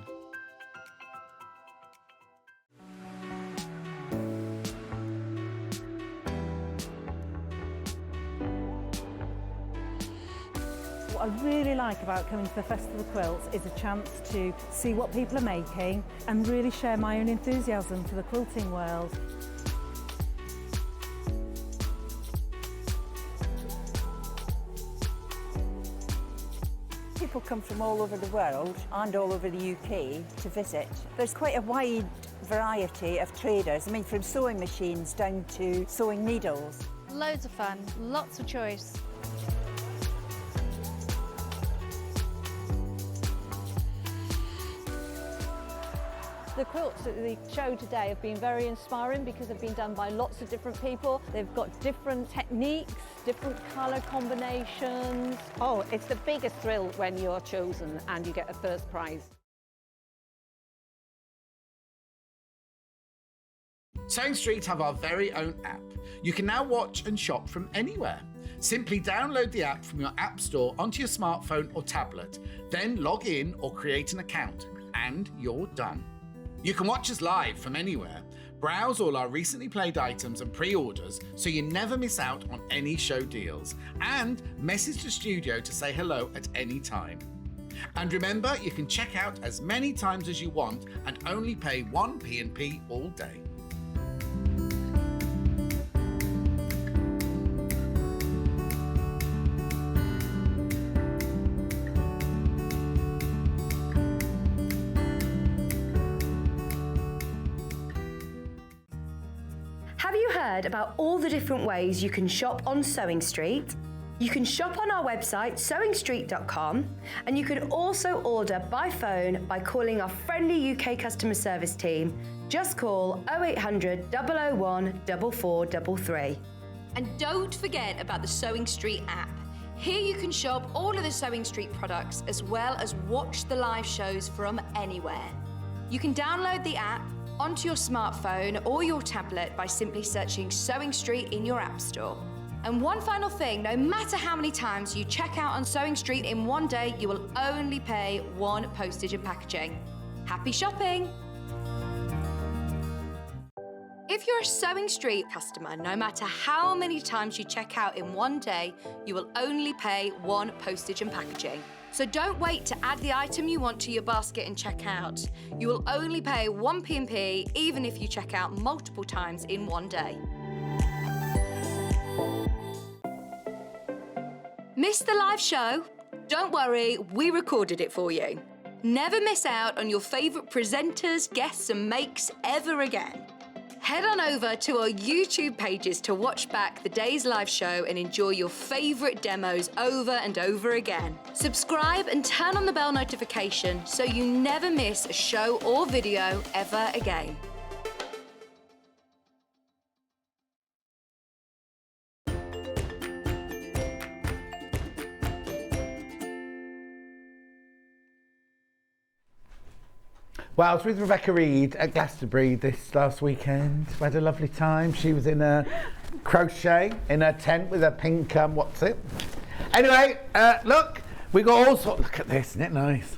What I really like about coming to the Festival of Quilts is a chance to see what people are making and really share my own enthusiasm for the quilting world. People come from all over the world and all over the UK to visit. There's quite a wide variety of traders, I mean from sewing machines down to sewing needles. Loads of fun, lots of choice. The quilts at the show today have been very inspiring because they've been done by lots of different people. They've got different techniques, different colour combinations. Oh, it's the biggest thrill when you're chosen and you get a first prize. Sewing Street have our very own app. You can now watch and shop from anywhere. Simply download the app from your app store onto your smartphone or tablet, then log in or create an account, and you're done. You can watch us live from anywhere, browse all our recently played items and pre-orders so you never miss out on any show deals, and message the studio to say hello at any time. And remember, you can check out as many times as you want and only pay 1 P&P all day. Have you heard about all the different ways you can shop on Sewing Street? You can shop on our website sewingstreet.com, and you can also order by phone by calling our friendly UK customer service team. Just call 0800 001 4433. And don't forget about the Sewing Street app. Here you can shop all of the Sewing Street products as well as watch the live shows from anywhere. You can download the app onto your smartphone or your tablet by simply searching Sewing Street in your app store. And one final thing, no matter how many times you check out on Sewing Street in one day, you will only pay 1 postage and packaging. Happy shopping! If you're a Sewing Street customer, no matter how many times you check out in one day, you will only pay 1 postage and packaging. So don't wait to add the item you want to your basket and check out. You will only pay 1 P&P even if you check out multiple times in one day. Missed the live show? Don't worry, we recorded it for you. Never miss out on your favourite presenters, guests and makes ever again. Head on over to our YouTube pages to watch back the day's live show and enjoy your favourite demos over and over again. Subscribe and turn on the bell notification so you never miss a show or video ever again. Well, I was with Rebecca Reed at Glastonbury this last weekend. We had a lovely time. She was in a crochet in her tent with a pink, what's it? Anyway, look, we got all sorts. Look at this, isn't it nice?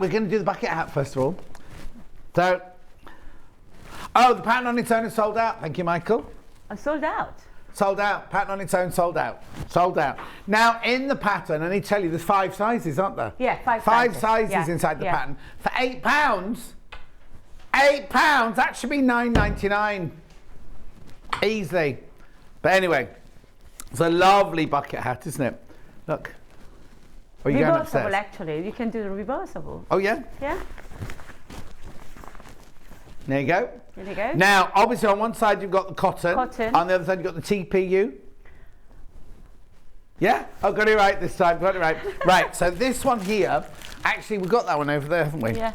We're going to do the bucket hat first of all. So, the pattern on its own is sold out. Thank you, Michael. Sold out? Sold out. Pattern on its own, sold out. Sold out. Now, in the pattern, I need to tell you, there's 5 sizes, aren't there? Yeah, 5 sizes inside the pattern. For £8, £8, that should be $9.99. Easily. But anyway, it's a lovely bucket hat, isn't it? Look. Are you going upstairs? Reversible, actually. You can do the reversible. Oh, yeah? Yeah. There you go. There you go. Now, obviously, on one side you've got the cotton. Cotton. On the other side you've got the TPU. Yeah? I got it right this time. Got it right. Right, so this one here, actually, we've got that one over there, haven't we? Yeah.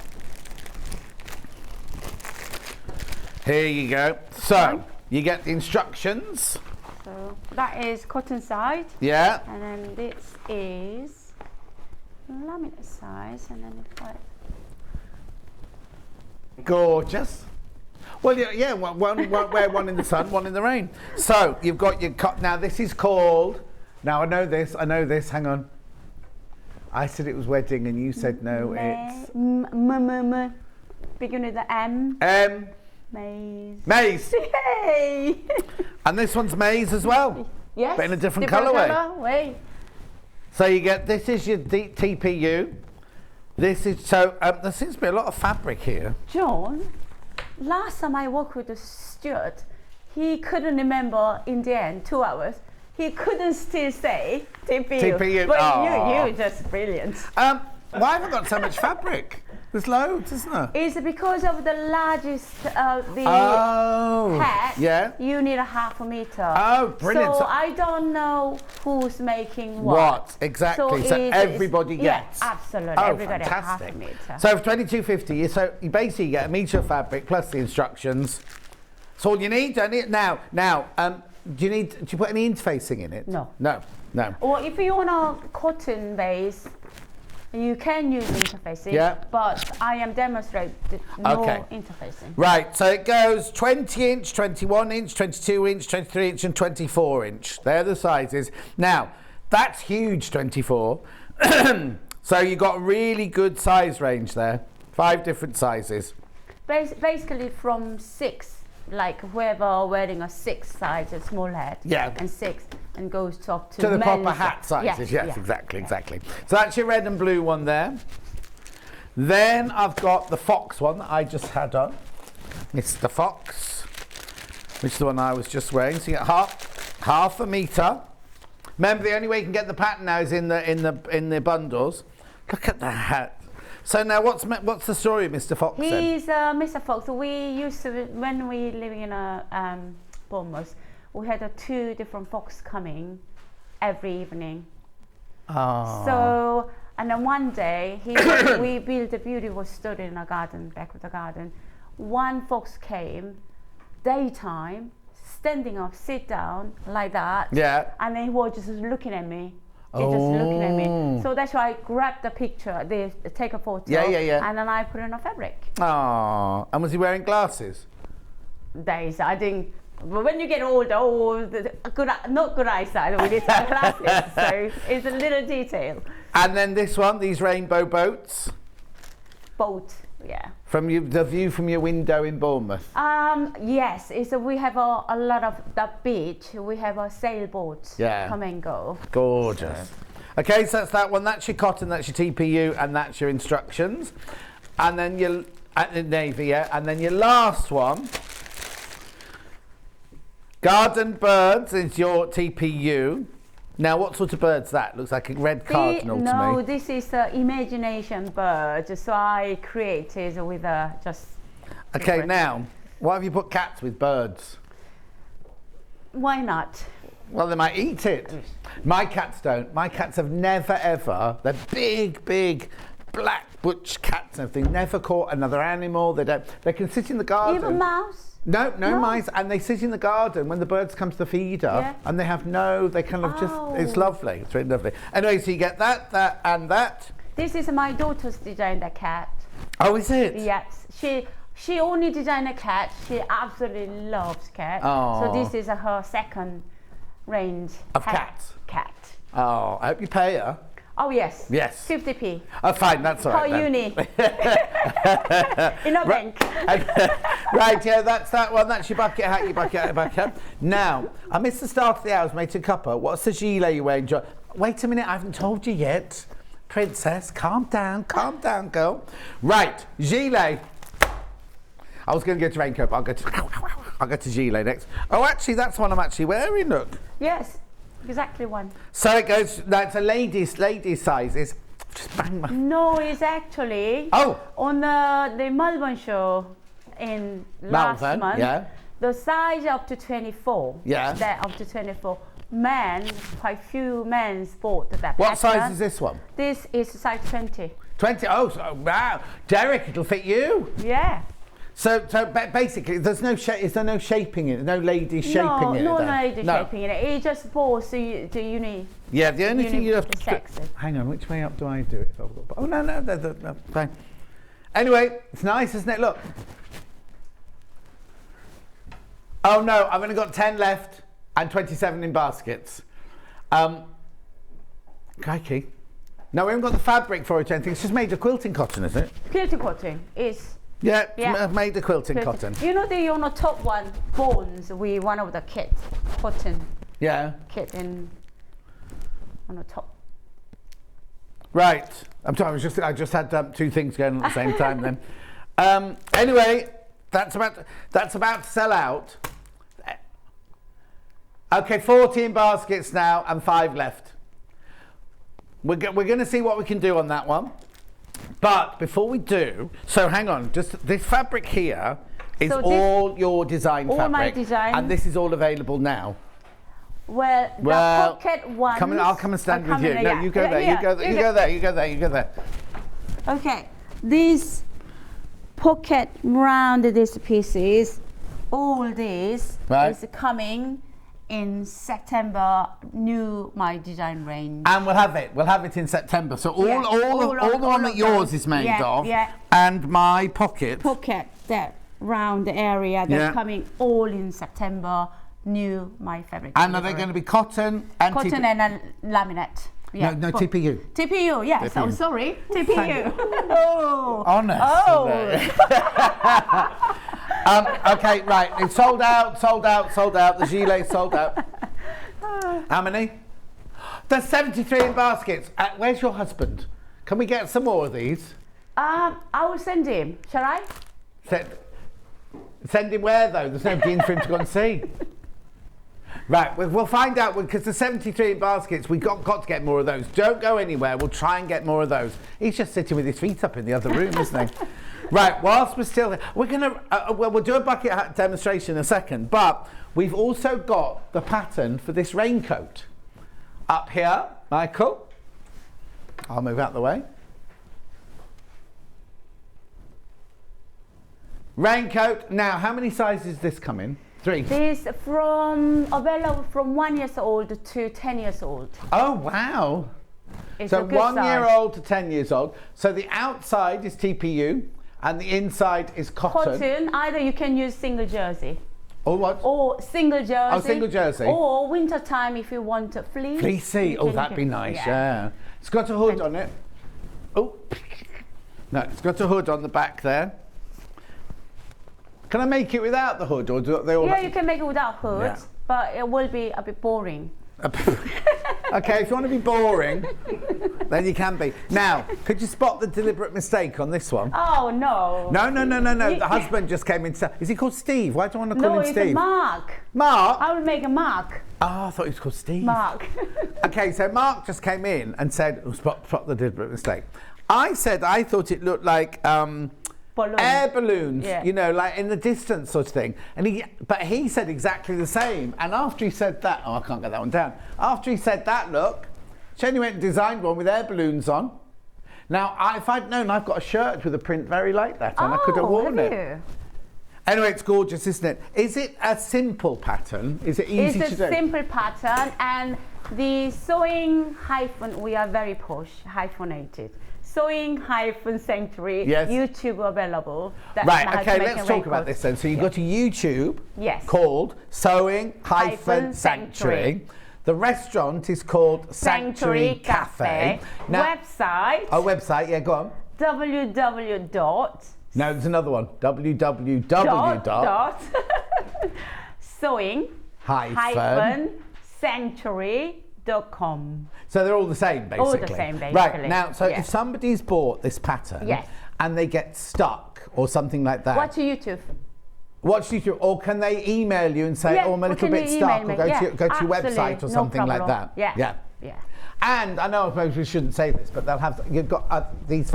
Here you go. So, you get the instructions. So, that is cotton side. Yeah. And then this is laminate size, and then it's like... Gorgeous. Well, yeah, one wear one in the sun, one in the rain. So you've got your now this is called. Now I know this. Hang on. I said it was wedding, and you said no. It's beginning with the M. Maze. Maze. Yay! And this one's maize as well. Yes. But in a different colourway. Colourway. So you get this is your TPU. This is so. There seems to be a lot of fabric here. John, last time I worked with Stuart, he couldn't remember in the end 2 hours. He couldn't still say TPU. TPU. But you're just brilliant. Why have I got so much fabric? There's loads, isn't there? It's because of the largest hat. Yeah. You need a half a meter. Oh, brilliant! So I don't know who's making what exactly. So everybody gets. Yeah, absolutely. Oh, everybody fantastic! Half a meter. So for $22.50, so you basically get a meter of fabric plus the instructions. That's all you need, don't you? Now, do you put any interfacing in it? No. No. Or if you want a cotton base, you can use interfacing, but I am demonstrating no interfacing. Right, so it goes 20 inch, 21 inch, 22 inch, 23 inch and 24 inch. They're the sizes. Now, that's huge, 24. So you've got a really good size range there. 5 different sizes. Basically from 6, like whoever wearing a 6 size, a small hat, and 6, and goes up to the proper hat sizes. Yes, exactly. So that's your red and blue one there. Then I've got the fox one that I just had on. It's the fox, which is the one I was just wearing. So you get half a meter. Remember, the only way you can get the pattern now is in the bundles. Look at that hat. So now, what's the story of Mr. Fox? He's Mr. Fox. We used to, when we living in Bournemouth, we had 2 different fox coming every evening. Oh. So, and then one day we built a beautiful study in our garden, back of the garden. One fox came, daytime, standing up, sit down like that. Yeah. And then he was just looking at me. Just looking at me. So that's why I grabbed the picture, take a photo. Yeah. And then I put it on a fabric. Oh. And was he wearing glasses? Days, I think. But when you get older, not good eyesight, we need to have glasses. So it's a little detail. And then this one, these rainbow boats. Boat, yeah. From the view from your window in Bournemouth. Yes, we have a lot of the beach. We have a sailboat come and go. Gorgeous. Okay, so that's that one. That's your cotton. That's your TPU, and that's your instructions. And then your navy, and then your last one. Garden birds is your TPU. Now, what sort of bird's that? Looks like a red cardinal to me. No, this is an imagination bird. So I created with just... Okay, now, why have you put cats with birds? Why not? Well, they might eat it. My cats don't. My cats have never, ever... They're big, black butch cats and everything. Never caught another animal. They don't... They can sit in the garden. Even mouse? No mice, and they sit in the garden when the birds come to the feeder, and they have they kind of just, it's lovely, it's really lovely. Anyway, so you get that, and that. This is my daughter's design, the cat. Oh, is it? Yes. She only designed a cat. She absolutely loves cat. Oh. So this is her second range of cats. Cat. Oh, I hope you pay her. Oh yes. Yes. 50p. Oh, fine. That's all right. For uni. In a bank. Right, yeah, that's that one. That's your bucket hat, your bucket hat. Now, I missed the start of the hours, mate, a cuppa. What's the gilet you're wearing, John? Wait a minute, I haven't told you yet. Princess, calm down, girl. Right, gilet. I was going to go to raincoat, but I'll go to gilet next. Oh, actually, that's one I'm actually wearing, look. Yes, exactly one. So it goes, that's a ladies sizes. Just bang my... No, it's actually on the Melbourne show in last month. Yeah. The size up to 24. Yeah. That up to 24. Men, quite few men bought that. What size is this one? This is size 20. 20? Oh, wow. Derek, it'll fit you. Yeah. So basically, is there no shaping in it? No lady shaping in it? No lady shaping in it. It just falls to uni. Yeah, the only thing you have to... Sex it. Hang on, which way up do I do it? Oh, no, fine. Anyway, it's nice, isn't it? Look. Oh, no, I've only got 10 left and 27 in baskets. Crikey. No, we haven't got the fabric for it or anything. It's just made of quilting cotton, is it? Quilting cotton is... Yeah, I've made the quilting cotton. You know on the top one, bones, one of the kit, cotton. Yeah. Kit on the top. Right. I'm sorry, I just had two things going on at the same time then. Anyway, that's about to sell out. Okay, 14 baskets now and 5 left. We're going to see what we can do on that one. But before we do, so hang on, just this fabric here is all your design fabric. All my design. And this is all available now. Well, the pocket ones. I'll come and stand with you. No, you go there, you go there. Okay, these pocket round these pieces, all these is coming in September, my design range. And we'll have it in September. So all the one that yours is made of, and my pocket that round area that's coming all in September. My fabric. And are they going to be cotton and and laminate? Yeah. No, TPU. TPU, yes. I'm sorry. TPU. Oh. Honest. Okay, right. It's sold out. The gilet sold out. How many? There's 73 in baskets. Where's your husband? Can we get some more of these? I will send him. Shall I? Send him where, though? There's nobody in for him to go and see. Right, we'll find out, because the 73 baskets, we've got to get more of those. Don't go anywhere, we'll try and get more of those. He's just sitting with his feet up in the other room, isn't he? Right, whilst we're still here, we're going to, we'll do a bucket hat demonstration in a second, but we've also got the pattern for this raincoat. Up here, Michael, I'll move out the way. Raincoat, now how many sizes does this come in? 3. This available from 1 year old to 10 years old. Oh wow! It's so a good 1 size. year old to 10 years old. So the outside is TPU and the inside is cotton. Cotton. Either you can use single jersey. Or what? Or single jersey. Oh, single jersey. Or winter time if you want a fleece. Fleecy. Oh, that'd be nice. Yeah. It's got a hood on it. Oh. No, it's got a hood on the back there. Can I make it without the hood, or do they all? Yeah, you can make it without hood, but it will be a bit boring. Okay, if you want to be boring, then you can be. Now, could you spot the deliberate mistake on this one? Oh no. No. The husband just came in. Is he called Steve? Why do I want to call him Steve? No, it's Mark. Mark? I will make a Mark. Oh, I thought he was called Steve. Mark. Okay, so Mark just came in and said, spot the deliberate mistake. I said I thought it looked like air balloons, you know, like in the distance sort of thing. But he said exactly the same. And after he said that, I can't get that one down. After he said that, look, Shani went and designed one with air balloons on. Now, if I'd known, I've got a shirt with a print very like that, and I could have worn it. Anyway, it's gorgeous, isn't it? Is it a simple pattern? Is it easy to do? It's a simple pattern, and the sewing hyphen, we are very posh, hyphenated. Sewing-Sanctuary, Yes. YouTube available. Right, okay, let's talk about this then. So you go to YouTube called Sewing-Sanctuary. The restaurant is called Sanctuary Cafe. Now, website. Oh, website, yeah, go on. No, there's another one. www. Sewing-Sanctuary.com. So they're all the same, basically. All the same, basically. Right, now, so if somebody's bought this pattern and they get stuck or something like that. Watch YouTube. Watch YouTube, or can they email you and say, oh, I'm a little bit stuck, or go to your website or something like that? Yeah. And I know maybe we shouldn't say this, but they'll have, you've got these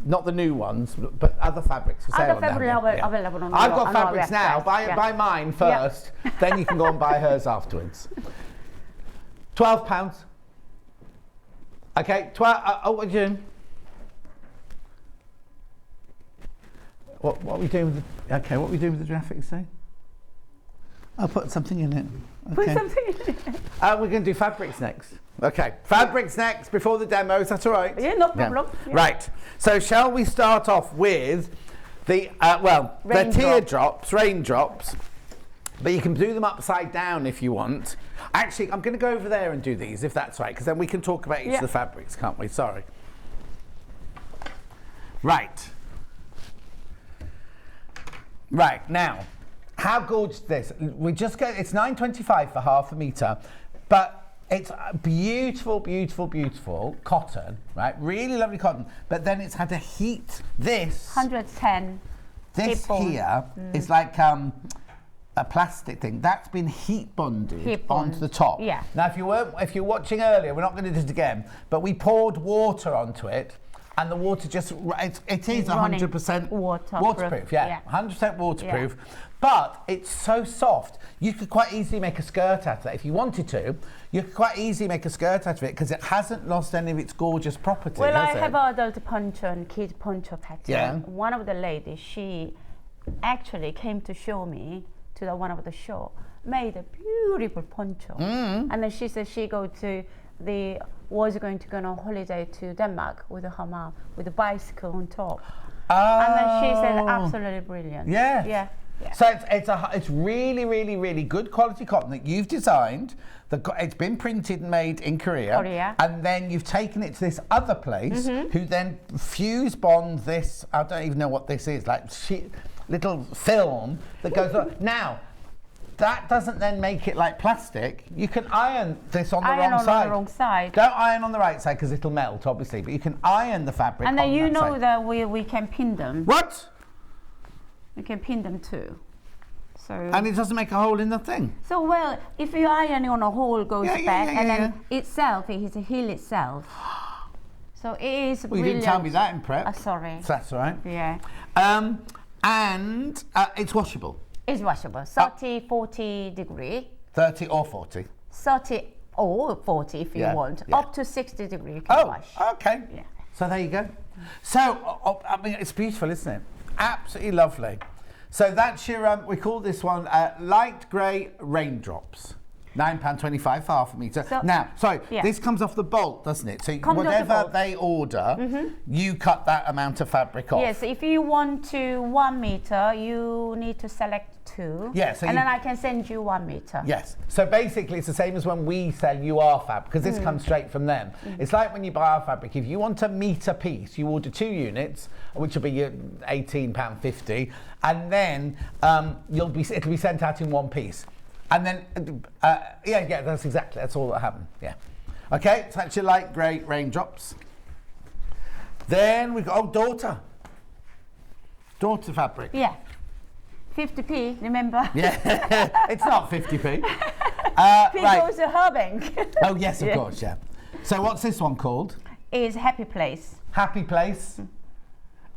not the new ones, but other fabrics for sale. Other fabrics available on I've got our fabrics now. website. Buy mine first, then you can go and buy hers afterwards. £12. Okay, what are you doing? What are we doing with the, what are we doing with the graphics say? I'll put something in it. Okay. Put something in it. We're going to do fabrics next. Okay, fabrics next before the demo. Is that all right? Yeah, no problem. Yeah. Right. So shall we start off with the they're teardrops, raindrops, but you can do them upside down if you want. Actually, I'm going to go over there and do these if that's right, because then we can talk about each of the fabrics, can't we? Sorry. Right. Right, now, how gorgeous is this? We just get, it's $9.25 for half a metre, but it's beautiful, beautiful, beautiful cotton, right? Really lovely cotton, but then it's had to heat this. 110. This here is like a plastic thing. That's been heat bonded onto the top. Yeah. Now, if you're watching earlier, we're not going to do this again, but we poured water onto it, and the water just, it is 100% waterproof. Yeah, 100% waterproof. Yeah. But it's so soft. You could quite easily make a skirt out of that. If you wanted to, you could quite easily make a skirt out of it because it hasn't lost any of its gorgeous properties. Well, I have adult poncho and kid poncho pattern. Yeah. One of the ladies, she actually came to show me to one of the show, made a beautiful poncho. And then she said she was going to go on a holiday to Denmark with her mom with a bicycle on top. And then she said absolutely brilliant. Yeah. So it's really, really, really good quality cotton that you've designed. It's been printed and made in Korea. And then you've taken it to this other place who then fuse bond this, I don't even know what this is, like little film that goes on. Now, that doesn't then make it like plastic. You can iron this on the wrong side. Don't iron on the right side because it'll melt, obviously, but you can iron the fabric and then on that side. that we can pin them. What? We can pin them too. So. And it doesn't make a hole in the thing? So, well, if you iron on a hole goes back and then itself, it is a heel itself. So it is well, brilliant. You didn't tell me that in prep. Sorry. That's all right. Yeah. And it's washable. It's washable. 30, 40 degree. 30 or 40. 30 or 40 if you want. Up to 60 degree you can wash. Okay. Yeah. So there you go. So, I mean, it's beautiful, isn't it? Absolutely lovely. So that's your, we call this one light grey raindrops. £9.25 for half a metre. So, now, sorry, this comes off the bolt, doesn't it? So whatever they order, you cut that amount of fabric off. Yes, if you want to 1 metre, you need to select 2. Yes, and then I can send you 1 metre. Yes. So basically, it's the same as when we sell you our fabric, because this comes straight from them. It's like when you buy our fabric. If you want a metre piece, you order 2 units, which will be your £18.50, and then it'll be sent out in 1 piece. And then, that's all that happened, Okay, so that's your light grey raindrops. Then we've got, daughter fabric. Yeah, 50p, remember? Yeah, it's not 50p. Goes to her bank. Oh, yes, of course, yeah. So what's this one called? It's Happy Place. Happy Place,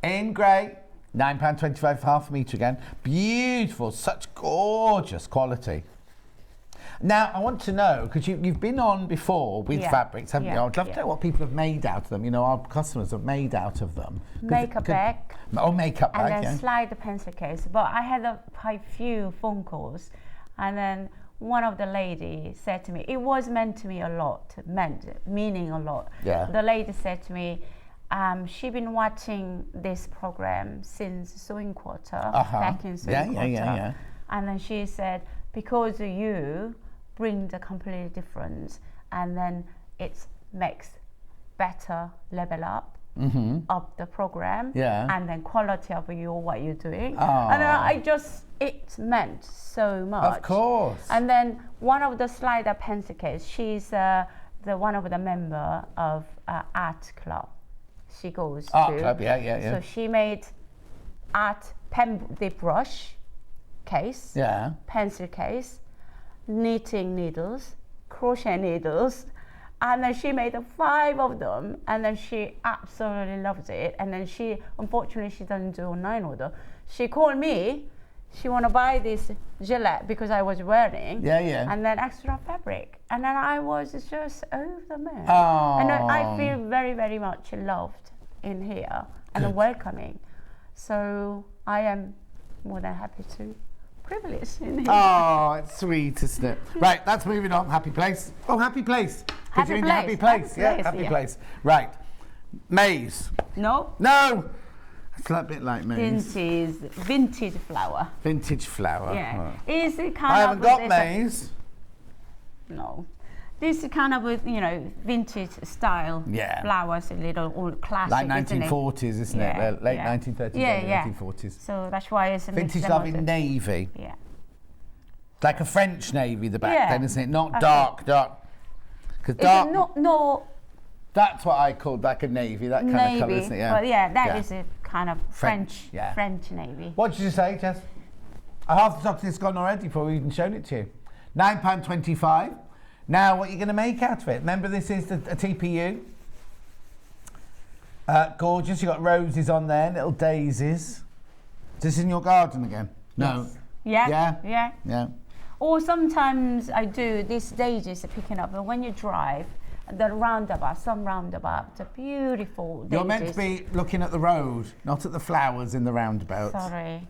in grey. £9.25 for half a metre again. Beautiful, such gorgeous quality. Now, I want to know, because you've been on before with fabrics, haven't you? I'd love to know what people have made out of them. You know, our customers have made out of them. Makeup bag. Oh, makeup bag, and then slide the pencil case. But I had quite few phone calls, and then one of the ladies said to me, it was meaning a lot. Yeah. The lady said to me, She's been watching this program since Sewing Quarter, back in Sewing Quarter. Yeah. And then she said, because you bring the completely difference, and then it makes better level up of the program, and then quality of what you're doing. And it meant so much. Of course. And then one of the slider pencil case, she's one of the member of art club. She goes to art club, yeah. So she made the brush case, pencil case, knitting needles, crochet needles, and then she made 5 of them, and then she absolutely loves it. And then unfortunately she doesn't do online order. She called me. She want to buy this gilet because I was wearing, and then extra fabric, and then I was just over the moon. And I feel very, very much loved in here and welcoming. So I am more than happy to privilege in here. Oh, it's sweet, isn't it? Right, that's moving on. Happy place. Oh, happy place. Happy place. Happy place. Happy place. Right, maize. No. It's a bit like maize. Vintage flower. Vintage flower. Yeah. Is it kind I haven't got maize. No. This is kind of vintage style flowers, a little old classic. Like 1940s, isn't it? Late 1930s, early 1940s. So that's why it's a vintage lovely navy. Yeah. Like a French navy, the back then, isn't it? Not dark. Because dark. No. That's what I called like a navy, that kind of colour, isn't it? Well, that is a kind of French navy. What did you say, Jess? Half the stock is gone already before we've even shown it to you. £9.25. Now, what are you going to make out of it? Remember, this is a TPU. Gorgeous. You've got roses on there, little daisies. Is this in your garden again? No. Yes. Yeah. Or sometimes I do these daisies are picking up, and when you drive, the roundabout, some roundabouts are beautiful daisies. You're meant to be looking at the road, not at the flowers in the roundabout. Sorry.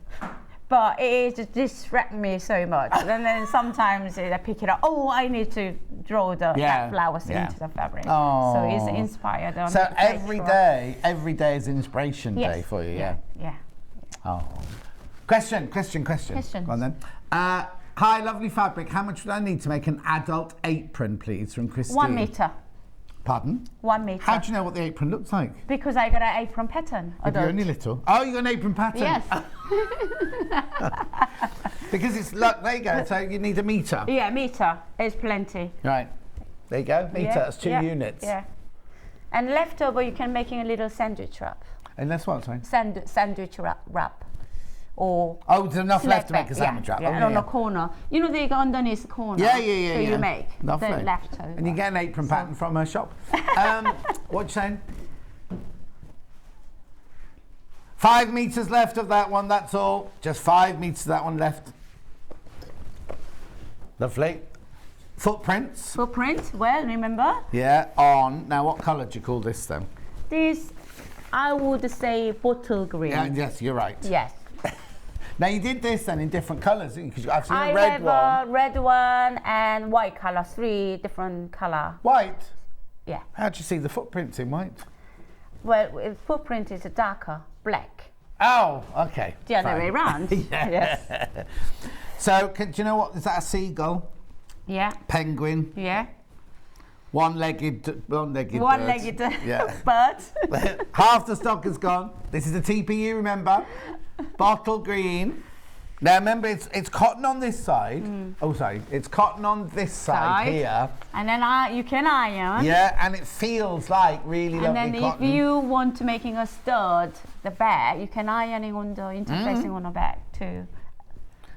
But it distracts me so much. And then sometimes I pick it up. Oh, I need to draw that flowers into the fabric. Oh. So it's inspired. So every day is inspiration day for you, Yeah. Oh. Question. Go on then. Hi, lovely fabric. How much would I need to make an adult apron, please, from Christine? 1 meter. Pardon? 1 meter. How do you know what the apron looks like? Because I got an apron pattern. You're only little. Oh, you got an apron pattern? Yes. Because it's, look, there you go. So you need a metre. Yeah, metre is plenty. Right. There you go. Metre, that's 2 units. Yeah. And leftover, you can make a little sandwich wrap. And that's what, sorry? Sandwich wrap. Or there's enough left to make a sandwich wrap. And on the corner. You know, the underneath the corner. Yeah. So you make the leftover. And you get an apron pattern from her shop. What you saying? 5 metres left of that one, that's all. Just 5 metres of that one left. Lovely. Footprints. Well, remember? Yeah, on. Now, what colour do you call this then? This, I would say bottle green. Yes, you're right. Yes. Now, you did this then in different colours, didn't you? Because I've seen I a red one. have a red one and white colour, 3 different colour. White? Yeah. How do you see the footprints in white? Well, footprint is darker, black. Oh, okay. The other way around. Yes. So, do you know what? Is that a seagull? Yeah. Penguin? Yeah. One-legged bird. Yeah. Bird. Half the stock is gone. This is a TPU, remember? Bottle green. Now remember, it's cotton on this side. Oh, sorry, it's cotton on this side here. And then you can iron. Yeah, and it feels like really lovely cotton. And then if you want to making a stud, the bag, you can ironing on the interfacing on the bag too.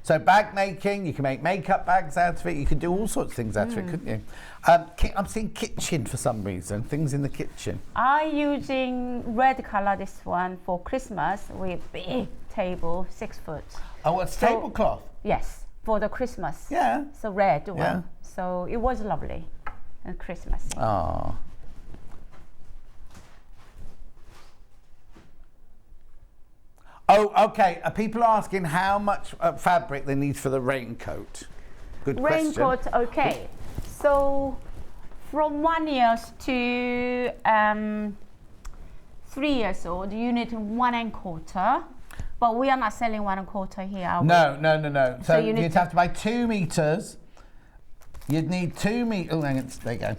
So bag making, you can make makeup bags out of it. You can do all sorts of things out of it, couldn't you? I'm seeing kitchen for some reason. Things in the kitchen. I'm using red color this one for Christmas with big table, 6 foot. Oh, what's tablecloth? Yes, for the Christmas. Yeah. So red one. So it was lovely and Christmassy. Oh. Oh, okay. People are asking how much fabric they need for the raincoat. Good question. Raincoat, okay. So from 1 year to 3 years old, you need 1 1/4. But we are not selling 1 1/4 here. Are we? No. So you'd have to buy 2 meters. You'd need 2 meters. Oh, hang on, there you go.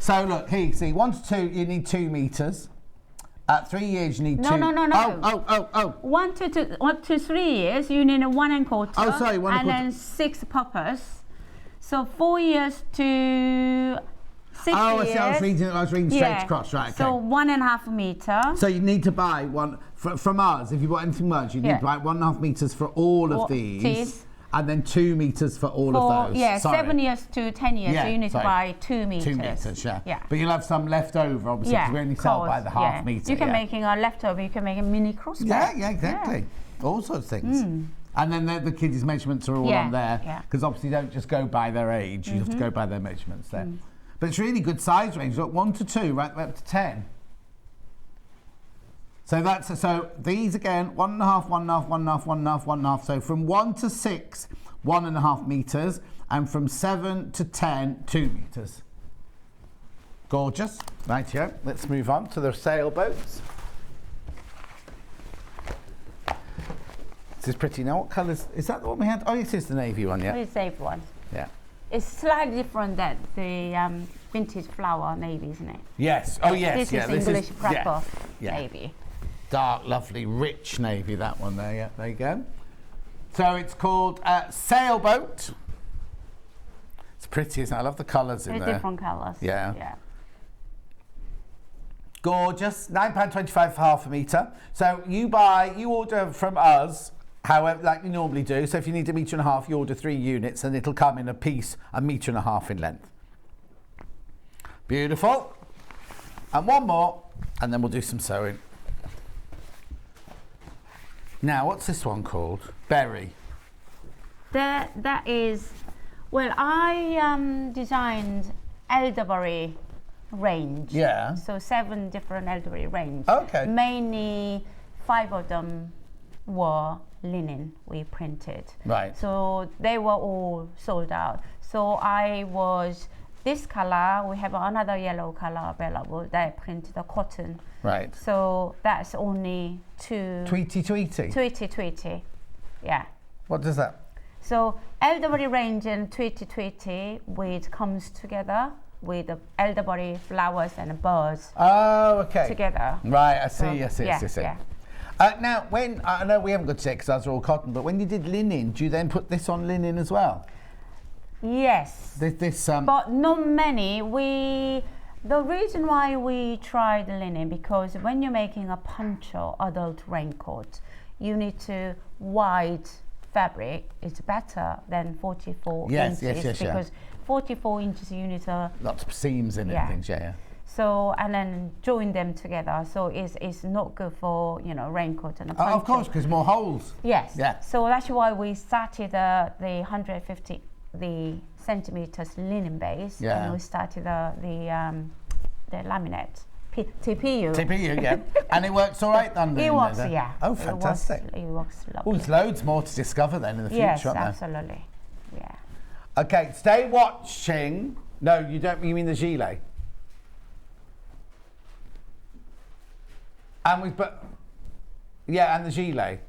So look, here you see 1 to 2, you need 2 meters. At 3 years, you need 2. No. Oh. 1 to 3 years, you need 1 1/4. Oh, sorry, 1 and 1/4. then 6 poppers. So 4 years to 6 years. Oh, I see. I was reading straight across. Right. Okay. So 1.5 meter. So you need to buy one from us. If you bought anything much, you need to buy 1.5 meters for all of these. And then 2 meters for all of those. Yeah, 7 years to 10 years. So you need to buy 2 meters. 2 meters, yeah. But you'll have some left over, obviously, because we only sell by the half meter. You can make a leftover. You can make a mini crossbar. Yeah, exactly. All sorts of things. And then the kids' measurements are all on there, because obviously you don't just go by their age. You have to go by their measurements there. But it's really good size range. Look, 1 to 2, right up to 10. So these again, 1.5, 1.5, 1.5, 1.5, 1.5. So from 1 to 6, 1.5 meters, and from 7 to 10, 2 meters. Gorgeous. Right here. Let's move on to the sailboats. This is pretty. Now, what colours is that? The one we had? Oh, it is the navy one. Yeah. It's the navy one. Yeah. It's slightly different than the vintage flower navy, isn't it? Yes. Oh, yes. This is English proper navy. Dark, lovely, rich navy, that one there. Yeah, there you go. So it's called Sailboat. It's pretty, isn't it? I love the colours in there. Different colours. Yeah. Gorgeous. £9.25 for half a metre. So you order from us, however, like you normally do. So if you need 1.5 meters, you order 3 units and it'll come in a piece 1.5 meters in length. Beautiful. And one more, and then we'll do some sewing. Now, what's this one called? Berry. That is, well, I designed elderberry range. Yeah. So 7 different elderberry range. Okay. Mainly 5 of them were linen we printed. Right. So they were all sold out. So this color, we have another yellow color available that I printed the cotton. Right. So that's only 2. Tweety. Tweety. Yeah. What does that? So elderberry range and tweety comes together with the elderberry flowers and birds. Oh, okay. Together. Right, I see. Yeah. Now, when I know we haven't got to say because those are all cotton, but when you did linen, do you then put this on linen as well? Yes. But not many. The reason why we tried linen, because when you're making a poncho adult raincoat, you need to wide fabric. It's better than 44 inches. Yes. Because 44 inches you need lots of seams in it and things. Yeah. So and then join them together. So it's not good for raincoat and a poncho. Oh, of course, because more holes. Yes. Yeah. So that's why we started the 150 centimeters linen base. Yeah. And we started the laminate. TPU. TPU, yeah. And it works all right then? It works, yeah. Oh, fantastic. It works lovely. Oh, there's loads more to discover then in the future, yes, aren't there? Absolutely. Yeah. Okay, stay watching. No, you don't. You mean the gilet? And and the gilet.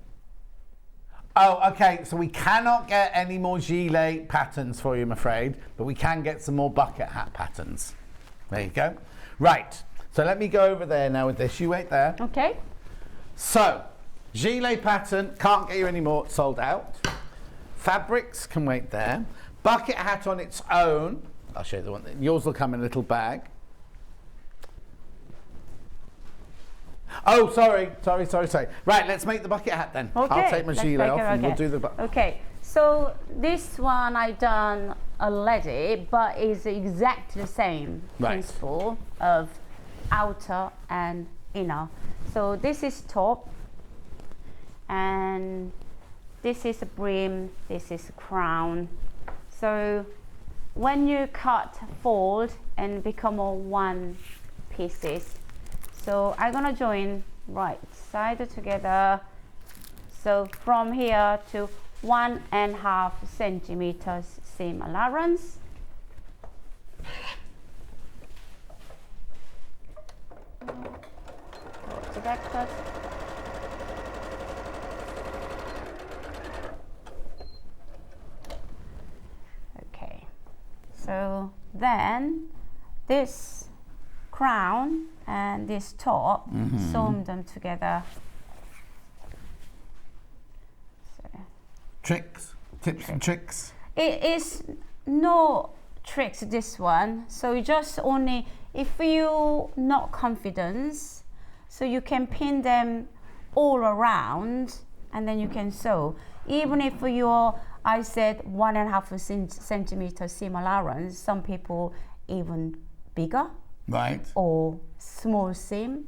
Oh, okay. So we cannot get any more gilet patterns for you, I'm afraid, but we can get some more bucket hat patterns. There you go. Right. So let me go over there now with this. You wait there. Okay. So, gilet pattern, can't get you any more, sold out. Fabrics can wait there. Bucket hat on its own. I'll show you the one. Yours will come in a little bag. Oh, sorry. Right, let's make the bucket hat then. Okay. I'll take my gilet off and we'll do the bucket. Okay. So this one I done already, but it's exactly the same principle of outer and inner. So this is top, and this is a brim, this is a crown. So when you cut, fold, and become all one pieces. So I'm gonna join right side together. So from here to 1.5 centimeters seam allowance. protectors. Okay, so then this crown and this top, sew them together. So. Tricks, tips and tricks. It is no tricks, this one. So you just only, if you not confidence, so you can pin them all around and then you can sew. Even if you're, I said 1.5 centimeter seam allowance, some people even bigger. Right. Or small seam.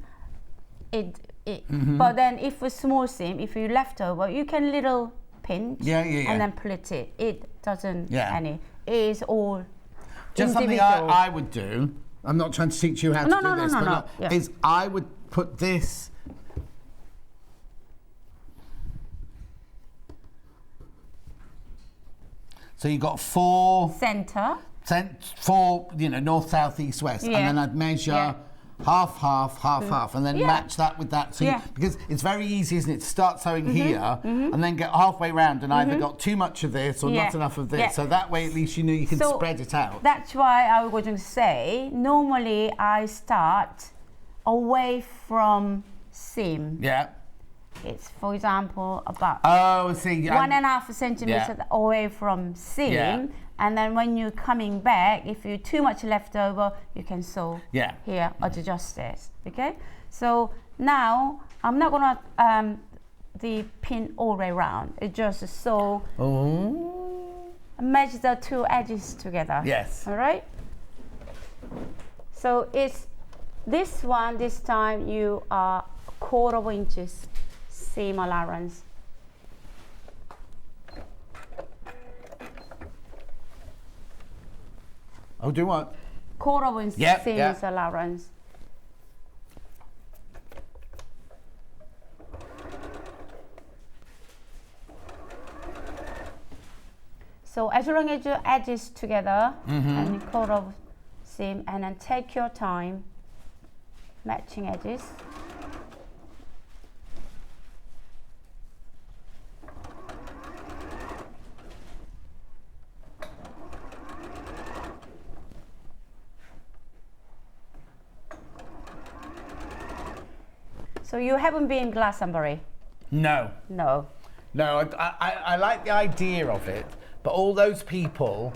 But then if a small seam, if you left over, you can little pinch and then split it. It doesn't any. It is all just individual. Something I would do. I'm not trying to teach you how to do this, but is I would put this. So you got 4 center. 4, north, south, east, west, and then I'd measure half, half, and then match that with that. So because it's very easy, isn't it, to start sewing here and then get halfway round and either got too much of this or not enough of this. So that way, at least you know you can spread it out. That's why I was going to say, normally I start away from seam. Yeah. It's, for example, about 1.5 centimeters away from seam. And then when you're coming back, if you're too much left over, you can sew here or adjust this. Okay? So now I'm not gonna the pin all the way around. It just sew. Match the 2 edges together. Yes. All right. So it's this one. This time you are 1/4 inches seam allowance. Oh, do what? 1/4 inch seam allowance. So as long as your edges together and 1/4 seam, and then take your time matching edges. So you haven't been Glastonbury? No. No. No, I like the idea of it, but all those people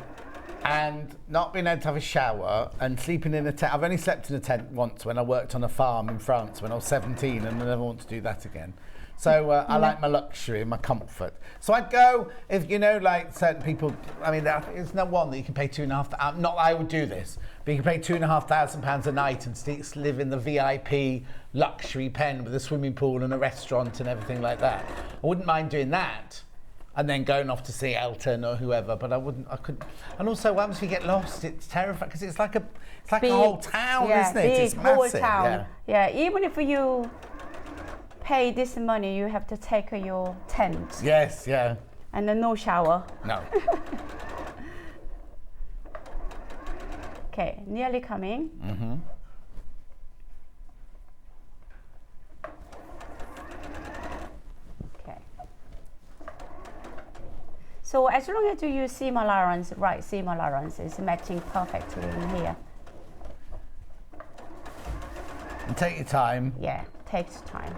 and not being able to have a shower and sleeping in a tent. I've only slept in a tent once when I worked on a farm in France when I was 17, and I never want to do that again. So I like my luxury and my comfort. So I'd go, if like certain people, I mean, there's no one that you can pay £2,500, not that I would do this, but you can pay £2,500 a night and live in the VIP luxury pen with a swimming pool and a restaurant and everything like that. I wouldn't mind doing that and then going off to see Elton or whoever, but I couldn't. And also, once we get lost, it's terrifying because it's like a whole town, isn't it? It's massive. Town. Yeah, even if you pay this money, you have to take your tent. Yes, yeah. And then no shower. No. Okay, nearly coming. Okay. So as long as you use seam allowance, right seam allowance is matching perfectly in here. And take your time. Yeah, takes time.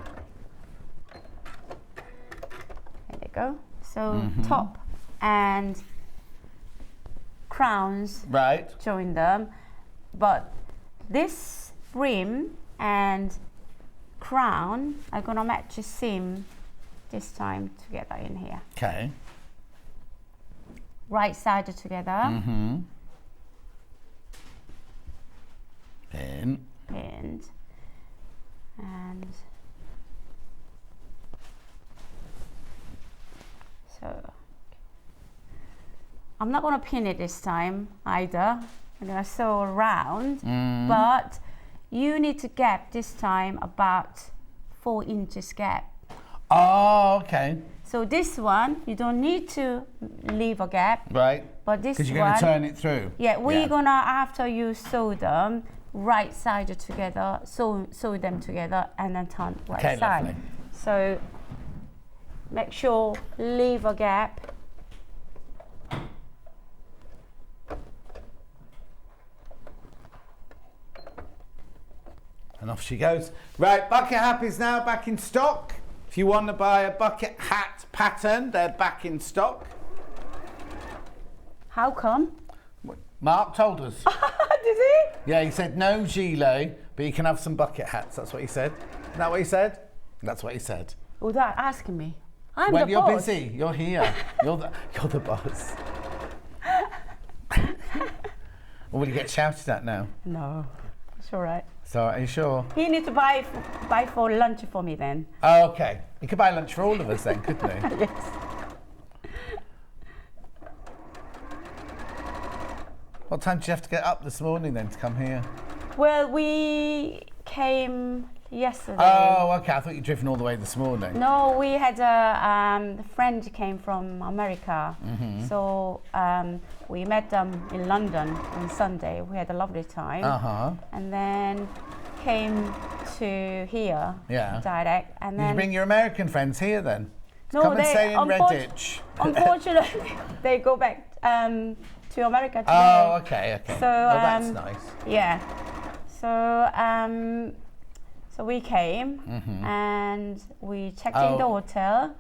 There you go. So top and crowns, join them, but this brim and crown are gonna match the seam this time together in here. Okay. Right side together. Pin. Pinned. And so I'm not going to pin it this time either. I'm going to sew around, but you need to gap this time about 4 inches gap. Oh, okay. So this one, you don't need to leave a gap. Right. But this one, because you're going to turn it through. Yeah, we're going to, after you sew them, right side together, sew them together, and then turn right side. Lovely. So make sure leave a gap. And off she goes. Right, bucket hat is now back in stock. If you want to buy a bucket hat pattern, they're back in stock. How come? Mark told us. Did he? Yeah, he said no gilet, but you can have some bucket hats. That's what he said. Isn't that what he said? That's what he said. Without asking me. I'm when the you're boss. busy, you're here. you're the boss. Or will you get shouted at now? No, it's all right. So, are you sure? He needs to buy for lunch for me then. Oh, okay. He could buy lunch for all of us then, couldn't he? Yes. What time did you have to get up this morning then to come here? Well, we came yesterday. Oh, okay. I thought you'd driven all the way this morning. No, we had a friend came from America. Mm-hmm. So we met them in London on Sunday. We had a lovely time. Uh-huh. And then came to here direct. And Did then you bring your American friends here then? No, come and they stay in Redditch. Unfortunately, they go back to America today. Oh, okay. So that's nice. Yeah. So we came and we checked in the hotel,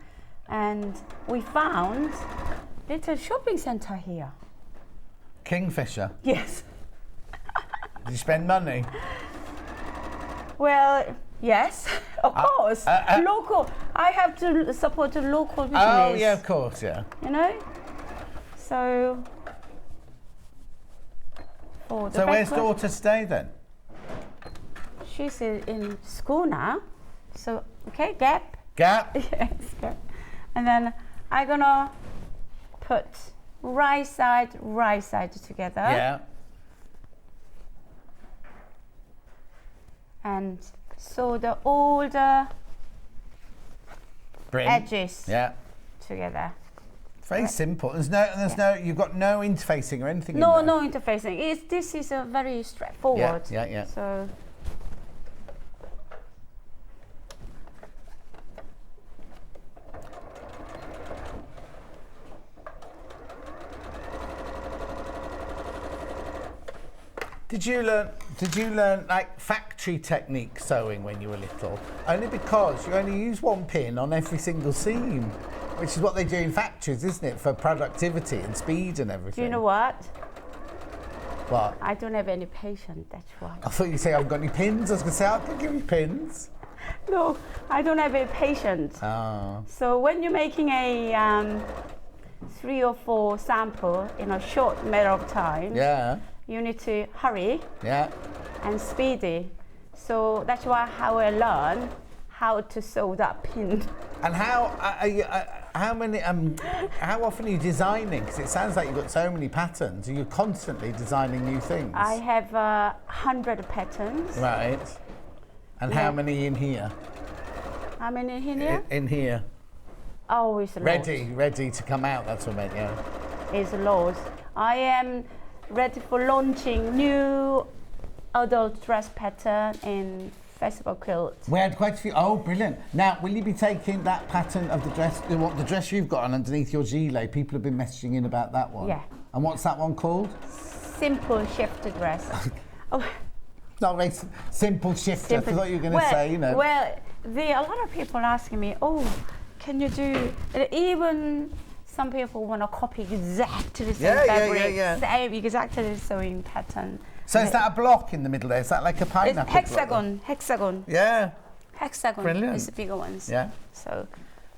and we found little shopping centre here. Kingfisher. Yes. Did you spend money? Well, yes, of course. Local. I have to support the local business. Oh, yeah, of course, yeah. You know? So. So where's daughter stay then? She's in school now. So, okay, gap. Gap? Yes, gap. And then I'm gonna put right side together. Yeah. And sew the older edges together. Very simple. There's no. You've got no interfacing or anything. No, in there. no interfacing. This is a very straightforward. Yeah. So. Did you learn like factory technique sewing when you were little? Only because you only use one pin on every single seam, which is what they do in factories, isn't it? For productivity and speed and everything. Do you know what? What? I don't have any patience, that's why. I thought you'd say I haven't got any pins. I was going to say I can give you pins. No, I don't have any patience. Oh. So when you're making a 3 or 4 sample in a short matter of time, you need to hurry and speedy. So that's how I learn how to sew that pin. And how often are you designing? Because it sounds like you've got so many patterns. Are you constantly designing new things? I have 100 patterns. Right. And how many in here? How many in here? In here. Always loads. Ready to come out. That's what I meant. Yeah. Is loads. I am ready for launching new adult dress pattern in Reversible Quilt. We had quite a few. Oh, brilliant. Now, will you be taking that pattern of the dress, the dress you've got on underneath your gilet? People have been messaging in about that one. Yeah. And what's that one called? Simple shifted dress. Not very simple shifter. I thought you were going to say, you know. Well, a lot of people asking me, can you do, even some people want to copy exactly the same fabric, same exactly the sewing pattern. So is that a block in the middle there? Is that like a pineapple? It's hexagon. Hexagon. Yeah. Hexagon. Brilliant. Is the bigger ones. Yeah. So,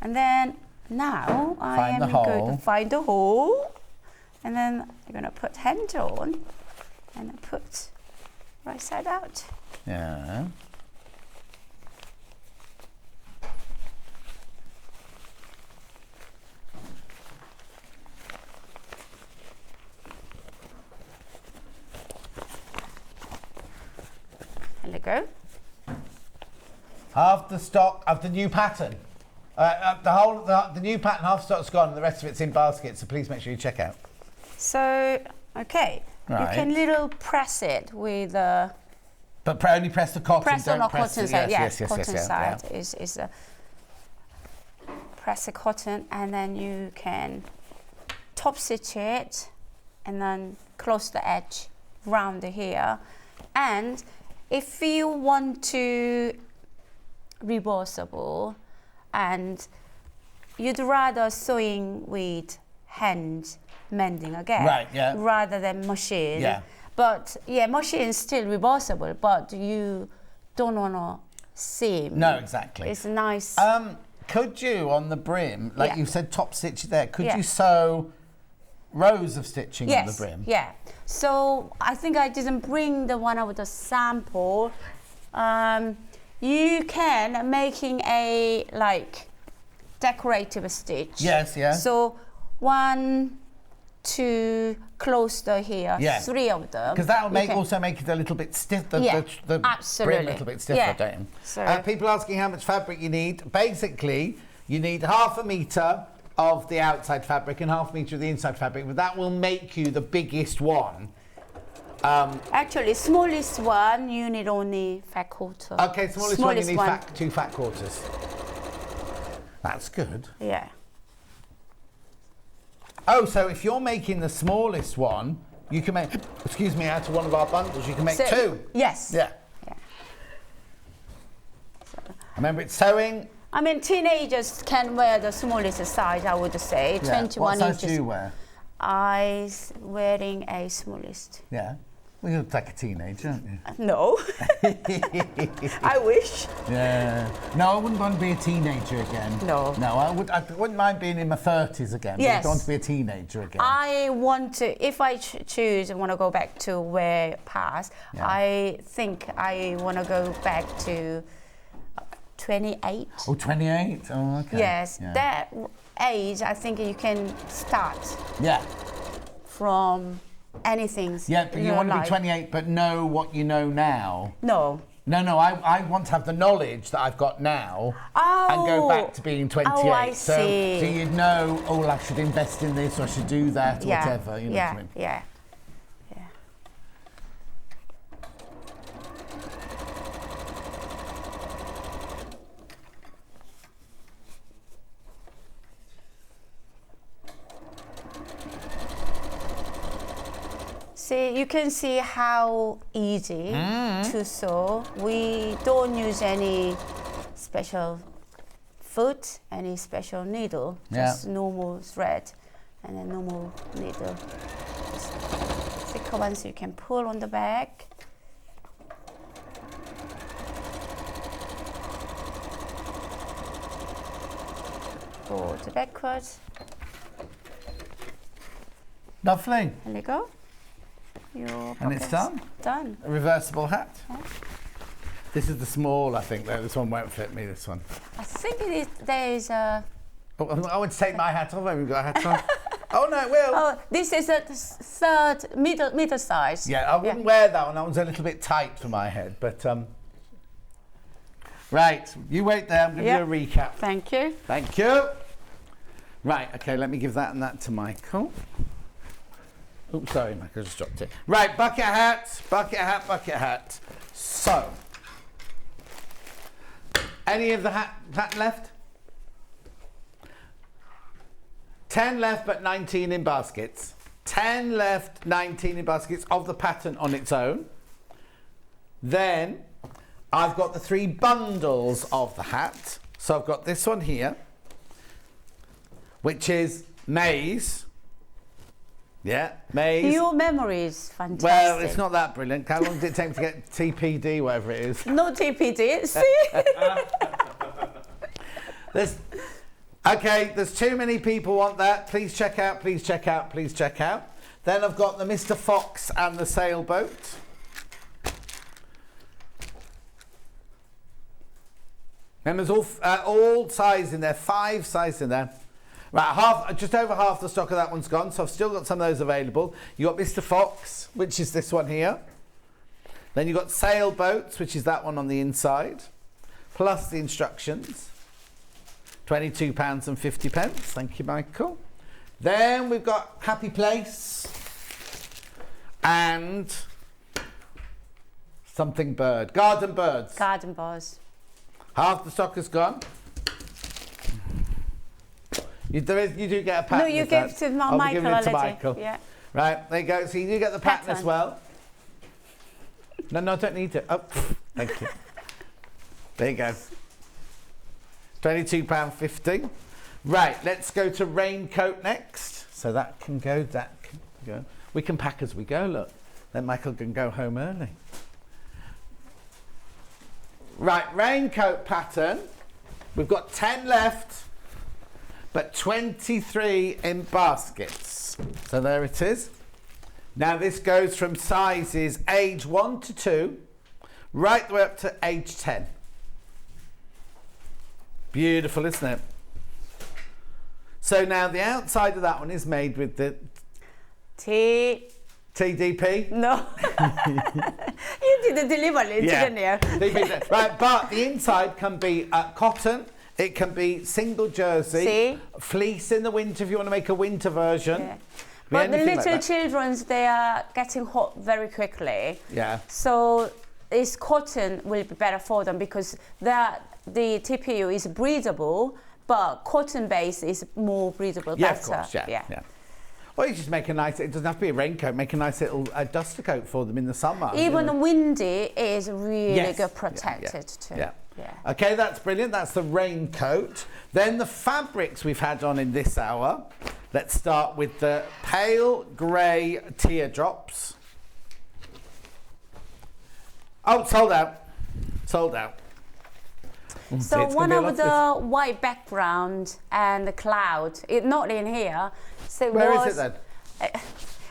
and then now I am going to find the hole, and then I'm going to put hand on, and put right side out. Yeah. There we go. Half the stock of the new pattern. The new pattern, half stock's gone, and the rest of it's in baskets. So please make sure you check out. So, okay, Right. you can little press it with But only press the cotton. Press on the cotton side. Yes, cotton side is press the cotton, and then you can top stitch it, and then close the edge round here. And if you want to reversible, and you'd rather sewing with hand mending again, right? Yeah. Rather than machine. Yeah. But yeah, machine is still reversible, but you don't want to seam. No, exactly. It's nice. Could you, on the brim, like you said, top stitch there, could you Yeah. sew rows of stitching on the brim? Yeah. So I think I didn't bring the one with the sample. You can making a like decorative stitch. Yes, yeah. So 1, 2, close the here, Yeah. 3 of them. Because that'll also make it a little bit stiff, the absolutely. brim a little bit stiffer, Yeah. don't you? So people asking how much fabric you need. Basically, you need 1/2 metre of the outside fabric and 1/2 metre of the inside fabric, but that will make you the biggest one. Actually, smallest one, you need only fat quarter. Okay, smallest one, you need 2 fat quarters. That's good. Yeah. Oh, so if you're making the smallest one, you can make, excuse me, out of one of our bundles, you can make 2. Yes. Yeah. Remember, it's sewing. I mean, teenagers can wear the smallest size, I would say. 21 What size inches. do you wear? I'm wearing a smallest. Yeah. Well, you look like a teenager, aren't you? No. I wish. Yeah. No, I wouldn't want to be a teenager again. No. No, I wouldn't mind being in my 30s again. Yes. But I don't want to be a teenager again. I want to, if I choose and want to go back to where past, I think I want to go back to 28. Oh, 28? Oh, okay. Yes, Yeah. that age, I think you can start Yeah. from anything. Yeah, but you want to be 28 but know what you know now. No. No, I want to have the knowledge that I've got now and go back to being 28. Oh, I so you'd know, oh, I should invest in this or I should do that or whatever. You know what I mean? Yeah. See, you can see how easy to sew. We don't use any special foot, any special needle, just normal thread and a normal needle. Just thicker ones you can pull on the back. Forward, backwards. Lovely. There you go. And it's done? Done. A reversible hat. Yeah. This is the small, I think, though. This one won't fit me, this one. I think it is, there is a... Oh, I want to take my hat off. I haven't got a hat on. Oh, no, it will. Oh, this is a third, middle size. Yeah, I wouldn't wear that one. That one's a little bit tight for my head, but... Right, you wait there. I'm going to do a recap. Thank you. Thank you. Right, OK, let me give that and that to Michael. Oops, sorry, Michael, just dropped it. Right, bucket hat, bucket hat, bucket hat. So, any of the hat left? 10 left, but 19 in baskets. 10 left, 19 in baskets of the pattern on its own. Then, I've got the 3 bundles of the hat. So I've got this one here, which is maize. Yeah, maize. Your memory is fantastic. Well, it's not that brilliant. How long did it take to get TPD, whatever it is? No TPD, see? There's too many people want that. Please check out, please check out, please check out. Then I've got the Mr. Fox and the sailboat. And there's all sizes in there, 5 sizes in there. Right, just over half the stock of that one's gone, so I've still got some of those available. You've got Mr. Fox, which is this one here. Then you've got sailboats, which is that one on the inside, plus the instructions. £22.50. Thank you, Michael. Then we've got Happy Place and something bird. Garden birds. Garden birds. Half the stock is gone. You do get a pattern. No, you give to Michael already. Yeah. Right, there you go. So you do get the pattern as well. No, I don't need it. Oh, thank you. There you go. £22.50. Right, let's go to raincoat next. So that can go, that can go. We can pack as we go, look. Then Michael can go home early. Right, raincoat pattern. We've got 10 left, but 23 in baskets. So there it is. Now this goes from sizes age 1 to 2, right the way up to age 10. Beautiful, isn't it? So now the outside of that one is made with the TDP? No. You did the delivery, didn't you? Right, but the inside can be cotton, it can be single jersey, fleece in the winter if you want to make a winter version. Yeah. But the little children's, they are getting hot very quickly. Yeah. So this cotton will be better for them because the TPU is breathable, but cotton base is more breathable, better. Of course, yeah. Well, you just make a nice, it doesn't have to be a raincoat, make a nice little duster coat for them in the summer. Even the windy is really good protected too. Yeah. Okay, that's brilliant. That's the raincoat. Then the fabrics we've had on in this hour. Let's start with the pale grey teardrops. Oh, sold out. Sold out. So one of the white background and the cloud, not in here. So Where is it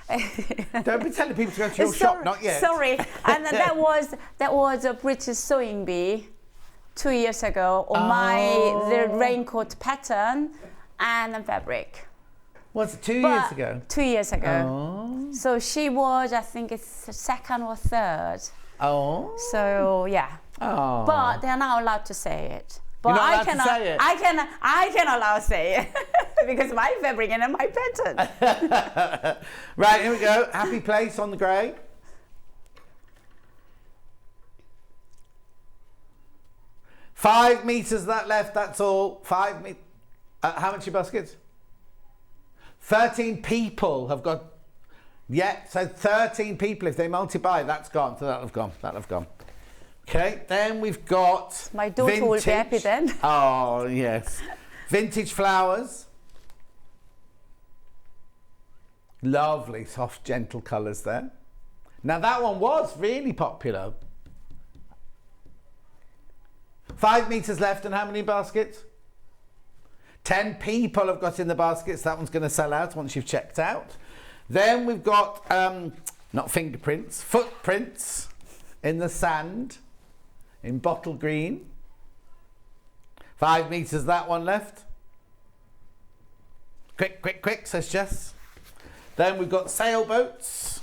then? Don't be telling people to go to your shop, not yet. Sorry, and that was a British sewing bee 2 years ago on the raincoat pattern and the fabric. Was it 2 years ago? 2 years ago. So she was, I think it's second or third. So yeah. But they're not allowed to say it. But You're not allowed to say it? I can allow to say it because my fabric and my pattern. Right, here we go. Happy place on the grey. $5 meters that left, that's all. 5 meters. How much are your baskets? 13 people have got. Yeah, so 13 people. If they multiply, that's gone. So that'll have gone. That'll have gone. Okay, then we've got. My daughter will be happy then. Oh, yes. Vintage flowers. Lovely, soft, gentle colours there. Now, that one was really popular. 5 meters left, and how many baskets? 10 people have got in the baskets. That one's going to sell out once you've checked out. Then we've got, not fingerprints, footprints in the sand in bottle green. 5 meters, that one left. Quick, quick, quick, says Jess. Then we've got sailboats.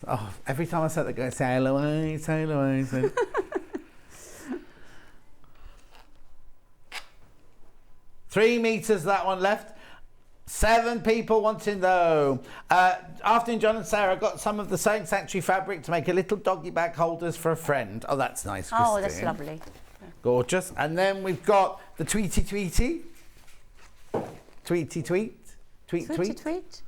Oh, every time I say that, go sail away, sail away. Sail. 3 meters, that one left. 7 people wanting though. Afternoon, John and Sarah got some of the Sewing Sanctuary fabric to make a little doggy bag holders for a friend. Oh, that's nice, Christine. Oh, that's lovely. Gorgeous. And then we've got the Tweety Tweety. Tweety Tweet. Tweet Tweet. Tweet.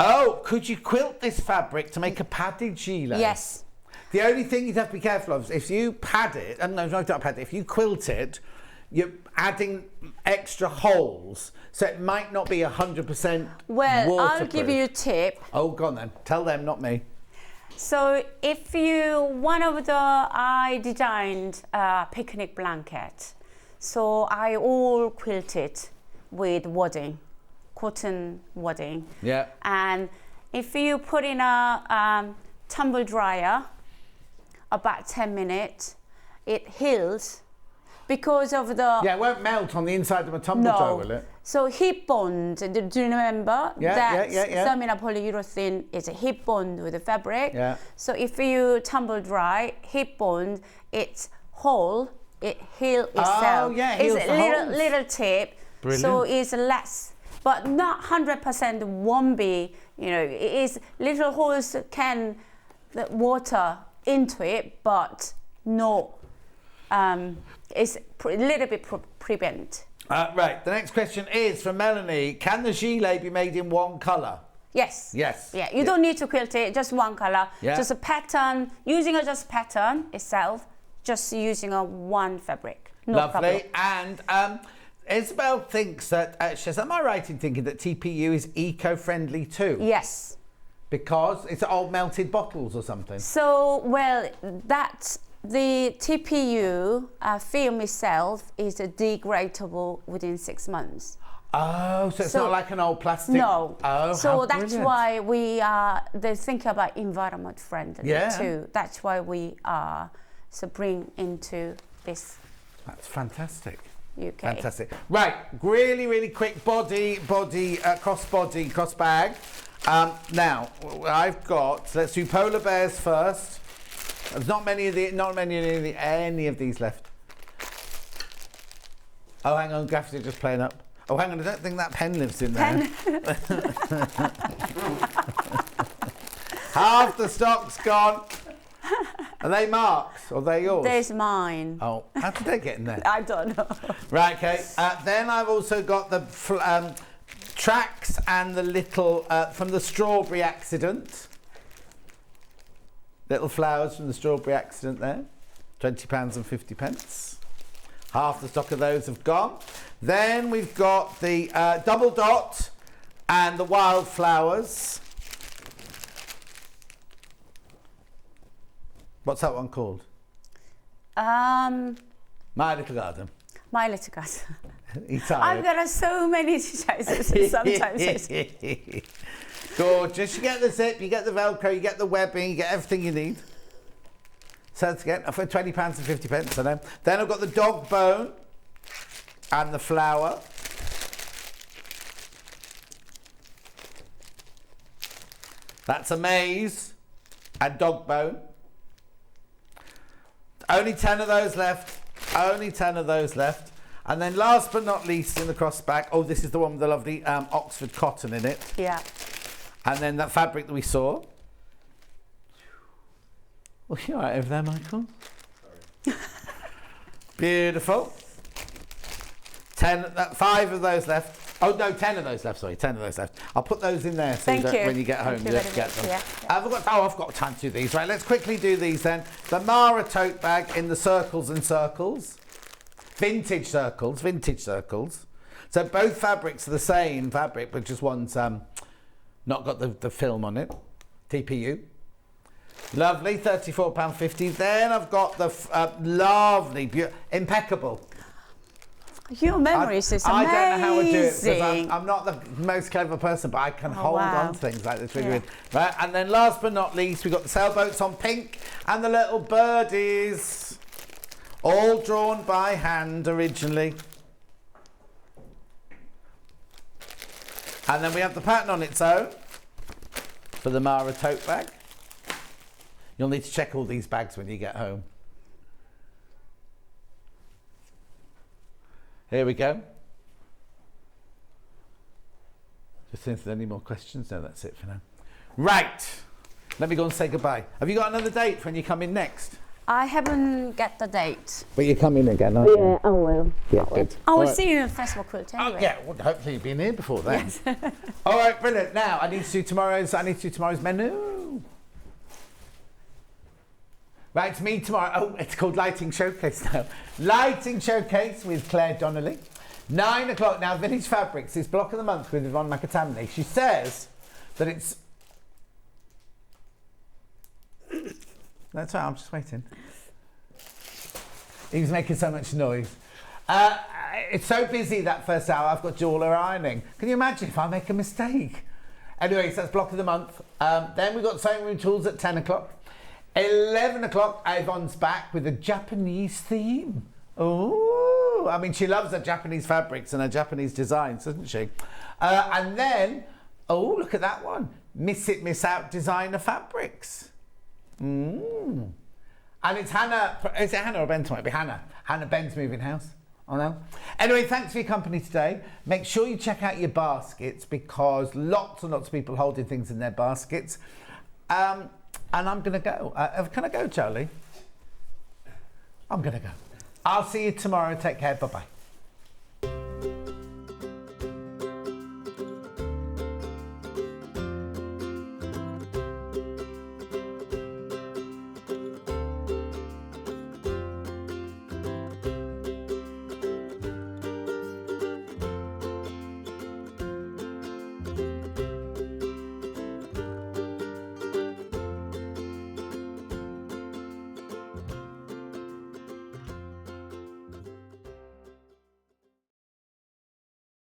Oh, could you quilt this fabric to make a padded gilet? Yes. The only thing you'd have to be careful of is if you pad it, no, not pad it, if you quilt it, you're adding extra holes, so it might not be 100% Well, waterproof. I'll give you a tip. Oh, go on then. Tell them, not me. So if I designed a picnic blanket. So I all quilted with wadding, cotton wadding. Yeah. And if you put in a tumble dryer, about 10 minutes, it heals because of the... Yeah, it won't melt on the inside of a tumble dryer, will it? So hip bond, do you remember? Yeah. Seminar polyurethane is a hip bond with the fabric. Yeah. So if you tumble dry, hip bond, it's whole, it heals itself. Oh, yeah, it heals it's the a holes. little tip. Brilliant. So it's less but not 100% won't be, you know, it is little holes can the water into it, but no, it's a little bit prevent. Right, the next question is from Melanie. Can the gilet be made in one colour? Yes. Yes. Yeah, you don't need to quilt it, just one colour. Yeah. Just a pattern, using just pattern itself, just using a one fabric. No Lovely. problem. And Isabel thinks that, she says, am I right in thinking that TPU is eco-friendly too? Yes. Because it's old melted bottles or something? So, well, the TPU film itself is degradable within 6 months. Oh, so it's not like an old plastic? No. Oh, so how that's brilliant. why they think about environment friendly Yeah. too. That's why we are bring into this. That's fantastic. UK. Fantastic. Right, really, really quick cross bag. Now, I've got, let's do polar bears first. There's not many of any of these left. Oh, hang on, graphics are just playing up. Oh, hang on, I don't think that pen lives in there. Half the stock's gone. Are they marks or are they yours? There's mine. Oh, how did they get in there? I don't know. Right, okay. Then I've also got the tracks and the little, from the strawberry accident. Little flowers from the strawberry accident there. £20 and 50p. Half the stock of those have gone. Then we've got the double dot and the wildflowers. What's that one called? My Little Garden. My Little Garden. I've got so many choices sometimes. Gorgeous. You get the zip, you get the Velcro, you get the webbing, you get everything you need. So that's again for £20 and 50p. I know. Then I've got the dog bone and the flower. That's a maze and dog bone. Only 10 of those left. Only 10 of those left. And then last but not least in the cross bag, oh, this is the one with the lovely Oxford cotton in it. Yeah. And then that fabric that we saw. Oh, you all right over there, Michael? Sorry. Beautiful. 5 of those left. Oh, no, 10 of those left, sorry, 10 of those left. I'll put those in there so Thank you. when you get home, Thank you you very get much. them. Yeah. I've got time to do these. Right, let's quickly do these then. The Mara tote bag in the circles and circles. Vintage circles. So both fabrics are the same fabric, but just one's not got the film on it. TPU. Lovely, £34.50. Then I've got the lovely, impeccable. Your memory is amazing. I don't know how I do it because I'm not the most clever person, but I can hold on to things like this really good. Right, and then last but not least, we've got the sailboats on pink and the little birdies, all drawn by hand originally. And then we have the pattern on its own for the Mara tote bag. You'll need to check all these bags when you get home. Here we go. Just see if there's any more questions. No, that's it for now. Right. Let me go and say goodbye. Have you got another date for when you come in next? I haven't got the date. But you're coming again, aren't you? Yeah, I will. Yeah, good. I will see you in Festival Quilt anyway. Oh, yeah, well, hopefully you've been here before then. Yes. All right, brilliant. Now, I need to do tomorrow's menu. Right, it's me tomorrow. Oh, it's called Lighting Showcase now. Lighting Showcase with Claire Donnelly. 9 o'clock now, Village Fabrics. It's Block of the Month with Yvonne McAtamney. She says that it's... That's right, I'm just waiting. He was making so much noise. It's so busy that first hour, I've got to do all her ironing. Can you imagine if I make a mistake? Anyway, so that's Block of the Month. Then we've got Sewing Room Tools at 10 o'clock. 11 o'clock, Yvonne's back with a Japanese theme. Oh, I mean, she loves her Japanese fabrics and her Japanese designs, doesn't she? And then, oh, look at that one. Miss It, Miss Out designer fabrics. And it's Hannah, is it Hannah or Ben? It might be Hannah. Hannah Ben's moving house. I know. Anyway, thanks for your company today. Make sure you check out your baskets because lots and lots of people holding things in their baskets. And I'm going to go. Can I go, Charlie? I'm going to go. I'll see you tomorrow. Take care. Bye-bye.